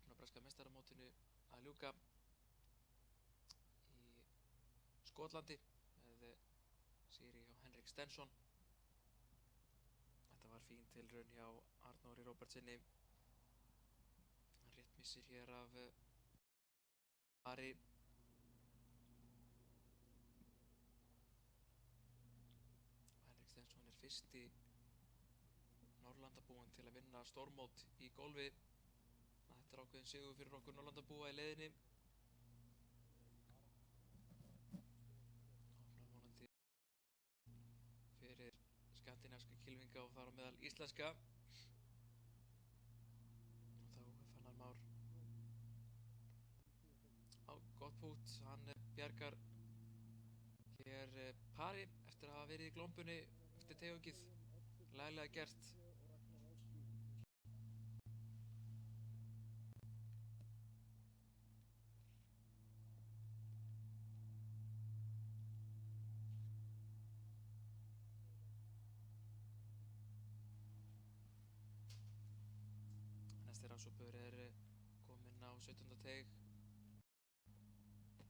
opna breska meistaramótinu að ljúka í Skotlandi með sigri hjá Henrik Stenson. Þetta var fín tilraun hjá Arnóri Róbertsinni. Hann rétt missir hér af Ari. Henrik Stenson er fyrsti Norðurlandabúinn til að vinna stórmót í golfi. Þetta er ákveðin sigur fyrir okkur Norðurlandabúa í leiðinni. Opnar vonandi fyrir skandinavska kylfinga og þar á meðal íslenska. Og þá Fannar Már á gott pút. Hann bjargar hér pari eftir að hafa verið í glombunni eftir tegungið. Laglega gert. Næsti rafsópur er kominn á 17. teig.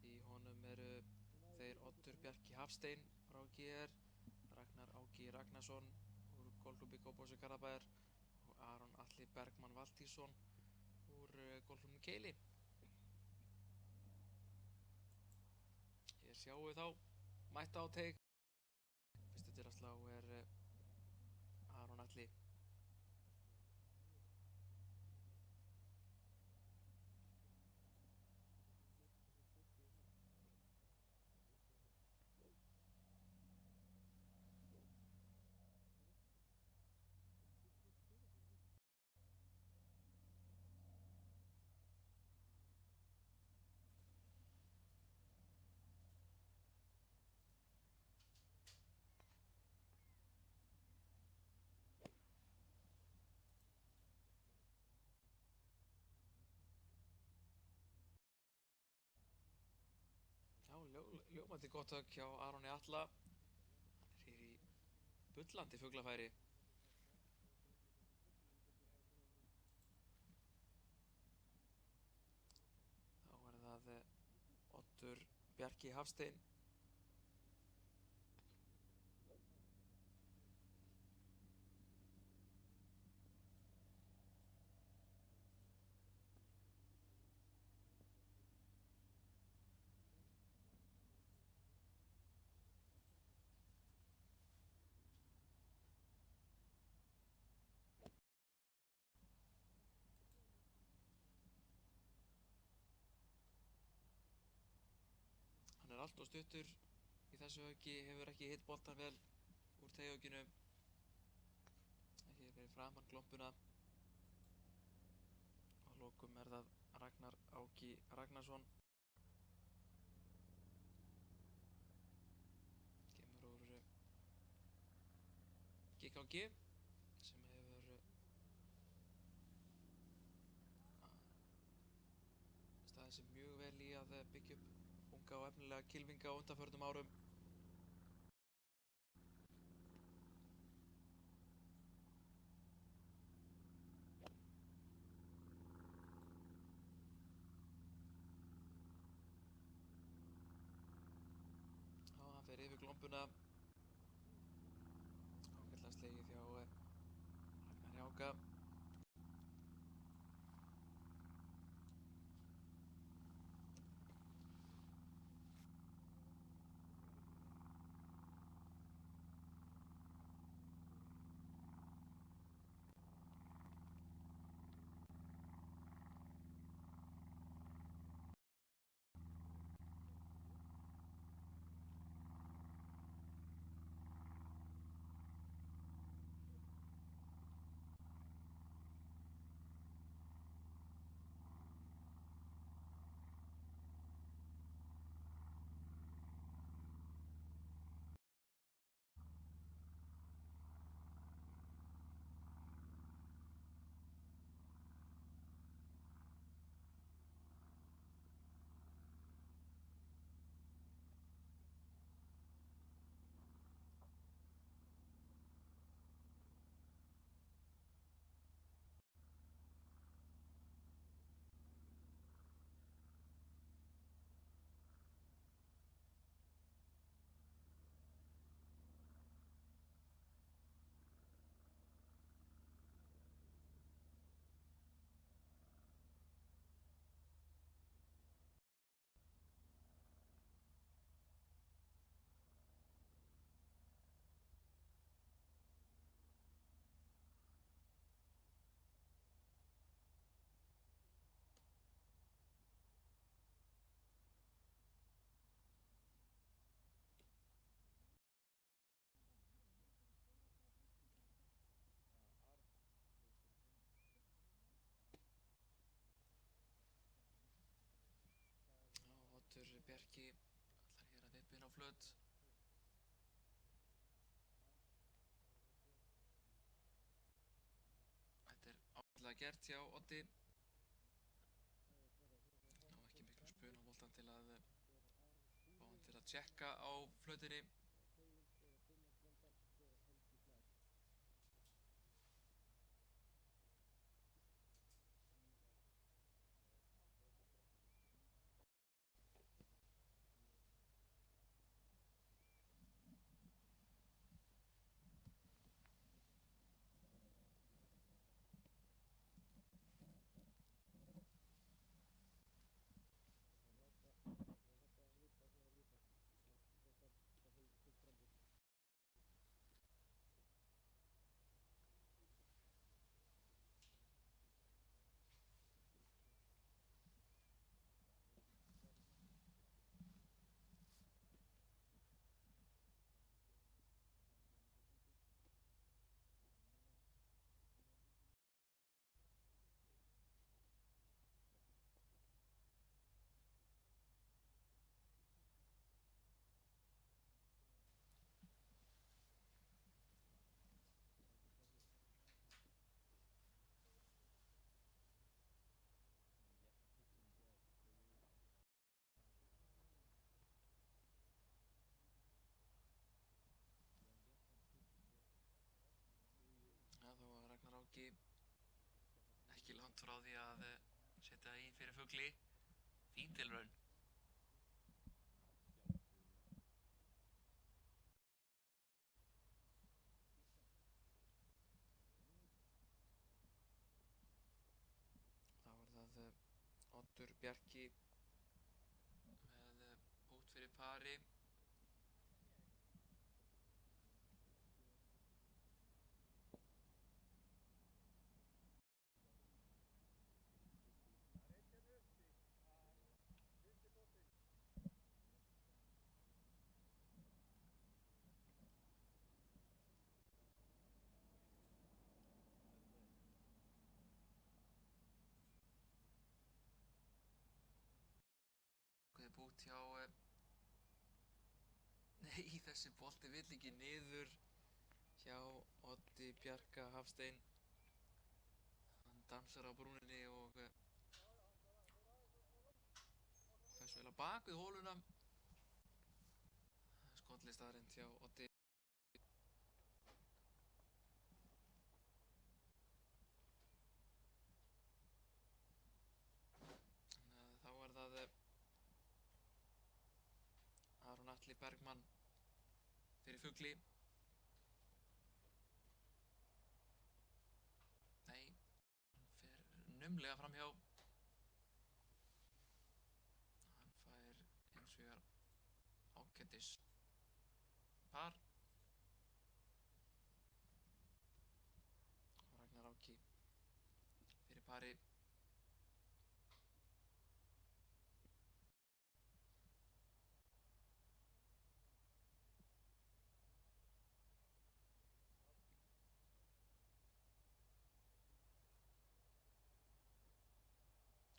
Í honum eru þeir Oddur Bjarki Hafstein frá GR, Ragnar Áki Ragnarsson úr Golfklúbbi Kópavogs og Garðabæjar og Aron Atli Bergmann Valtýsson úr Golfklúbbnum Keili. Hér sjáum við þá mætta á teig. Fyrstu til að slá er Aron Atli. Já, ljómandi gott högg hjá Aroni Atla. Hann er hér í bullandi fuglafæri. Þá er það Oddur Bjarki Hafstein. Hann er allt of stuttur í þessu höggi, hefur ekki hitt boltan vel úr teighögginu. Hér fyrir framan glompuna. Og að lokum er það Ragnar Áki Ragnarsson. Kemur úr GKG sem hefur staðið sig mjög vel í að byggja upp unga og efnilega kylfinga á undanförnum árum. Já, hann fer yfir glombuna. Ágætlega slegið hjá Ragnari Áka. Bjarki ætlar hér að vippa inn á flöt. Þetta er ágætlega gert hjá Oddi. Ná ekki miklu spun á boltan til að fá hann til að tjekka á flötinni. Já, þá var Ragnar Áki ekki langt frá því að setja í fyrir fugli. Fín tilraun. Þá er það Oddur Bjarki með út fyrir pari. Góði bút hjá Nei, þessi bolti vill ekki niður hjá Oddi Bjarka Hafstein. Hann dansar á brúninni og fer svo vel á bak við hóluna. Skotli staðreynd hjá Oddi. Þá er það Aron Atli Bergmann fyrir fugli. Nei, hann fer naumlega framhjá. Hann fær eins vegar ágætis par. Og Ragnar Áki fyrir pari.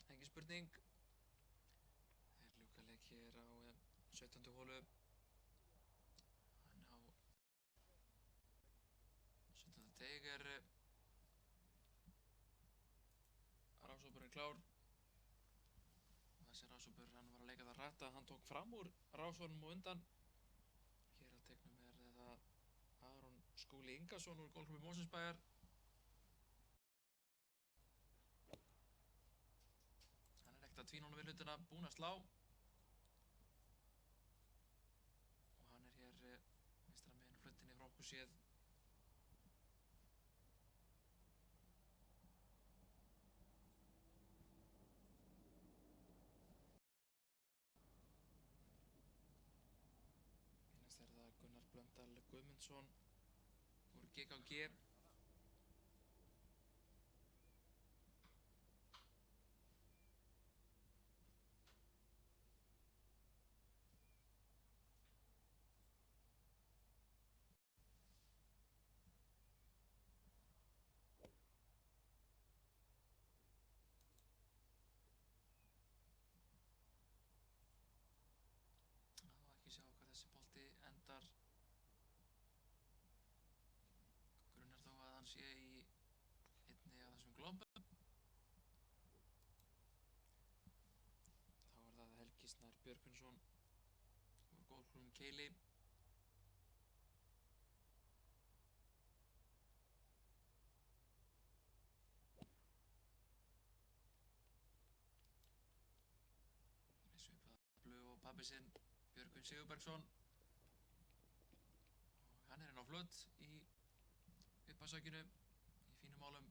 Engin spurning. Þeir ljúka leik hér á 17. holu. Hann á 17. teig rásópurinn klár. Þessi rásópur, hann var að leika það rætt að hann tók fram úr rásónum og undan. Hér á teignum það Aron Skúli Ingason úr Golfklúbbi Mosfellsbæjar. Hann er ekkert að tvína honum við hlutina, búinn að slá. Og hann er hér vinstra megin á flötinni frá okkur séð. Næst er það Gunnar Blöndal Guðmundsson úr GKG. sé í einni af þessum glombum. Þá er það Helgi Snær Björgvinsson úr golfklúbbnum Keili. Með svipaða taflu og pabbi sinn, Björgvin Sigurbergsson. Og hann er inn á flöt í uppasökinu í fínum málum.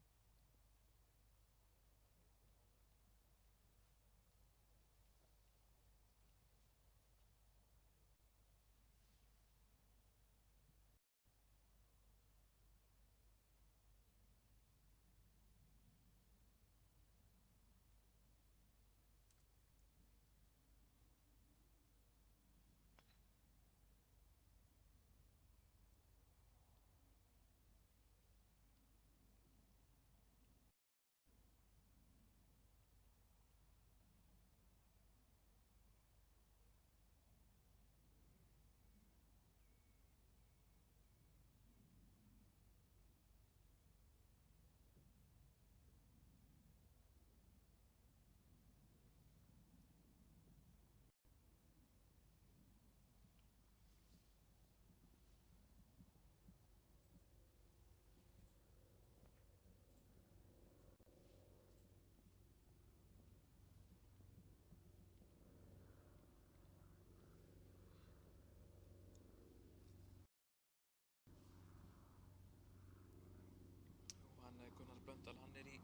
Og hann Gunnar Blöndal, hann er í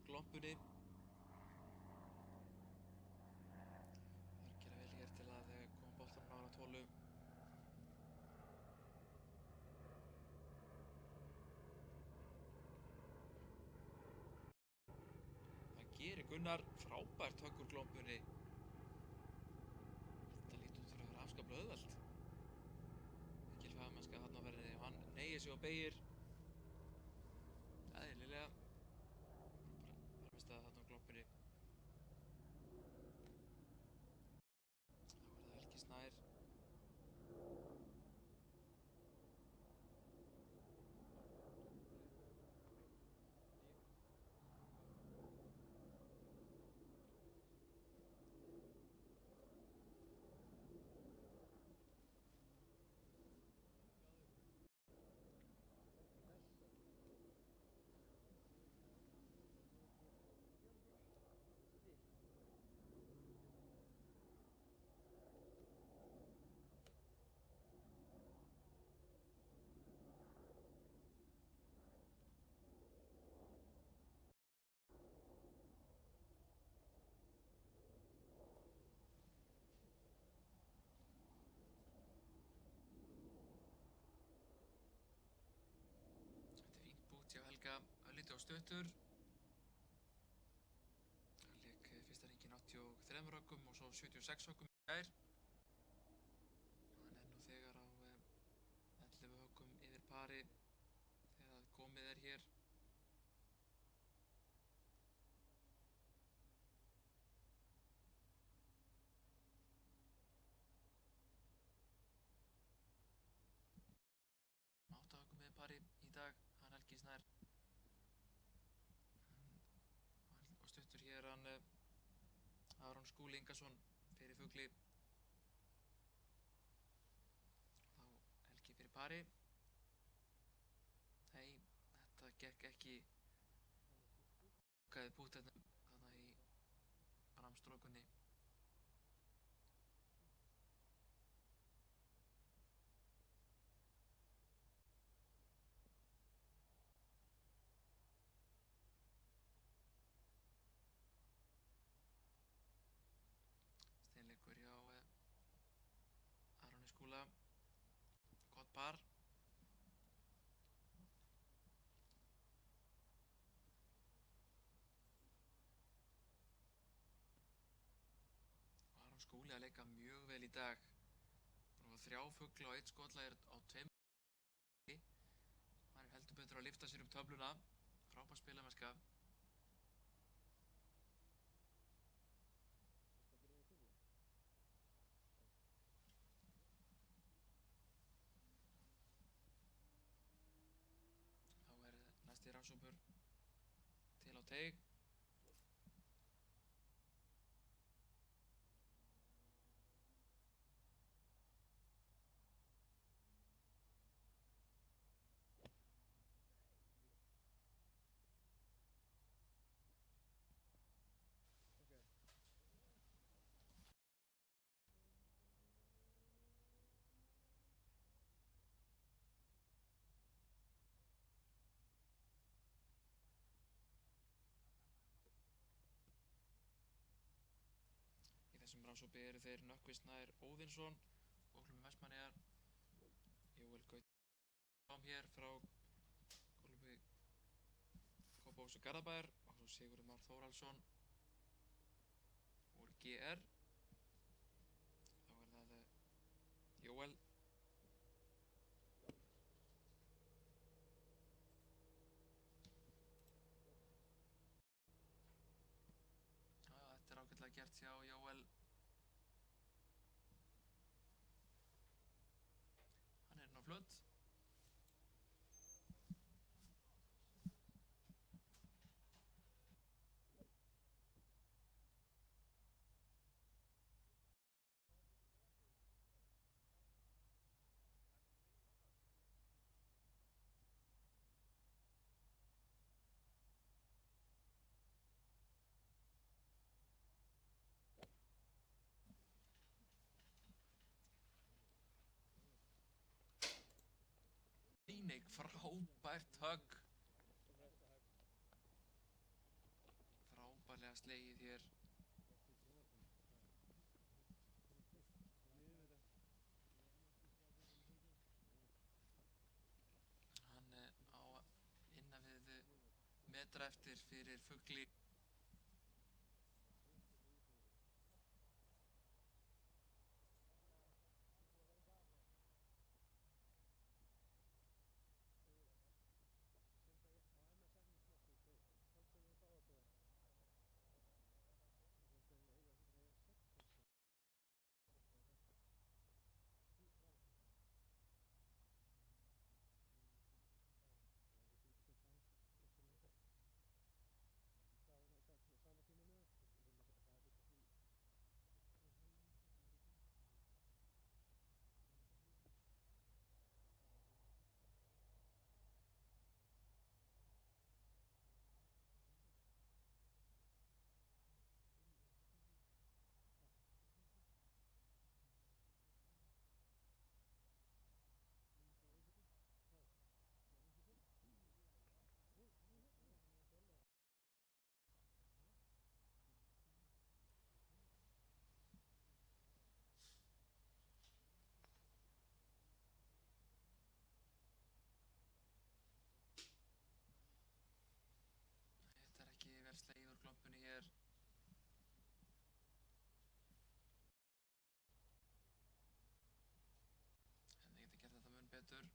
glombunni. Það er gera vel hér til að koma boltanum nálægt holu. Það gerir Gunnar, frábært högg úr glombunni. Þetta lítur út fyrir að vera afskaplega auðvelt. Mikil fagmennska þarna á ferðinni og hann hneigir sig og beygir. Eðlilega. Bara mista það þarna úr glombunni. Þá er það Helgi Snær. Þetta er fínt bút hjá Helga, örlítið og stuttur. Hann lék fyrsta hringinn 83 höggum og svo 76 höggum í gær. Hann er nú þegar á 11 höggum yfir pari þegar komið er hér. Átta höggum yfir pari í dag, hann Helgi Snær. Og stuttur hér hann Aron Skúli Ingason fyrir fugli. Þá Helgi fyrir pari. Nei, þetta gekk ekki. Lokaði púttetnum þarna í framstrókunni. Steinleikur hjá Aroni Skúla. Gott par. Og Aron Skúli að leika mjög vel í dag. Búinn að fá 3 fugla og 1 skotlægir á 2. Hann er heldur betur að lyfta sér upp töfluna. Frábær spilamennska. Þá er Grásúpur til á teig. Í þessum rásópi eru þeir Nökkvi Snær Óðinsson, Golfklúbbi Vestmannaeyjar, Jóel Gauti kom hér frá Golfklúbbi Kópavogs og Garðabæjar og svo Sigurður Már Þórhallsson úr GR. Þá er það Jóel. Þetta er ágætlega gert hjá Jóel. Hann er inn á flöt. Einig, frábært högg. Frábærlega slegið hér. Hann á innan við metra eftir fyrir fugli. Þetta er ekki vel slegið úr glompunni hér. Hefði getið gert þetta mun betur.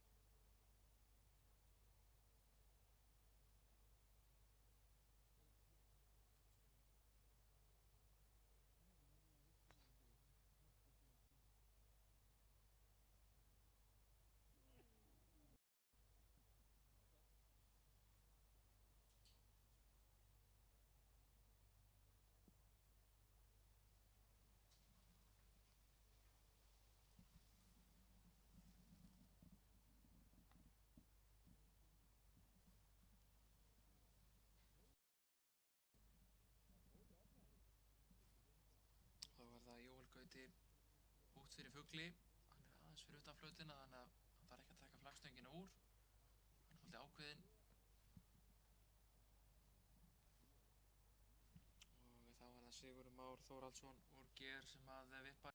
Þá er það Jóel Gauti út fyrir fugli. Hann er aðeins fyrir utan flautina þannig að hann þarf ekki að taka flagstöngina úr. Hann er svolítið ákveðinn. Og þá er það Sigurður Már Þórhallsson úr GR sem að vippa.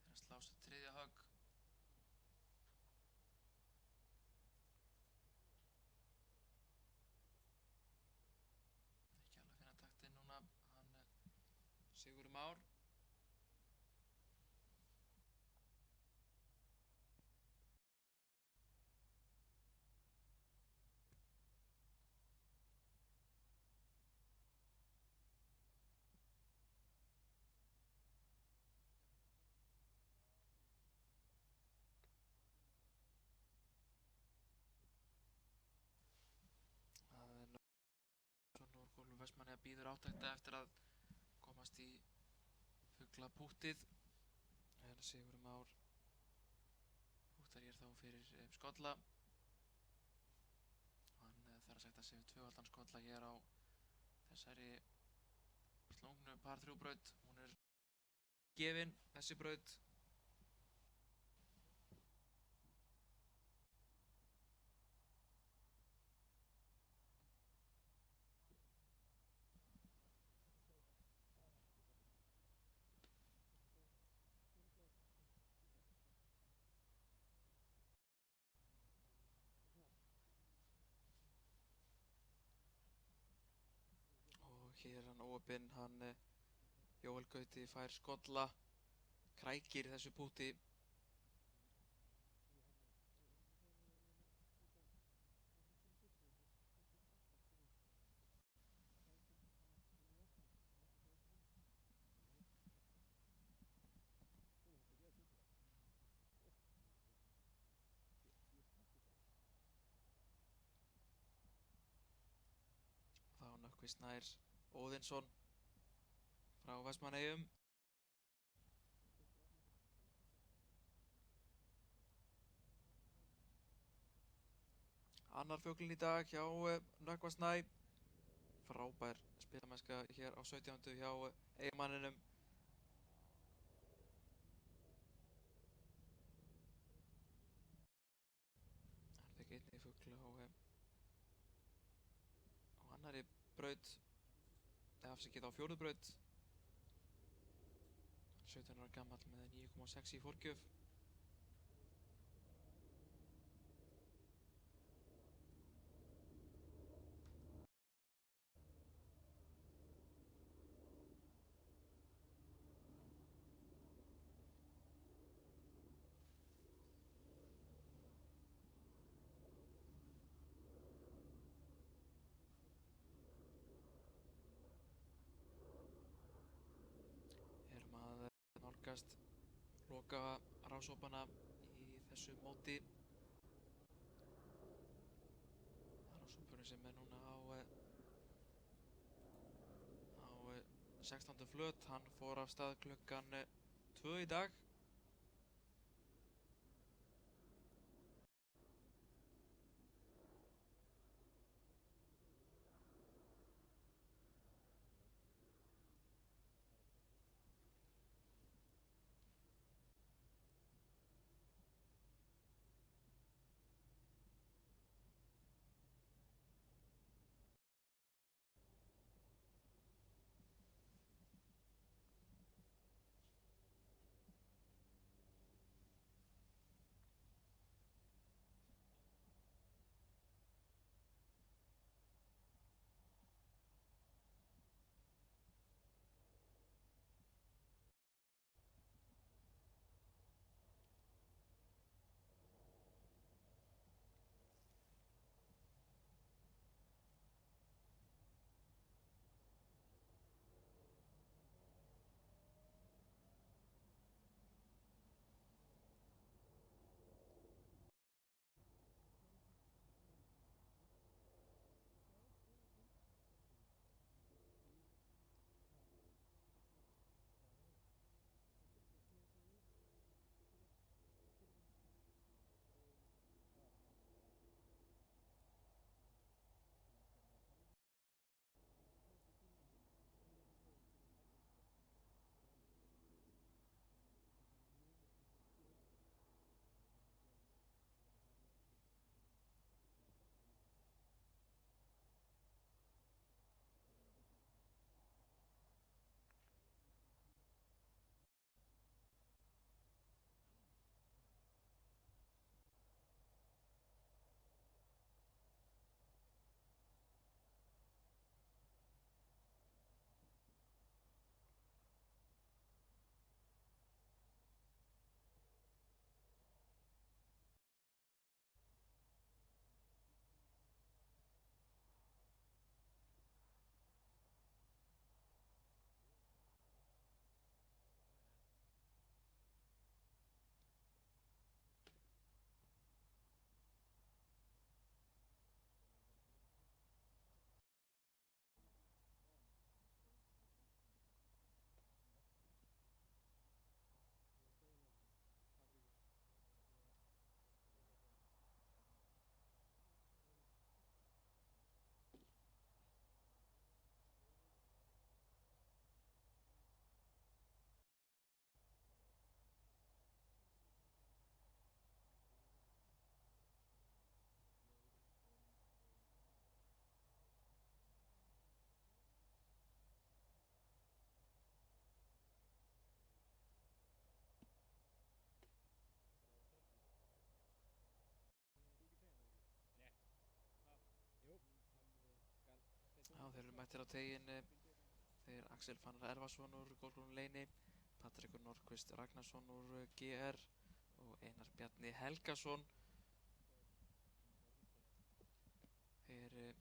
Er að slá sér þriðja högg. Ekki alveg finna taktinn núna. Hann Sigurður Már. bíður átekta eftir að komast í fuglapúttið. En Sigurður Már púttar hér þá fyrir skolla. Hann þarf að sætta sig við tvöfaldan skolla hér á þessari slungnu par 3 braut. Hún er gefin, þessi braut. Og hér er hann óopinn, hann Jóel Gauti fær skolla, krækir þessu pútti. Þá Nökkvi Snær Óðinsson frá Vestmannaeyjum. Annar fuglinn í dag hjá Nökkva Snæ. Frábær spilamennska hér á 17. hjá Eyjamanninum. Hann fekk einnig fugl á annarri braut, eða afsikið á 4. braut. 17 ára gamall með 9,6 í forgjöf. Erum að nálgast loka rásópana í þessu móti. Rásópurinn sem er núna á 16. flöt, hann fór af stað klukkan 2 í dag. mættir á tegin þeir Axel Fannar Ervarsson úr Golfklúbbnum Leyni, Patrekur Norqvist Ragnarsson úr GR og Einar Bjarni Helgason. Þeir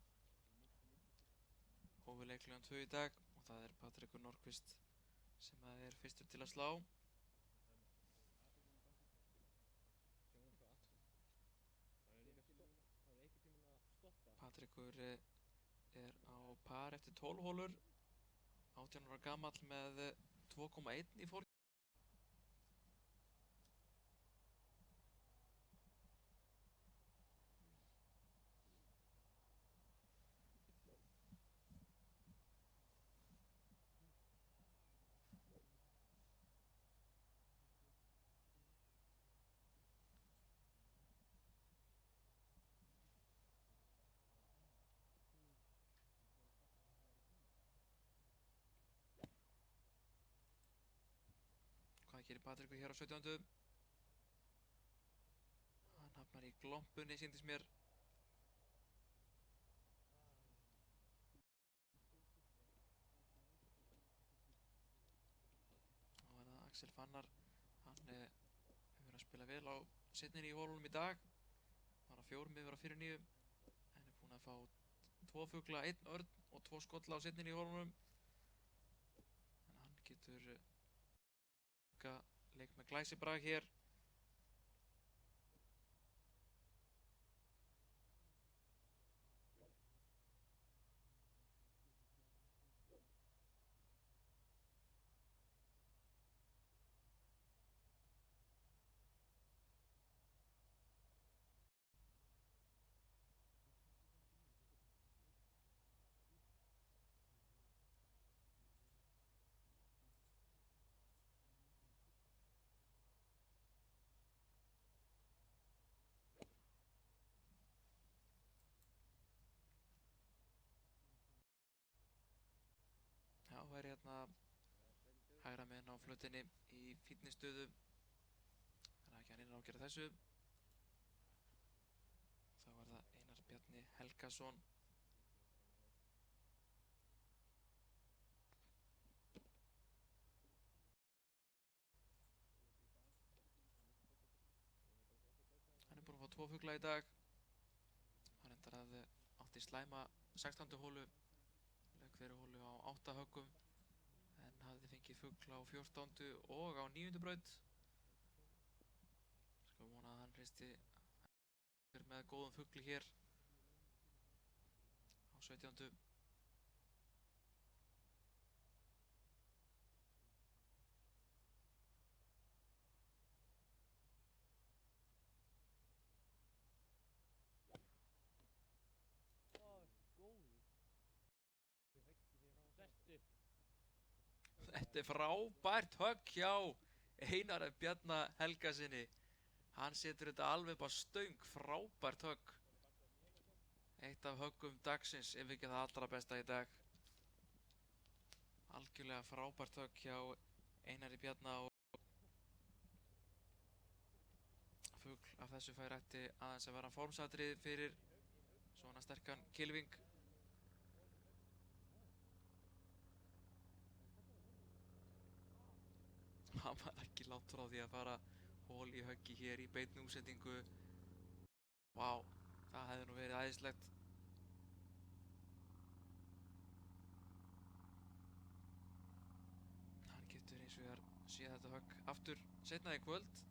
hófu leik klukkan 2 í dag og það er Patrekur Norqvist sem er fyrstur til að slá. Patrekur er á par eftir 12 hólur, 18 ára gamall með 2,1 í fórgjöf. Hvað gerir Patrekur hér á 17. Hann hafnar í glompunni, sýndist mér. Og það Axel Fannar, hann hefur verið að spila vel á seinni í hólunum í dag. Var á 4 yfir á 4-9. Hann er búinn að fá 2 fugla, 1 örn og 2 skolla á seinni í hólunum. Þannig að hann getur leik með glæsibrag hér. Já, það er hérna hægra meginn á flötinni í fínni stöðu. Þannig að ekki hann inn á að gera þessu. Þá var það Einar Bjarni Helgason. Hann er búinn að fá 2 fugla í dag. Hann reyndar að átti slæma 16. hólu. Leik þeirri hólu á 8 höggum. En hafði fengið fugla á 14. og á 9. braut. Sko vona að hann hristi með góðum fugli hér á 17. Þetta er frábært högg hjá Einari Bjarna Helgasyni. Hann setur þetta alveg upp á stöng, frábært högg. Eitt af höggum dagsins, ef ekki það allra besta í dag. Algjörlega frábært högg hjá Einari Bjarna og fugl af þessu fær ætti aðeins að vera formsatrið fyrir svona sterkan kylfing. Hann var ekki langt frá því að fara hól í höggi hér í beinni útsendingu. Vá, það hefði nú verið æðislegt. Hann getur eins og þar séð þetta högg aftur seinna í kvöld.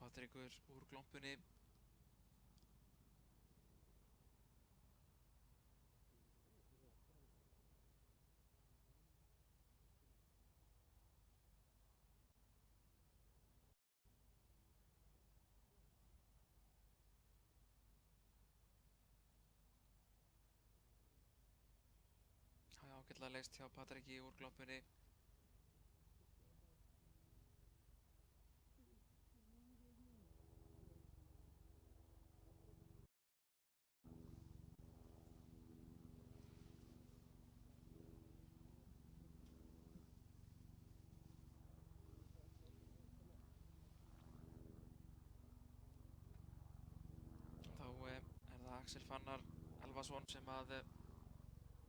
Patrekur úr glompunni. Það er ágætlega leist hjá Patreki úr glompunni. Þá er það Axel Fannar Elvason sem að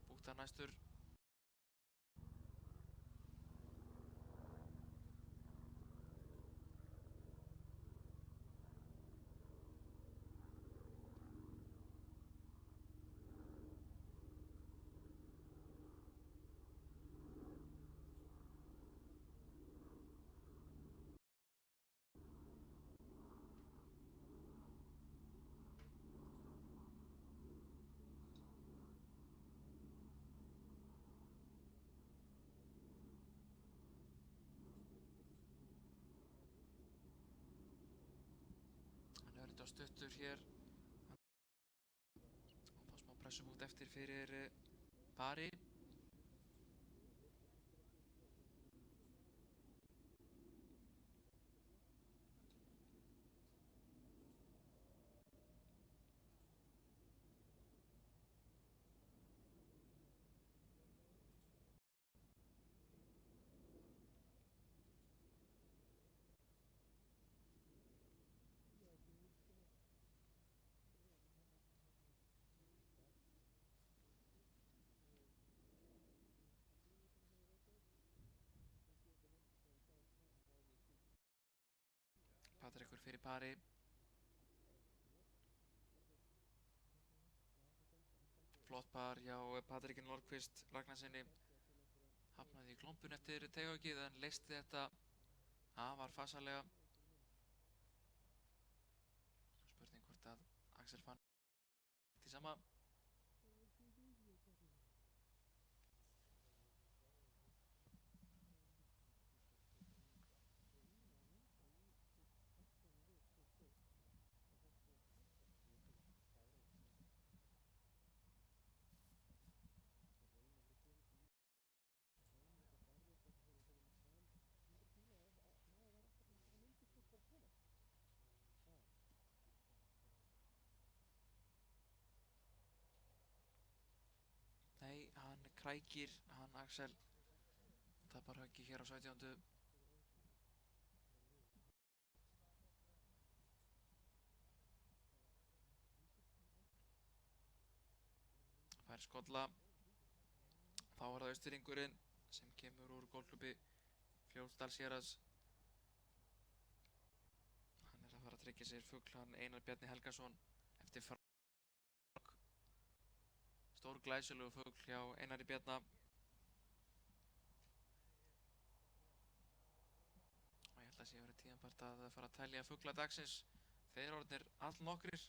búktar næstur. Hann er auðvitað stuttur hér. Og fá smá pressubútt eftir fyrir pari. Patrekur fyrir pari. Flott par hjá Patreki Nordqvist Ragnarsinni. Hafnaði í glompun eftir teigahöggið en leysti þetta afar farsællega. Svo spurning hvort að Axel Fannar til sama. Nei, hann krækir, hann Axel tapar höggi hér á 17. Fær skolla. Þá er það Austfirðingurinn sem kemur úr golfklúbbi Fljótsdalshéraðs. Hann er að fara að tryggja sér fugl, hann Einar Bjarni Helgason eftir stór glæsilegu fugl hjá Einari Bjarna. Og ég held að sé verið tíðanbært að fara að telja fugla dagsins. Þeir eru orðnir allnokkrir.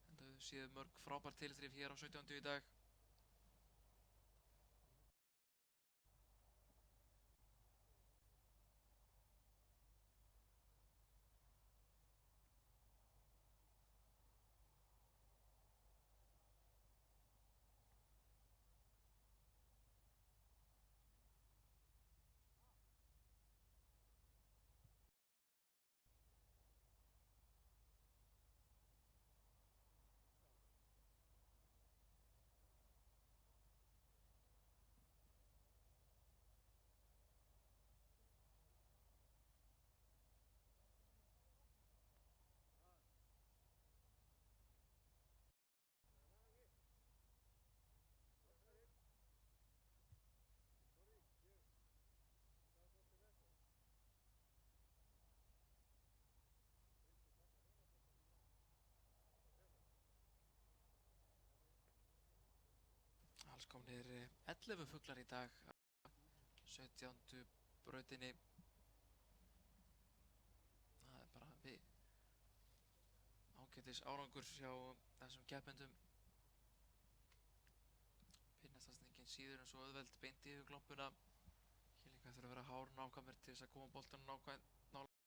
En þau séu mörg frábær tilþrif hér á 17. í dag. Alls komnir 11 fuglar í dag á 17. brautinni. Það er bara ágætis árangur hjá þessum keppendum. Pinnastastningin síður en svo auðveld beint yfir glompuna. Hér líka þurfa að vera hár nákvæmur til þess að koma boltanum nákvæmt nálægt.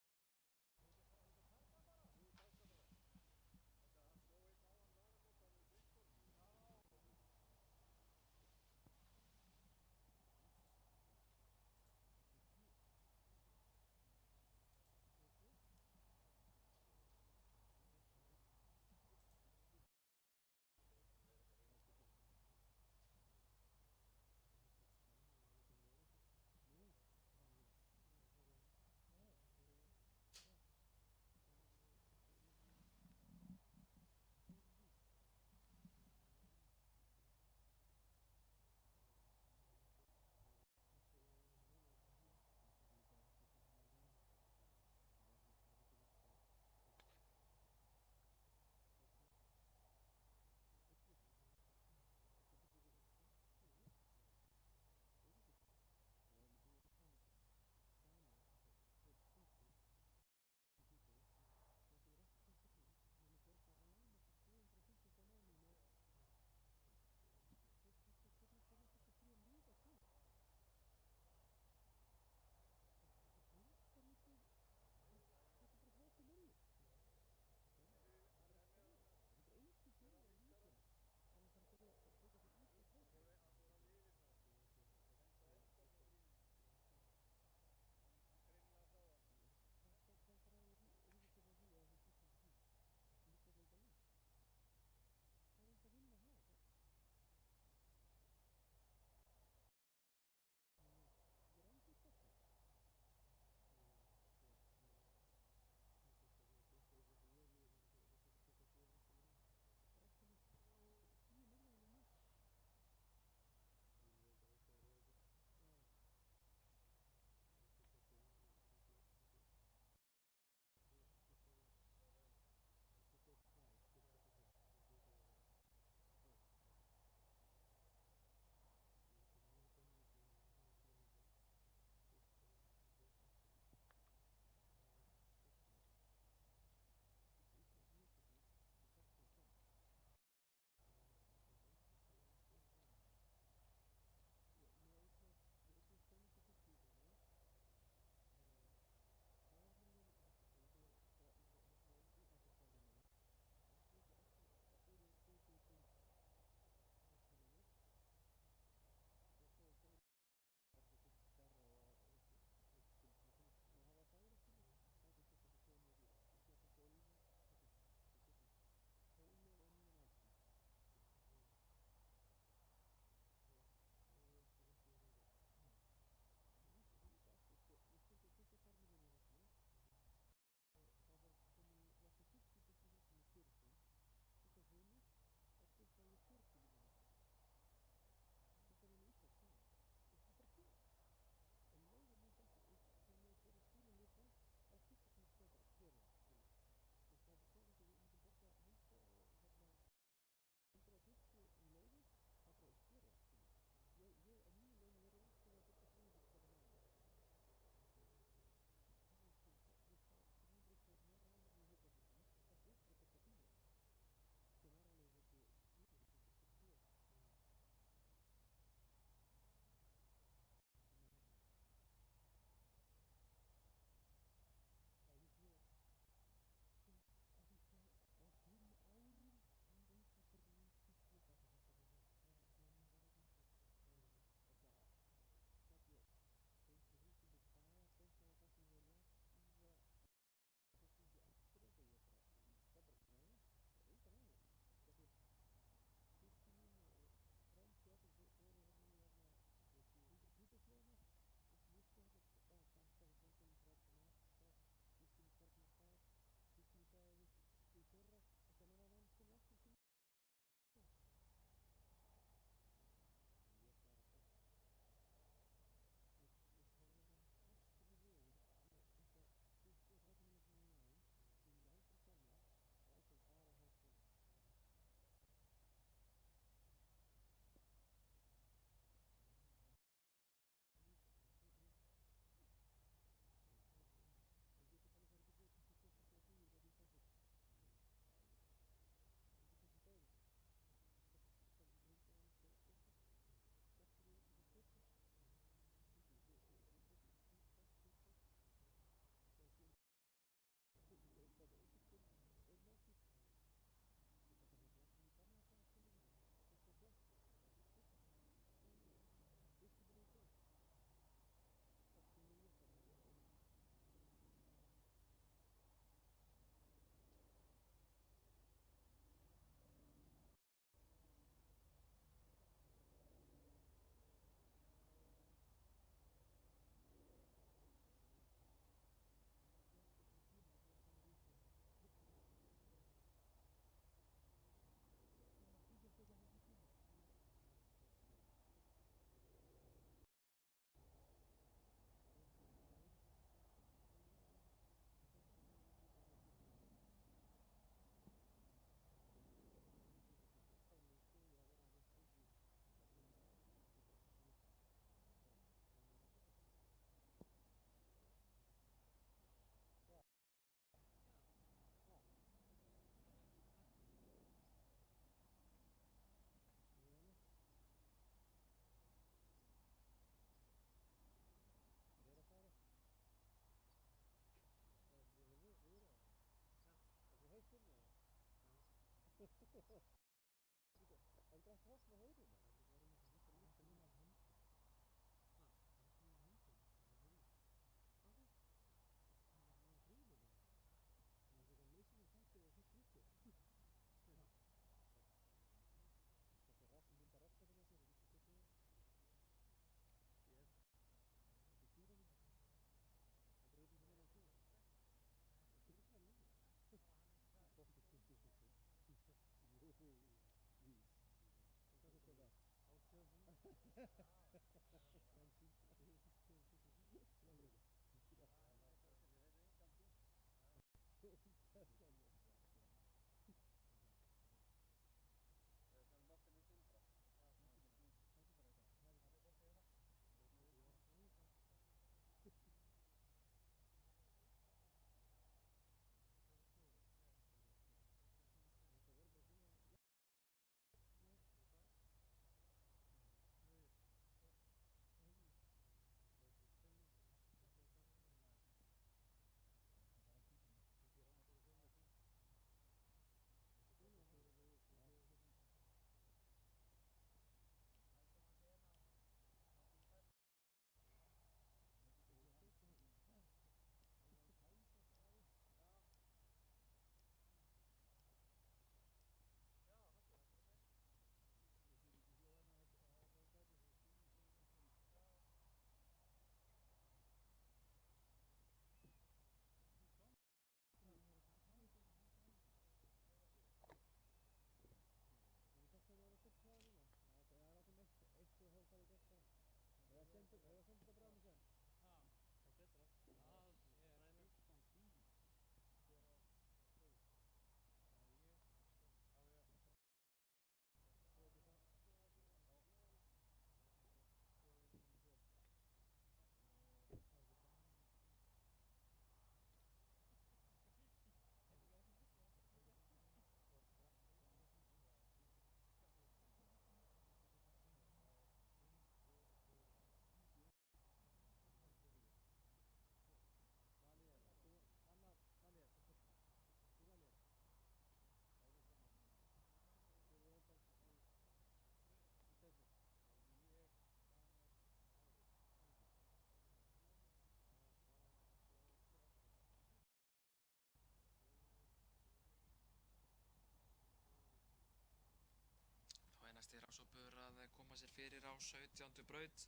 Þá er næsti rásópur að koma sér fyrir á 17. braut.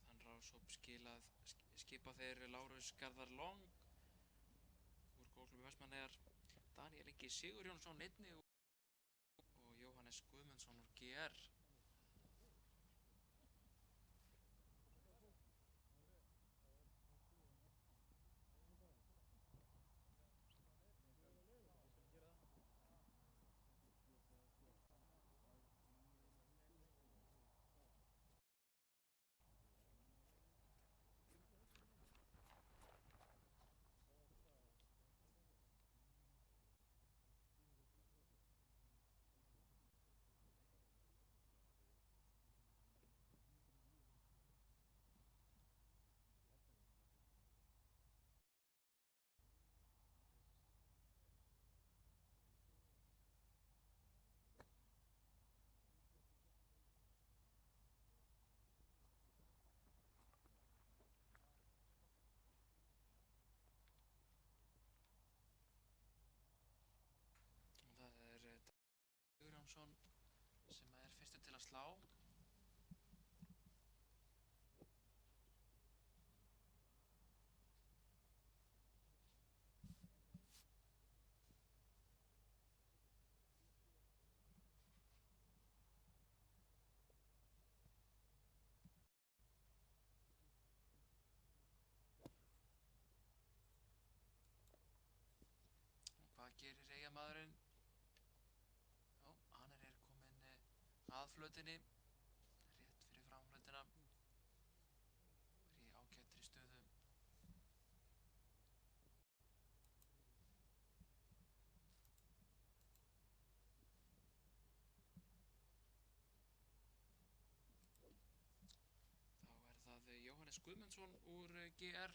Þann rásóp skipa þeir Lárus Garðar Long úr Golfklúbbi Vestmannaeyjar, Daníel Ingi Sigurjónsson einnig og Jóhannes Guðmundsson úr GR. Og það er Sigurjónsson sem er fyrstur til að slá. Og hvað gerir Eyjamaðurinn? Já, hann er kominn að flötinni, rétt fyrir fram flötina, er í ágætri stöðu. Þá er það Jóhannes Guðmundsson úr GR.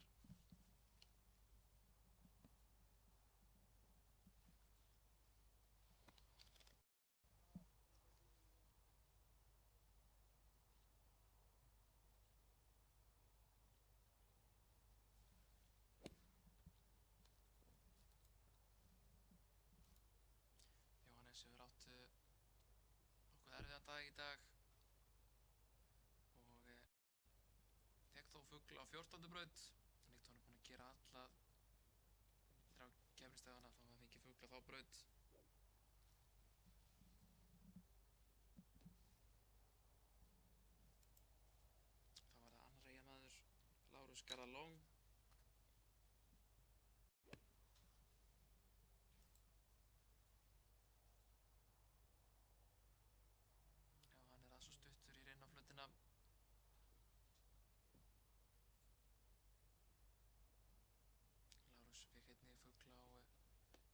Jóhannes hefur átt nokkuð erfiðan dag í dag og fékk þó fugl á 14. braut. Líkt hann er búinn að gera alla 3 keppnisdagana, þá hann fengið fugl á þá braut. Garðar Long. Já, hann er aðeins svo stuttur í reyna flötina. Lárus fékk einnig fugl á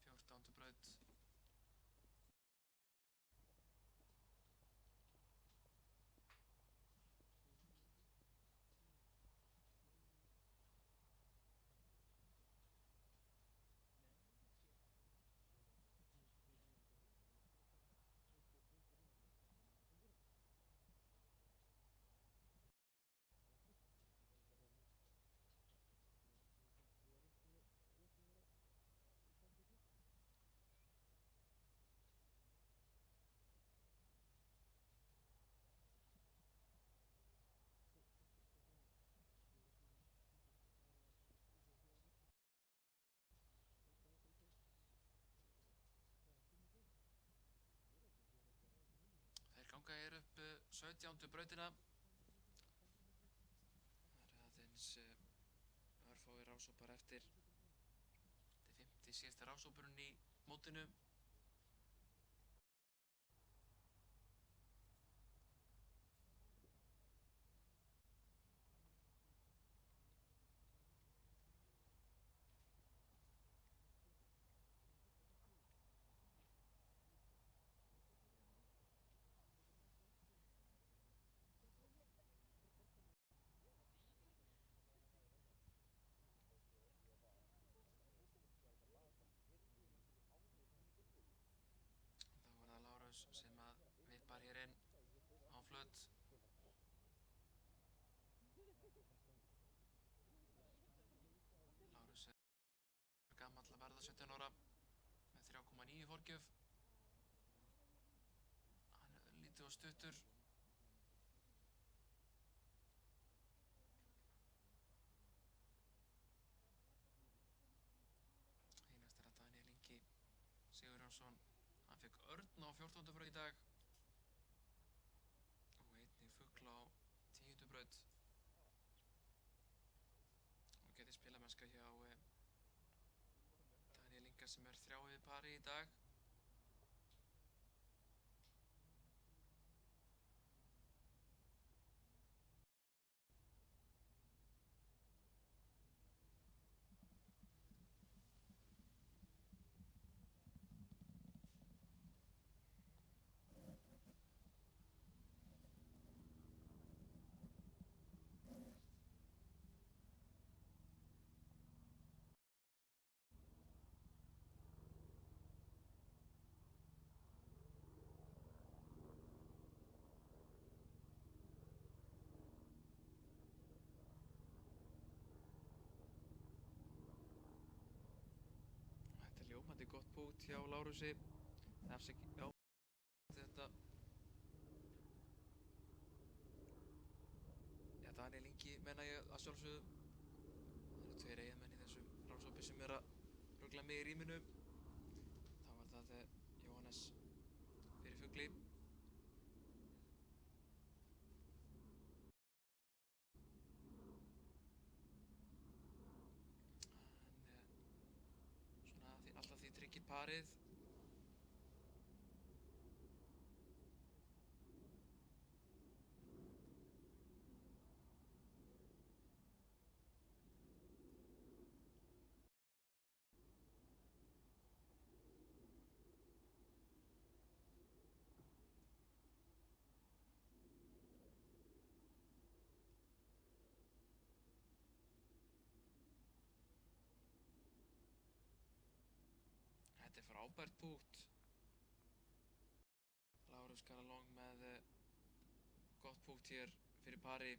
14. braut. Þeir ganga hér upp 17. brautina. Það er aðeins örfáir rásópar eftir. Þetta er 5. síðasti rásópurinn í mótinu. Þá var það Lárus sem að vippar hér inn á flöt. Lárus er gamall að verða 17 ára með 3,9 forgjöf. Hann er lítið og stuttur. Því næst er að Daníel Ingi Sigurjónsson. Hann fékk örn á 14. braut í dag og einnig fugl á 10. braut og geti spilamennska hjá Daníel Inga sem er 3 yfir pari í dag. Þetta er ljómandi gott pút hjá Lárusi. Já, þetta. Já, Daníel Ingi menna ég að sjálfsögðu. Það eru 2 eyjamenn í þessum rásópi sem er að rugla mig í rýminu. Þá var það Jóhannes fyrir fugli. En alltaf því tryggir parið. Þetta er frábært pút. Lárus Garðar Long með gott pút hér fyrir pari.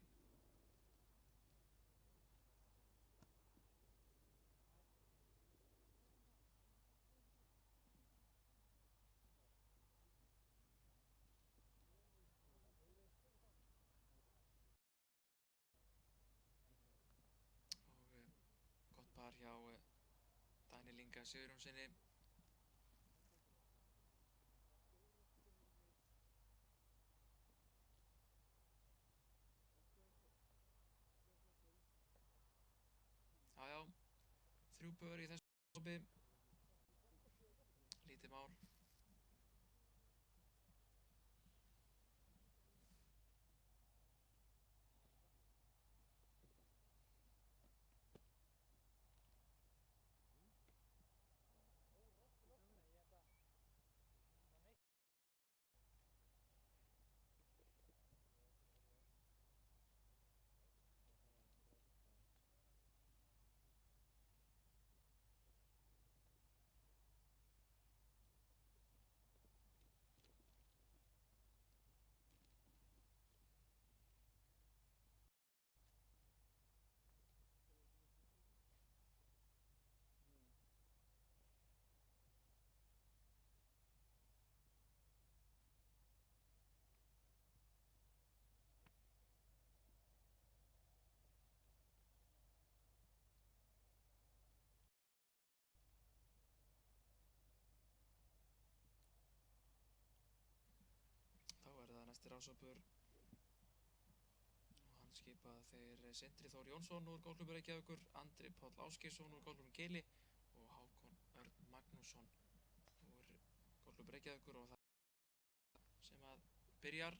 Og gott par hjá Daníel Inga Sigurjónsssyni. 3 pör í þessu hópi. Lítið mál. Þá það næsti rásópur og hann skipa þeir Sindri Þór Jónsson úr Golfklúbbi Reykjavíkur, Andri Páll Ásgeirsson úr Golfklúbbnum Keili og Hákon Örn Magnússon úr Golfklúbbi Reykjavíkur og það sem að byrjar.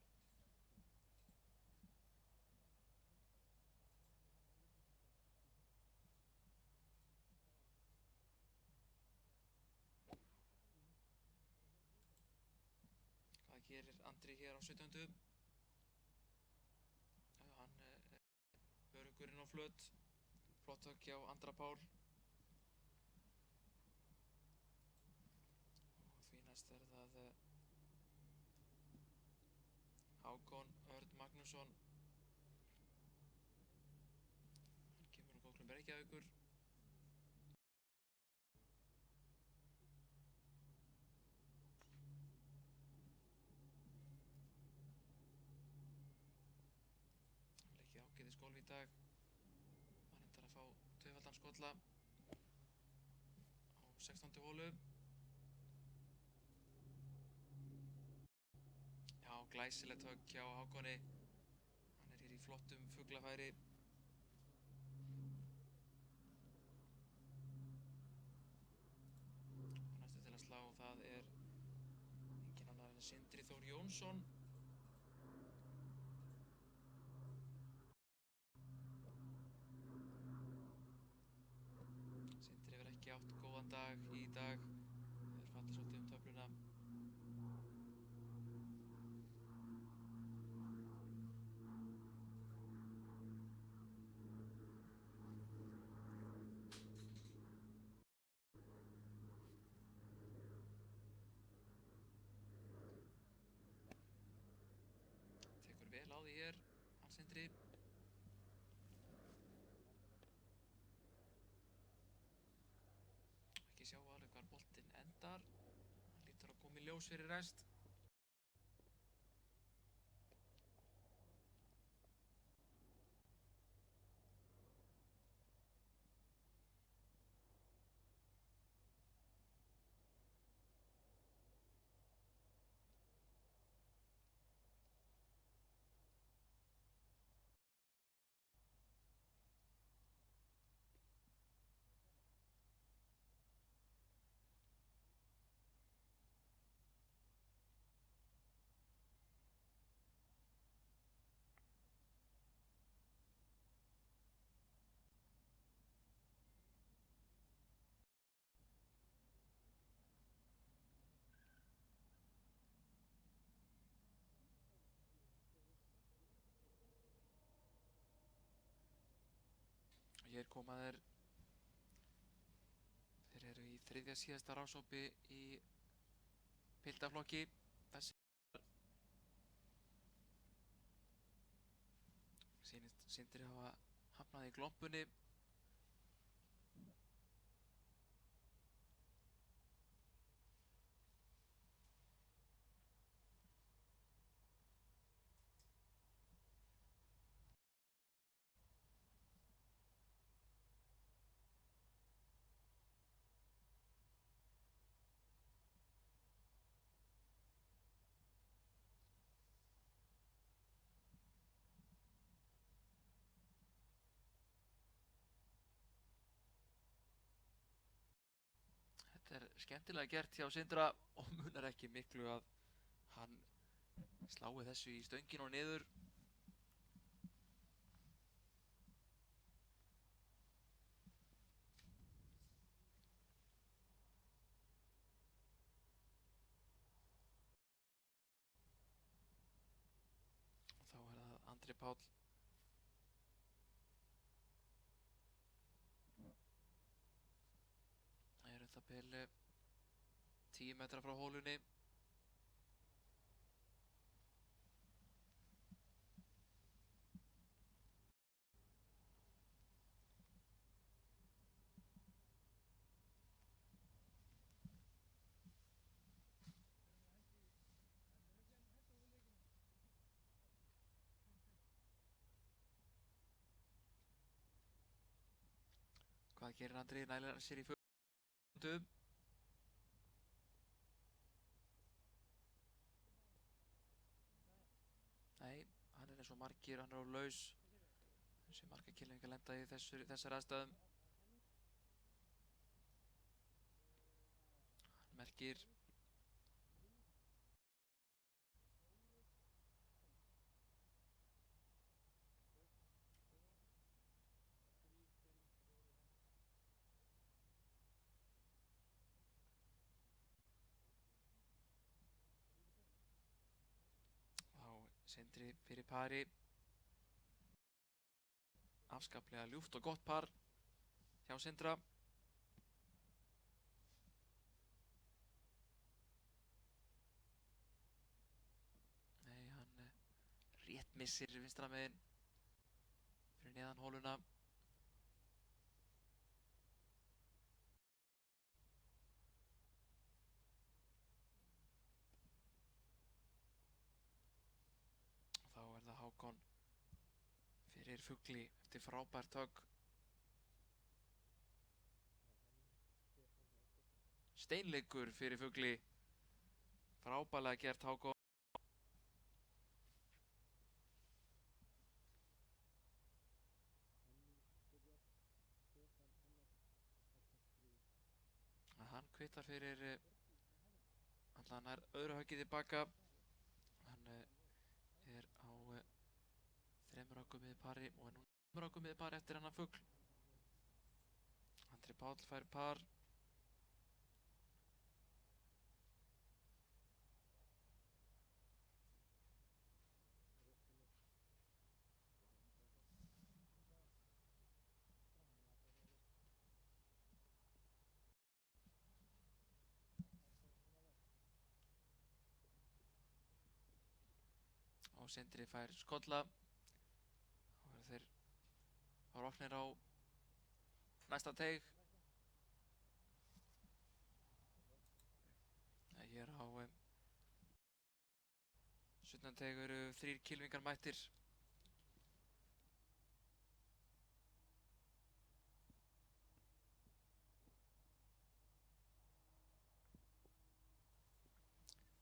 Hvað gerir Andri hér á 17. Hann öruggur inn á flöt, flott högg hjá Andra Pál. Og því næst það Hákon Örn Magnússon. Hann kemur úr Golfklúbbi Reykjavíkur. Leikið ágætis golf í dag. Var reyndar að fá tvöfaldan skolla á 16. holu. Já, glæsilegt högg hjá Hákoni. Hann hér í flottum fuglafæri. Og næstu til að slá það engin annar en Sindri Þór Jónsson. Sindri hefur ekki átt góðan dag í dag. Hefur fallið svolítið töfluna. Tekur vel á því hér, hann Sindri. Ekki sjá alveg hvar boltinn endar. Hann lítur að koma í ljós fyrir rest. Og hér koma þeir eru í þriðja síðasta rásópi í pildaflokki. Sýnist Sindri hafa hafnað í glompunni. Þetta er skemmtilega gert hjá Sindra og munar ekki miklu að hann slái þessu í stöngin og niður. Og þá er það Andri Páll. Það eru það bil 10 metra frá hólunni. Hvað gerir Andri? Nælir hann sér í fötum? Nei, hann er eins og margir, hann er á laus. Þessi marga kylfingar lenda í þessar aðstæðum. Hann merkir Sindri fyrir pari. Afskaplega ljúft og gott par hjá Sindra. Nei, hann rétt missir vinstra megin fyrir neðan hóluna. Og þá er það Hákon fyrir Fugli eftir frábært högg. Steinleikur fyrir Fugli. Frábærlega gert Hákon. Hann kvittar fyrir allan nær öðru höggið tilbaka. Hann er á 3 höggum miði pari og er nú 5 höggum miði pari eftir hennar Fugl. Andri Páll fær par. Og Sindri fær skolla. Þá eru þeir roknir á næsta teig. Hér á 17. teig eru 3 kylfingar mættir.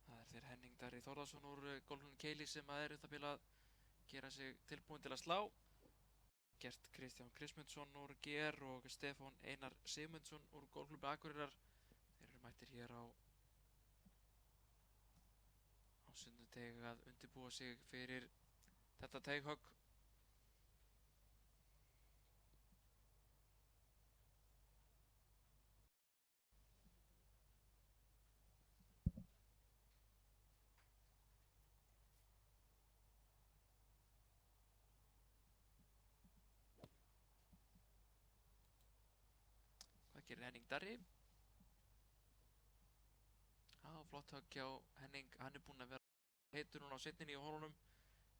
Það er þeir Henning Darri Þórðarsson úr Golfklúbbnum Keili sem er það bil að gera sig tilbúin til að slá. Gert Kristján Kristmundsson úr GR og Stefán Einar Sigmundsson úr Golfklúbbi Akureyrar. Þeir eru mættir hér á sunnudeg að undirbúa sig fyrir þetta teighögg. Hvað gerir Henning Darri? Flott högg hjá Henning. Hann er búinn að vera heitur núna á seinni í hólunum.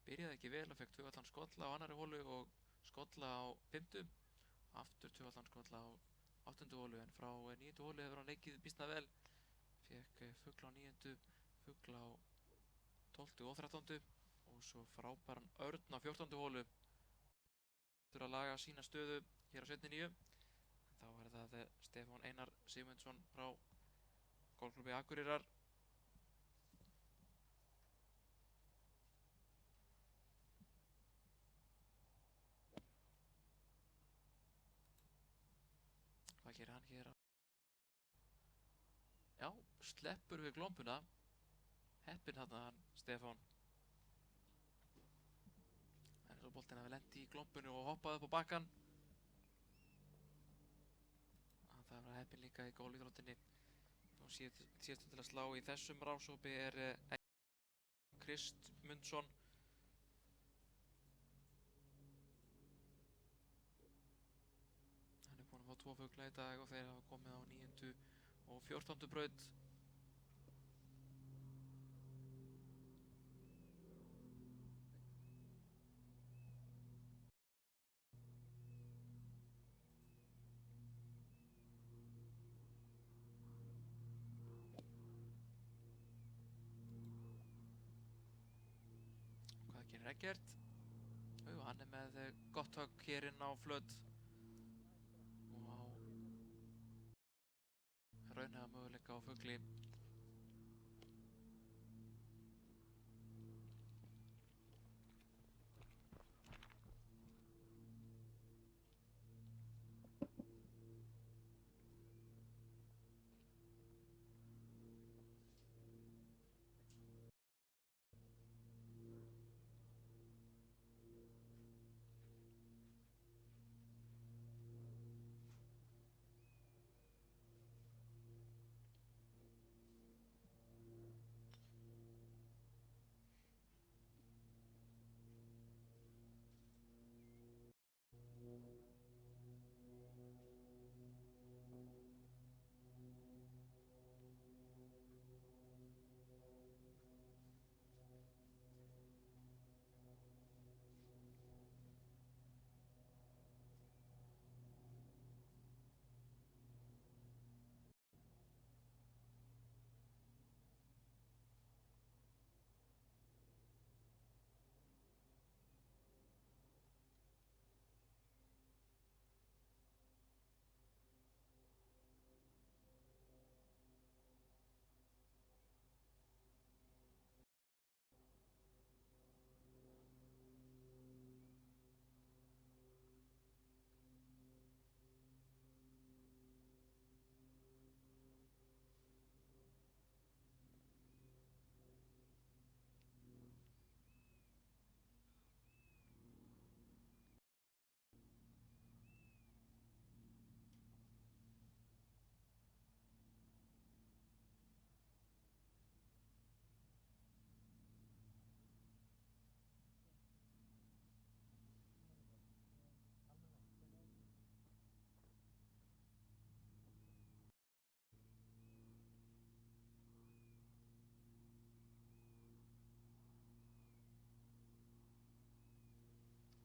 Byrjaði ekki vel og fekk tvöfaldan skolla á annarri hólu og skolla á 5. Aftur tvöfaldan skolla á 8. hólu, en frá 9. hólu hefur hann leikið býsna vel. Fekk Fugl á 9., Fugl á 12. og 13. og svo frábæran Örn á 14. hólu. Þurfa að laga sína stöðu hér á seinni 9. Þá er það Stefán Einar Sigmundsson frá Golfklúbbi Akureyrar. Hvað gerir hann hér? sleppur við glombuna. Heppinn þarna hann Stefán. En svo boltinn hafi lent í glombunni og hoppað upp á bakkann. Það var heppinn líka í gólíþróttinni. Og síðastu til að slá í þessum rásópi Kristmundsson. Hann búinn að fá 2 fugla í dag og þeir hafa komið á 9. og 14. braut. Hvað gerir Eggert? Hann með gott högg hér inn á flöt og á raunhæfa möguleika á fugli.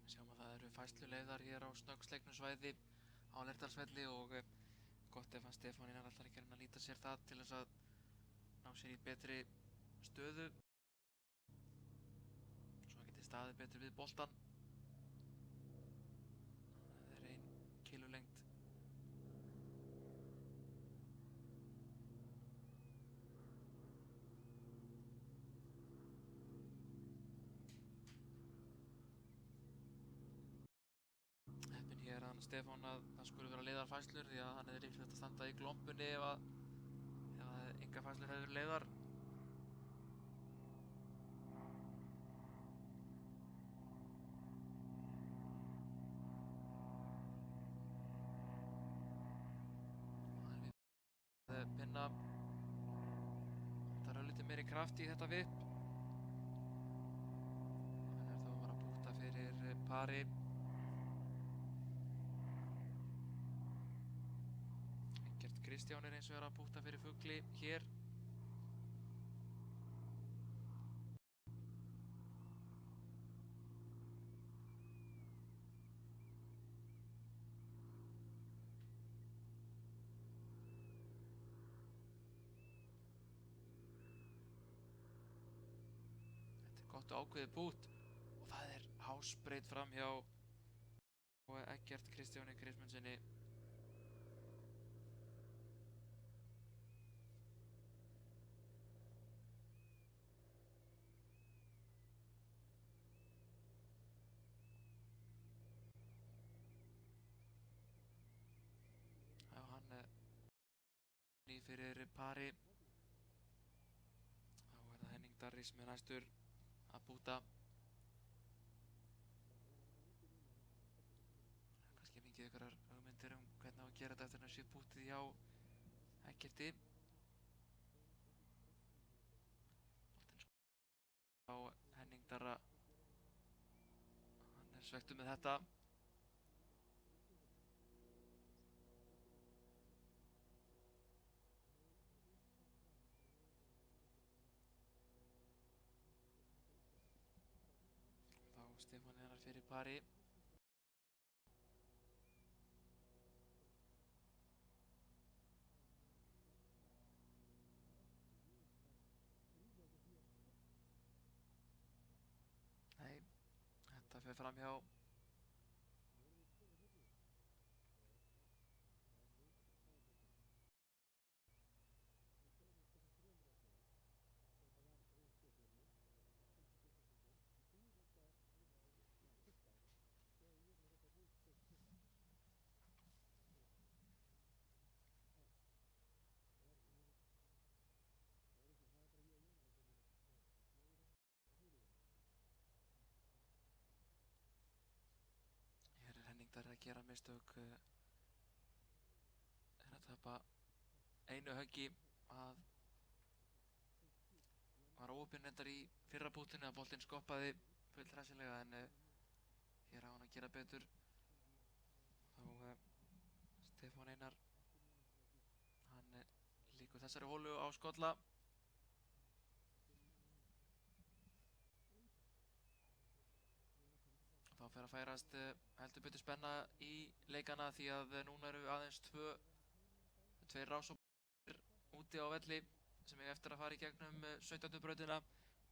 Við sjáum að það eru færsluleiðar hér á snöggsleiknu svæði á Leirdalsvelli og gott ef hann Stefán Einar ætlar ekki að nýta sér það til þess að ná sér í betri stöðu svo hann geti staðið betur við boltann. Það er 1 kílólengd. Heppinn hér hann Stefán að það skulle vera leiðar færslur því að hann hefði líklegt að standa í glombunni ef engar færslur hefði verið leiðar. Pinna það er lítið meiri kraft í þetta vipp. Hann er þó að fara að búta fyrir pari. Eggert Kristján er eins og er að búta fyrir fugli hér. Gott og ákveðið bút og það er hásbreyt fram hjá Eggert Kristjáni Kristmundssoni. Já, hann fyrir pari Darri sem er næstur að búta. Kannski fengið einhverjar hugmyndir hvernig á að gera þetta eftir að sé bútið hjá Eggerti. Boltinn á Henning Darra. Hann er svekktur með þetta. Þá Stefán Einar fyrir pari. Nei, þetta fer fram hjá. Hér er Henning Darri að gera mistök. Er að tapa einu höggi. Að var óopinn reyndar í fyrra bútinu að boltinn skoppaði fullhressilega, en hér á hann að gera betur. Þá Stefán Einar, hann lýkur þessari holu á skolla. Þá fer að færast heldur betur spenna í leikana, því að núna eru aðeins tveir rásópar úti á velli sem er eftir að fara í gegnum 17. brautina,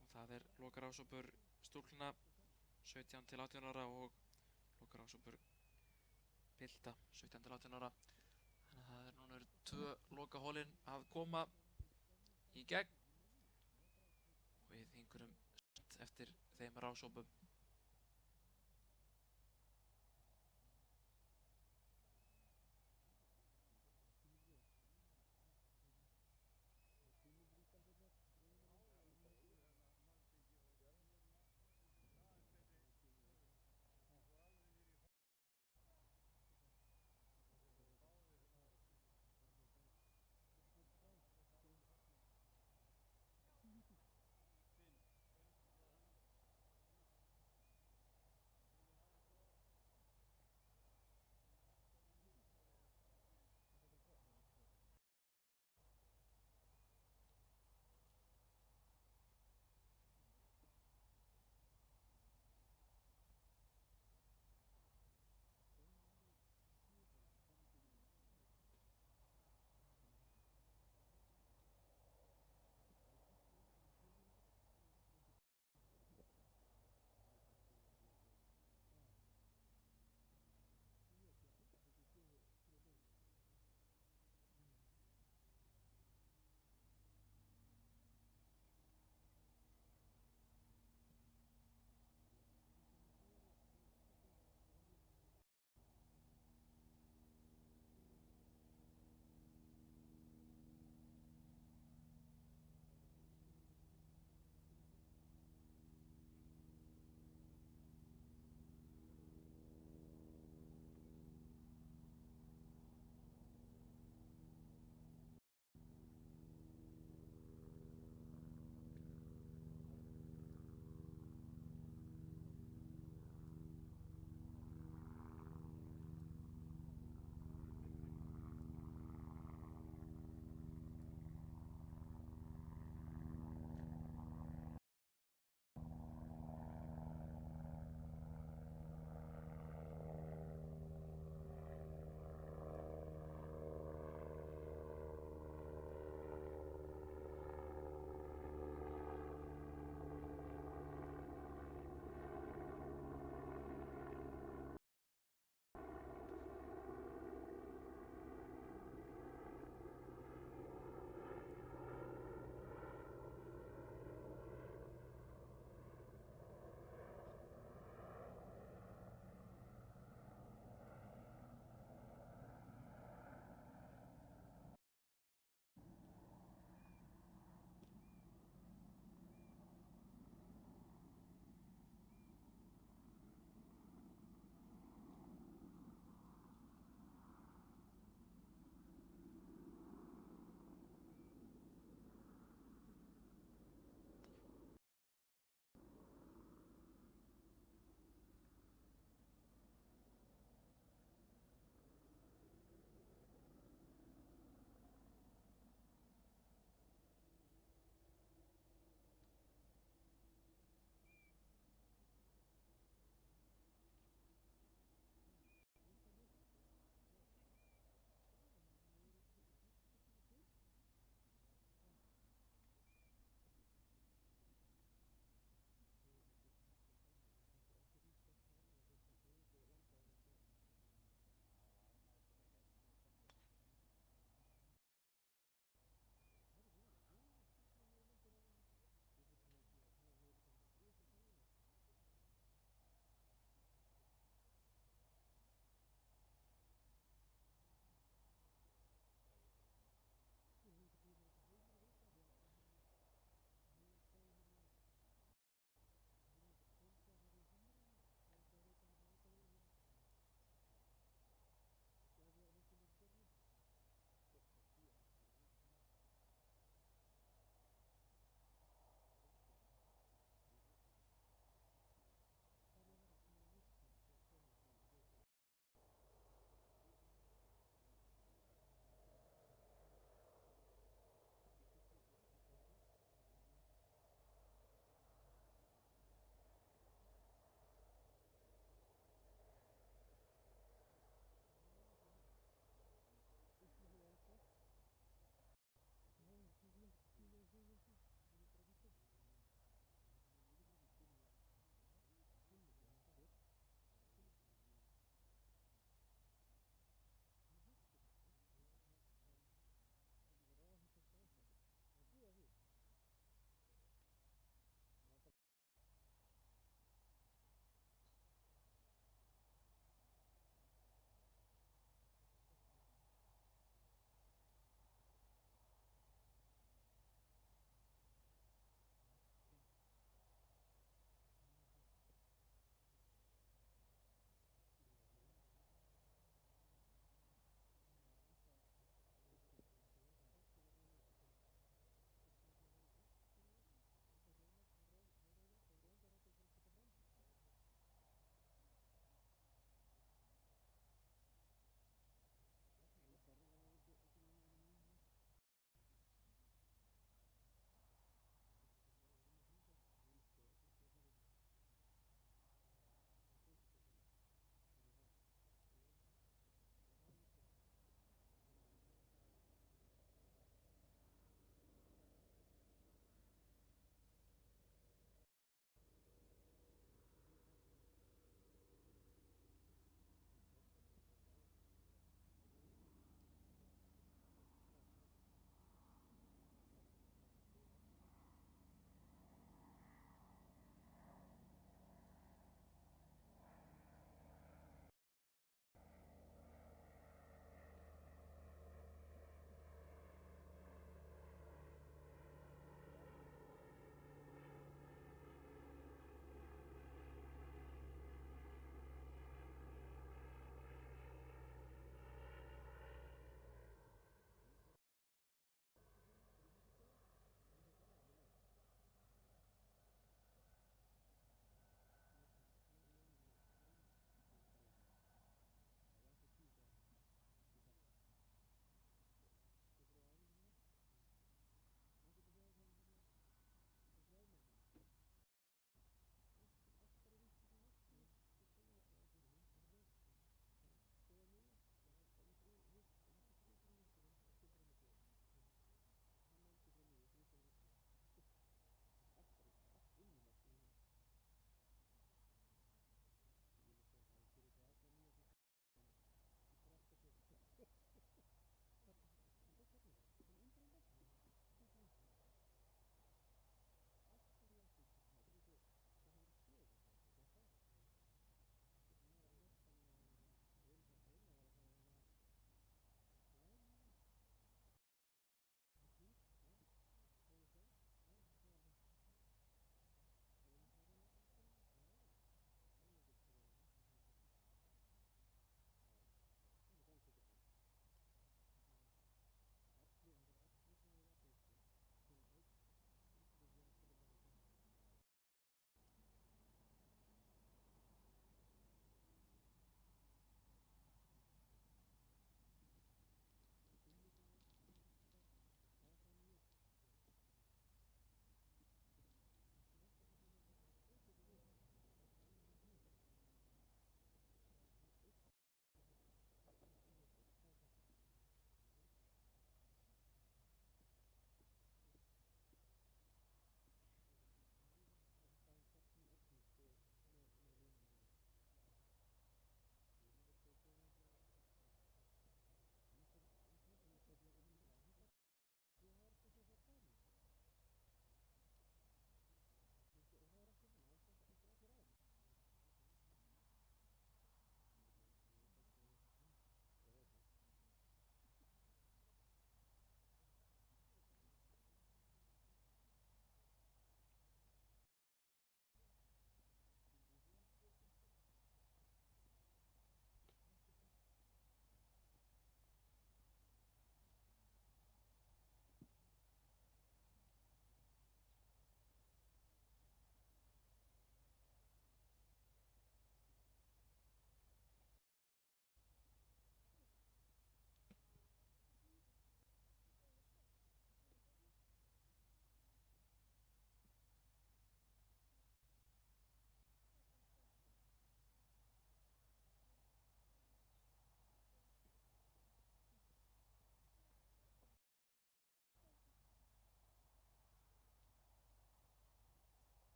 og það er lokarásópur stúlkna 17 til 18 ára og lokarásópur pilta 17 til 18 ára. Þannig að núna eru 2 lokahólin að koma í gegn og við hingurum eftir þeim rásópum.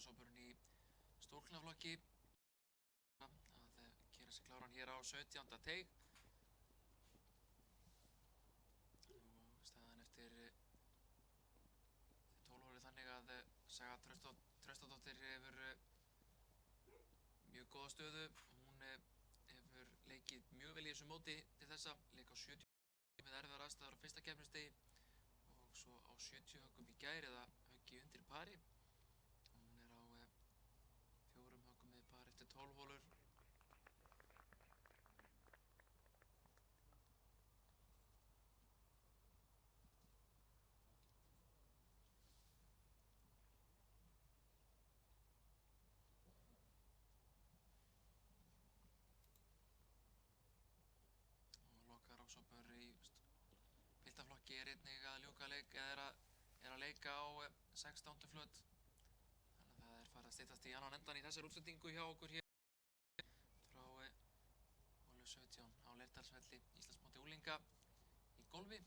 lokárásópurinn í stúlknaflokki að gera sig kláran hér á 17. teig. Og staðan eftir 12 hólið þannig að Saga Traustadóttir hefur mjög góða stöðu. Hún hefur leikið mjög vel í þessu móti til þessa, leik á 70 með erfiðar aðstæður á fyrsta keppnisdegi og svo á 70 höggum í gær eða höggi undir pari. Hún er á 4 höggum með par eftir 12 hólur. Og lokaárásópur í piltaflokki er einnig að ljúka leik eða er að leika á 16. flöt. Þannig að það er farið að styttast í annan endan í þessari útsendingu hjá okkur hér frá holu 17 á Leirdalsvelli, Íslandsmóti unglinga í golfi.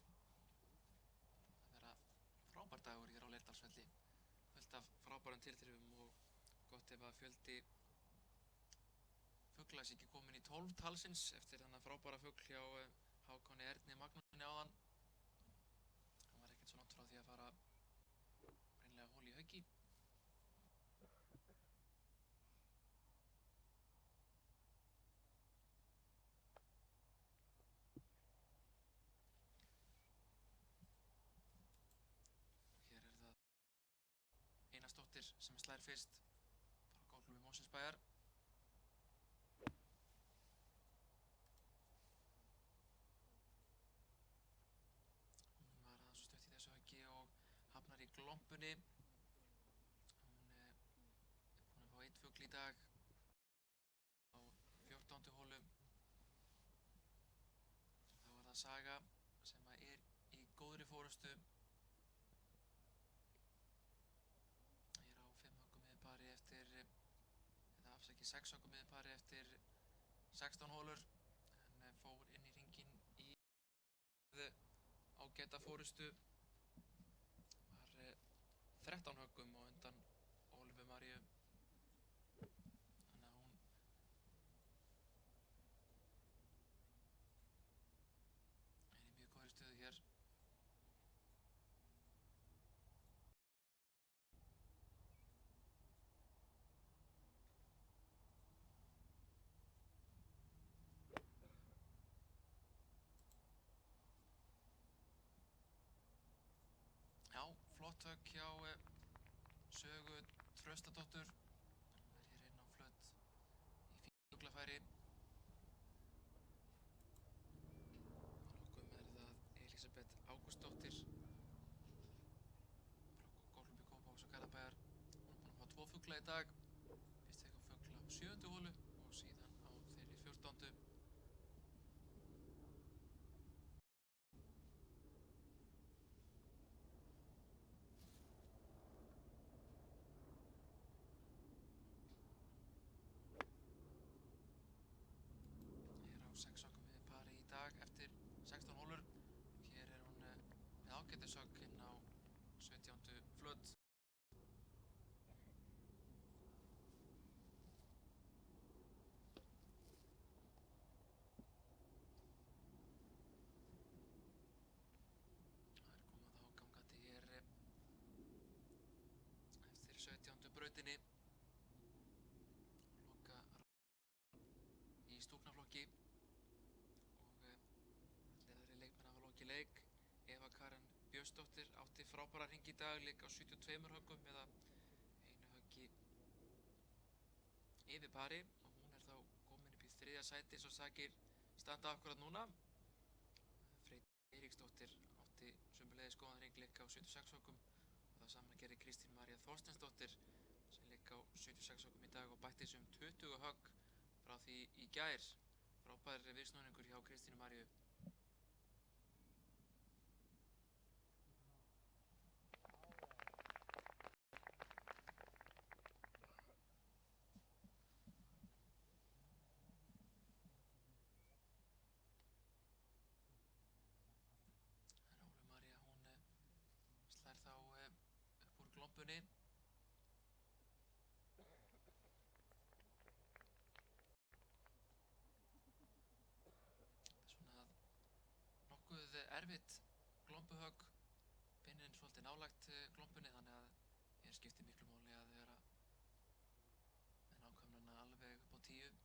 Það verða frábær dagur hér á Leirdalsvelli, fullt af frábærum tilþrifum og gott ef að fjöldi fugla sé ekki komin í 12 talsins eftir þennan frábæra fugl hjá Hákoni Erni Magnúsinni áðan. Hann var ekkert svo langt frá því að fara hreinlega hol í höggi. Og hér er það Einarsdóttir sem slær fyrst frá golfklúbbi Mosfellsbæjar. Hún var aðeins svo stutt í þessu höggi og hafnar í glompunni. Hún er búin að fá 1 fugl í dag á 14. holu. Þá er það Saga sem er í góðri forystu. Ég er á 5 höggum með pari eftir, eða afsakið 6 höggum með pari eftir 16 hólur, en fór inn í hringinn í ágæta forystu. Var 13 höggum á undan Ólöfu Maríu. Þannig að hún er í mjög góðri stöðu hér. Já, flott högg hjá Sögu Traustadóttur. Hún er hér inn á flöt í fínu fuglafæri. Að lokum er það Elísabet Ágústsdóttir frá golfklúbbi Kópavogs og Garðabæjar. Hún er búin að fá 2 fugla í dag. Fyrst fekk hún fugl á 7. holu og síðan á þeirri 14. Hér á 6 höggum með pari í dag eftir 16 hólur. Hér er hún með ágætis högg inn á 17. flöt. Það er komið á gangandi hér eftir 17. brautinni. Loka í stúlknaflokki og allir aðrir leikmenn hafa lokið leik. Eva Karen Björnsdóttir átti frábæra hring í dag, leik á 72 höggum eða 1 höggi yfir pari og hún er þá komin upp í 3. sæti svo sakir standa akkurat núna. Freyja Eiríksdóttir átti sömuleiðis góðan hring, leik á 76 höggum og það sama gerði Kristín María Þorsteinsdóttir sem leik á 76 höggum í dag og bætti sig 20 högg frá því í gær. Frábær viðsnúningur hjá Kristínu Maríu. En Ólöf María hún slær þá upp úr glompunni erfitt glompuhögg, pinninn svolítið nálægt glompunni, þannig að hér skiptir miklu máli að vera með nákvæmnina alveg upp á 10.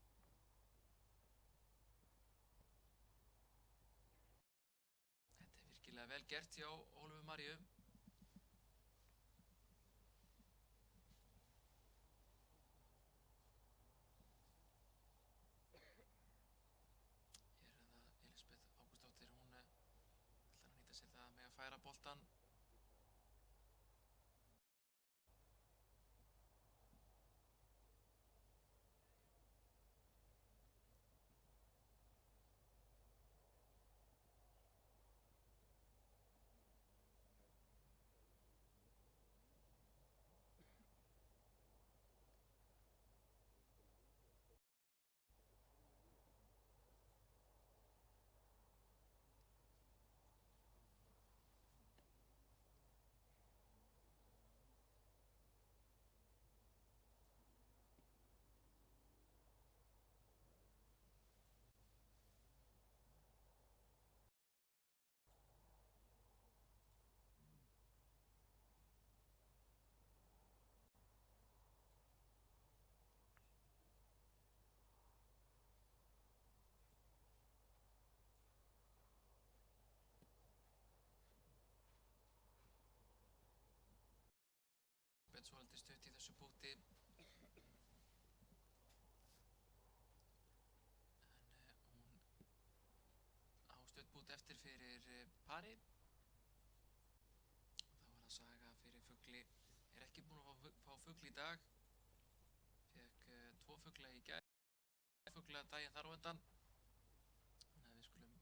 Þetta er virkilega vel gert hjá Ólöfu Maríu. Færa boltan. Svolítið stutt í þessu búti, en hún á stutt bút eftir fyrir pari. Þá er það Saga fyrir fugli, er ekki búin að fá fugl í dag, fekk 2 fugla í gær, fugla daginn þar á undan, þannig að við skulum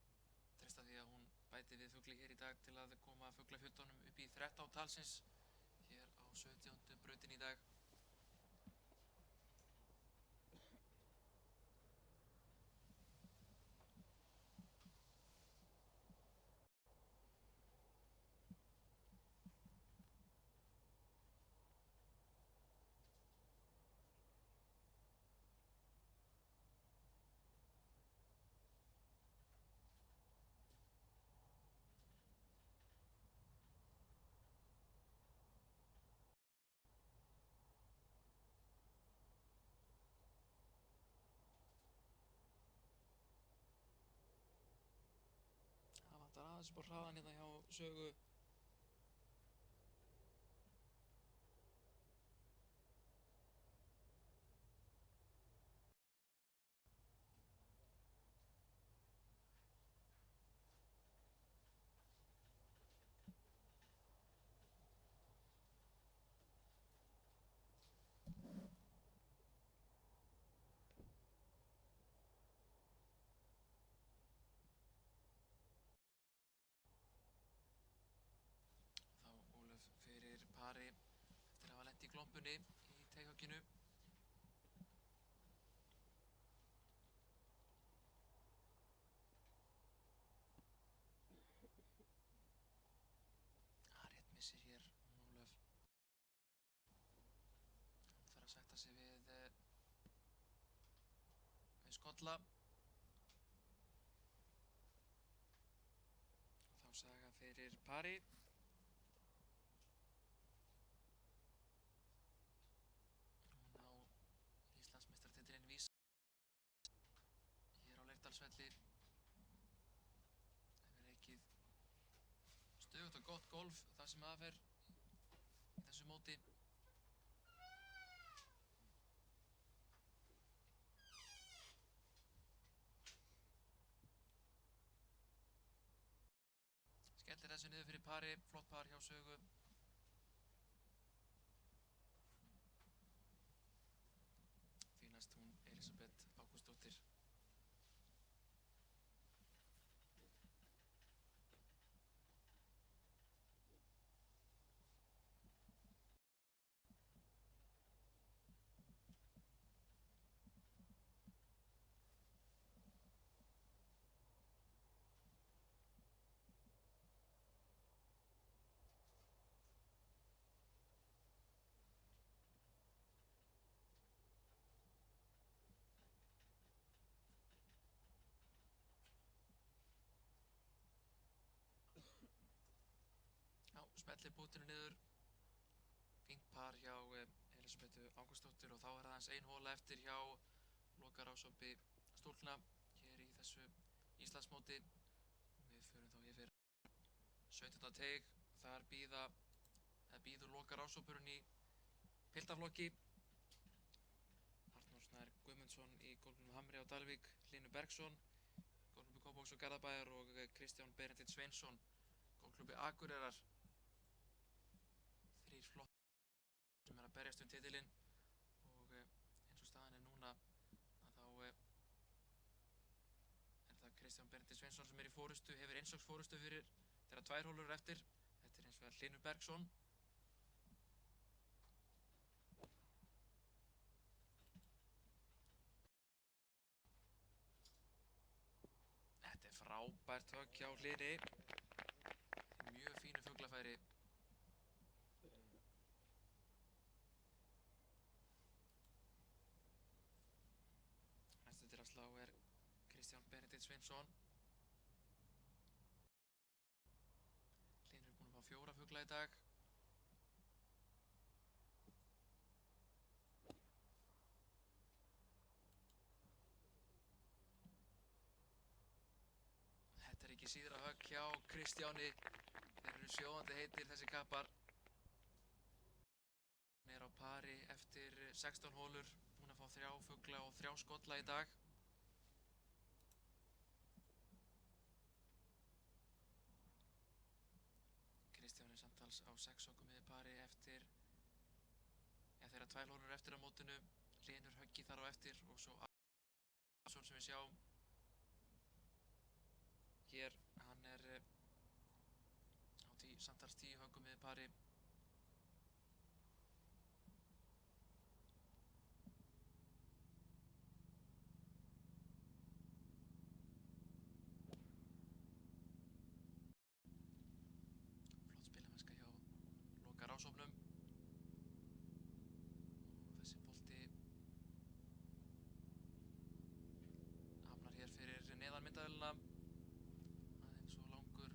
treysta því að hún bæti við fugli hér í dag til að koma fuglafjöldunum upp í 13 talsins hér á 17. brautin í dag. Það vantar aðeins upp á hraðan hérna hjá Sögu. Pari eftir að hafa lent í glompunni í teighögginu. Rétt missir hér hún Ólöf. Hún þarf að sætta sig við skolla. Þá Saga fyrir pari. Leirdalsvelli hefur leikið stöðugt og gott golf það sem af er í þessu móti. Skellir þessu niður fyrir pari, flott par hjá Sögu. Því næst hún Elísabet Ágústsdóttir. smellir bútinu niður. Fínt par hjá Elísabetu Ágústsdóttur og þá er aðeins ein hola eftir hjá lokarásópi stúlkna hér í þessu Íslandsmóti. Við förum þá yfir 17. teig. Þar bíður lokarásópurinn í piltaflokki. Arnór Snær Guðmundsson í golfklúbbnum Hamri á Dalvík, Hlynur Bergsson golfklúbbi Kópavogs og Garðabæjar og Kristján Benedikt Sveinsson golfklúbbi Akureyrar. Þrír flott sem að berjast titilinn og eins og staðan núna að þá það Kristján Benedikt Sveinsson sem í forystu, hefur einstaks forystu fyrir þegar 2 hólur eftir. Þetta hins vegar Hlynur Bergsson. Þetta frábært högg hjá Hlyni. Mjög fínu fuglafæri. Næstu til að slá Kristján Benedikt Sveinsson. Hlynur búinn að fá 4 fugla í dag. Þetta ekki síðra högg hjá Kristjáni. Þeir eru sjóðandi heitir þessi kappar. Hann á pari eftir 16 hólur, búinn að fá 3 fugla og 3 skolla í dag. Kristján samtals á 6 höggum í pari eftir þeirra 2 hólur eftir á mótinu. Hlynur höggi þar á eftir og svo Arnór sem við sjáum hér, hann á samtals 10 höggum í pari. Flott spilamennska hjá lokarásóknum og þessi bolti hafnar hér fyrir neðan myndavélina. Aðeins og langur.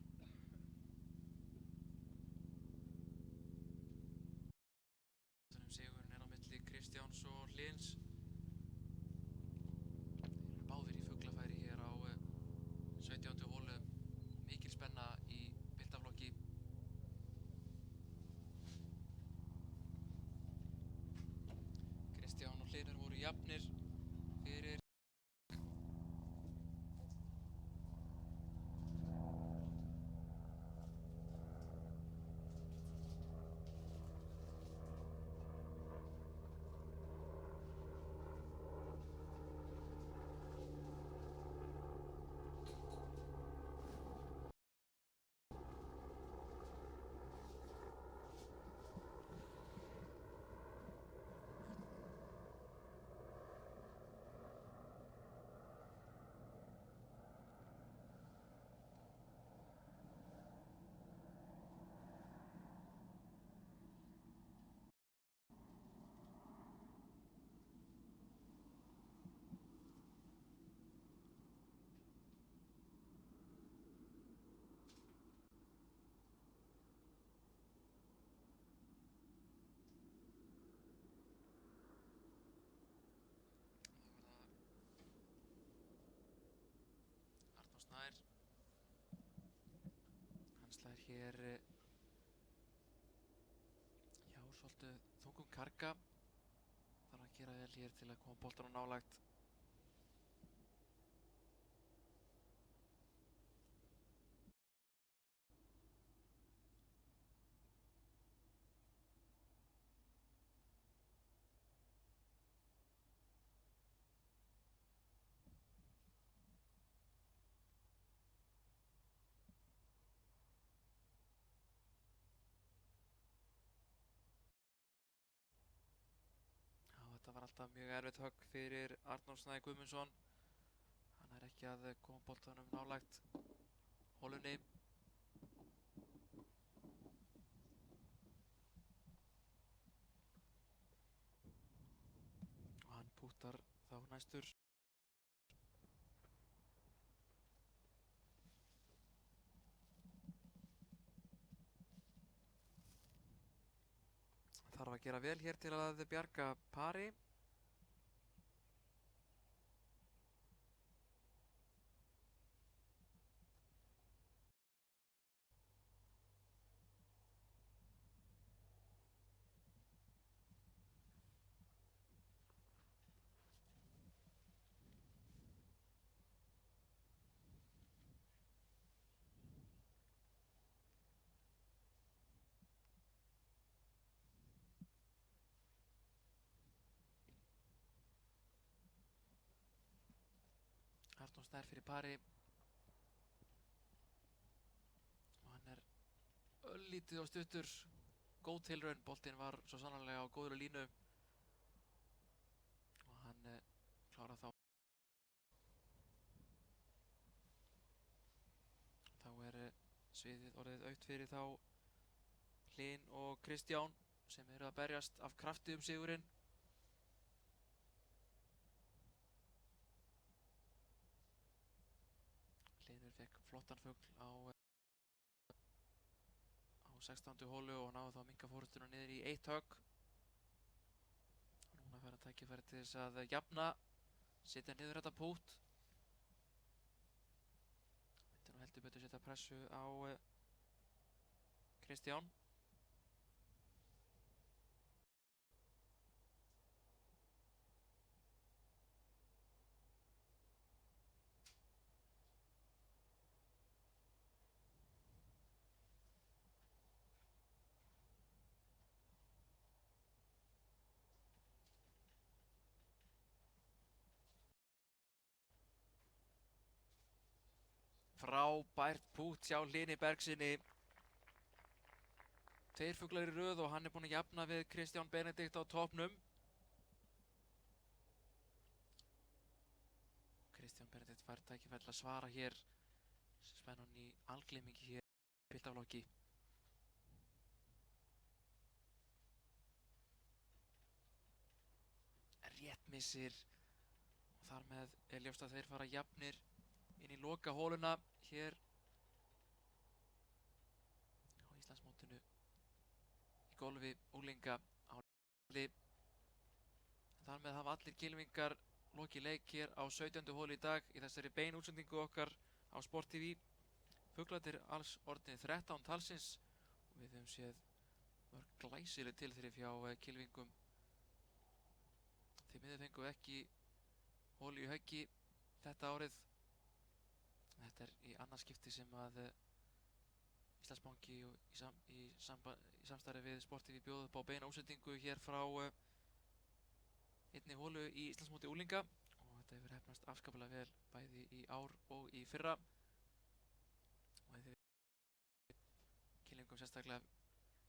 Sigurinn á milli Kristjáns og Hlyns. Þeir eru báðir í fuglafæri hér á 17. holu. Mikil spenna í piltaflokki. Kristján og Hlynur voru jafnir fyrir Arnór Snær. Hann slær hér svolítið þungum karga. Þarf að gera vel hér til að koma boltanum nálægt. Þetta var alltaf mjög erfitt högg fyrir Arnór Snæ Guðmundsson. Hann er ekki að koma boltanum nálægt holunni. Og hann púttar þá næstur. þarf að gera vel hér til að bjarga pari. Arnór Snær fyrir pari og hann er öllítið og stuttur. Góð tilraun, boltinn var svo sannarlega á góðri línu og hann klárar þá. Þá er sviðið orðið autt fyrir þá Hlyn og Kristján sem eru að berjast af krafti sigurinn. Hlynur fekk flottan fugl á 16. holu og náði þá að minnka forystuna niður í 1 högg. Núna fær hann tækifæri til þess að jafna, setja niður þetta pút. Myndi nú heldur betur setja pressu á Kristján. Frábært pút hjá Hlyni Bergsyni. 2 fuglar í röð og hann er búinn að jafna við Kristján Benedikt á toppnum. Kristján Benedikt fær tækifæri til að svara hér. Spennan í algleymingi hér í piltaflokki. Rétt missir og þar með er ljóst að þeir fara jafnir inn í loka hóluna hér á Íslandsmótinu í golfi unglinga á Hlíðarfjalli. Þar með hafa allir kylfingar lokið leik hér á 17. holu í dag í þessari beinútsendingu okkar á Sport TV. Fuglarnir alls orðnir 13 talsins og við höfum séð mörg glæsileg tilþrif hjá kylfingum. Því miður fengum við ekki holu í höggi þetta árið. Þetta er í annað skipti sem að Íslandsbanki í samstarfi við Sport TV bjóða upp á beina útsendingu hér frá einni holu í Íslandsmóti unglinga og þetta hefur heppnast afskaplega vel bæði í ár og í fyrra. Og þetta er kylfingum sérstaklega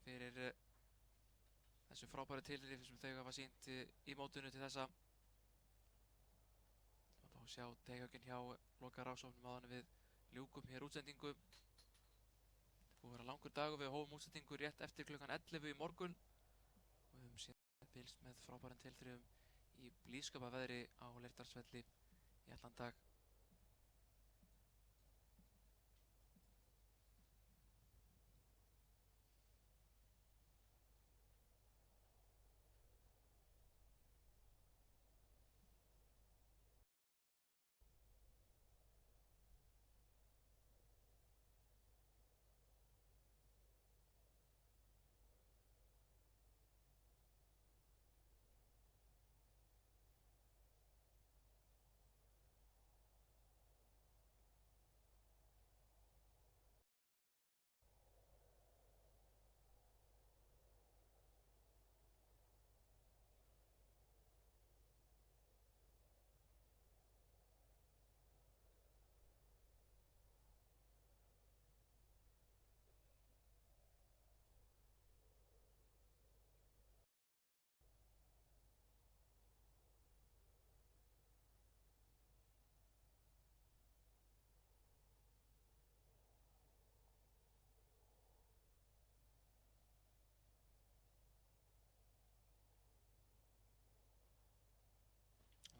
fyrir þessu frábæru tilþrif sem þau hafa sýnt í mótinu til þessa. Og þá sjá teghöggin hjá loka rásofnum áðan við ljúkum hér útsendingu. Þetta búið að vera langur dagur, við hófum útsendingu rétt eftir klukkan 11 í morgun og við höfum séð fylgst með frábærum tilþrifum í blíðskaparveðri á Leirdalsvelli í allan dag.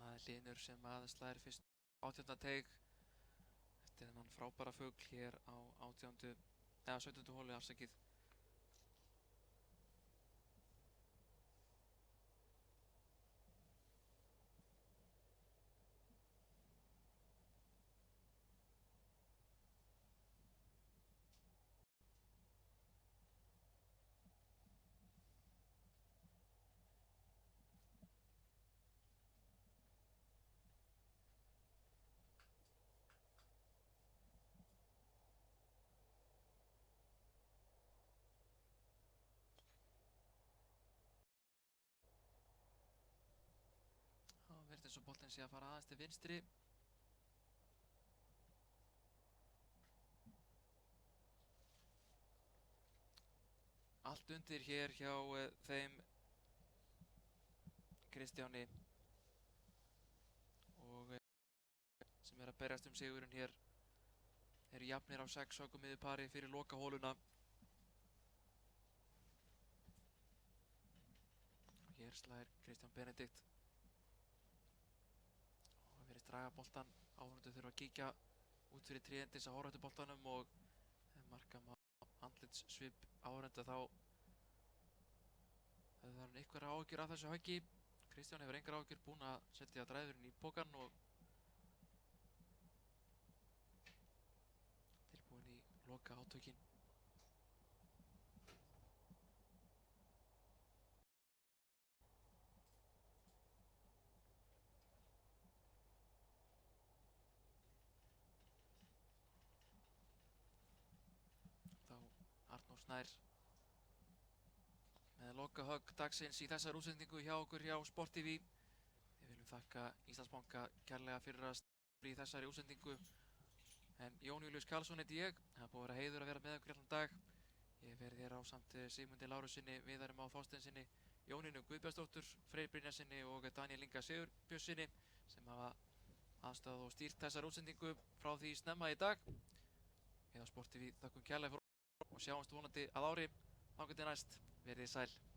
Það er Hlynur sem að slær fyrst 18. teig eftir þennan frábæra fugl hér á 17. holu, afsakið. eins og boltinn sé að fara aðeins til vinstri. Allt undir hér hjá þeim Kristjáni og sem er að berjast sigurinn hér. Eru jafnir á 6 höggum miðjupari fyrir lokahóluna. Hér slær Kristján Benedikt og virðist draga boltan. Áhorfendur þurfa að kíkja út fyrir tréð til þess að horfa eftir boltanum og ef marka má andlitssvip áhorfenda þá hefur það einhverjar áhyggjur af þessu höggi. Kristján hefur engar áhyggjur, búinn að setja dræfurinn í pokann og tilbúinn í loka átökin. Þá Arnór Snær með lokahögg dagsins í þessari útsendingu hjá okkur hjá Sport TV. Við viljum þakka Íslandsbanka kærlega fyrir að standa í þessari útsendingu. En Jón Júlíus Karlsson heiti ég. Það er búið að vera heiður að vera með okkur allan dag. Ég hef verið hér ásamt Sigmundi Lárussyni, Viðari Má Þorsteinssyni, Jónínu Guðbjartsdóttur, Freyr Brynjarsyni og Daníel Inga Sigurbjörnssyni sem hafa aðstoðað og stýrt þessari útsendingu frá því snemma í dag. Við á Sport TV þökkum kærlega fyrir okkur og sjáumst vonandi að ári. Þangað til næst, verið sæl.